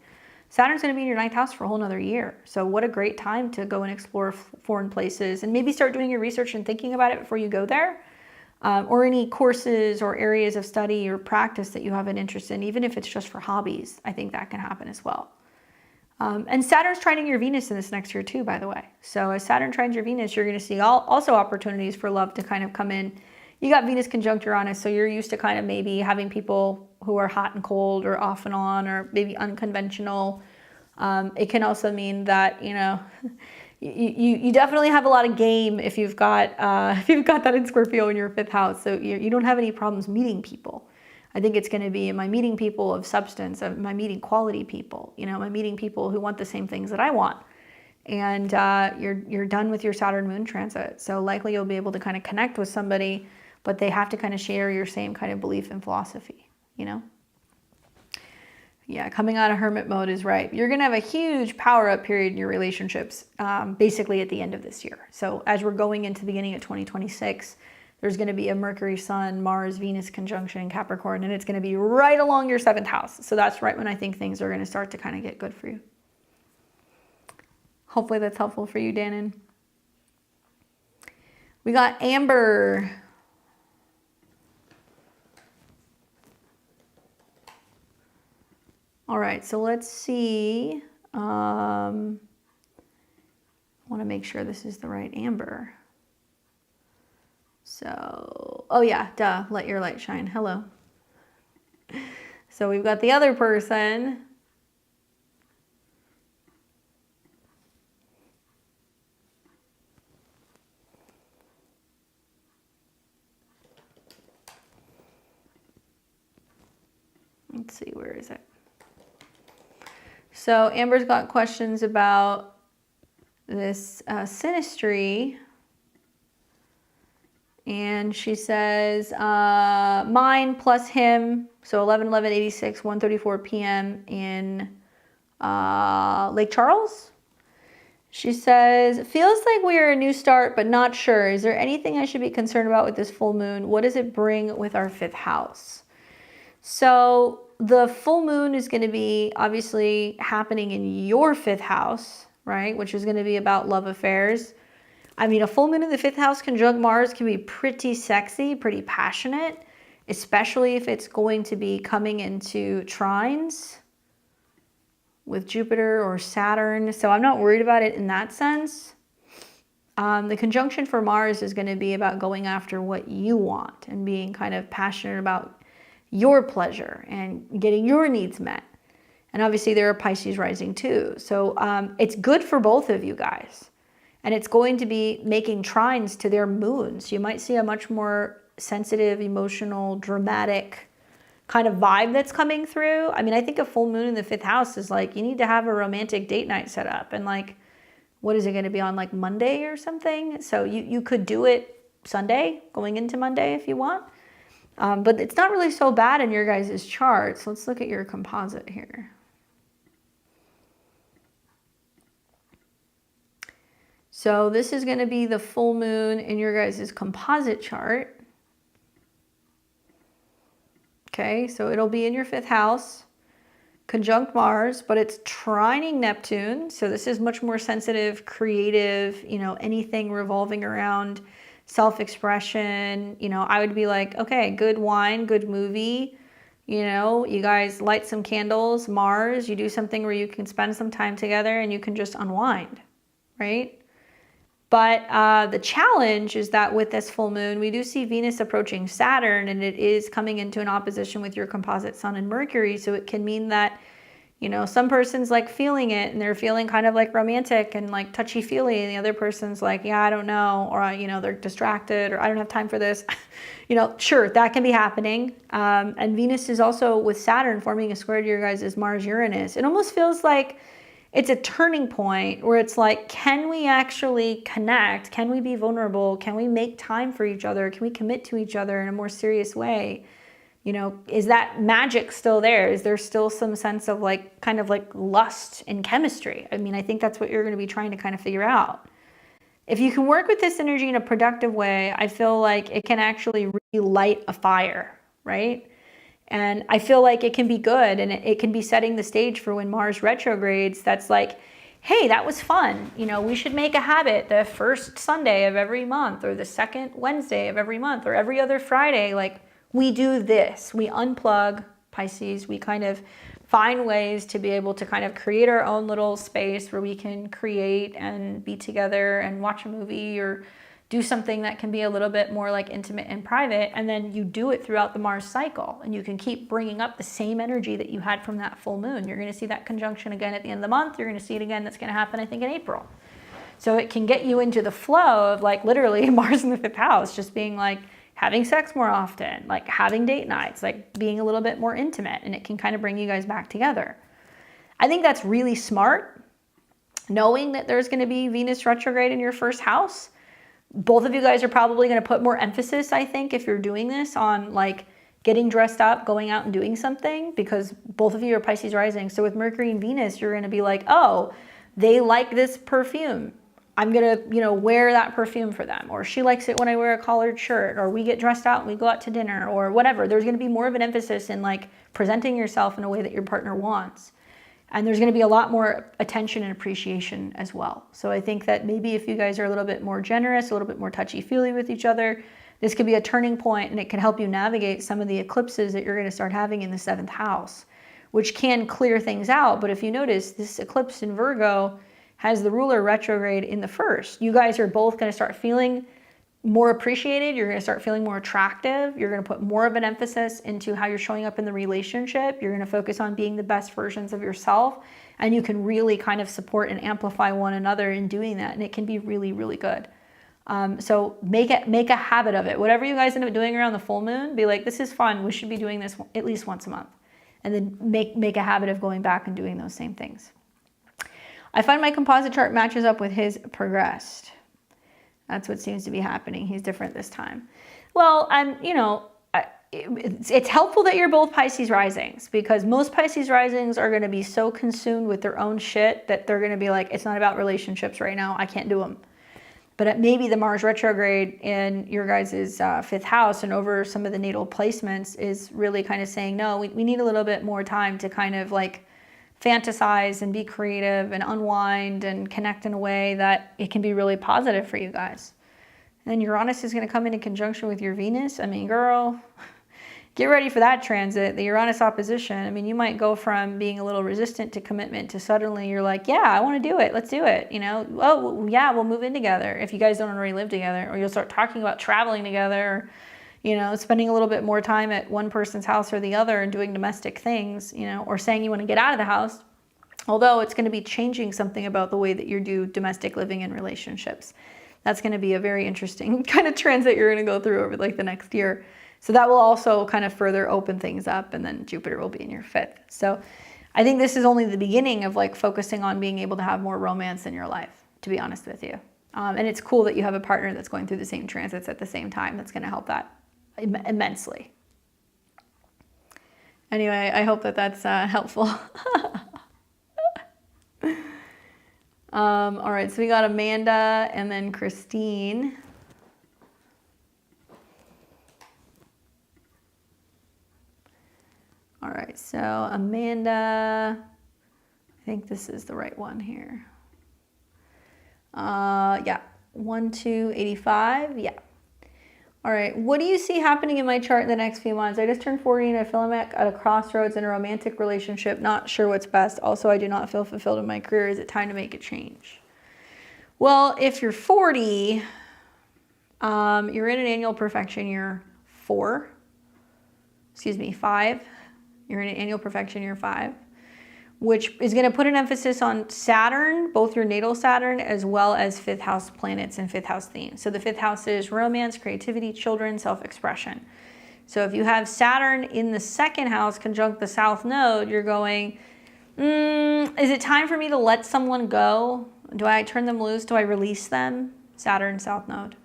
Saturn's going to be in your 9th house for a whole nother year. So what a great time to go and explore foreign places, and maybe start doing your research and thinking about it before you go there. Or any courses or areas of study or practice that you have an interest in, even if it's just for hobbies. I think that can happen as well. And Saturn's trining your Venus in this next year too, by the way. So as Saturn trines your Venus, you're going to see also opportunities for love to kind of come in. You got Venus conjunct Uranus, so you're used to kind of maybe having people who are hot and cold, or off and on, or maybe unconventional. It can also mean that, you know, you definitely have a lot of game if you've got that in Scorpio in your 5th house. So you don't have any problems meeting people. I think it's going to be, am I meeting people of substance? Am I meeting quality people? You know, am I meeting people who want the same things that I want? And you're done with your Saturn moon transit. So likely you'll be able to kind of connect with somebody, but they have to kind of share your same kind of belief and philosophy, you know? Yeah, coming out of hermit mode is right. You're going to have a huge power up period in your relationships, basically at the end of this year. So as we're going into the beginning of 2026, there's going to be a Mercury, Sun, Mars, Venus conjunction in Capricorn, and it's going to be right along your 7th house. So that's right when I think things are going to start to kind of get good for you. Hopefully that's helpful for you, Dannon. We got Amber. All right, so let's see. I want to make sure this is the right amber. So, oh yeah, duh, let your light shine. Hello. So we've got the other person. Let's see, where is it? So Amber's got questions about this synastry. And she says, mine plus him, so 11/11/86, 1:34 p.m. in Lake Charles. She says, feels like we are a new start, but not sure. Is there anything I should be concerned about with this full moon? What does it bring with our 5th house? So the full moon is going to be obviously happening in your 5th house, right? Which is going to be about love affairs. I mean, a full moon in the 5th house conjunct Mars can be pretty sexy, pretty passionate, especially if it's going to be coming into trines with Jupiter or Saturn. So I'm not worried about it in that sense. The conjunction for Mars is going to be about going after what you want and being kind of passionate about your pleasure and getting your needs met. And obviously there are Pisces rising too. So it's good for both of you guys. And it's going to be making trines to their moons. You might see a much more sensitive, emotional, dramatic kind of vibe that's coming through. I mean, I think a full moon in the 5th house is like, you need to have a romantic date night set up. And like, what is it going to be on, like Monday or something? So you could do it Sunday, going into Monday if you want. But it's not really so bad in your guys' charts. Let's look at your composite here. So this is going to be the full moon in your guys' composite chart. Okay, so it'll be in your 5th house, conjunct Mars, but it's trining Neptune. So this is much more sensitive, creative, you know, anything revolving around self-expression. You know, I would be like, okay, good wine, good movie. You know, you guys light some candles, Mars, you do something where you can spend some time together and you can just unwind, right? But the challenge is that with this full moon, we do see Venus approaching Saturn, and it is coming into an opposition with your composite Sun and Mercury. So it can mean that, you know, some person's like feeling it and they're feeling kind of like romantic and like touchy-feely, and the other person's like, yeah, I don't know, or, you know, they're distracted, or I don't have time for this. You know, sure, that can be happening. And Venus is also with Saturn forming a square to your guys' Mars-Uranus. It almost feels like it's a turning point where it's like, can we actually connect? Can we be vulnerable? Can we make time for each other? Can we commit to each other in a more serious way? You know, is that magic still there? Is there still some sense of like, kind of like lust and chemistry? I mean, I think that's what you're going to be trying to kind of figure out. If you can work with this energy in a productive way, I feel like it can actually relight a fire, right? And I feel like it can be good, and it can be setting the stage for when Mars retrogrades. That's like, hey, that was fun. You know, we should make a habit the first Sunday of every month, or the second Wednesday of every month, or every other Friday. Like, we do this. We unplug, Pisces. We kind of find ways to be able to kind of create our own little space where we can create and be together and watch a movie or do something that can be a little bit more like intimate and private. And then you do it throughout the Mars cycle, and you can keep bringing up the same energy that you had from that full moon. You're going to see that conjunction again at the end of the month. You're going to see it again. That's going to happen, I think, in April. So it can get you into the flow of like literally Mars in the 5th house, just being like having sex more often, like having date nights, like being a little bit more intimate, and it can kind of bring you guys back together. I think that's really smart, knowing that there's going to be Venus retrograde in your 1st house. Both of you guys are probably going to put more emphasis, I think, if you're doing this, on like getting dressed up, going out and doing something, because both of you are Pisces rising. So with Mercury and Venus, you're going to be like, oh, they like this perfume. I'm going to, you know, wear that perfume for them. Or she likes it when I wear a collared shirt, or we get dressed out and we go out to dinner, or whatever. There's going to be more of an emphasis in like presenting yourself in a way that your partner wants. And there's going to be a lot more attention and appreciation as well. So I think that maybe if you guys are a little bit more generous, a little bit more touchy-feely with each other, this could be a turning point, and it can help you navigate some of the eclipses that you're going to start having in the 7th house, which can clear things out. But if you notice, this eclipse in Virgo has the ruler retrograde in the first. You guys are both going to start feeling more appreciated. You're going to start feeling more attractive. You're going to put more of an emphasis into how you're showing up in the relationship. You're going to focus on being the best versions of yourself. And you can really kind of support and amplify one another in doing that. And it can be really, really good. So make a habit of it. Whatever you guys end up doing around the full moon, be like, this is fun. We should be doing this at least once a month. And then make a habit of going back and doing those same things. I find my composite chart matches up with his progressed. That's what seems to be happening. He's different this time. Well, it's helpful that you're both Pisces risings, because most Pisces risings are going to be so consumed with their own shit that they're going to be like, it's not about relationships right now. I can't do them. But maybe the Mars retrograde in your guys' fifth house and over some of the natal placements is really kind of saying, no, we need a little bit more time to kind of like fantasize and be creative and unwind and connect in a way that it can be really positive for you guys. And then Uranus is going to come in conjunction with your Venus. I mean, girl, get ready for that transit, the Uranus opposition. I mean, you might go from being a little resistant to commitment to suddenly you're like, yeah, I want to do it. Let's do it. You know, oh, yeah, we'll move in together if you guys don't already live together, or you'll start talking about traveling together, or, you know, spending a little bit more time at one person's house or the other and doing domestic things, you know, or saying you want to get out of the house. Although it's going to be changing something about the way that you do domestic living and relationships. That's going to be a very interesting kind of transit you're going to go through over like the next year. So that will also kind of further open things up, and then Jupiter will be in your fifth. So I think this is only the beginning of like focusing on being able to have more romance in your life, to be honest with you. And it's cool that you have a partner that's going through the same transits at the same time. That's going to help that immensely. Anyway, I hope that that's helpful. All right, so we got Amanda and then Christine. All right, so Amanda, I think this is the right one here. Yeah, 1285, yeah. All right, what do you see happening in my chart in the next few months? I just turned 40 and I feel I'm at a crossroads in a romantic relationship, not sure what's best. Also, I do not feel fulfilled in my career. Is it time to make a change? Well, if you're 40, you're in an annual perfection year 5. You're in an annual perfection year 5, which is going to put an emphasis on Saturn, both your natal Saturn, as well as fifth house planets and fifth house themes. So the fifth house is romance, creativity, children, self-expression. So if you have Saturn in the second house conjunct the south node, you're going, is it time for me to let someone go? Do I turn them loose? Do I release them? Saturn, south node.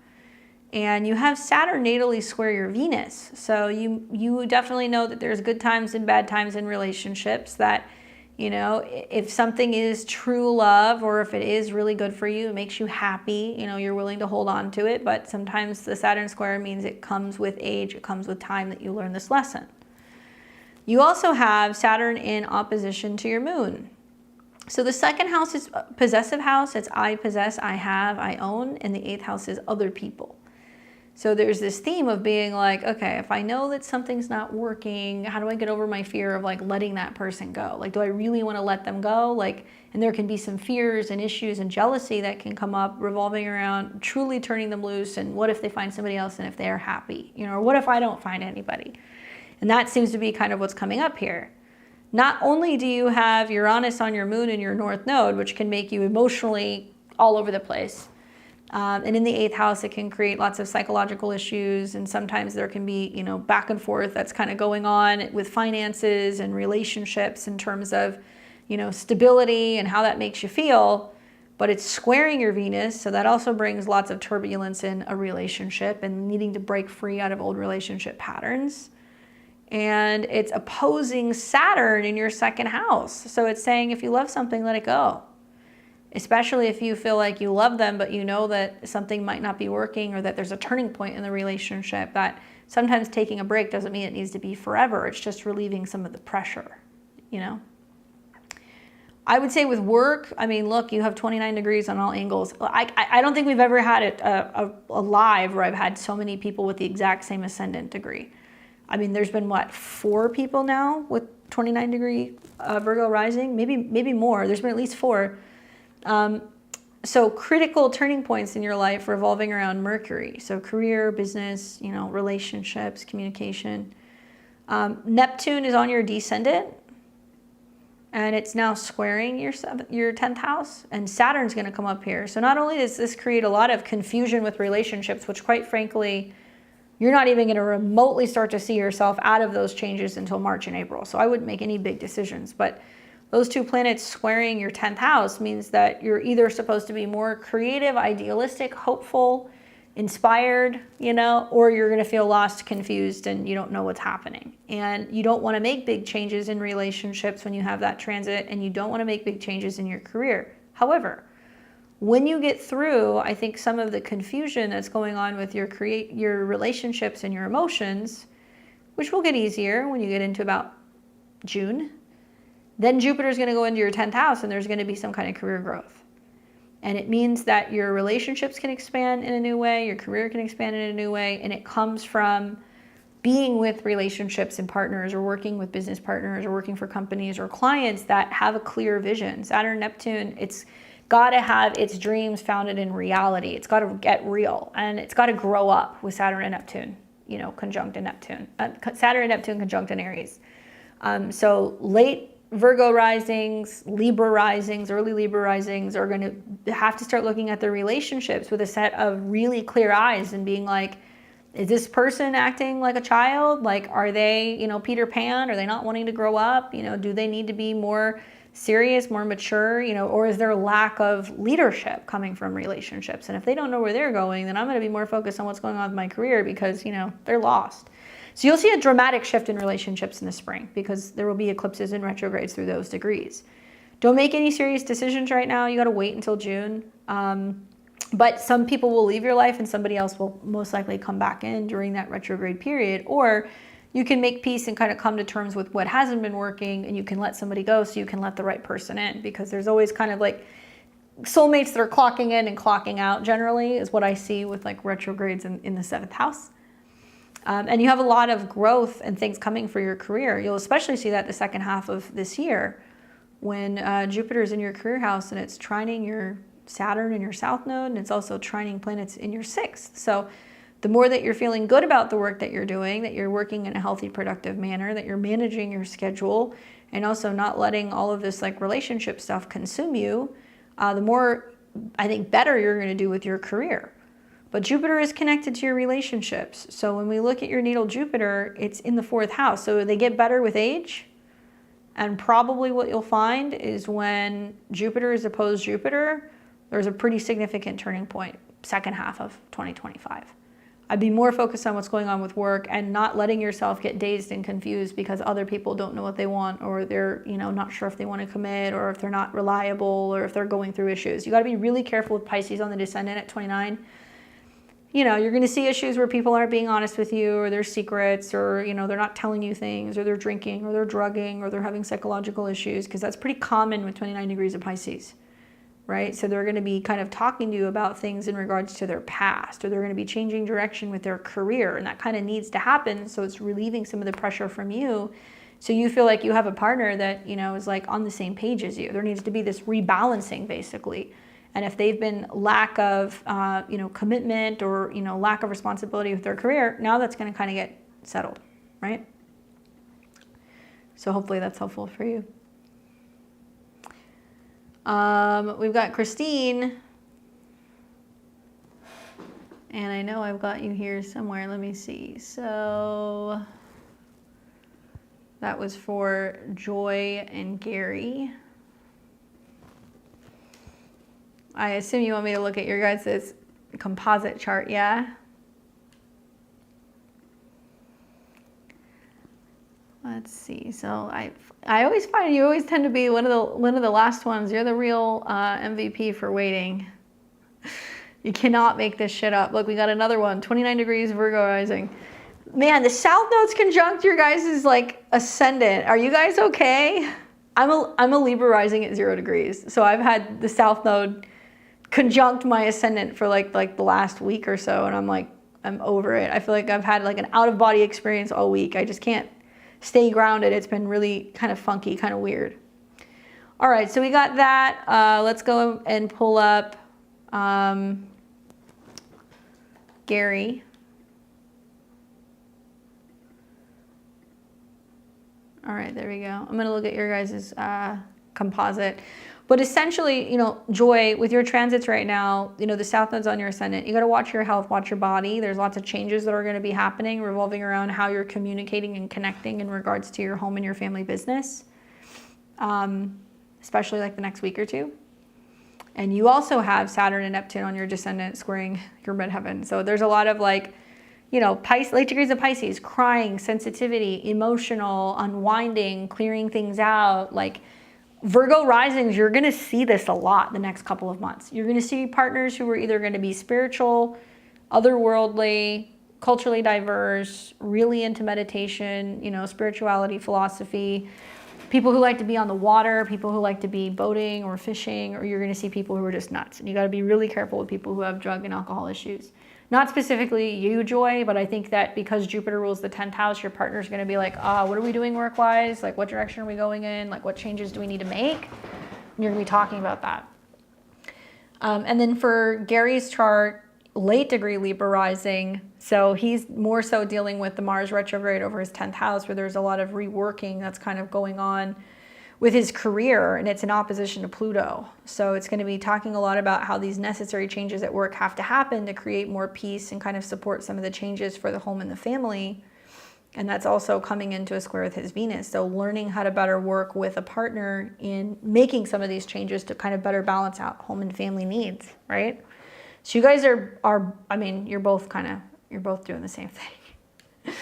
And you have Saturn natally square your Venus. So you definitely know that there's good times and bad times in relationships, that, you know, if something is true love, or if it is really good for you, it makes you happy, you know, you're willing to hold on to it. But sometimes the Saturn square means it comes with age, it comes with time that you learn this lesson. You also have Saturn in opposition to your moon. So the second house is possessive house. It's I possess, I have, I own. And the eighth house is other people. So there's this theme of being like, okay, if I know that something's not working, how do I get over my fear of like letting that person go? Like, do I really want to let them go? Like, and there can be some fears and issues and jealousy that can come up revolving around truly turning them loose. And what if they find somebody else, and if they are happy, you know, or what if I don't find anybody? And that seems to be kind of what's coming up here. Not only do you have Uranus on your moon and your north node, which can make you emotionally all over the place. And in the eighth house, it can create lots of psychological issues. And sometimes there can be, you know, back and forth that's kind of going on with finances and relationships in terms of, you know, stability and how that makes you feel. But it's squaring your Venus. So that also brings lots of turbulence in a relationship and needing to break free out of old relationship patterns. And it's opposing Saturn in your second house. So it's saying, if you love something, let it go. Especially if you feel like you love them, but you know that something might not be working, or that there's a turning point in the relationship, that sometimes taking a break doesn't mean it needs to be forever. It's just relieving some of the pressure, you know? I would say with work, I mean, look, you have 29 degrees on all angles. I don't think we've ever had it a live where I've had so many people with the exact same ascendant degree. I mean, there's been, what, 4 people now with 29-degree Virgo rising, maybe more. There's been at least 4. So critical turning points in your life revolving around Mercury. So career, business, relationships, communication. Neptune is on your descendant, and it's now squaring your 10th house, and Saturn's going to come up here. So not only does this create a lot of confusion with relationships, which quite frankly, you're not even going to remotely start to see yourself out of those changes until March and April. So I wouldn't make any big decisions, but those 2 planets squaring your 10th house means that you're either supposed to be more creative, idealistic, hopeful, inspired, or you're going to feel lost, confused, and you don't know what's happening. And you don't want to make big changes in relationships when you have that transit, and you don't want to make big changes in your career. However, when you get through, I think, some of the confusion that's going on with your relationships and your emotions, which will get easier when you get into about June, then Jupiter's going to go into your 10th house, and there's going to be some kind of career growth. And it means that your relationships can expand in a new way, your career can expand in a new way, and it comes from being with relationships and partners, or working with business partners, or working for companies or clients that have a clear vision. Saturn, Neptune, it's got to have its dreams founded in reality. It's got to get real, and it's got to grow up with Saturn and Neptune, conjunct in Neptune. Saturn and Neptune conjunct in Aries. So late Virgo risings, Libra risings, early Libra risings are going to have to start looking at their relationships with a set of really clear eyes and being like, is this person acting like a child? Like, are they, Peter Pan? Are they not wanting to grow up? Do they need to be more serious, more mature, or is there a lack of leadership coming from relationships? And if they don't know where they're going, then I'm going to be more focused on what's going on with my career because, they're lost. So you'll see a dramatic shift in relationships in the spring because there will be eclipses and retrogrades through those degrees. Don't make any serious decisions right now. You got to wait until June. But some people will leave your life and somebody else will most likely come back in during that retrograde period. Or you can make peace and kind of come to terms with what hasn't been working, and you can let somebody go so you can let the right person in, because there's always kind of like soulmates that are clocking in and clocking out generally is what I see with like retrogrades in the 7th house. And you have a lot of growth and things coming for your career. You'll especially see that the second half of this year when Jupiter is in your career house and it's trining your Saturn in your south node, and it's also trining planets in your 6th. So the more that you're feeling good about the work that you're doing, that you're working in a healthy, productive manner, that you're managing your schedule, and also not letting all of this like relationship stuff consume you, the more, I think, better you're going to do with your career. But Jupiter is connected to your relationships. So when we look at your natal Jupiter, it's in the 4th house. So they get better with age. And probably what you'll find is when Jupiter is opposed Jupiter, there's a pretty significant turning point, second half of 2025. I'd be more focused on what's going on with work and not letting yourself get dazed and confused because other people don't know what they want, or they're, not sure if they want to commit, or if they're not reliable, or if they're going through issues. You got to be really careful with Pisces on the descendant at 29. You're going to see issues where people aren't being honest with you, or there's secrets, or, they're not telling you things, or they're drinking, or they're drugging, or they're having psychological issues, because that's pretty common with 29 degrees of Pisces, right? So they're going to be kind of talking to you about things in regards to their past, or they're going to be changing direction with their career, and that kind of needs to happen. So it's relieving some of the pressure from you. So you feel like you have a partner that, is like on the same page as you. There needs to be this rebalancing, basically. And if they've been lack of, commitment, or, lack of responsibility with their career, now that's going to kind of get settled, right? So hopefully that's helpful for you. We've got Christine. And I know I've got you here somewhere. Let me see. So that was for Joy and Gary. I assume you want me to look at your guys' composite chart, yeah? Let's see. So I always find you always tend to be one of the last ones. You're the real MVP for waiting. You cannot make this shit up. Look, we got another one. 29 degrees Virgo rising. Man, the south node's conjunct your guys' like ascendant. Are you guys okay? I'm a Libra rising at 0 degrees. So I've had the south node conjunct my ascendant for like the last week or so, and I'm over it. I feel like I've had like an out of body experience all week. I just can't stay grounded. It's been really kind of funky, kind of weird. All right, so we got that. Let's go and pull up Gary. All right, there we go. I'm going to look at your guys' composite. But essentially, you know, Joy, with your transits right now, you know, the South Node's on your ascendant. You got to watch your health, watch your body. There's lots of changes that are going to be happening, revolving around how you're communicating and connecting in regards to your home and your family business, especially like the next week or two. And you also have Saturn and Neptune on your descendant squaring your midheaven. So there's a lot of like, you know, late degrees of Pisces, crying, sensitivity, emotional, unwinding, clearing things out. Like Virgo Risings, you're going to see this a lot the next couple of months. You're going to see partners who are either going to be spiritual, otherworldly, culturally diverse, really into meditation, you know, spirituality, philosophy, people who like to be on the water, people who like to be boating or fishing, or you're going to see people who are just nuts. And you got to be really careful with people who have drug and alcohol issues. Not specifically you, Joy, but I think that because Jupiter rules the 10th house, your partner's going to be like, what are we doing work-wise? Like, what direction are we going in? Like, what changes do we need to make? And you're going to be talking about that. And then for Gary's chart, late degree Libra rising. So he's more so dealing with the Mars retrograde over his 10th house, where there's a lot of reworking that's kind of going on with his career, and it's in opposition to Pluto. So it's going to be talking a lot about how these necessary changes at work have to happen to create more peace and kind of support some of the changes for the home and the family. And that's also coming into a square with his Venus. So learning how to better work with a partner in making some of these changes to kind of better balance out home and family needs, right? So you guys are I mean, you're both doing the same thing.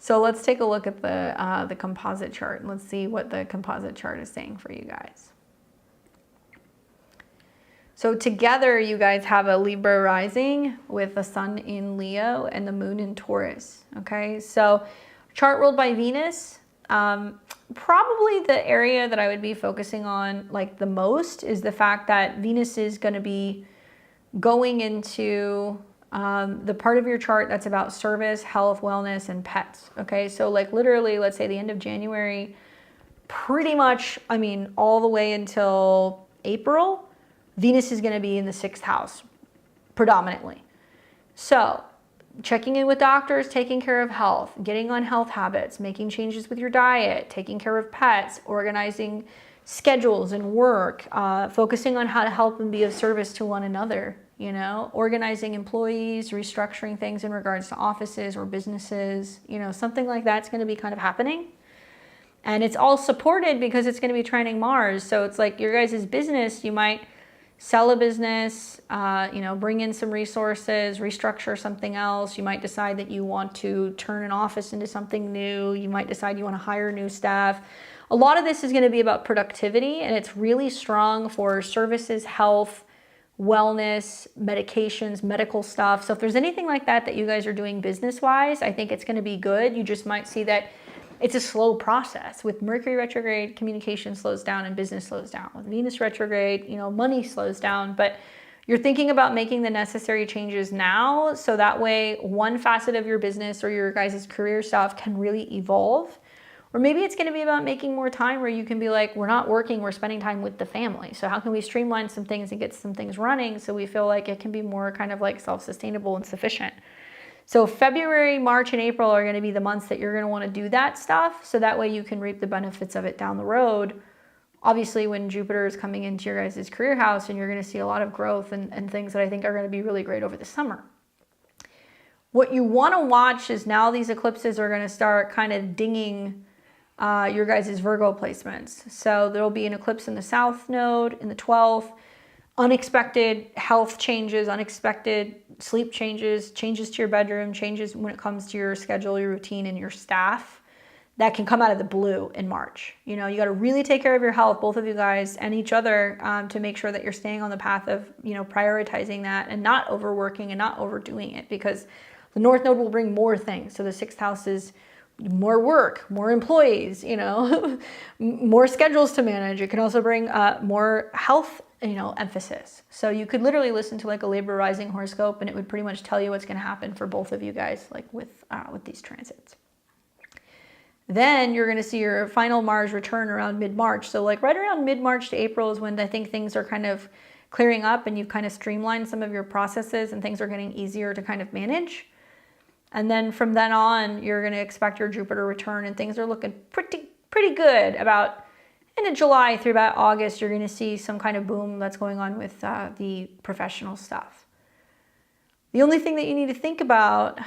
So let's take a look at the composite chart, and let's see what the composite chart is saying for you guys. So together, you guys have a Libra rising with the sun in Leo and the moon in Taurus, okay? So chart ruled by Venus, probably the area that I would be focusing on like the most is the fact that Venus is going to be going into the part of your chart that's about service, health, wellness, and pets. Okay, so like literally, let's say the end of January, pretty much, I mean, all the way until April, Venus is going to be in the 6th house predominantly. So checking in with doctors, taking care of health, getting on health habits, making changes with your diet, taking care of pets, organizing schedules and work, focusing on how to help and be of service to one another. You know, organizing employees, restructuring things in regards to offices or businesses, you know, something like that's going to be kind of happening. And it's all supported because it's going to be trining Mars. So it's like your guys' business, you might sell a business, you know, bring in some resources, restructure something else. You might decide that you want to turn an office into something new. You might decide you want to hire new staff. A lot of this is going to be about productivity, and it's really strong for services, health, wellness, medications, medical stuff. So if there's anything like that that you guys are doing business-wise, I think it's going to be good. You just might see that it's a slow process. With Mercury retrograde, communication slows down and business slows down. With Venus retrograde, you know, money slows down. But you're thinking about making the necessary changes now, so that way one facet of your business or your guys' career stuff can really evolve. Or maybe it's going to be about making more time where you can be like, we're not working, we're spending time with the family. So how can we streamline some things and get some things running so we feel like it can be more kind of like self-sustainable and sufficient? So February, March, and April are going to be the months that you're going to want to do that stuff. So that way you can reap the benefits of it down the road. Obviously, when Jupiter is coming into your guys' career house, and you're going to see a lot of growth and things that I think are going to be really great over the summer. What you want to watch is now these eclipses are going to start kind of dinging your guys' Virgo placements. So there'll be an eclipse in the South Node in the 12th, unexpected health changes, unexpected sleep changes, changes to your bedroom, changes when it comes to your schedule, your routine, and your staff that can come out of the blue in March. You know, you got to really take care of your health, both of you guys and each other, to make sure that you're staying on the path of, you know, prioritizing that and not overworking and not overdoing it, because the North Node will bring more things. So the 6th house is more work, more employees, you know, more schedules to manage. It can also bring more health, you know, emphasis. So you could literally listen to like a Libra rising horoscope, and it would pretty much tell you what's going to happen for both of you guys, like with these transits. Then you're going to see your final Mars return around mid-March. So like right around mid-March to April is when I think things are kind of clearing up and you've kind of streamlined some of your processes and things are getting easier to kind of manage. And then from then on, you're going to expect your Jupiter return and things are looking pretty good. About into July through about August, you're going to see some kind of boom that's going on with the professional stuff. The only thing that you need to think about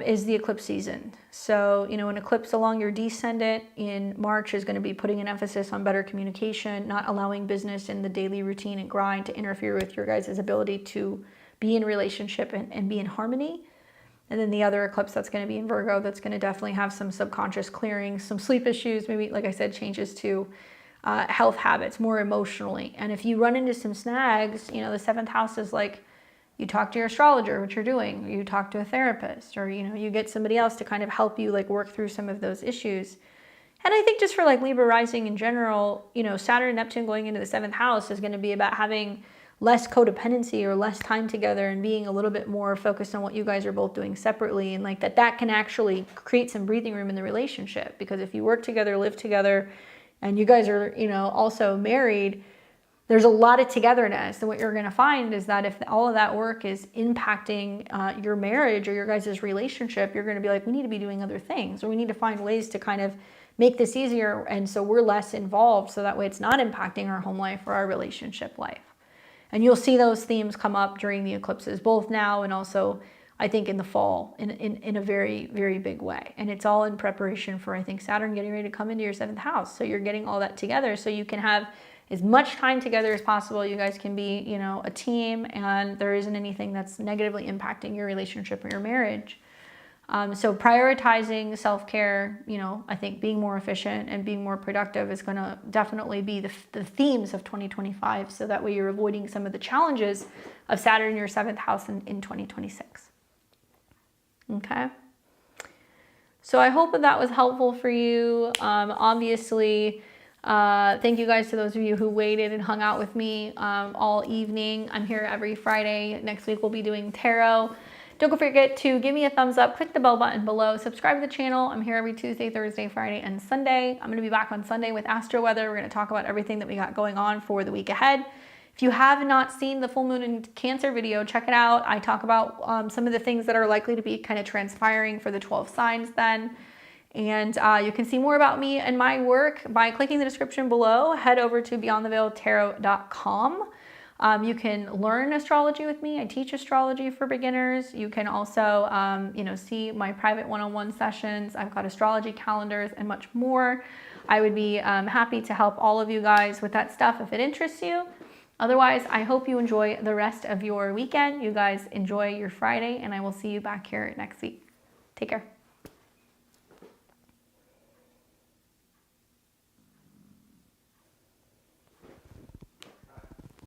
is the eclipse season. So, an eclipse along your descendant in March is going to be putting an emphasis on better communication, not allowing business in the daily routine and grind to interfere with your guys' ability to be in relationship and be in harmony. And then the other eclipse that's going to be in Virgo, that's going to definitely have some subconscious clearing, some sleep issues, maybe, like I said, changes to health habits, more emotionally. And if you run into some snags, the seventh house is like, you talk to your astrologer, what you're doing, you talk to a therapist, or, you get somebody else to kind of help you like work through some of those issues. And I think just for like Libra rising in general, Saturn and Neptune going into the seventh house is going to be about having less codependency or less time together and being a little bit more focused on what you guys are both doing separately. And like that can actually create some breathing room in the relationship, because if you work together, live together, and you guys are, also married, there's a lot of togetherness. And what you're going to find is that if all of that work is impacting your marriage or your guys' relationship, you're going to be like, we need to be doing other things, or we need to find ways to kind of make this easier. And so we're less involved, so that way it's not impacting our home life or our relationship life. And you'll see those themes come up during the eclipses, both now and also, I think, in the fall in a very, very big way. And it's all in preparation for, I think, Saturn getting ready to come into your seventh house. So you're getting all that together so you can have as much time together as possible. You guys can be, a team, and there isn't anything that's negatively impacting your relationship or your marriage. So prioritizing self-care, I think being more efficient and being more productive is going to definitely be the themes of 2025. So that way you're avoiding some of the challenges of Saturn in your seventh house in 2026. Okay. So I hope that was helpful for you. Obviously, thank you guys to those of you who waited and hung out with me all evening. I'm here every Friday. Next week we'll be doing tarot. Don't forget to give me a thumbs up, click the bell button below, subscribe to the channel. I'm here every Tuesday, Thursday, Friday, and Sunday. I'm going to be back on Sunday with Astro Weather. We're going to talk about everything that we got going on for the week ahead. If you have not seen the full moon in Cancer video, check it out. I talk about some of the things that are likely to be kind of transpiring for the 12 signs then. And you can see more about me and my work by clicking the description below. Head over to beyondtheveiltarot.com. You can learn astrology with me. I teach astrology for beginners. You can also, see my private one-on-one sessions. I've got astrology calendars and much more. I would be happy to help all of you guys with that stuff if it interests you. Otherwise, I hope you enjoy the rest of your weekend. You guys enjoy your Friday, and I will see you back here next week. Take care.